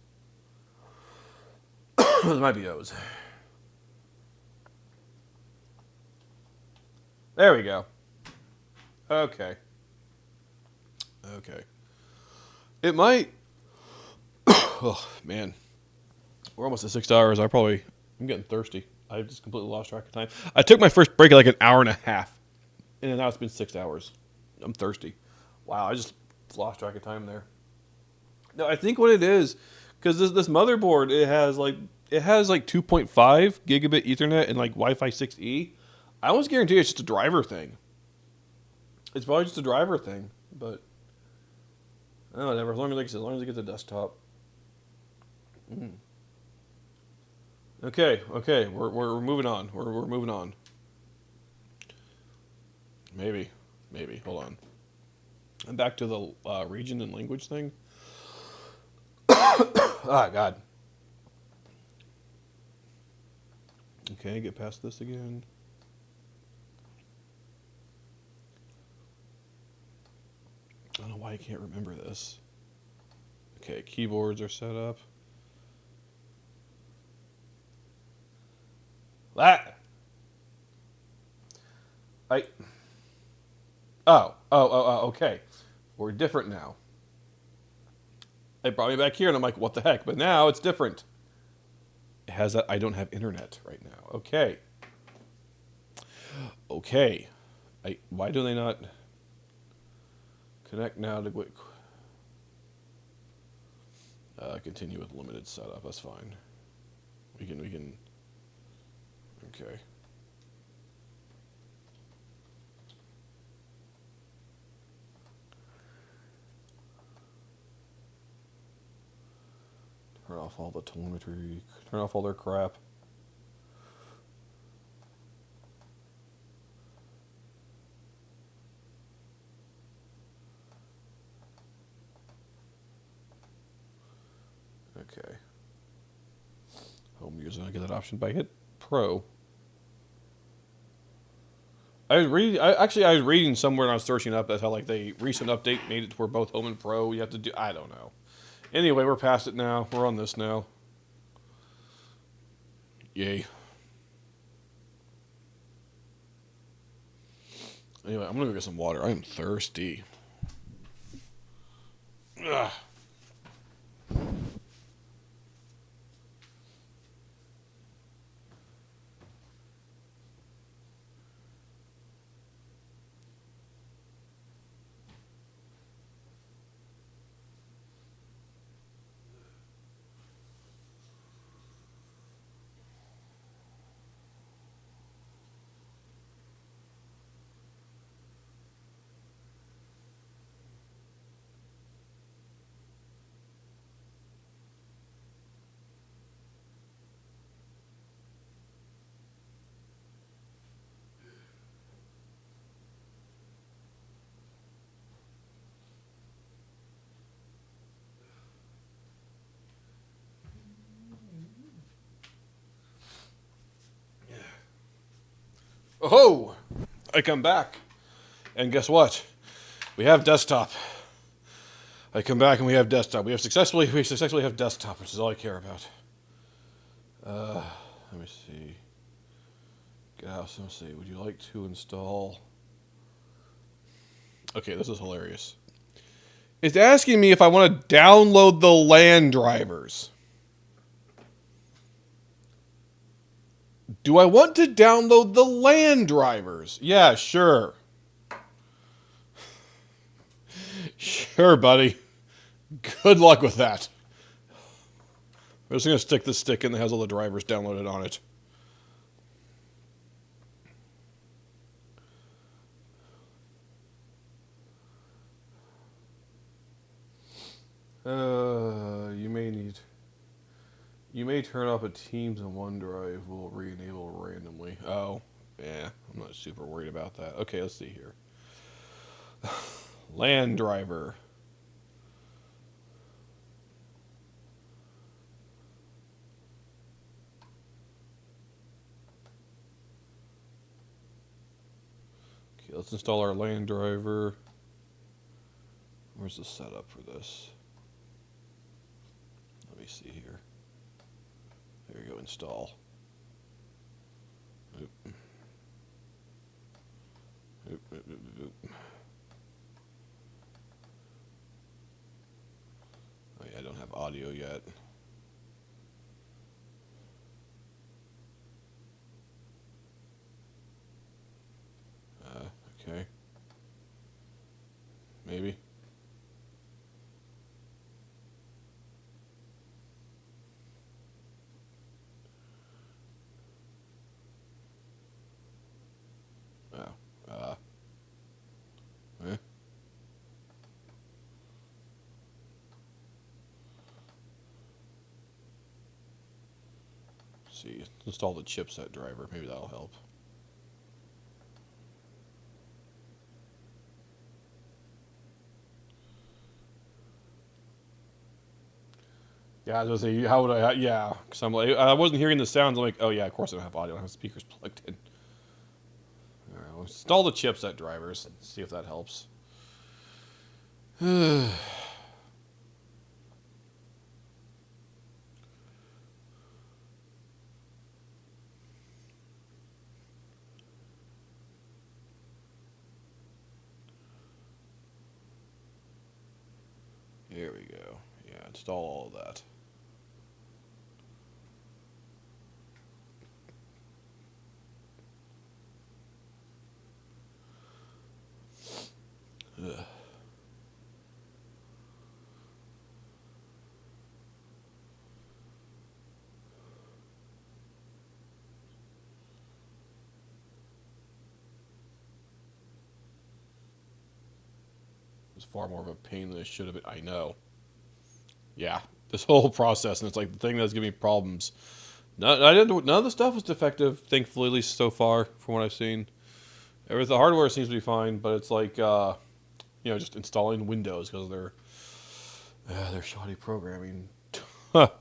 Those might be O's. There we go. Okay. Okay. It might. Oh, man. We're almost at 6 hours. I'm getting thirsty. I just completely lost track of time. I took my first break at like an hour and a half. And now it's been 6 hours. I'm thirsty. Wow, I just lost track of time there. No, I think what it is, because this motherboard, it has like 2.5 gigabit Ethernet and like Wi-Fi 6E. I almost guarantee it's just a driver thing. It's probably just a driver thing, but whatever. As long as it gets a desktop. Okay, we're moving on. We're moving on. Maybe. Hold on. I'm back to the region and language thing. Ah, God. Okay, get past this again. I don't know why I can't remember this. Okay, keyboards are set up. Okay. We're different now. It brought me back here, and I'm like, what the heck? But now it's different. It has that I don't have internet right now. Okay. Okay. Why do they not connect now to continue with limited setup? That's fine. We can. Okay. Turn off all the telemetry. Turn off all their crap. Okay. Home user. I get that option by hit Pro. I was reading somewhere and I was searching up that's how like they recent update made it to where both Home and Pro you have to do. I don't know. Anyway, we're past it now. We're on this now. Yay. Anyway, I'm gonna go get some water. I am thirsty. Ugh. Oh, I come back, and guess what? We have desktop. I come back and we have desktop. We successfully have desktop, which is all I care about. Let me see. Let me see. Would you like to install? Okay, this is hilarious. It's asking me if I want to download the LAN drivers. Do I want to download the LAN drivers? Yeah, sure. Sure, buddy. Good luck with that. I'm just going to stick the stick in that has all the drivers downloaded on it. You may turn off a Teams and OneDrive will re-enable randomly. Oh, yeah, I'm not super worried about that. Okay, let's see here. LAN driver. Okay, let's install our LAN driver. Where's the setup for this? Let me see here. There you go, install. Oop. Oop, oop, oop, oop. Oh yeah, I don't have audio yet. Okay. Maybe. Oh. Eh. See, install the chipset driver. Maybe that'll help. Yeah, I was gonna say, how would I? Yeah, because I'm like, I wasn't hearing the sounds. I'm like, oh yeah, of course I don't have audio. I don't have speakers plugged in. All right, we'll install the chipset drivers. See if that helps. Here we go. Yeah, install all of that. Ugh. It's far more of a pain than it should have been. I know. Yeah, this whole process, and it's like the thing that's giving me problems. None of the stuff was defective, thankfully, at least so far, from what I've seen. The hardware seems to be fine, but it's like, just installing Windows because they're shoddy programming. Ugh.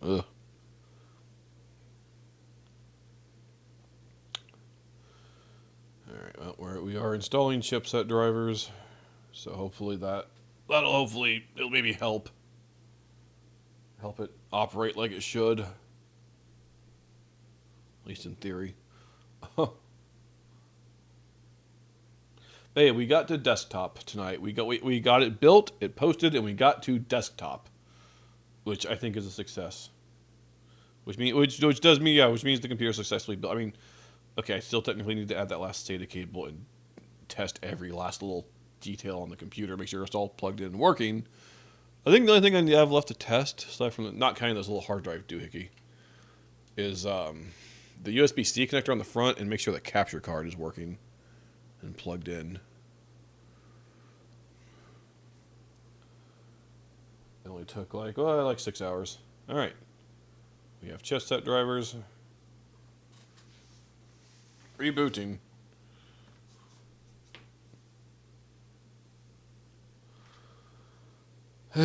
All right, well, we are installing chipset drivers, so hopefully it'll maybe help it operate like it should, at least in theory. Hey, we got to desktop tonight. We got it built, it posted, and we got to desktop, which I think is a success. Which means the computer successfully built. I mean, okay, I still technically need to add that last SATA cable and test every last little detail on the computer, make sure it's all plugged in and working. I think the only thing I have left to test, aside from not counting this little hard drive doohickey, is the USB-C connector on the front and make sure the capture card is working and plugged in. It only took like 6 hours. All right, we have chipset drivers. Rebooting. All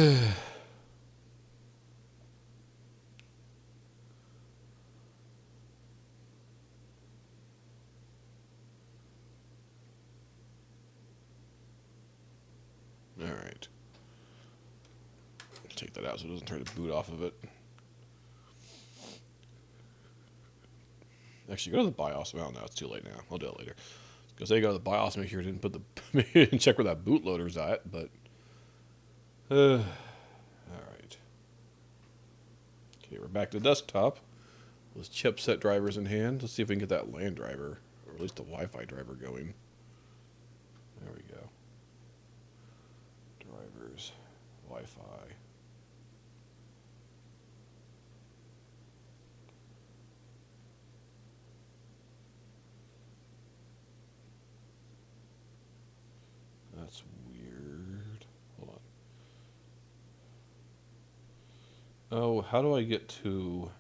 right. Take that out so it doesn't try to boot off of it. Actually, go to the BIOS. Well, no, it's too late now. I'll do it later. Because they go to the BIOS, make sure it didn't put and check where that bootloader's at. But all right. Okay, we're back to desktop with chipset drivers in hand. Let's see if we can get that LAN driver, or at least the Wi-Fi driver, going. There we go. Drivers, Wi-Fi. That's weird. Hold on. Oh, how do I get to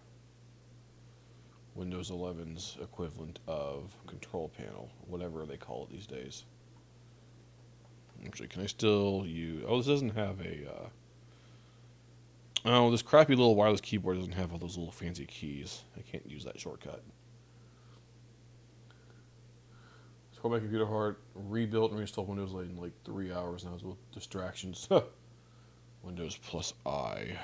Windows 11's equivalent of control panel, whatever they call it these days? Actually, can I still use... Oh, this doesn't have a... Oh, this crappy little wireless keyboard doesn't have all those little fancy keys. I can't use that shortcut. Scroll my computer hard, rebuilt and reinstalled Windows in like 3 hours now with distractions. Windows plus I.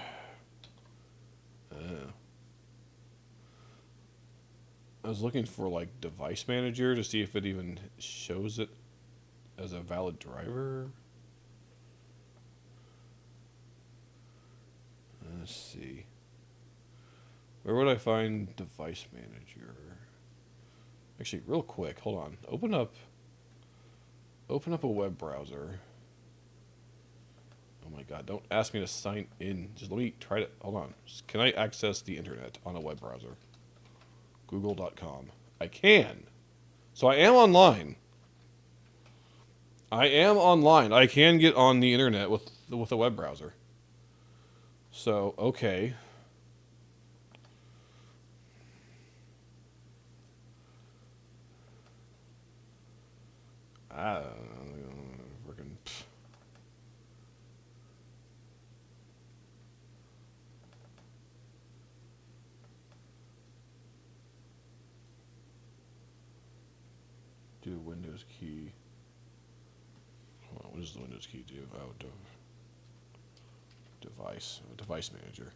I was looking for like device manager to see if it even shows it as a valid driver. Let's see. Where would I find device manager? Actually, real quick, hold on. Open up a web browser. Oh my god, don't ask me to sign in. Just let me try to, hold on. Can I access the internet on a web browser? Google.com. I can. So I am online. I can get on the internet with a web browser. So, okay. Freaking. Do Windows key. Hold on, what does the Windows key do? Oh, device manager.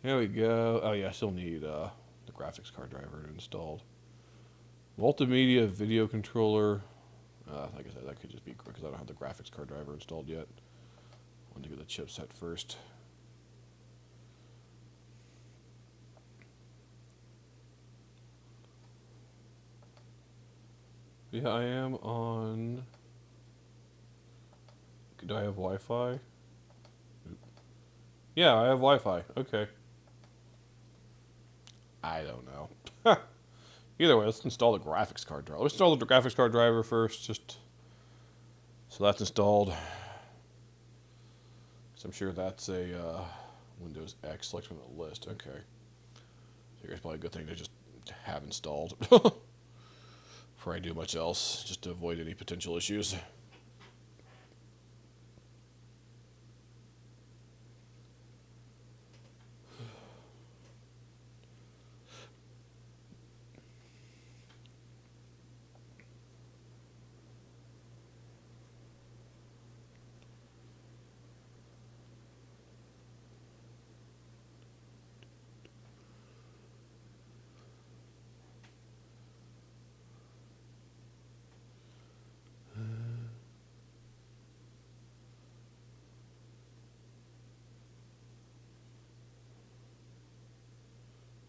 There we go. Oh yeah, I still need the graphics card driver installed. Multimedia video controller. Like I said, that could just be because I don't have the graphics card driver installed yet. I want to get the chipset first. Yeah, I am on Do I have Wi-Fi? Yeah, I have Wi-Fi. Okay. I don't know. Either way, let's install the graphics card driver. Let's install the graphics card driver first, just so that's installed. So I'm sure that's a Windows X select from the list. Okay. So here's probably a good thing to just have installed before I do much else, just to avoid any potential issues.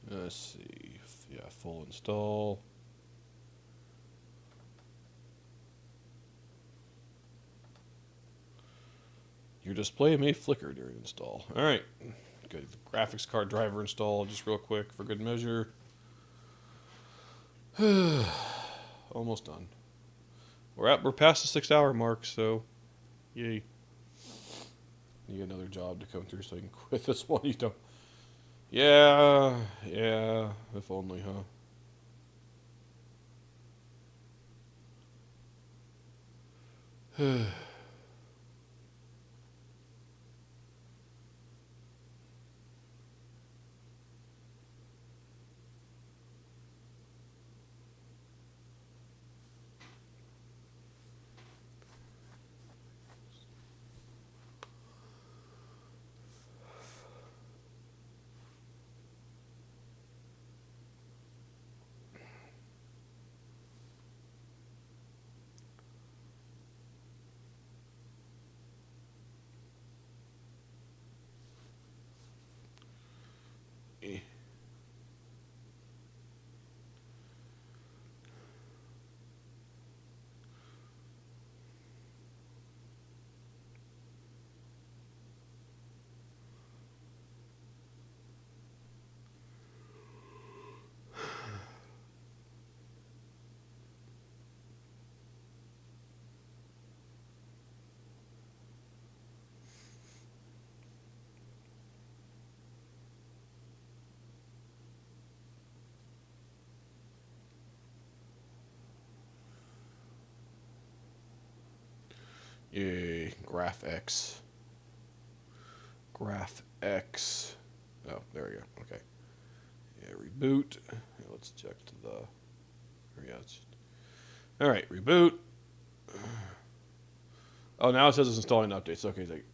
Let's see. Yeah, full install. Your display may flicker during install. All right. Good. The graphics card driver installed just real quick for good measure. Almost done. We're past the 6 hour mark, so yay. You get another job to come through so you can quit this one. You don't. Yeah, yeah. If only, huh? Eh. Yay. GraphX. GraphX. Oh, there we go. Okay. Yeah, reboot. Yeah, let's check to the. Yeah, it's. All right, reboot. Oh, now it says it's installing updates. Okay, like,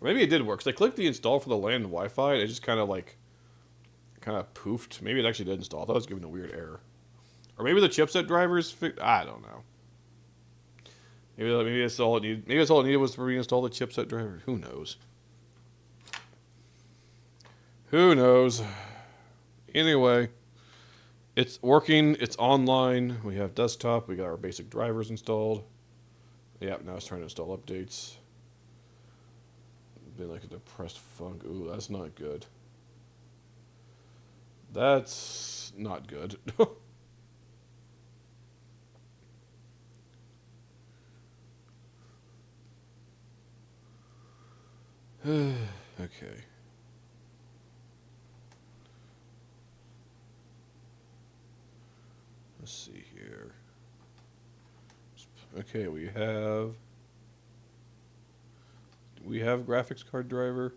maybe it did work. Cause I clicked the install for the LAN Wi-Fi. And it just kind of poofed. Maybe it actually did install. I thought it was giving a weird error. Or maybe the chipset drivers. I don't know. Maybe that's all it needed. Maybe that's all it needed was to reinstall the chipset driver. Who knows? Who knows? Anyway, it's working. It's online. We have desktop. We got our basic drivers installed. The app now is trying to install updates. Been like a depressed funk. Ooh, that's not good. That's not good. Okay. Let's see here. Okay, we have graphics card driver.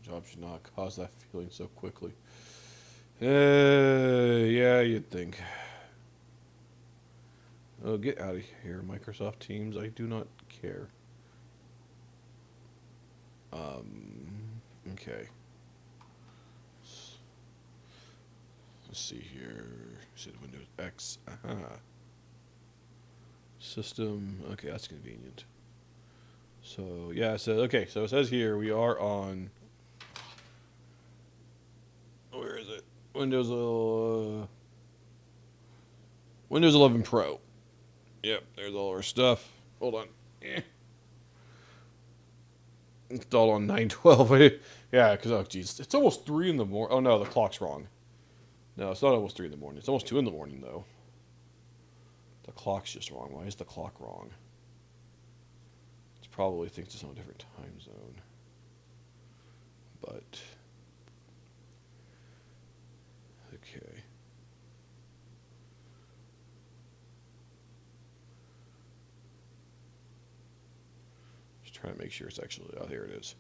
Job should not cause that feeling so quickly. Yeah, you'd think. Oh, get out of here, Microsoft Teams. I do not care. Okay. Let's see here. Is it Windows X? System. Okay, that's convenient. So yeah, so okay, so it says here we are on. Where is it? Windows Windows 11 Pro. Yep, there's all our stuff. Hold on. Installed on 9/12. Yeah, because, oh, geez. It's almost 3 in the morning. Oh, no, the clock's wrong. No, it's not almost 3 in the morning. It's almost 2 in the morning, though. The clock's just wrong. Why is the clock wrong? It probably thinks it's on a different time zone. But, okay. Just trying to make sure it's actually, oh, here it is.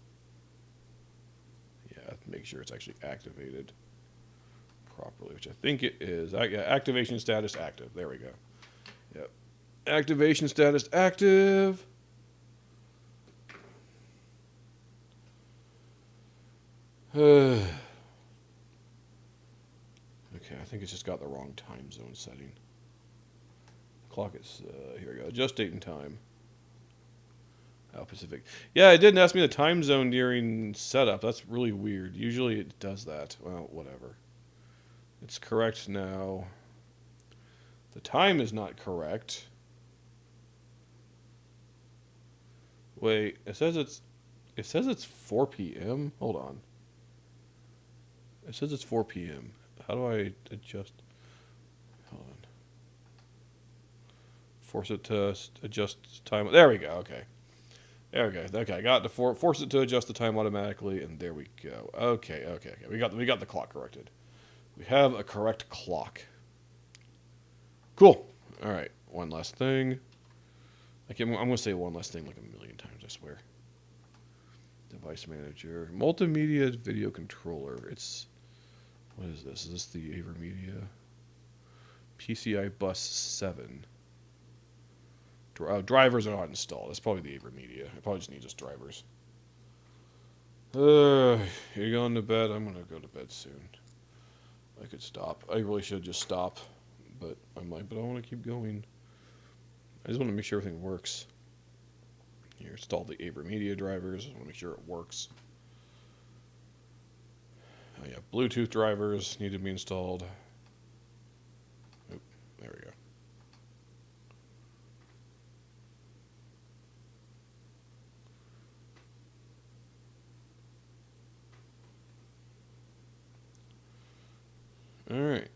Yeah, make sure it's actually activated properly, which I think it is. Yeah, activation status active. There we go. Yep. Activation status active. Okay, I think it's just got the wrong time zone setting. Clock is, here we go. Adjust date and time. Pacific. Yeah, it didn't ask me the time zone during setup. That's really weird. Usually it does that. Well, whatever. It's correct now. The time is not correct. Wait, it says it's 4 p.m. Hold on. It says it's 4 p.m. How do I adjust? Hold on. Force it to adjust time. There we go. Okay. There we go. Okay, I got to force it to adjust the time automatically, and there we go. Okay. We got the clock corrected. We have a correct clock. Cool. All right. One last thing. I'm gonna say one last thing like a million times. I swear. Device manager, multimedia video controller. What is this? Is this the AverMedia? PCI Bus 7. Drivers are not installed. That's probably the AverMedia. I probably just need drivers. You're going to bed? I'm going to go to bed soon. I could stop. I really should just stop. But I'm like, but I want to keep going. I just want to make sure everything works. Here, install the AverMedia drivers. I want to make sure it works. Oh yeah, Bluetooth drivers need to be installed. Oop, there we go. All right.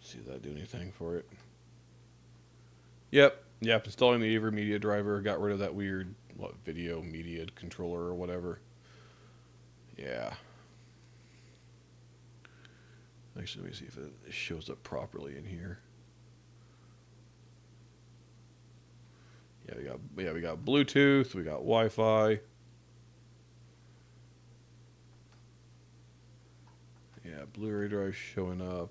See if that do anything for it. Yep. Installing the AverMedia driver. Got rid of that weird video media controller or whatever. Yeah. Actually, let me see if it shows up properly in here. Yeah, we got Bluetooth, we got Wi-Fi. Yeah, Blu-ray drive showing up.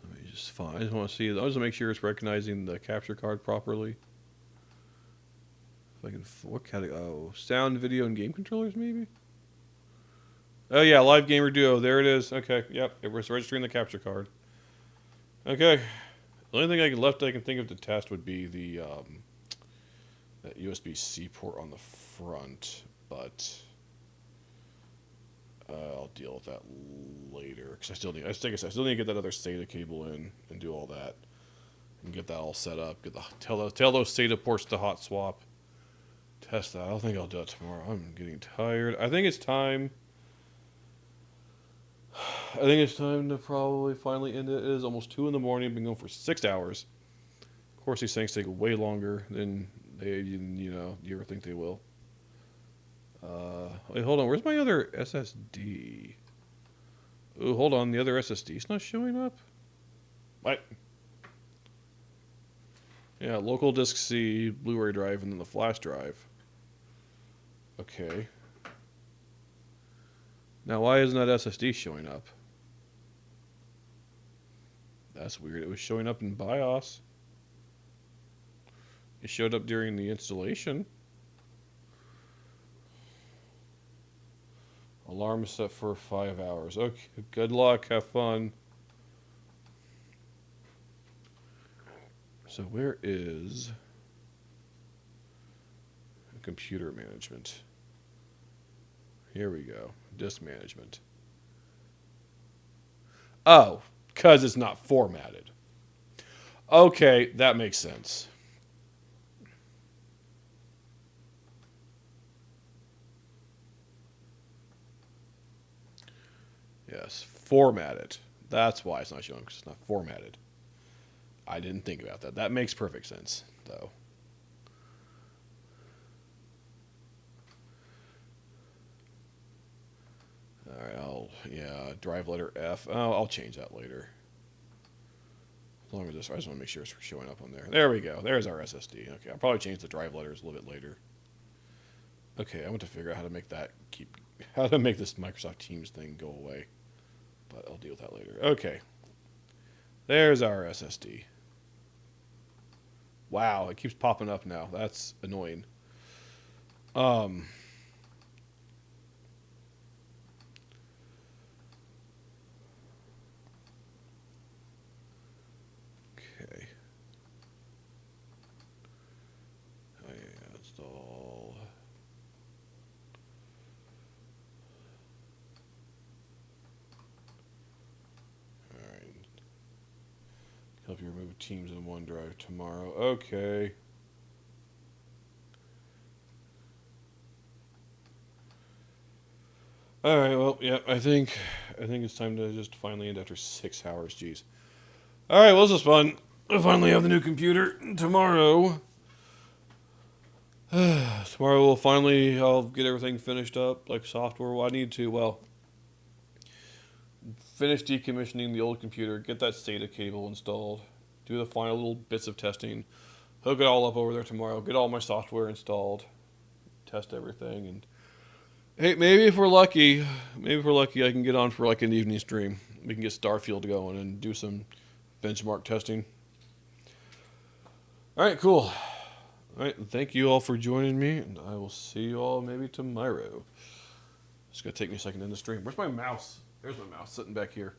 Let me just find. I just want to see. I just want to make sure it's recognizing the capture card properly. If I can, what category? Oh, sound, video, and game controllers, maybe. Oh yeah, Live Gamer Duo. There it is. Okay, yep, it was registering the capture card. Okay, the only thing left I can think of to test would be the that USB-C port on the front, but I'll deal with that later because I still need to get that other SATA cable in and do all that and get that all set up. Tell those SATA ports to hot swap. Test that. I don't think I'll do it tomorrow. I'm getting tired. I think it's time to probably finally end it. It is almost 2 in the morning. I've been going for 6 hours. Of course, these things take way longer than you ever think they will. Wait, hold on. Where's my other SSD? Oh, hold on. The other SSD's not showing up? What? Yeah, local disk C, Blu-ray drive, and then the flash drive. Okay. Now, why isn't that SSD showing up? That's weird. It was showing up in BIOS. It showed up during the installation. Alarm is set for 5 hours. Okay, good luck. Have fun. So where is computer management? Here we go. Disk management. Oh, because it's not formatted. Okay, that makes sense. Yes, formatted. That's why it's not showing, because it's not formatted. I didn't think about that. That makes perfect sense, though. All right, drive letter F. Oh, I'll change that later. As long as this, I just want to make sure it's showing up on there. There we go. There's our SSD. Okay, I'll probably change the drive letters a little bit later. Okay, I want to figure out how to make this Microsoft Teams thing go away, but I'll deal with that later. Okay, there's our SSD. Wow, it keeps popping up now. That's annoying. Okay. Install. All right. Help you remove Teams in OneDrive tomorrow. Okay. All right. Well, yeah. I think it's time to just finally end after 6 hours. Jeez. All right. Well, this is fun. I finally have the new computer tomorrow. Tomorrow I'll get everything finished up, like software. I need to, finish decommissioning the old computer, get that SATA cable installed, do the final little bits of testing, hook it all up over there tomorrow, get all my software installed, test everything, and hey, maybe if we're lucky, I can get on for like an evening stream. We can get Starfield going and do some benchmark testing. All right, cool. All right, thank you all for joining me, and I will see you all maybe tomorrow. It's going to take me a second to end the stream. Where's my mouse? There's my mouse sitting back here.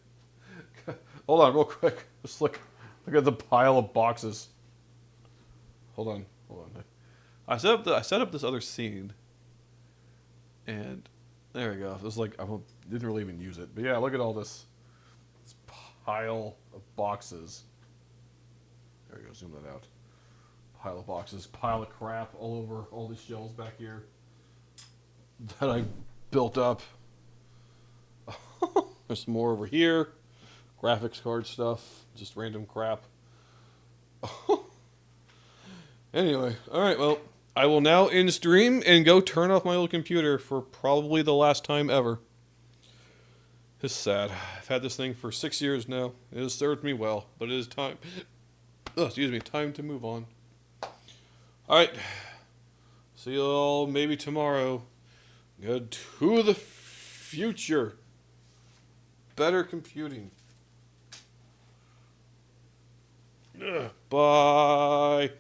Hold on, real quick. Just look at the pile of boxes. Hold on. I set up this other scene, and there we go. It was like didn't really even use it, but yeah, look at all this pile of boxes. There we go. Zoom that out. Pile of boxes, pile of crap all over all these shelves back here that I built up. There's some more over here. Graphics card stuff, just random crap. Anyway, alright, well, I will now end stream and go turn off my old computer for probably the last time ever. It's sad. I've had this thing for 6 years now. It has served me well, but it is time. Time to move on. Alright. See you all maybe tomorrow. Good to the future. Better computing. Bye.